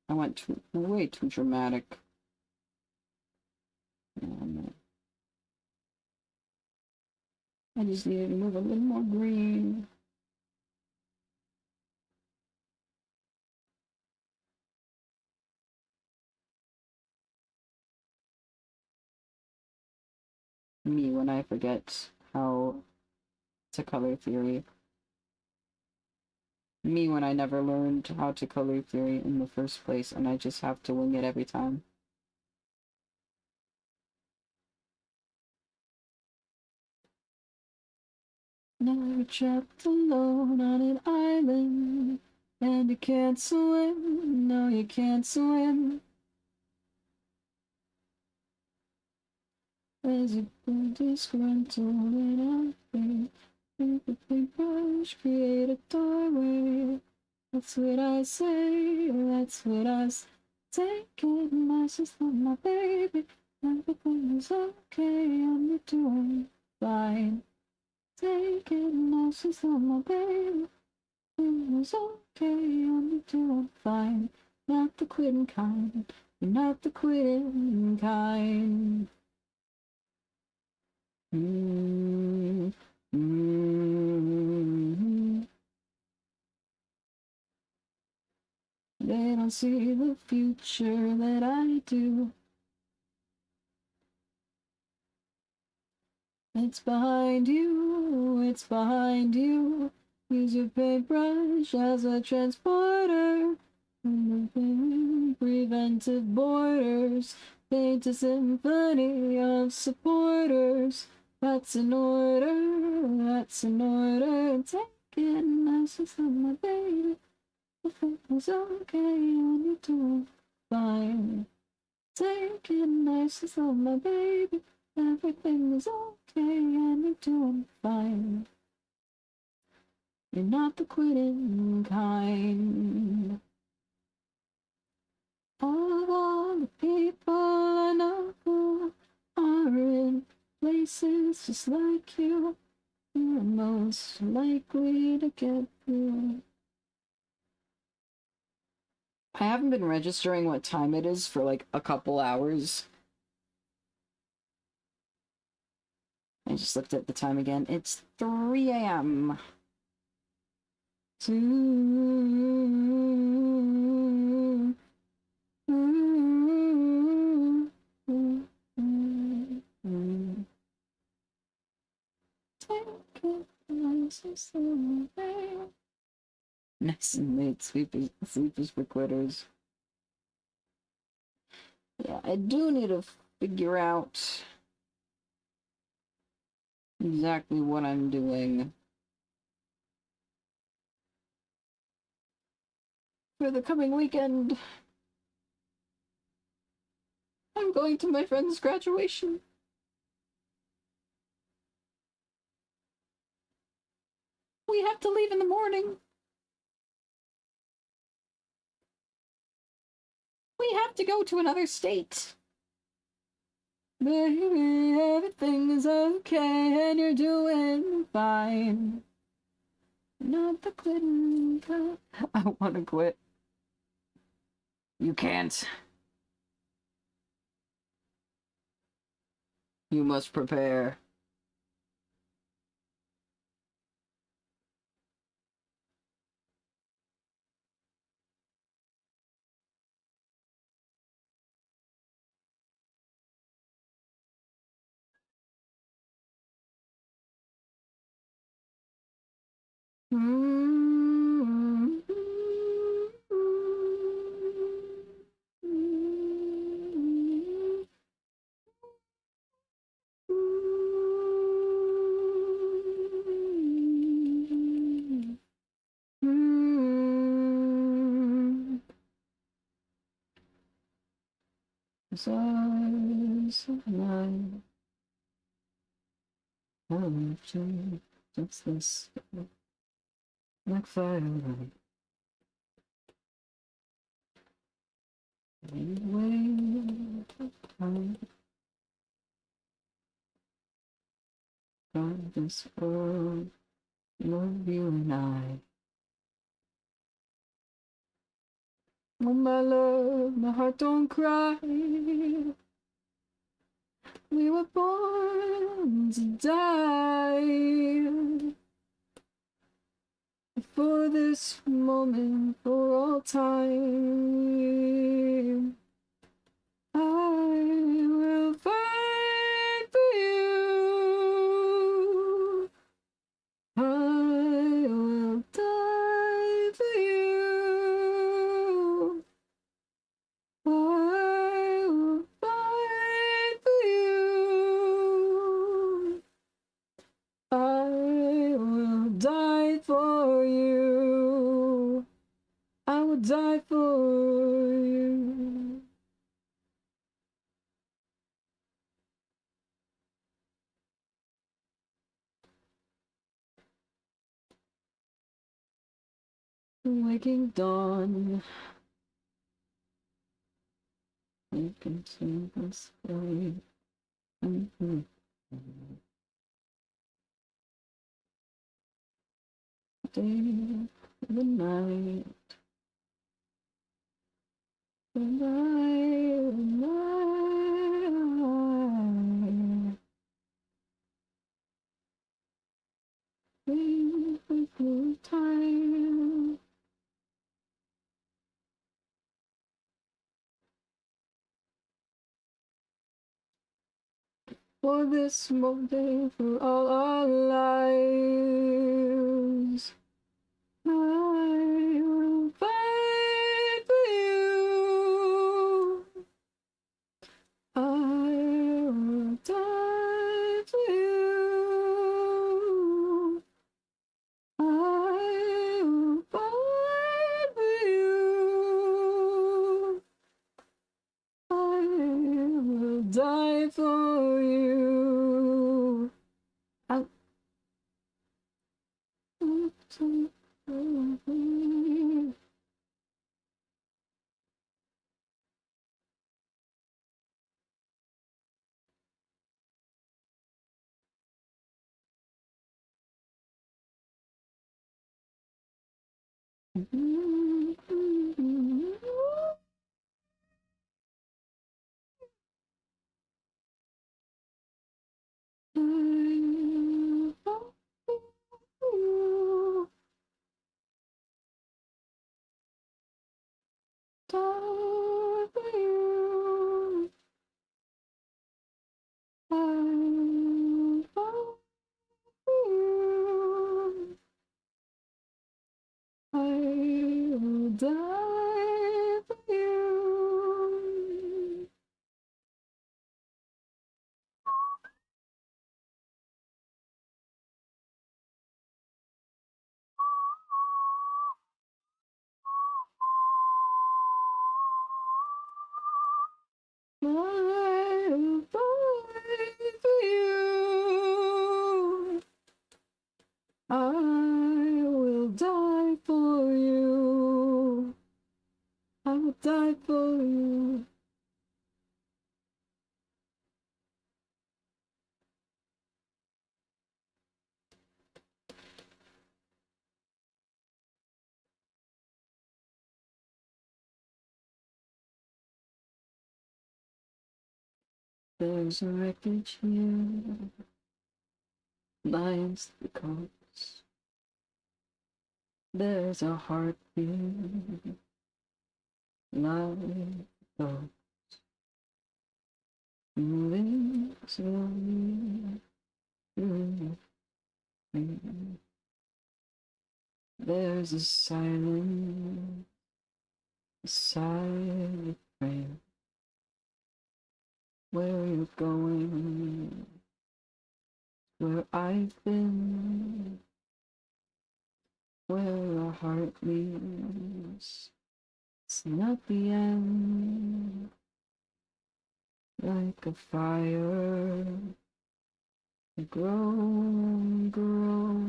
I went way too dramatic. I just needed to move a little more green. Me when I forget how to color theory. Me when I never learned how to color theory in the first place and I just have to wing it every time. Now you're trapped alone on an island and you can't swim, no you can't swim. As you feel disgruntled and unfair, with a paintbrush create a doorway. That's what I say, that's what I say. Take it nice, just love my baby. Everything is okay, and you're doing fine. Take it nice, just love my baby. Everything is okay, and you're doing fine. Not the quitting kind, you're not the quitting kind. Mm, mm. They don't see the future that I do. It's behind you, it's behind you. Use your paintbrush as a transporter. Preventive borders. Paint a symphony of supporters. That's in order, that's in order. Take it nice and slow, my baby. If it was okay and you're doing fine. Take it nice and slow, my baby. Everything is okay and you're doing fine. You're not the quitting kind. Of all the people I know who are in places just like you, you're most likely to get through. I haven't been registering what time it is for like a couple hours. I just looked at the time again. It's 3 a.m. Nice and late sleepers for quitters. Yeah, I do need to figure out exactly what I'm doing for the coming weekend. I'm going to my friend's graduation. We have to leave in the morning. We have to go to another state. Baby, everything is okay and you're doing fine. Not the quitting kind. I want to quit. You can't. You must prepare. What's this? Like fire. Anyway, from this world, love you and I. Oh, my love, my heart don't cry. We were born to die. For this moment, for all time, I will fight for you. die for you. Waking dawn, you can see the sky. Day, the night, the night, the night. We time. For this moment, for all our lives, I will fight for you. I will die for you. I will fight for you. I will die for you. I will die for you. I will fight for you. I will die for you. I will die for you. There's a wreckage here, lions the coast. There's a heartbeat, like those moving slowly through me. There's a silent frame. Where you're going, where I've been, where our heart leaves. It's not the end, like a fire, grow,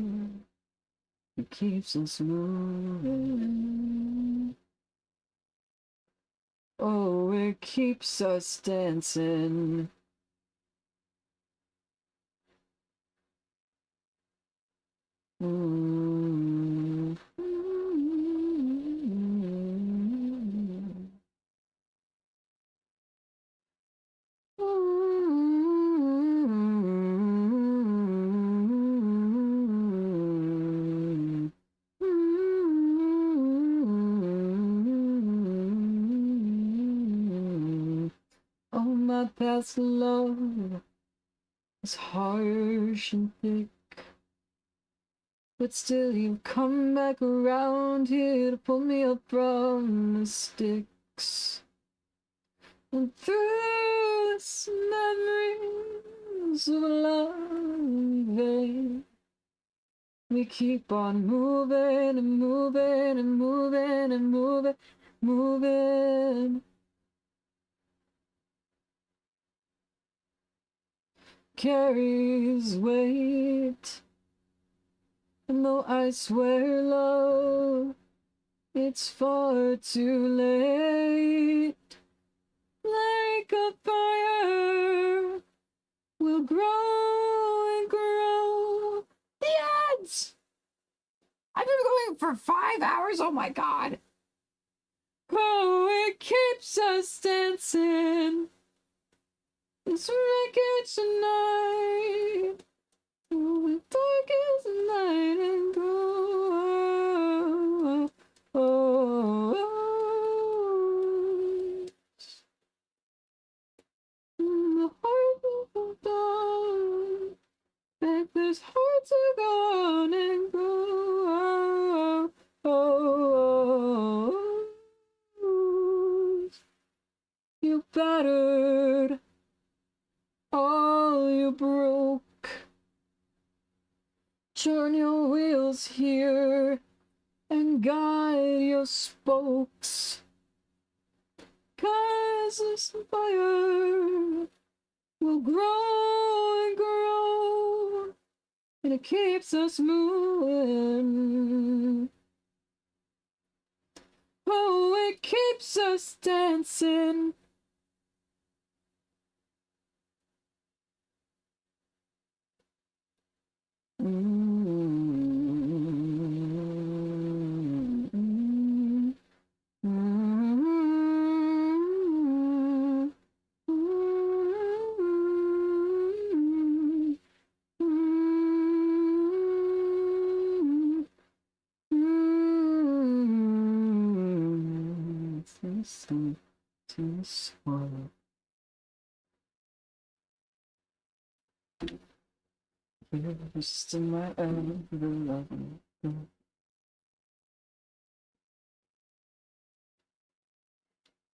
it keeps us moving. Oh, it keeps us dancing. Oh, my past love is harsh and thick, but still you've come back around here to pull me up from the sticks. And through this memories of love, We keep on moving and moving and moving and moving, moving. Carries weight. And though I swear, love, it's far too late. Like a fire will grow and grow. The ads! I've been going for 5 hours, oh my god. Oh, it keeps us dancing. This wreckage tonight. Oh, the dark as the night and go. Oh, the heart will go down. Back this heart to go on and go. You battered all you broke. Turn your wheels here and guide your spokes. 'Cause this fire will grow and grow, and it keeps us moving. Oh, it keeps us dancing. To swallow. Just in my own love.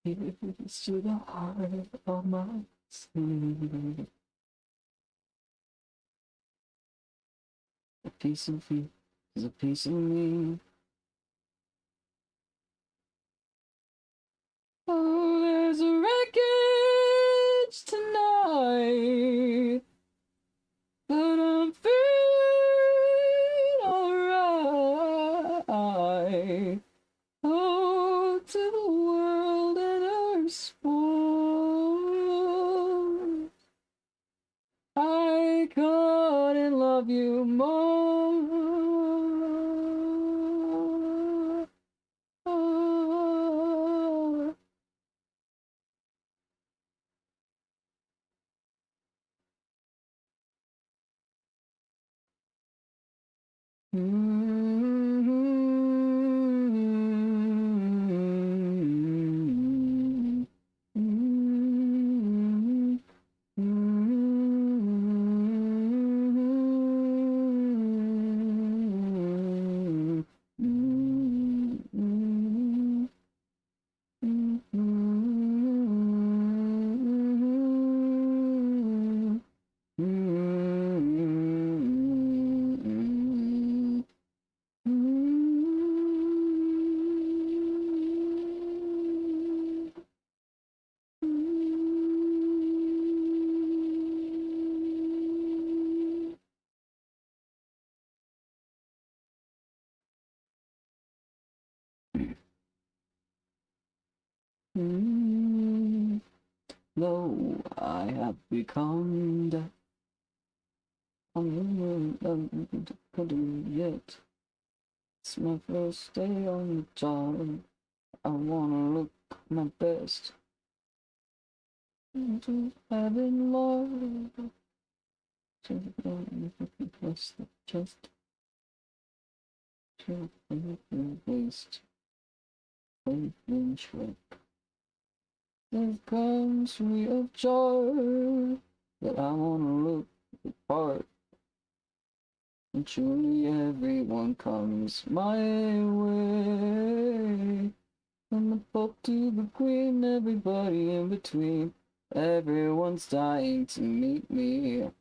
It's to the heart of my sleep. A piece of you is a piece of me. Oh, there's a wreckage tonight, but I'm feeling alright. Oh, to the world and her sport. I couldn't love you more. Though I have become deaf, I'm not yet. It's my first day on the job. I wanna look my best. Just having love. Just the chest. To waste. Faith in Shrek. There comes me of joy that I wanna look the part. And truly everyone comes my way. From the Pope to the Queen, everybody in between. Everyone's dying to meet me.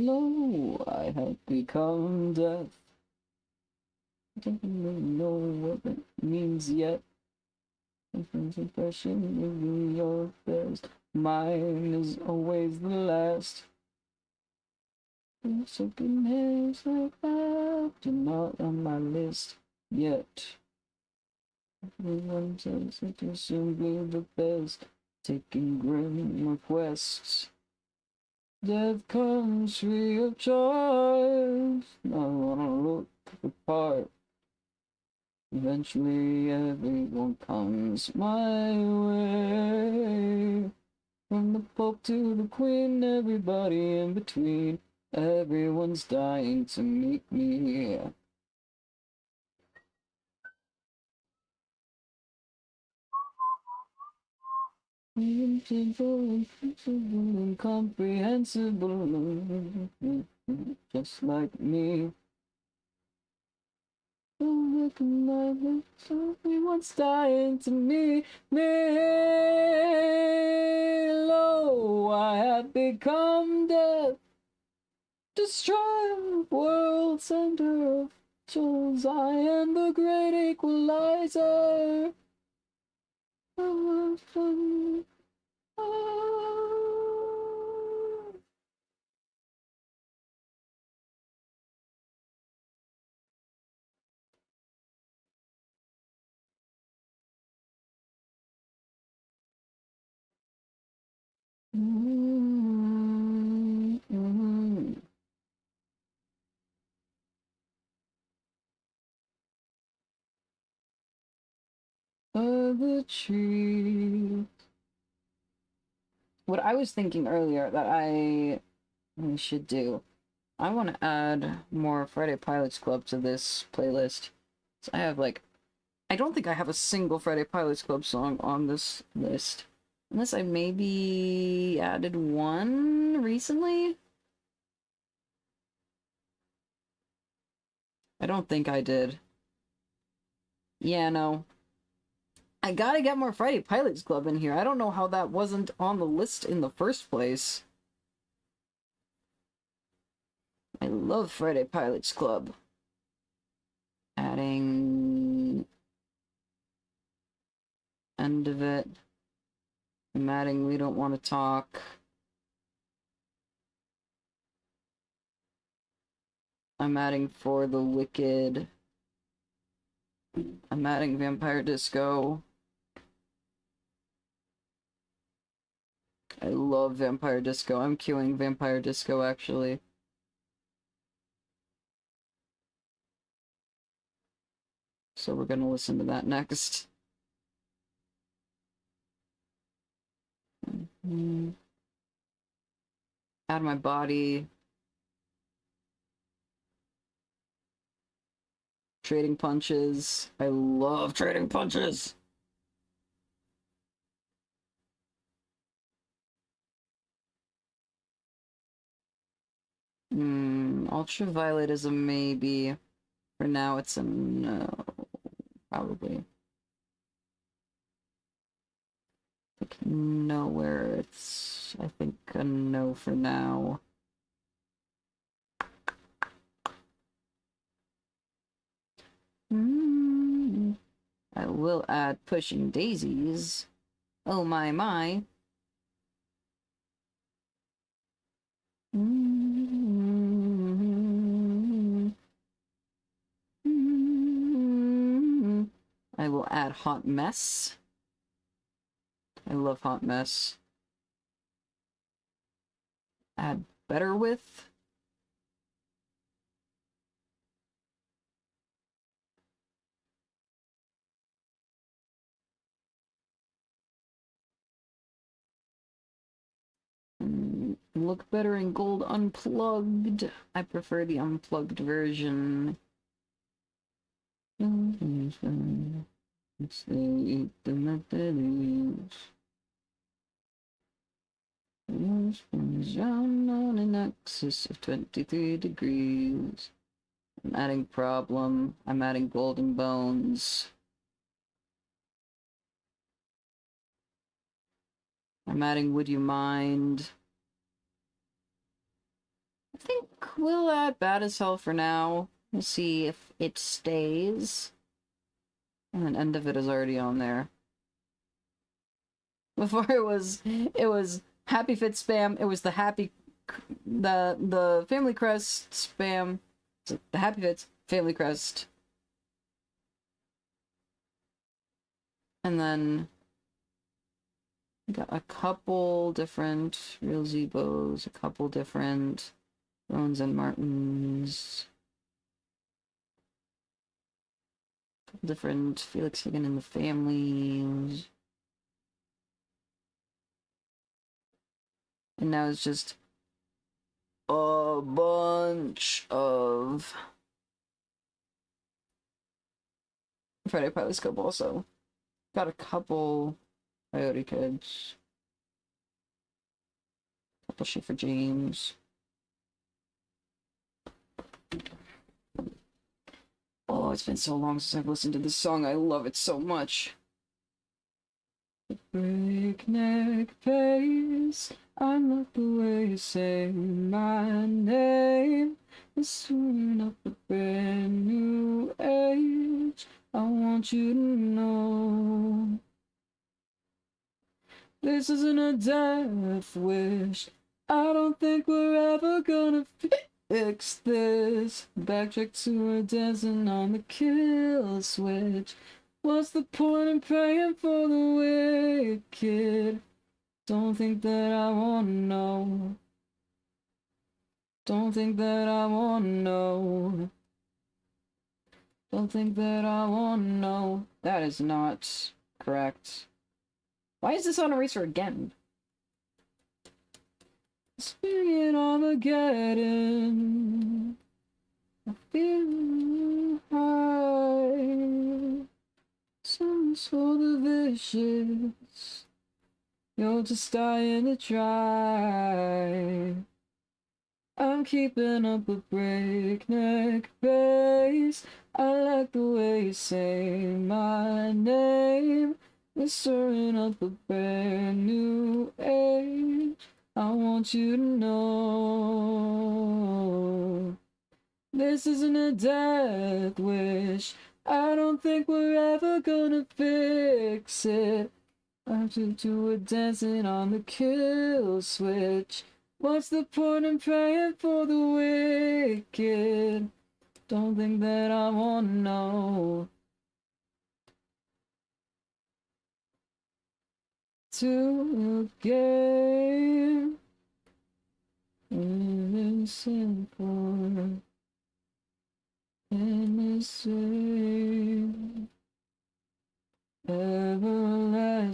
Lo, I have become death. I don't really know what it means yet. Different impression of your best. Mine is always the last. Second hands like that, you're not on my list yet. Everyone says that you're simply the best. Taking grim requests. Death comes free of charge. I wanna look the part. Eventually everyone comes my way. From the Pope to the Queen, everybody in between. Everyone's dying to meet me. Simple, incomprehensible, just like me. Look at my lips, everyone's dying to meet me. Lo, I have become death, destroyer of worlds, center of souls. I am the great equalizer. The tree. What I was thinking earlier that I should do, I want to add more Friday Pilots Club to this playlist. So I have like, I don't think I have a single Friday Pilots Club song on this list. Unless I maybe added one recently? I don't think I did. Yeah, no. I gotta get more Friday Pilots Club in here. I don't know how that wasn't on the list in the first place. I love Friday Pilots Club. Adding... End of it. I'm adding We Don't Want to Talk. I'm adding For the Wicked. I'm adding Vampire Disco. I love Vampire Disco. I'm queuing Vampire Disco, actually. So we're gonna listen to that next. Add My Body. Trading Punches. I love Trading Punches! Ultraviolet is a maybe. For now, it's a no. Probably. Like nowhere. It's, I think, a no for now. I will add Pushing Daisies. Oh my my. I will add Hot Mess. I love Hot Mess. Add Better With. Look Better in Gold Unplugged. I prefer the unplugged version. It's the methods. Down on an axis of 23 degrees. I'm adding Problem. I'm adding Golden Bones. I'm adding Would You Mind? think we'll add Bad as Hell for now. We'll see if it stays. And then End of It is already on there. Before it was Happy Fit spam. It was the the Family Crest spam. So the Happy Fits, Family Crest. And then we got a couple different Real Zebos, a couple different Rones and Martins, a couple different Felix Higgin and the Families. And now it's just a bunch of Friday Pilot Scope also. Got a couple Coyote Kids. Couple Schaefer James. Oh, it's been so long since I've listened to this song. I love it so much. Breakneck pace. I love the way you say my name. It's soon up a brand new age. I want you to know this isn't a death wish. I don't think we're ever gonna fix this. Backtrack to her dancing on the kill switch. What's the point in praying for the wicked? Don't think that I wanna know. Don't think that I wanna know. Don't think that I wanna know. That is not correct. Why is this on Eraser again? Swinging Armageddon. I feel high. Songs for the vicious. You're just dying to try. I'm keeping up a breakneck pace. I like the way you say my name. We're stirring up a brand new age. I want you to know this isn't a death wish. I don't think we're ever gonna fix it. After two are dancing on the kill switch. What's the point in praying for the wicked? Don't think that I wanna know. To a game innocent for innocent everlasting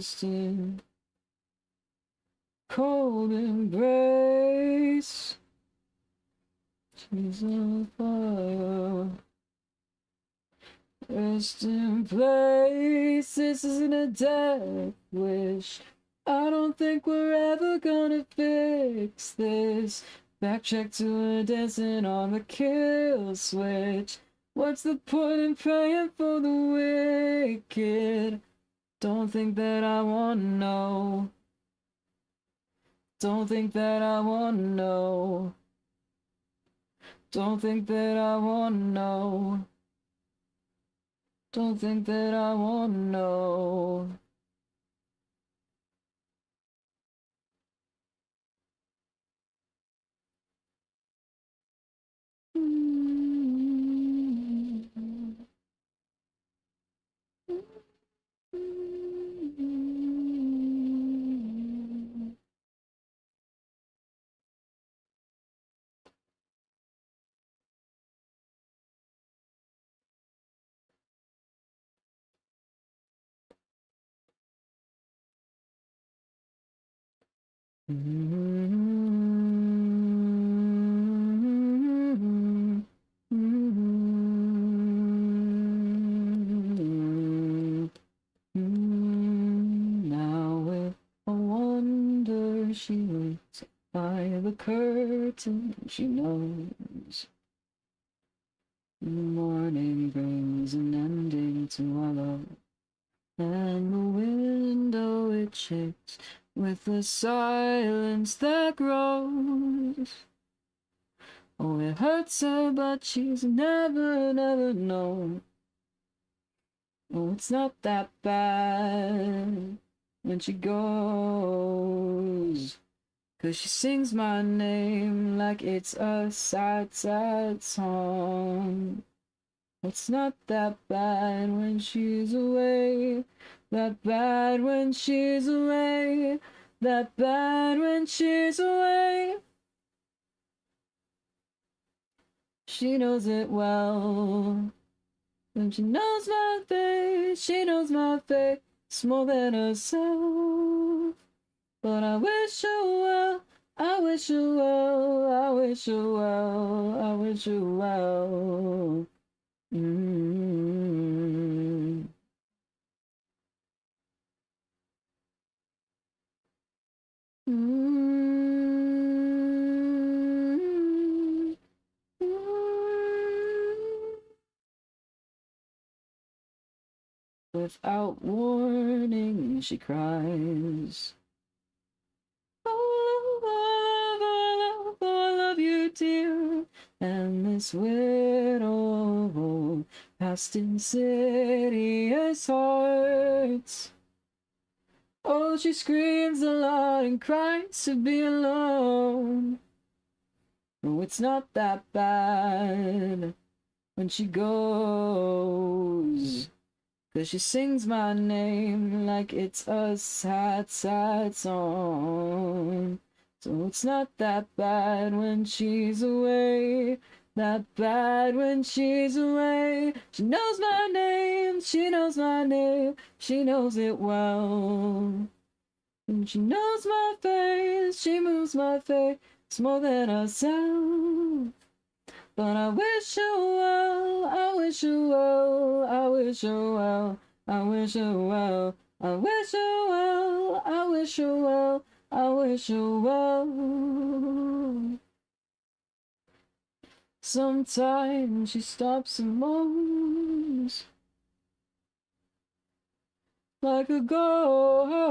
cold embrace. She's on fire. Rest in place. This isn't a death wish. I don't think we're ever gonna fix this. Backtrack to her dancing on the kill switch. What's the point in praying for the wicked? Don't think that I wanna know. Don't think that I wanna know. Don't think that I wanna know. Don't think that I wanna know. Now with a wonder she waits by the curtain. She knows the morning brings an ending to our love, and the window it shakes with the silence that grows. Oh, it hurts her, but she's never, never known. Oh, it's not that bad when she goes. 'Cause she sings my name like it's a sad, sad song. It's not that bad when she's away. That bad when she's away. That bad when she's away. She knows it well. And she knows my face. She knows my face more than herself. But I wish her well. I wish her well. I wish her well. I wish her well. Mm-hmm. Mm-hmm. Without warning, she cries. Oh, I love you, dear. And this widow past insidious hearts. Oh, she screams a lot and cries to be alone. Oh, it's not that bad when she goes. 'Cause she sings my name like it's a sad, sad song. So it's not that bad when she's away. That bad when she's away. She knows my name, she knows my name, she knows it well. And she knows my face, she moves my face more than herself. But I wish her well, I wish her well, I wish her well, I wish her well, I wish her well, I wish her well, I wish her well. Sometimes she stops and moans like a ghost.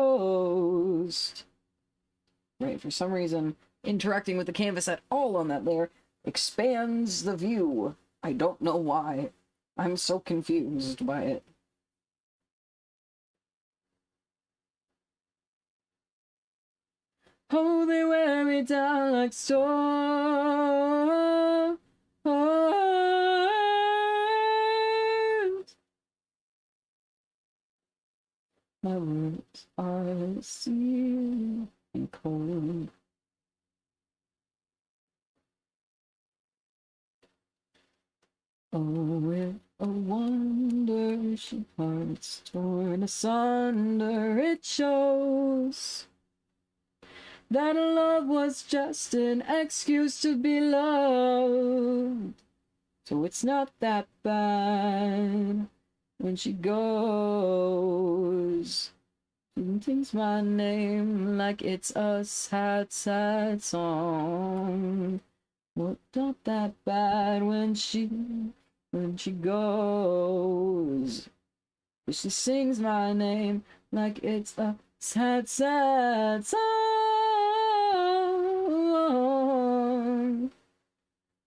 Right, for some reason, interacting with the canvas at all on that layer expands the view. I don't know why. I'm so confused by it. Oh, they wear me down like storms. My words are sealed and cold. Oh, with a wonder she parts torn asunder, it shows that love was just an excuse to be loved. So it's not that bad when she goes. She sings my name like it's a sad, sad song. Well, not that bad when she goes. But she sings my name like it's a sad, sad song.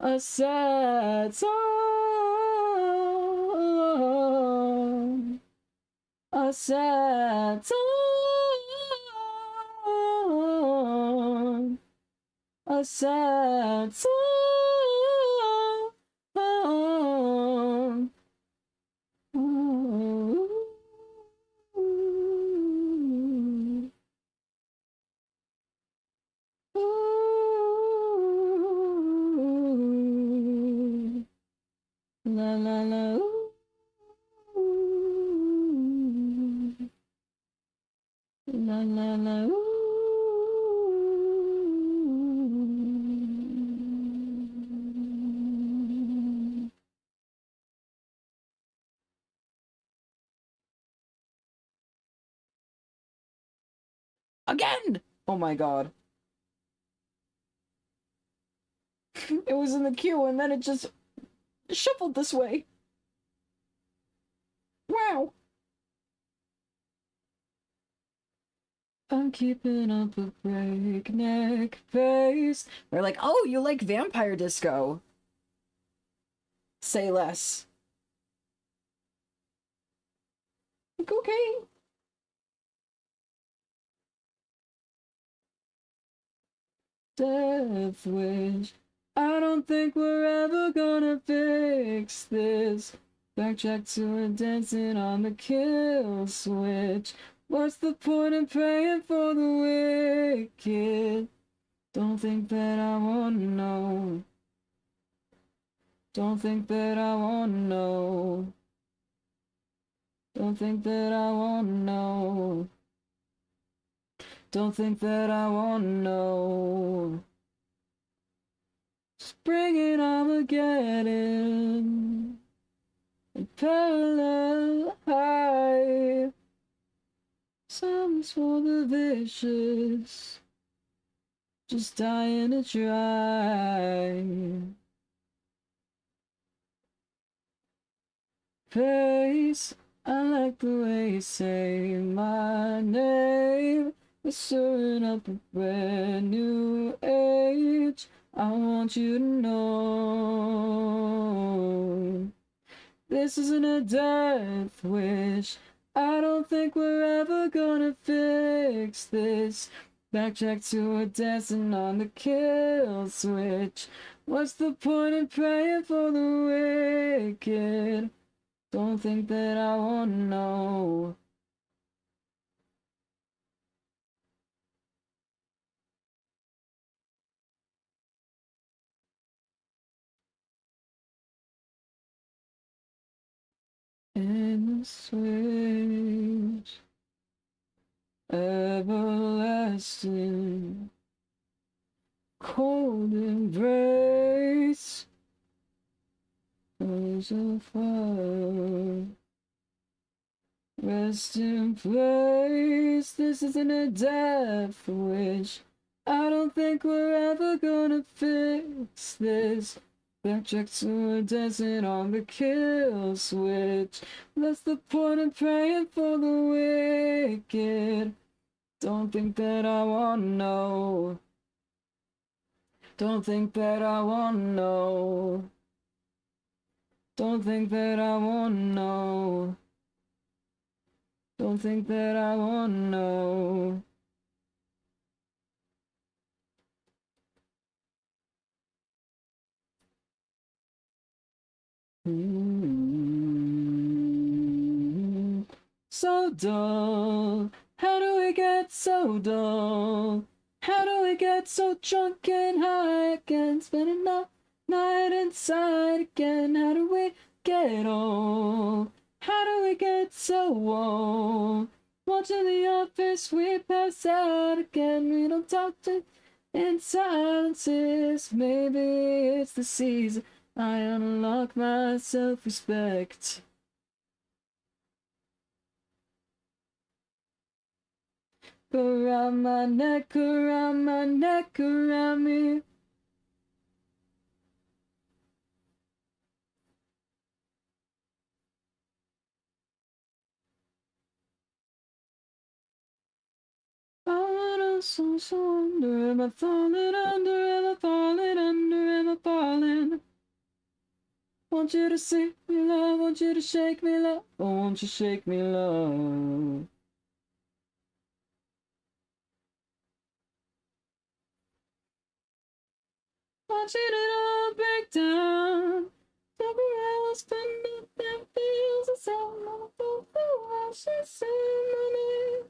A sad song. A sad song. A sad song. La la la. La la la. Again! Oh my god. It was in the queue and then it just shuffled this way. Wow. I'm keeping up a breakneck pace. They're like, oh, you like vampire disco. Say less. Like, okay. Death wish. I don't think we're ever gonna fix this. Backtrack to a dancing on the kill switch. What's the point in praying for the wicked? Don't think that I wanna know. Don't think that I wanna know. Don't think that I wanna know. Don't think that I wanna know. Just bring it Armageddon. And parallel high. Songs for the vicious. Just dying to try. Face, I like the way you say my name. We're stirring up a brand new age. I want you to know this isn't a death wish. I don't think we're ever gonna fix this. Backtrack to a dancing on the kill switch. What's the point in praying for the wicked? Don't think that I wanna know. In the switch, everlasting, cold embrace, rose of fire, rest in place. This isn't a death wish. I don't think we're ever gonna fix this. Backtrack to a dancing on the kill switch. That's the point of praying for the wicked. Don't think that I wanna know. Don't think that I wanna know. Don't think that I wanna know. Don't think that I wanna know. So dull. How do we get so dull? How do we get so drunk and high again? Spend enough night inside again. How do we get old? How do we get so old? Watching The Office, we pass out again. We don't talk to in silences. Maybe it's the season I unlock my self-respect. Around my neck, around my neck, around me. Falling so under, am I falling under, am I falling under, am I falling? Want you to see me, love, want you to shake me, love, oh, won't you shake me, love? Want you to not break down. Tell me how I spend it, that feels the same. I'm a fool for what she said, money.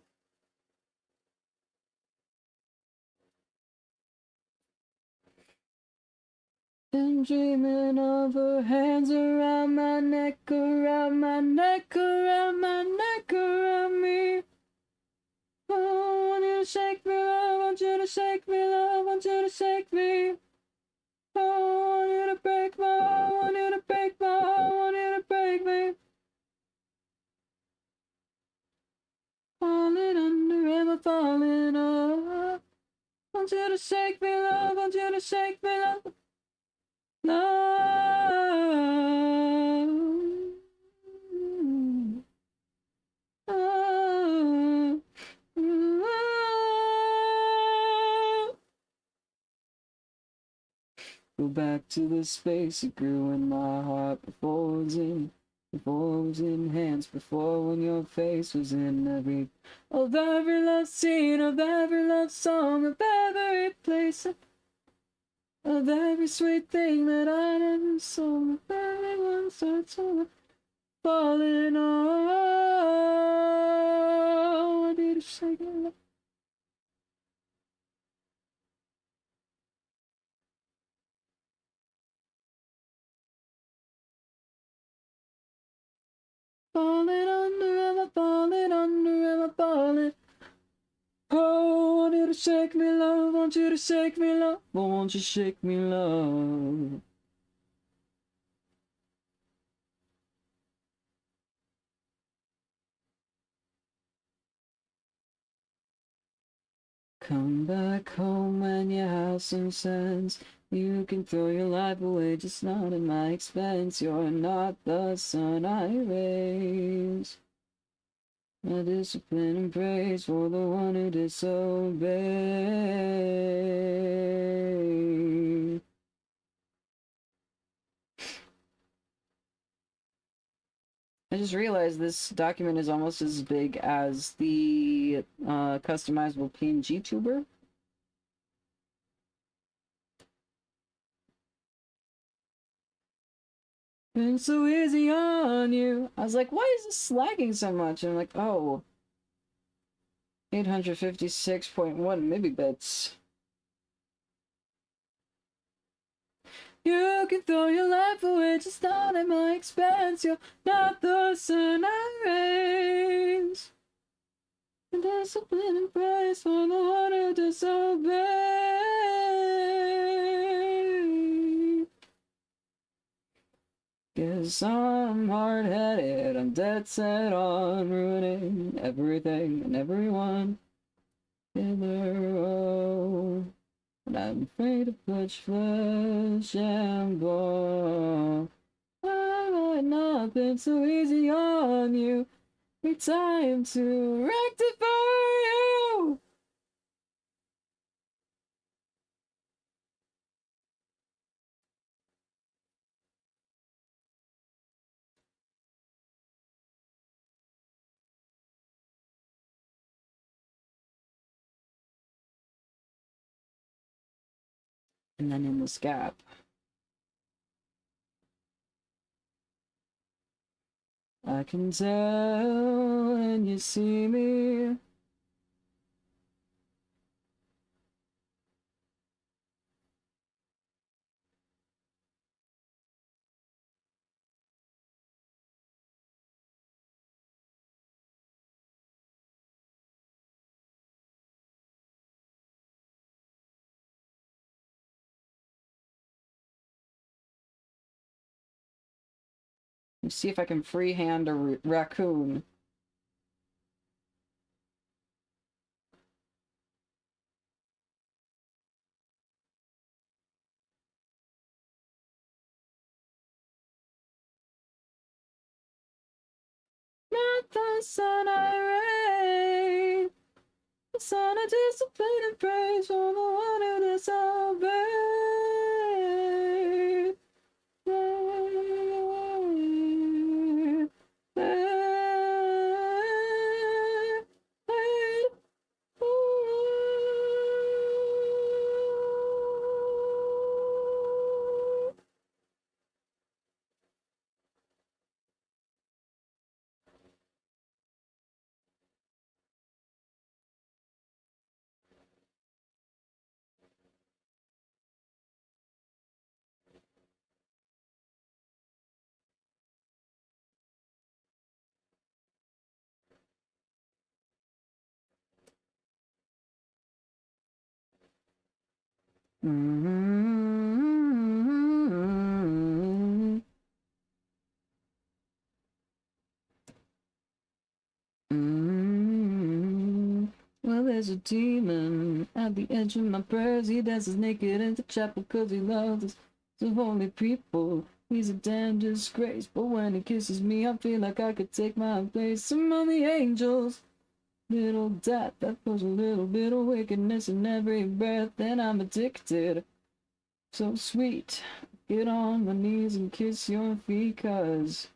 Been dreaming of her hands around my neck, around my neck, around my neck, around me. Oh, I want you to shake me, love, want you to shake me, love, want you to shake me. Oh, I want you to break my heart, want you to break my heart, want you to break me. Falling under, am I falling up? Want you to shake me, love, want you to shake me, love. Love. Oh, oh, Go back to the space it grew in my heart before it was in hands, before when your face was in every love scene, of every love song, of every place, of every sweet thing that I ever saw, of everyone starts falling on. I need to shake it. Falling under, am I falling under, am I falling? Oh, I want you to shake me, love, want you to shake me, love, won't you shake me, love? Come back home when you have some sense. You can throw your life away, just not at my expense. You're not the sun I raise. My discipline and praise for the one who disobeyed. I just realized this document is almost as big as the customizable PNG tuber. Been so easy on you. I was like, why is this lagging so much? And I'm like, oh, 856.1 megabits. You can throw your life away, just not at my expense. You're not the sun I raise. And discipline and praise for the one who disobeyed. Guess I'm hard-headed, I'm dead set on ruining everything and everyone in the row. And I'm afraid to put flesh and bone. I might not been so easy on you. It's time to rectify you. And then in this gap. I can tell when you see me. Let's see if I can freehand a raccoon. Not the sun I rain, the sun of discipline and praise for the one who disobeyed. Well, there's a demon at the edge of my prayers. He dances naked in the chapel cause he loves us. So holy people, he's a damn disgrace. But when he kisses me, I feel like I could take my place among the angels. Little dot that puts a little bit of wickedness in every breath, and I'm addicted. So sweet, get on my knees and kiss your feet, 'cause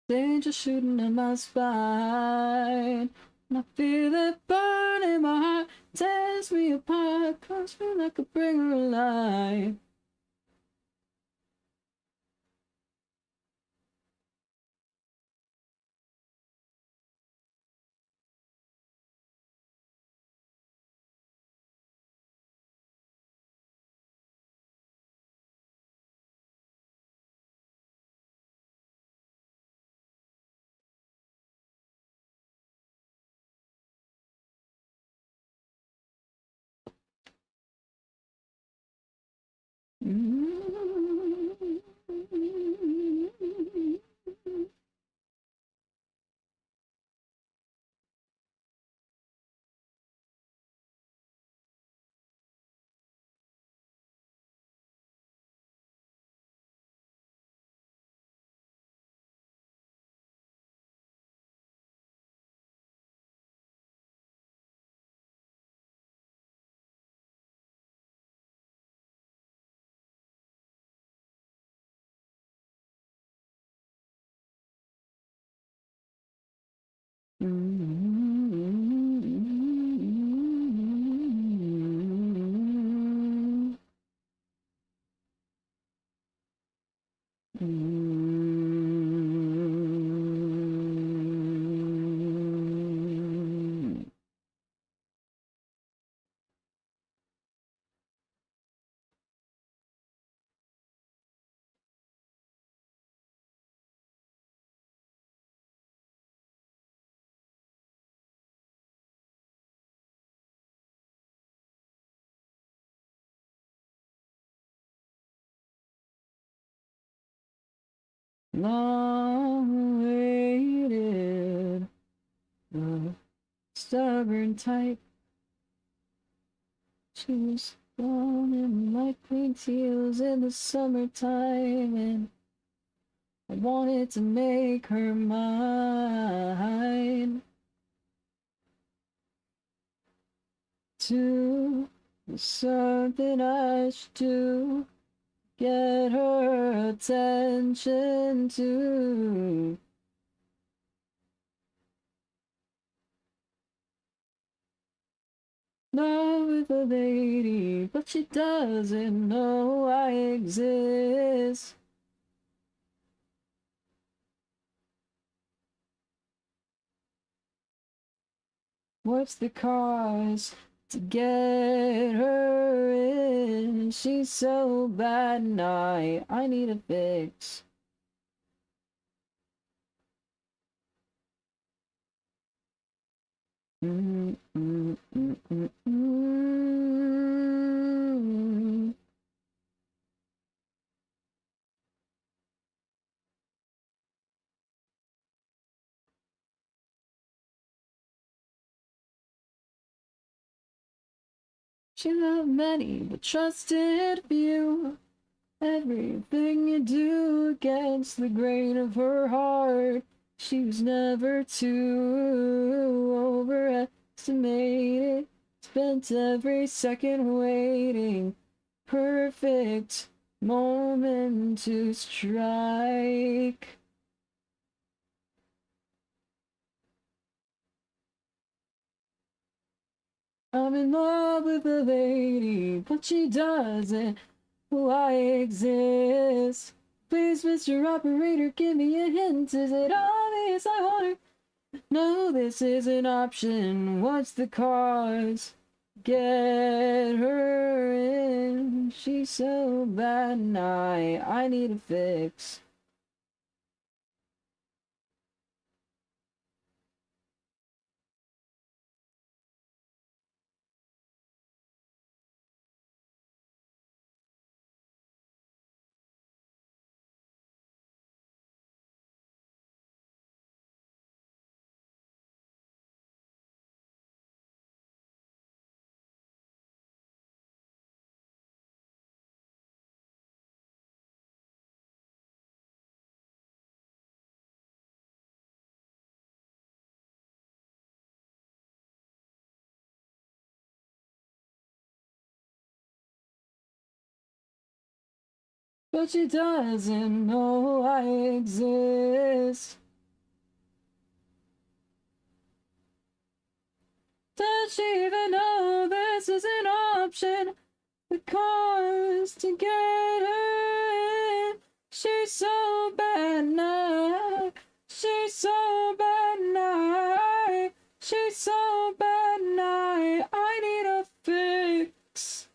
they just shooting in my spine. And I feel it burn in my heart, tears me apart, cause me like a bringer alive. Long waited, the stubborn type. She was falling like pink heels in the summertime, and I wanted to make her mine. To something I should do, get her attention too. Not with a lady, but she doesn't know I exist. What's the cause to get her in? She's so bad and I need a fix. Mm, mm, mm, mm, mm. She loved many, but trusted few. Everything you do against the grain of her heart. She was never too overestimated. Spent every second waiting. Perfect moment to strike. I'm in love with a lady, but she doesn't know I exist. Please, Mr. Operator, give me a hint. Is it obvious I want her? No, this is an option. What's the cause? Get her in. She's so bad and I need a fix. But she doesn't know I exist. Does she even know this is an option? Because to get her in, she's so bad now. She's so bad now. She's so bad now. I need a fix.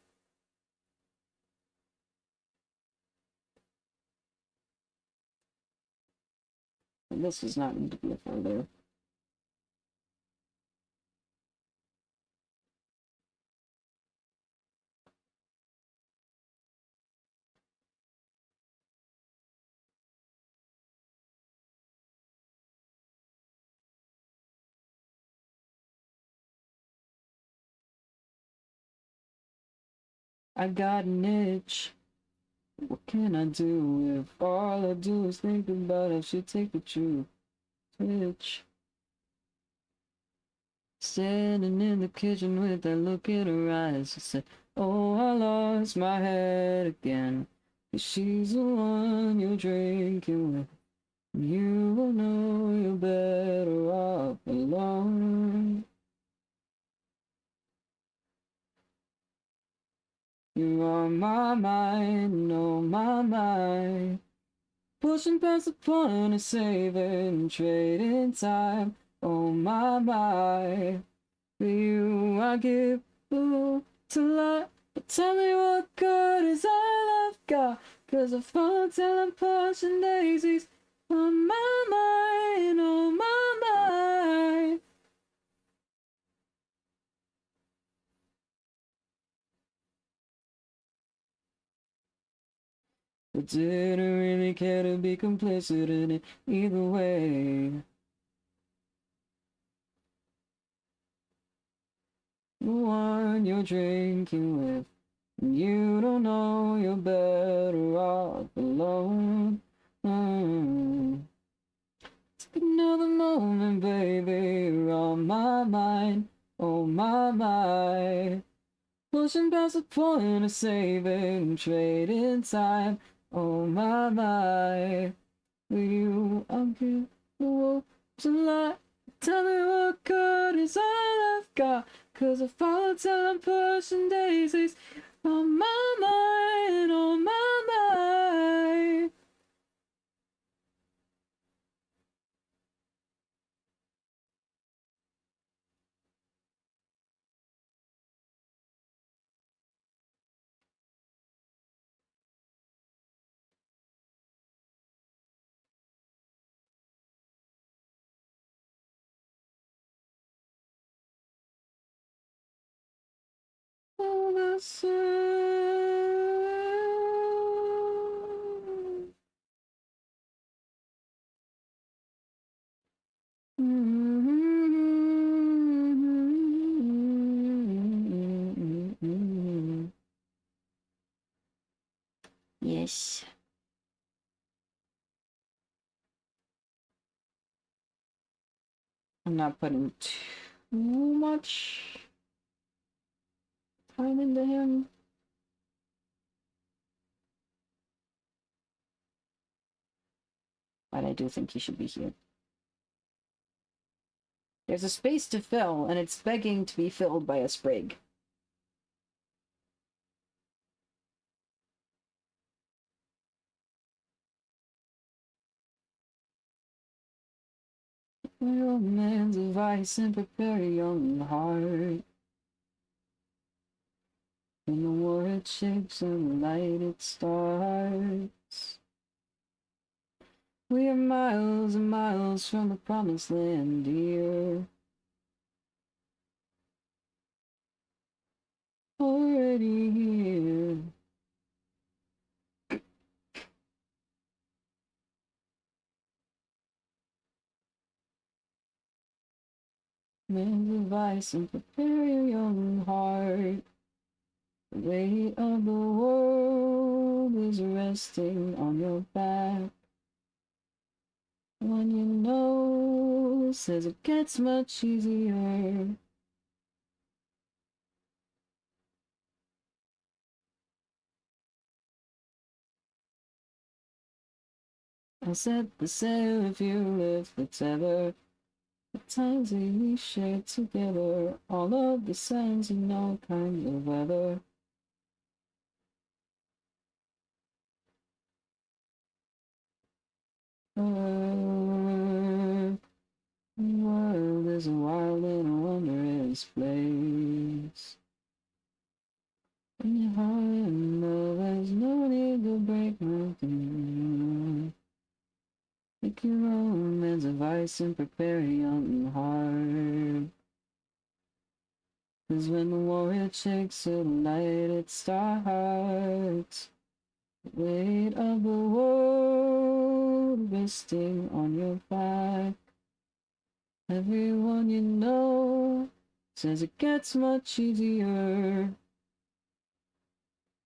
And this does not need to be a further. I got an itch. What can I do if all I do is think about I should take the truth? Twitch. Standing in the kitchen with that look in her eyes. She said, oh, I lost my head again. 'Cause she's the one you're drinking with. You will know you're better off alone. You're on my mind, on my mind. Pushing past the point of saving, trading time. Oh my, my. For you I give to life. But tell me what good is all I've got. 'Cause I fall till I'm pushing daisies. On my mind, on my mind. But didn't really care to be complicit in it either way. The one you're drinking with, you don't know you're better off alone. Take another moment, baby, you're on my mind, oh my mind. Pushing past the point of saving, trading time, oh my my. For you, I'll give the world to light. Tell me what good is all I've got. 'Cause I fall till I'm pushing daisies. On my mind, on my mind. Oh, that's yes. I'm not putting too much time into him. But I do think he should be here. There's a space to fill, and it's begging to be filled by a Sprig. your man's advice and prepare your heart. When the world shakes and light it starts. We are miles and miles from the promised land, dear. Already here. Man's advice and prepare your young heart. The weight of the world is resting on your back. When you know, says it gets much easier. I set the sail if you lift the tether. The times that we shared together, all of the signs in all kinds of weather. The world is a wild and a wondrous place. In your heart and love, there's no need to break nothing. Take your own man's advice and prepare a young heart. 'Cause when the warrior shakes the light, it starts. The weight of the world resting on your back. Everyone you know says it gets much easier.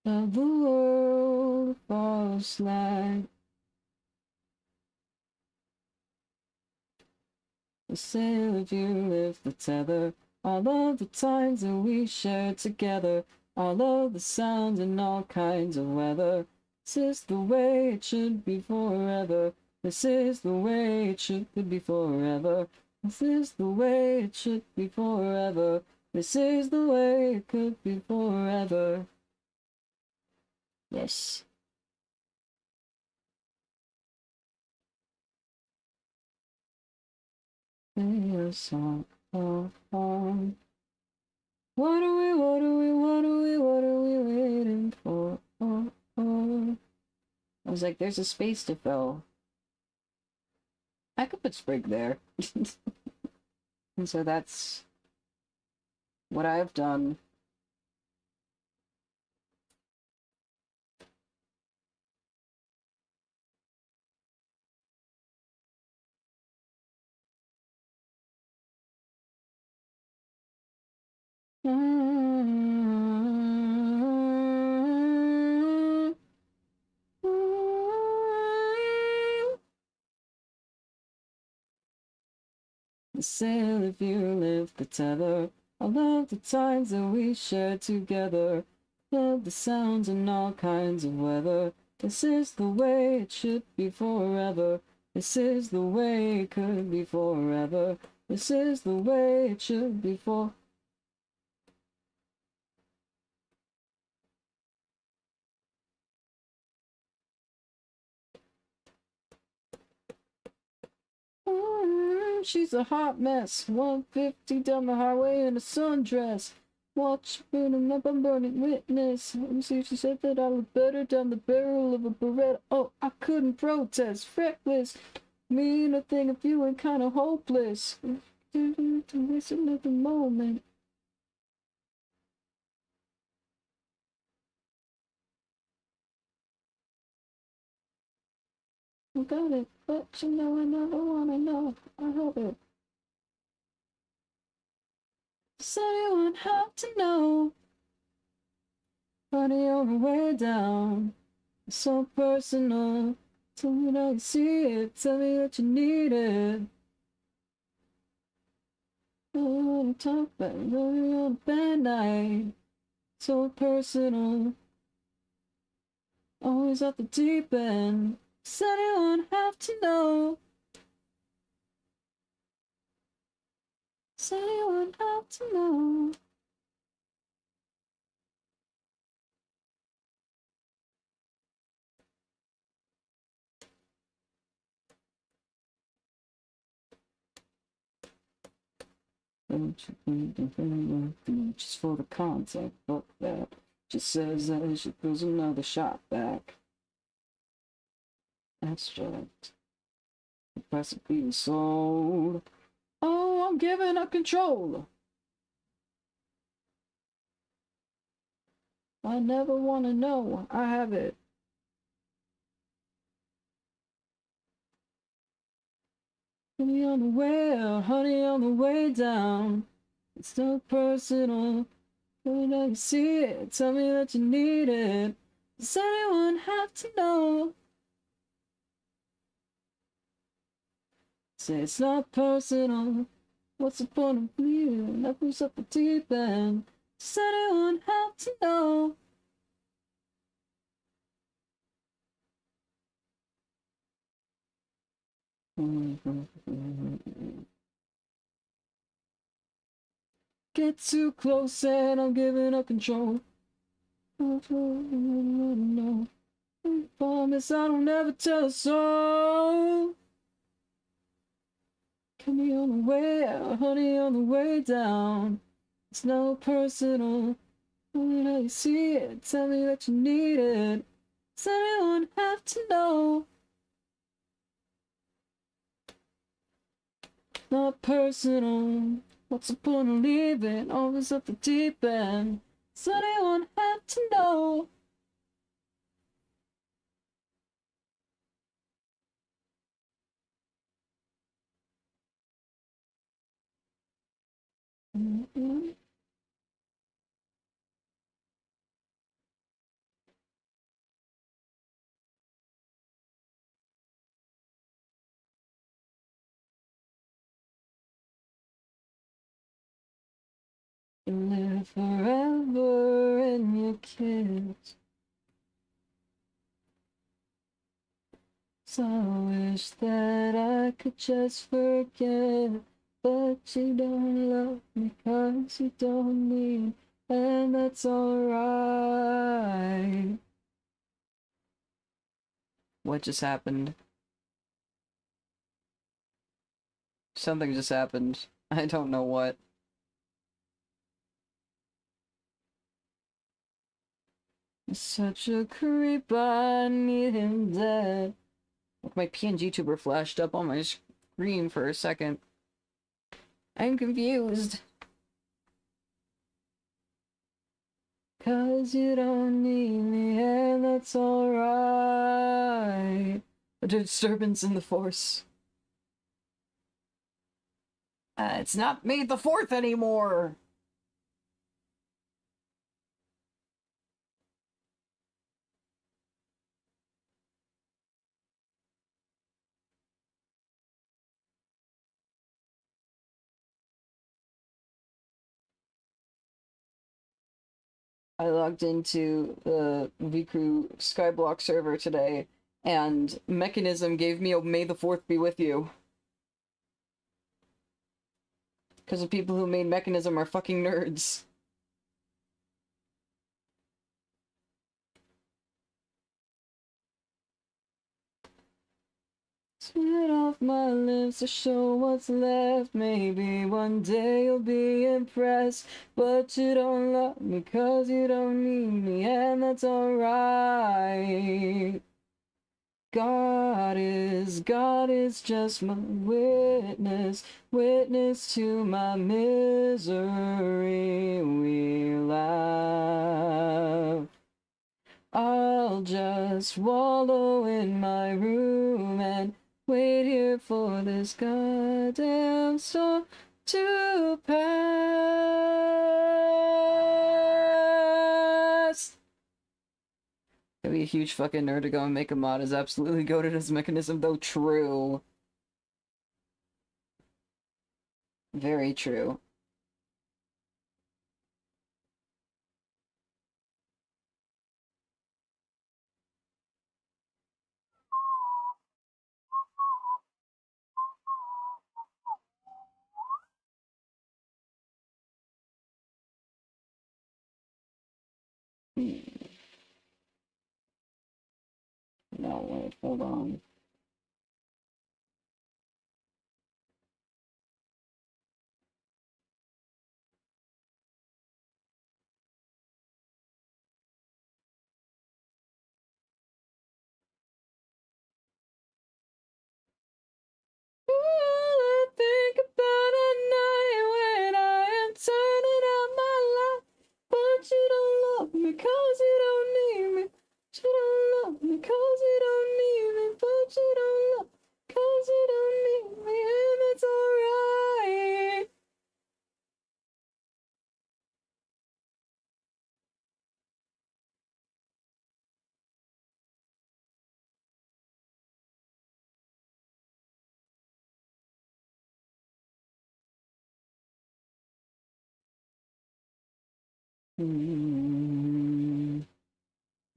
Of the world falls slack. The sail if you lift the tether. All of the times that we shared together. All of the sounds and all kinds of weather. This is the way it should be forever. This is the way it should be forever. This is the way it should be forever. This is the way it could be forever. Yes. Sing a song. Oh, oh. What are we waiting for? Oh, oh. I was like, there's a space to fill. I could put Sprig there. And so that's what I've done. Sail if you lift the tether. I love the times that we shared together. Love the sounds and all kinds of weather. This is the way it should be forever. This is the way it could be forever. This is the way it should be for. She's a hot mess. 150 down the highway in a sundress. Watch burning up, I'm burning witness. Let me see if she said that I look better down the barrel of a Beretta. Oh, I couldn't protest. Reckless. Mean a thing if you ain't kind of hopeless. To miss another moment. I got it, but you know I never wanna know. I hope it. Does anyone have to know? Funny on the way down. It's so personal. Tell me how you see it. Tell me that you need it. I wanna talk about it on a bad night. So personal. Always at the deep end. Does anyone have to know? Does anyone have to know? Just for the contact, fuck that. Just says that she throws another shot back. Abstract. The price of being sold. Oh, I'm giving up control. I never want to know. I have it. Honey on the way out, honey on the way down. It's so personal. When I see it, tell me that you need it. Does anyone have to know? Say it's not personal. What's the point of leaving? Nothing's up the deep end. Does anyone have to know? Get too close and I'm giving up control. No. I promise I don't ever tell a soul. Honey on the way out, honey on the way down. It's no personal. When I see it, tell me that you need it. Does anyone have to know? Not personal. What's the point of leaving? Always at the deep end. Does anyone have to know? You live forever in your kids. So I wish that I could just forget. But you don't love me 'cause you don't need, and that's alright. What just happened? Something just happened. I don't know what. He's such a creep, I need him dead. Like my PNG tuber flashed up on my screen for a second. I'm confused. 'Cause you don't need me, and that's alright. A disturbance in the force. It's not May the 4th anymore! I logged into the VCrew Skyblock server today, and Mechanism gave me a May the 4th be with you. Because the people who made Mechanism are fucking nerds. Spit off my lips to show what's left. Maybe one day you'll be impressed. But you don't love me 'cause you don't need me, and that's alright. God is just my witness, witness to my misery. We laugh. I'll just wallow in my room and wait here for this goddamn storm to pass. Gotta be a huge fucking nerd to go and make a mod is absolutely goated as Mechanism, though true. Very true. No, wait, hold on.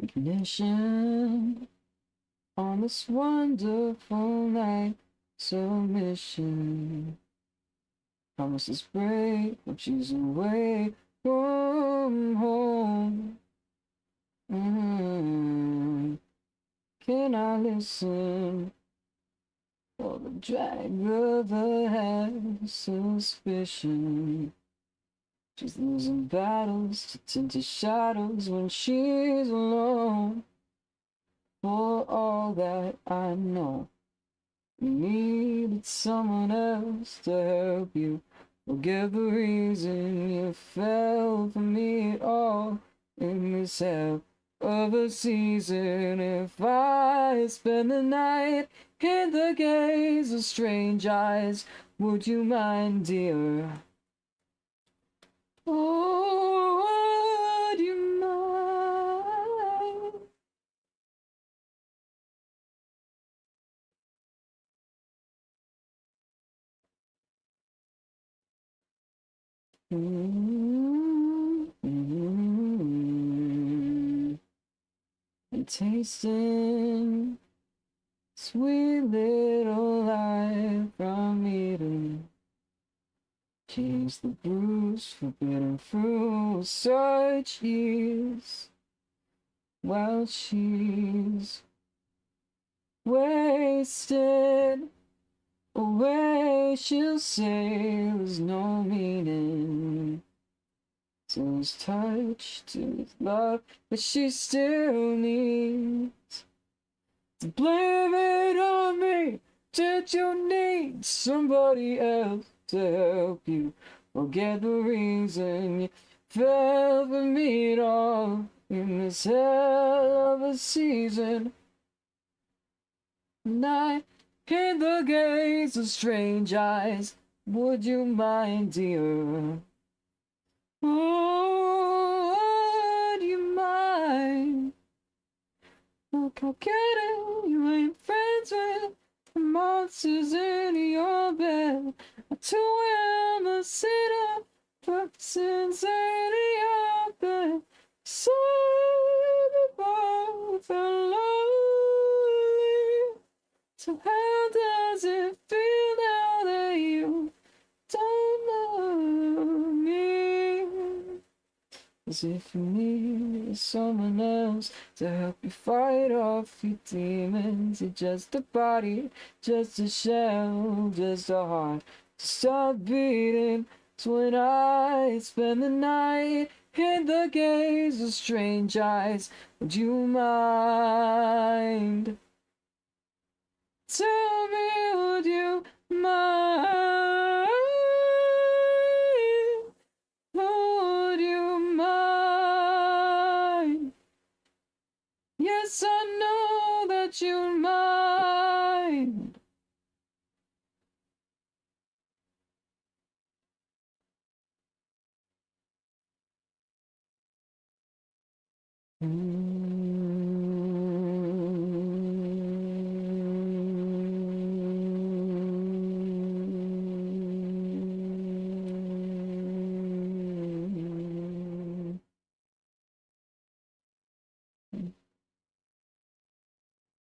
Ignition on this wonderful night. Submission. Promises break, I'm choosing away from home. Can I listen? For the drag of the head, suspicion. She's losing battles to tinted shadows when she's alone. For all that I know, you needed someone else to help you. Forget the reason you fell for me at all in this hell of a season. If I spend the night in the gaze of strange eyes, would you mind, dear? Oh, would you mind? And tasting sweet little life from Eden. Change the bruised forbidden fruit, such years while she's wasted away. She'll say there's no meaning to his touch, to his love, but she still needs to blame it on me. Did you need somebody else to help you forget the reason you fell for me at all in this hell of a season? Night in the gaze of strange eyes, would you mind, dear? Oh, would you mind? Look how kidding you ain't friends with the monsters in your bed. I too am a sinner, but since in your bed, so we both are lonely. So how does it feel now that you don't love me? As if you need someone else to help you fight off your demons. You're just a body, just a shell, just a heart to stop beating. It's when I spend the night in the gaze of strange eyes. Would you mind? Tell me, would you mind? Would you mind? Yes, I know that you mind.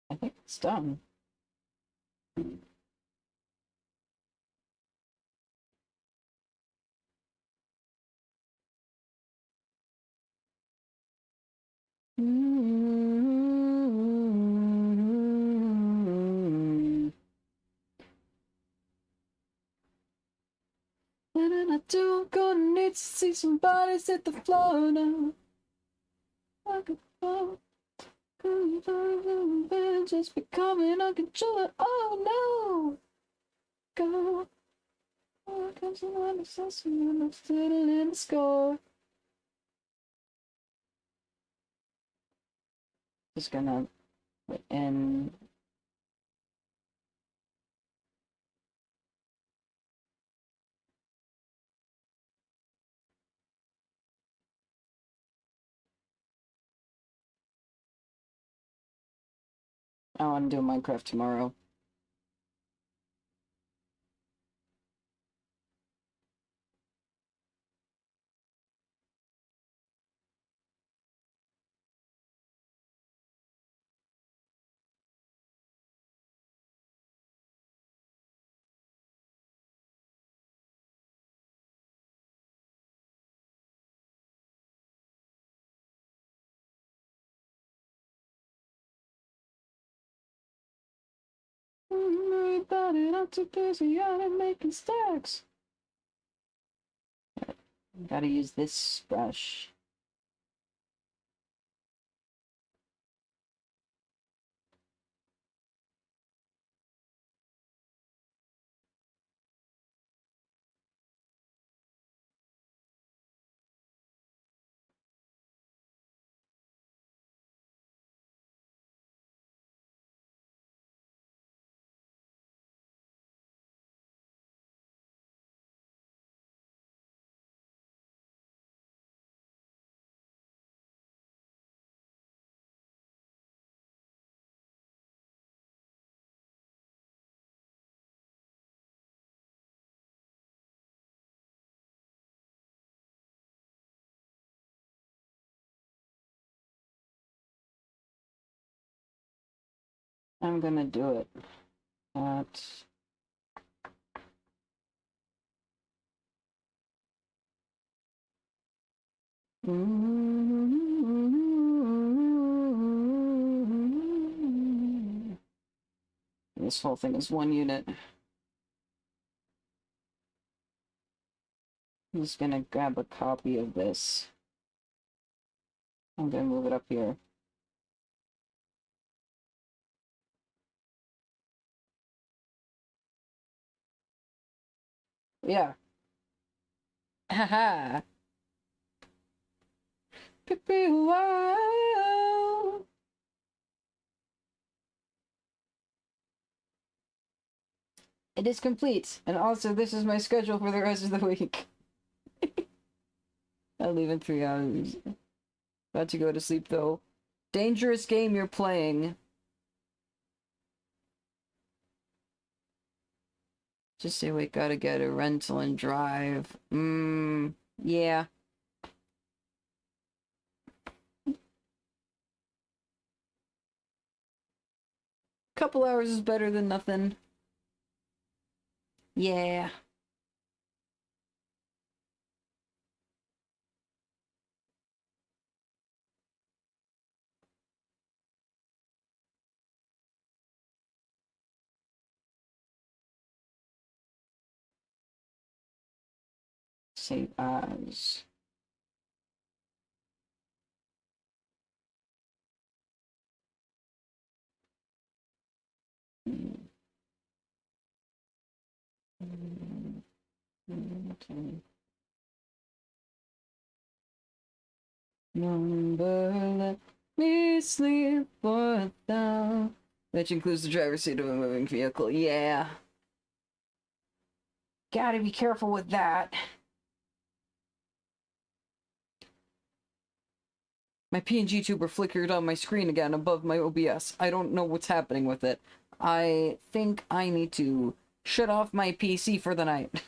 I think it's done. And I do gonna need to see some bodies hit the floor now. I could fall, just becoming uncontrollable. Oh no! Go. Oh, comes around the sesame and I'm still in the score. Just gonna put in. I want to do Minecraft tomorrow. I thought it out too busy out of making stacks. Gotta use this brush. I'm gonna do it at this whole thing is one unit. I'm just gonna grab a copy of this. I'm gonna move it up here. Yeah. Haha. Wow. It is complete. And also, this is my schedule for the rest of the week. I leave in 3 hours. About to go to sleep, though. Dangerous game you're playing. Just say we gotta get a rental and drive. Yeah. Couple hours is better than nothing. Yeah. Save as. Number, let me sleep for thou. Which includes the driver's seat of a moving vehicle. Yeah. Gotta be careful with that. My PNG tuber flickered on my screen again above my OBS. I don't know what's happening with it. I think I need to shut off my PC for the night.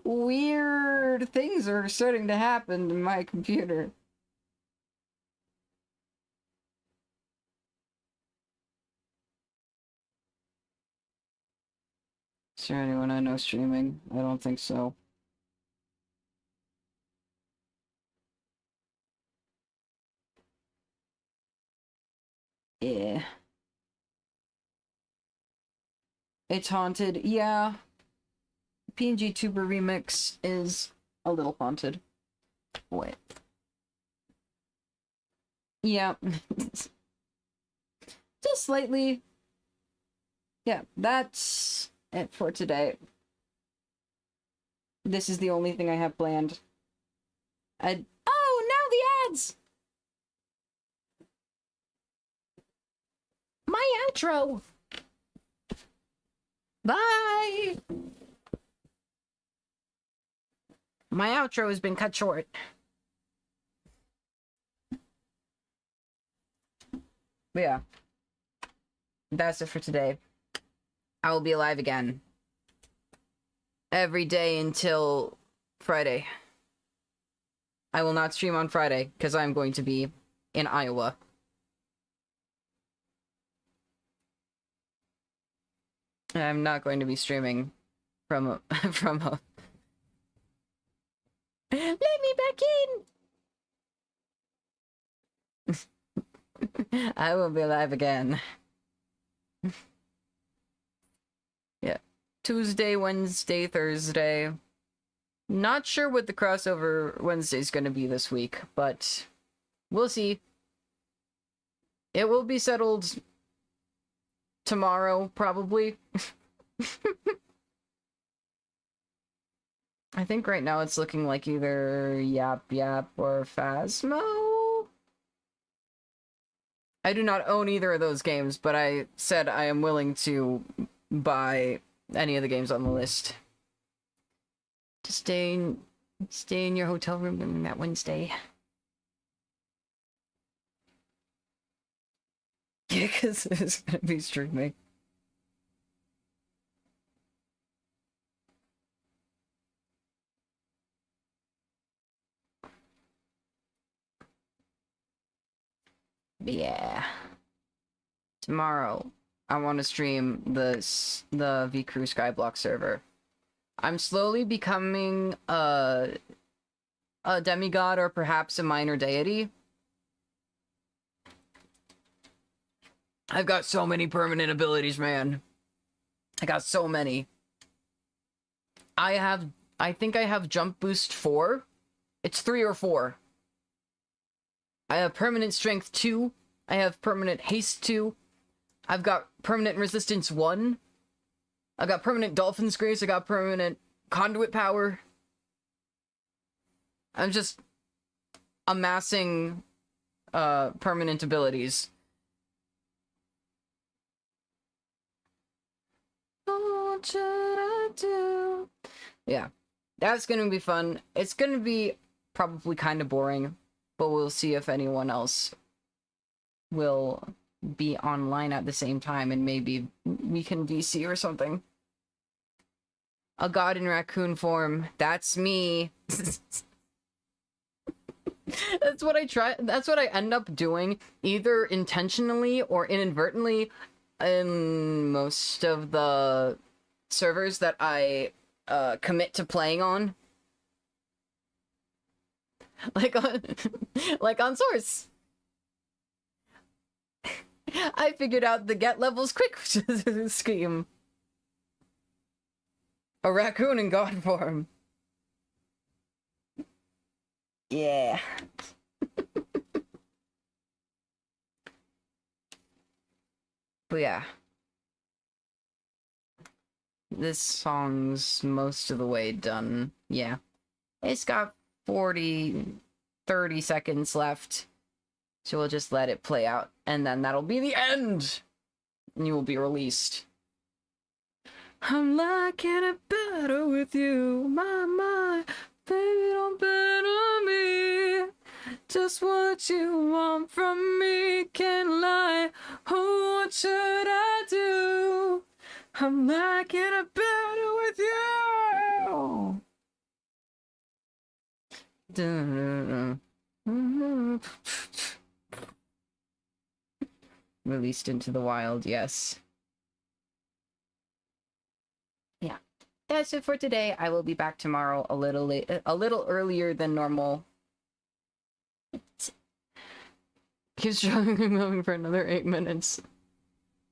Weird things are starting to happen to my computer. Is there anyone I know streaming? I don't think so. Yeah. It's haunted. Yeah. PNG Tuber Remix is a little haunted. Wait. Yeah. Just slightly. Yeah, that's it for today. This is the only thing I have planned. Oh, now the ads! My outro! Bye! My outro has been cut short. But yeah. That's it for today. I will be alive again. Every day until Friday. I will not stream on Friday, because I'm going to be in Iowa. I'm not going to be streaming from a... Let me back in! I will be live again. Yeah. Tuesday, Wednesday, Thursday. Not sure what the crossover Wednesday's gonna be this week, but we'll see. It will be settled tomorrow, probably. I think right now it's looking like either Yap Yap or Phasmo. I do not own either of those games, but I said I am willing to buy any of the games on the list. To stay in your hotel room on that Wednesday. Yeah, because it's gonna be streaming. But yeah. Tomorrow, I want to stream the VCrew Skyblock server. I'm slowly becoming a demigod or perhaps a minor deity. I've got so many permanent abilities, man. I got so many. I think I have Jump Boost 4. It's 3 or 4. I have Permanent Strength 2. I have Permanent Haste 2. I've got Permanent Resistance 1. I got Permanent Dolphin's Grace. I got Permanent Conduit Power. I'm just amassing permanent abilities. What should I do? Yeah, that's gonna be fun. It's gonna be probably kind of boring, but we'll see if anyone else will be online at the same time, and maybe we can VC or something. A god in raccoon form. That's me. That's what I try. That's what I end up doing, either intentionally or inadvertently, in most of the servers that I commit to playing on. Like on Source. I figured out the get levels quick scheme. A raccoon in god form. Yeah. But yeah. This song's most of the way done. Yeah. It's got 30 seconds left. So we'll just let it play out. And then that'll be the end! And you will be released. I'm liking it better with you, my, baby, don't bet on me. Just what you want from me, can't lie. Oh, what should I do? I'm liking it better with you. Released into the wild, yes. Yeah, that's it for today. I will be back tomorrow a little earlier than normal. Keep struggling moving for another 8 minutes.